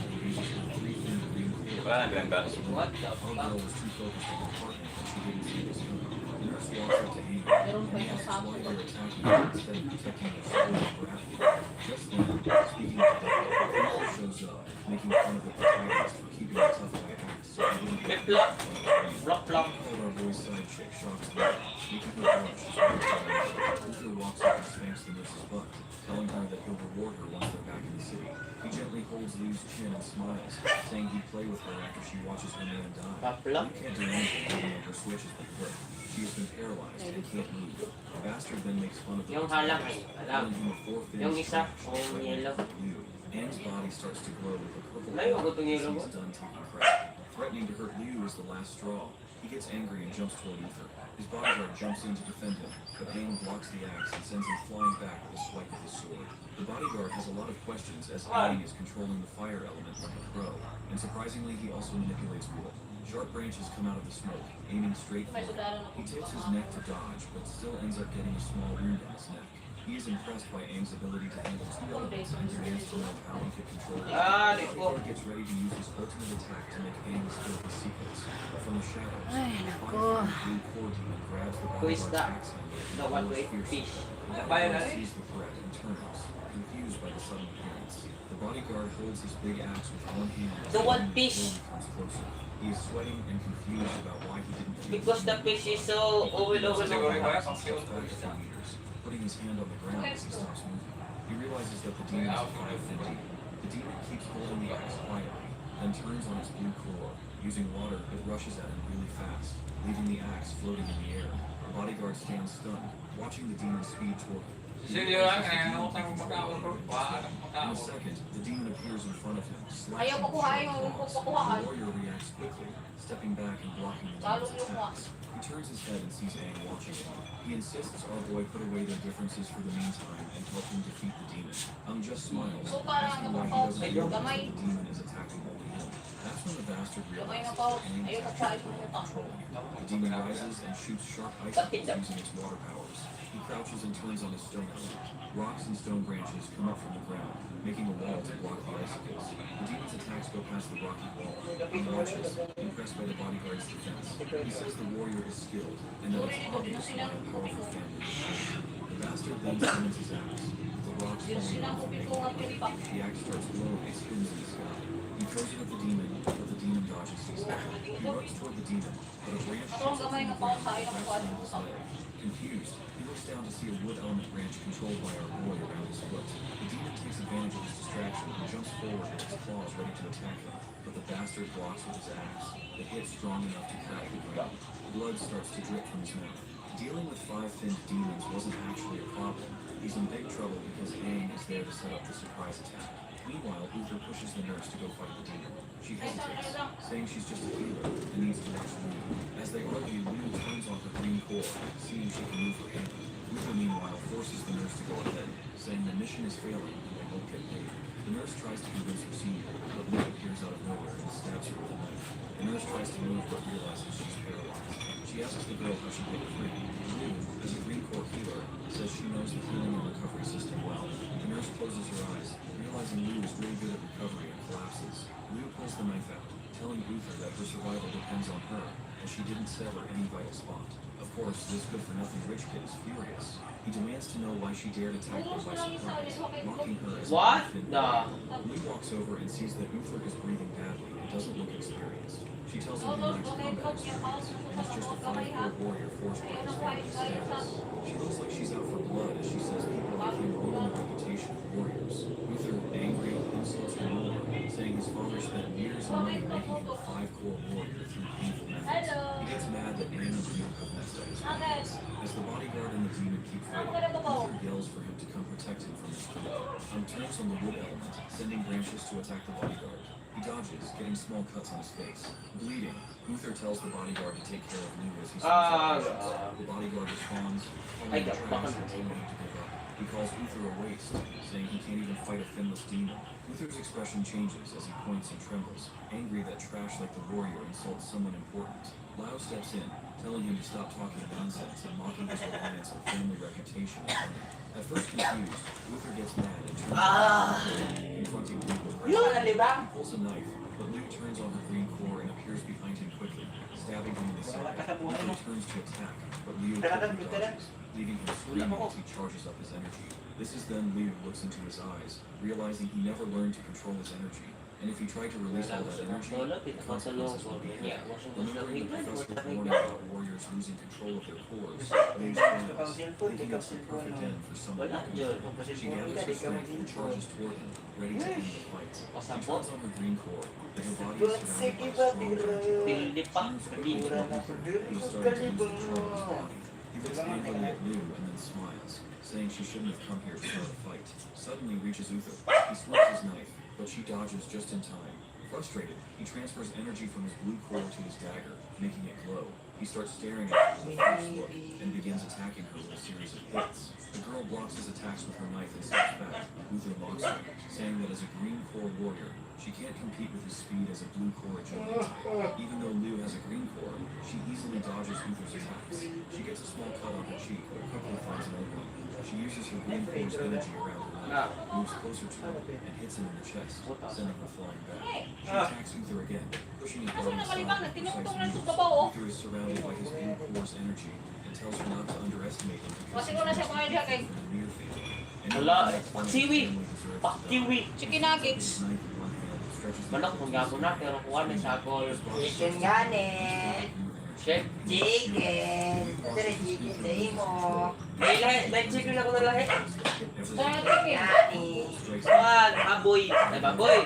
Wala na pinagdaan. What the Our fuck? girl was too focused on her partner that she didn't see this coming. The nurse walks up to Amy Meron pa and isang asks sapo. why they're attacking her instead of protecting their soul and gravity. Just then, speaking of the devil, Luther shows up, making fun of the protagonist for keeping a tough guy axe so he wouldn't get Flip-flop. Amy Flop-flop. called our boy's side chick shocks the making her blush as well as her. Luther walks up and spanks the nurse's butt, telling her that he'll reward her once they're back in the city. He gently holds Lou's chin and smiles, saying he'd play with her after she watches her man die. Flop-flop. Lou can't do anything even though her switch has been flipped. She has been paralyzed and can't move. The bastard then makes fun of the Yung halang eh, alam. calling him a four-finned Yung isa, trash, yung threatening yellow. Lou. Anne's body starts to glow with a purple Layo glow ko itong as yellow he's mo. done taking credit. Threatening to hurt Liu is the last straw. He gets angry and jumps toward Uther. His bodyguard jumps in to defend him, but Aang blocks the axe and sends him flying back with a swipe of his sword. The bodyguard has a lot of questions as Aang is controlling the fire element like a pro, and surprisingly he also manipulates wood. Sharp branches come out of the smoke, aiming straight for him. He tilts his neck to dodge, but still ends up getting a small wound on his neck. He is impressed by Aang's ability to handle two elements and demands to know how he could control it. Ah, The di ko. bodyguard gets ready to use his ultimate attack to make Aang spill his secrets. But from the shadows, Ay, a nako. fire-filled blue core demon grabs the Who is bodyguard's that? axe handle and The one blows with fiercely. fish. The bodyguard sees the threat and turns, confused by the sudden appearance. The bodyguard holds his big axe with one hand as The the one demon fish. slowly comes closer. He is sweating and confused about why he didn't feel Because the fish is so over. Putting his hand on the ground as he stops moving. He realizes that the demon is a five-fin demon. The demon keeps holding the axe quietly, then turns on its blue core. Using water, it rushes at him really fast, leaving the axe floating in the air. The bodyguard stands stunned, watching the demon speed toward him. He realizes the demon in a second, the demon appears in front of him, slashing with sharp claws. The warrior reacts quickly, stepping back and blocking the demon's attacks. He turns his head and sees Aang watching him. He insists our boy put away their differences for the meantime and help him defeat the demon. Just smiles, asking why he doesn't realize that the demon is attacking only him. That's when the bastard realizes that Aang is actually under control. The demon rises and shoots sharp icicles using its water powers. He crouches and turns on his stone element. Rocks and stone branches come up from the ground, making a wall to block the icicles. The demon's attacks go past the rocky wall. He watches, impressed by the bodyguard's defense. He says the warrior is skilled, and that it's obvious why a powerful family is here. The bastard then summons his axe. The rocks falling off and making a hole. The axe starts glowing and spins in the sky. He throws it at the demon, but the demon dodges easily. He runs toward the demon, but a branch shoots up from the ground and grabs him in his leg. Confused, he looks down to see a wood element branch controlled by our boy around his foot. The demon takes advantage of his distraction and jumps forward with his claws ready to attack him, but the bastard blocks with his axe. The hit strong enough to crack the ground. Blood starts to drip from his mouth. Dealing with five-finned demons wasn't actually a problem. He's in big trouble because Aang is there to set up the surprise attack. Meanwhile, Uther pushes the nurse to go fight the demon. She hesitates, saying she's just a healer and needs to watch Liu. As they argue, Liu turns on her green core, seeing she can move her hand. Uther, meanwhile, forces the nurse to go ahead, saying the mission is failing and they won't get paid. The nurse tries to convince her senior, but Liu appears out of nowhere and stabs her with a knife. The nurse tries to move but realizes she's paralyzed. She asks the girl how she can get free. Liu, as a green core healer, says she knows the healing and recovery system well. The nurse closes her eyes, realizing Liu is really good at recovery and collapses. Liu pulls the knife out, telling Uther that her survival depends on her, as she didn't sever any vital spot. Of course, this good-for-nothing rich kid is furious. He demands to know why she dared attack them by surprise, mocking her as What a the? Liu walks over and sees that Uther is breathing badly and doesn't look experienced. She tells him he lacks combat experience and is just a 5'4" warrior forced by his family's status. She looks like she's out for blood as she says people like him ruin the reputation of warriors. Uther, angry, insults her more, saying his father spent years and money making him a 5-core warrior through painful methods. He gets mad that Aang and Liu have messed up his plans. As the bodyguard and the demon keep fighting, Uther yells for him to come protect him from his foe. Turns on the wood element, sending branches to attack the bodyguard. He dodges, getting small cuts on his face. Bleeding, Uther tells the bodyguard to take care of Liu as he swings at patients. The bodyguard responds, calling him trash and telling him to give up. He calls Uther a waste, saying he can't even fight a finless demon. Uther's expression changes as he points and trembles, angry that trash like the warrior insults someone important. Lao steps in, telling him to stop talking nonsense and mocking his reliance on family reputation and money. At first confused, Uther gets mad and turns confronting Liu with libang. He pulls a knife, but Liu turns on her green core and appears behind him quickly, stabbing him in the side. Uther turns to attack, but Liu quickly dodges, leaving him screaming as he charges up his energy. This is then Liu looks into his eyes, realizing he never learned to control his energy. And if he tried to release all that energy, the consequences would be heavy. Remembering the professor's warning about warriors losing control of their cores, Liu smiles, thinking it's the perfect end for someone who can. She gathers her strength and charges toward him, ready to end the fight. She turns on her green core, and her body is surrounded by strong energy. Hindi pa. He started to lose control of his body. He looks angrily at Liu and then smiles, saying she shouldn't have come here to start a fight. Suddenly reaches Uther. He swings his knife, but she dodges just in time. Frustrated, he transfers energy from his blue core to his dagger, making it glow. He starts staring at her with a fierce look and begins attacking her with a series of hits. The girl blocks his attacks with her knife and steps back. Uther mocks her, saying that as a green core warrior, she can't compete with his speed as a blue core agility type. Even though Liu has a green core, she easily dodges Uther's attacks. She gets a small cut on her cheek, but quickly finds an opening. She uses her green core's energy around her knife, moves closer to him, and hits him in the chest, sending him flying back. She attacks Uther again, pushing his body aside with precise moves. Uther is surrounded by his blue core's energy and tells her not to underestimate him because he's not from the near field. And Wala, even though paksiwi. his family deserves to die, Paksiwi. Chicken nuggets. his knife in one hand stretches Manok kung gabo na, pero kuha na sa ako. Chicken nga ne. Chef. Chicken. Dere chicken sa imo. May chicken ako na lahi. Gani. Kuhan, baboy. Ay, baboy.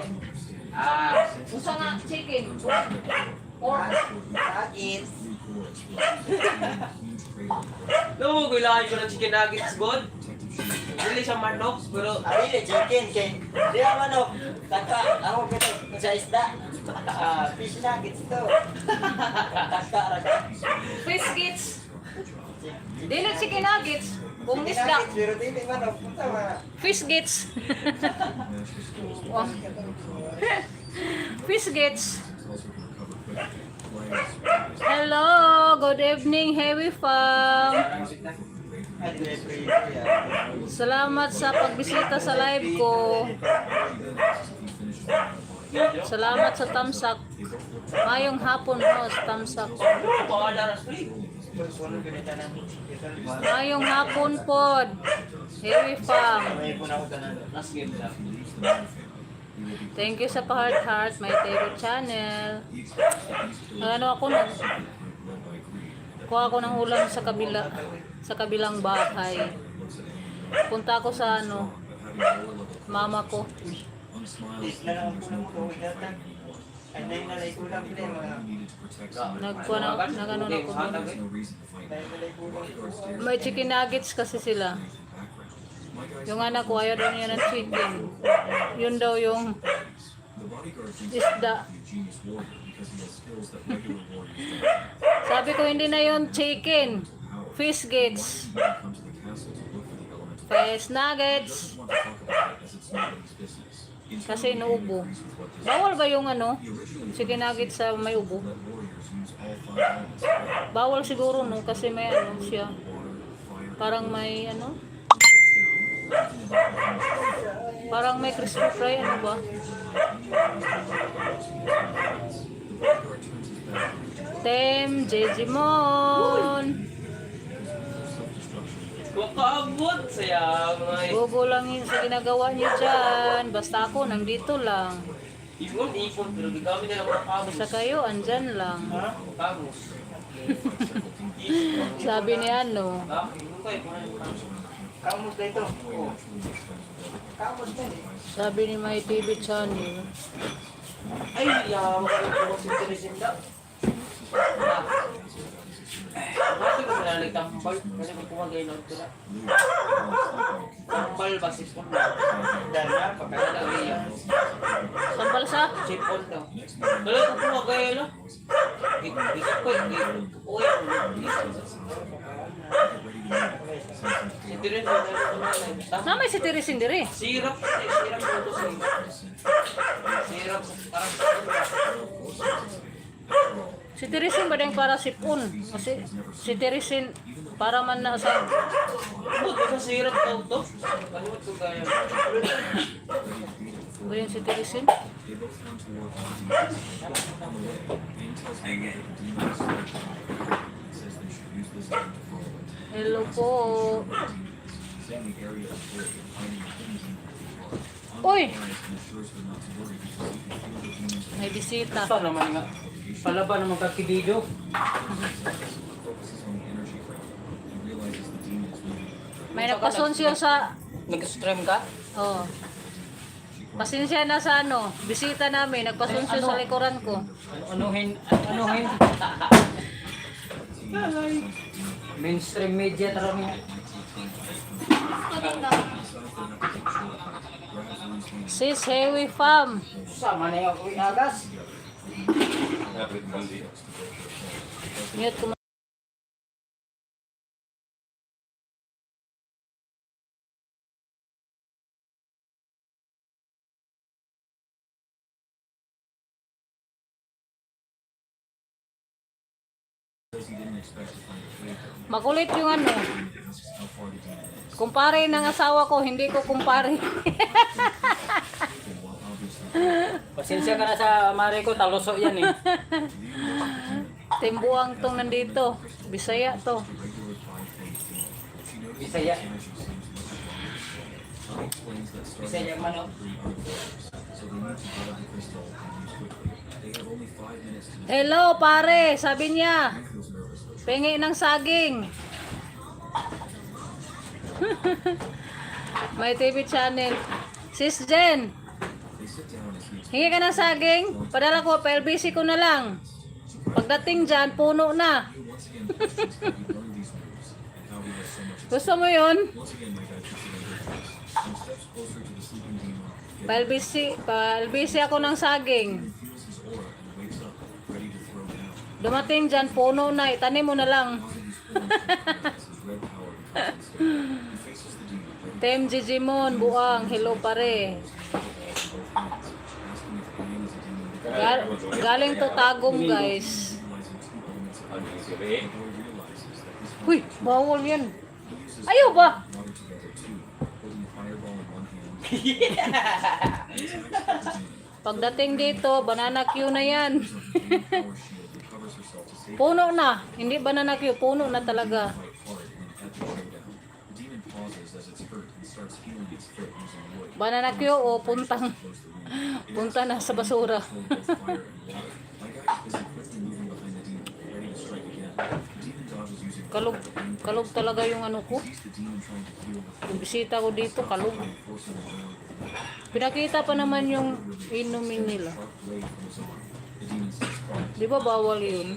Usa nga chicken. Nuggets. Alam mo, kailangan ko ng chicken nuggets, God. Dili siya manok, pero... Abili chicken kay. Di manok. Taka, ako kito sa isda. Fish nuggets to. Taka ra. Fish gits. Dili chicken nuggets. Kung Chicken isda. nuggets, pero dili manok. Punta mga. Fish gits. Oh. Fish gits. Hello, good evening, Heavy Fam. Salamat sa pagbisita sa live ko. Salamat sa tamsak. Mayong hapon, host, tamsak. Mayong hapon pod. Heavy Fam. Last game na. Thank you sa pa-heart my favorite channel. Ano ako nag kuha ako ng ulam sa kabilang bahay. Punta ako sa mama ko. Nagkuha na ako doon. May chicken nuggets kasi sila. Yung anak ko ayaw daw niya ng chicken. Yun daw yung isda. Sabi ko hindi na yung chicken. Fish gets. Fish nuggets. Kasi inuubo. Bawal ba yung chicken nuggets sa may ubo? Bawal siguro no kasi may siya. Parang may parang may crispy fry ba? Tem, Jejimon. Makaabot saya mga Bobo lang yun sa ginagawa niyo dyan. Basta ako, nandito lang. ipon pero di kami na lang makaabot. Basta kayo, andyan lang. Pamos. Sabi ni Kamot na ito. Kamot na eh. sabi ni my TV channel. Ay, mga interesting daw. Bakit ko nalang tambal? Kasi magpumagay na ito na. Tambal ba sipon na? Dala, pagkakala. Sampal sa? Sipon daw. Dala ko pumagay na. Ikot ko, uy. Ito rin, Na may si Teresin dire. sirap ko ito sirap parang Si Teresin ba din para sipon? Kasi si Teresin para man na sa bud sa sirap daw to. Kalimut ko kaya. Ba yun si Teresin? They both come to work on demons. On the way, Bane tells them that the demon is like and says they should use this time to follow it. Hello po. Saying the area is big and finding a hidden demon will be hard. Uy! Uncle and assures them not to worry because he can feel the demons May bisita. Basta naman nga. Palaban naman kakibido. focuses on the energy from it. He realizes the demon is moving. May nagpasonsyo sa... Nag-stream ka? Oh. Pasensya na sa ano, bisita namin, nagpasonsyo sa likuran ko. Anuhin. Mainstream media tara niya. Sis Heavy Fam. Sama na yung agas. Mute ko. Says he didn't expect to find a cave there. Makulit yung ano. Asks how far the demon is. Kumpare ng asawa ko, hindi ko kumpare. While obviously Pasensya ka na sa mare ko, taloso yan eh. Timbuang tong nandito. Bisaya to. regular 5-phase demon. She notices Bisaya. the energy seems much larger. He explains that starting Bisaya man oh. three unfolds, so they need to grab the crystal and use quickly. They have only 5 minutes to defeat. Hello pare, sabi niya. He feels nervous though. Pengi ng saging. May TV channel. Sis Jen, They sit down as he hingi ka ng saging? Padala ko, PLBC ko na lang. Pagdating dyan, puno na. once again questions how he learned these moves and how he has so much experience. Gusto mo yun? Once again, my guy puts it in her face. Some steps closer to the sleeping demon. PLBC ako ng saging. He feels his aura and wakes up, ready to throw down. Dumating dyan, puno na. Itanim mo na lang. Causing his form to collapse as red power becomes unstable. He faces the demon, ready Tem Jijimon, buang. Hello pare. both hands, asking if Bane is a demon that Galing to Tagum guys. utilizing two elements of Ano power. yung sabi? The boy realizes that his Uy, bawal yan. he uses Ayaw ba? water together too, holding a fireball in one hand. And attacks the demon. Pagdating dito, banana Q na yan. Using a green power shield, recovers herself to safety. Puno na. Hindi banana Q, puno na talaga. Fight hard in an epic showdown. The demon pauses as it's hurt and starts healing its foot using wood. Banana Q o puntang. Close the wound. Punta na sa basura. Control both fire and water. My guy is busy quickly moving behind the demon, ready to strike again. The demon dodges using Kalog, kalog talaga yung ano ko. sees the demon trying to heal the Yung bisita ko dito, kalog. and forcing him down. Pinakita pa naman yung inumin nila. Sharp blade from his arm. The demon stays quiet, Di ba bawal yun?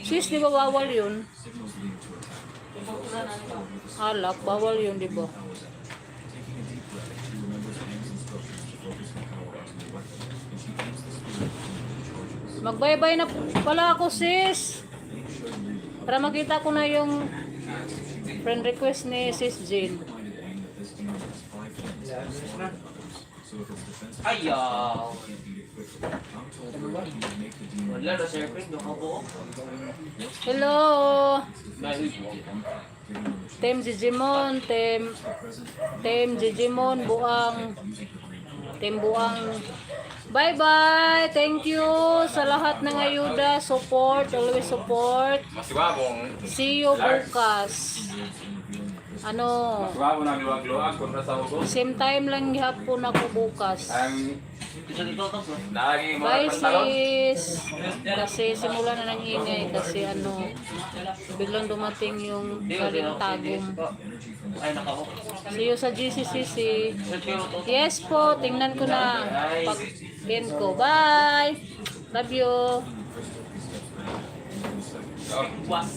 Sis, di ba bawal yun? signals the demon to attack. He steps forward with a Alak, bawal yun, di ba? powers at it. Taking a deep breath, she remembers Anne's instructions to focus her power onto the weapon, and she aims the spear at the demon and charges. Magbaybay na pala ako, sis. Bane showed Lily Para makita ko na yung friend request ni Sis Jane. reminded Anne that this demon has 5 limbs and is smaller than others, so if its defenses Ayaw. it can't beat it quickly. I'm told her that he would make the demon Wala na siyempre, nakabuo. Hello! Dahil Tem Jijimon, Tem Jijimon, buang. Tem buang. Bye-bye! Thank you sa lahat ng ayuda, support, always support. Mas wabong. See you bukas. Ano, Mas wabong ng luwag-luwag kontra sa ugo. same time lang hapon ako bukas. Lagi mga Bye pantalon. sis! Kasi simula na ng ingay kasi ano, biglang dumating yung galing Tagum. Ay, nakaho. See you sa GCCC. Yes po, tingnan ko na pag-end ko. Bye! Love you! Oh. Was.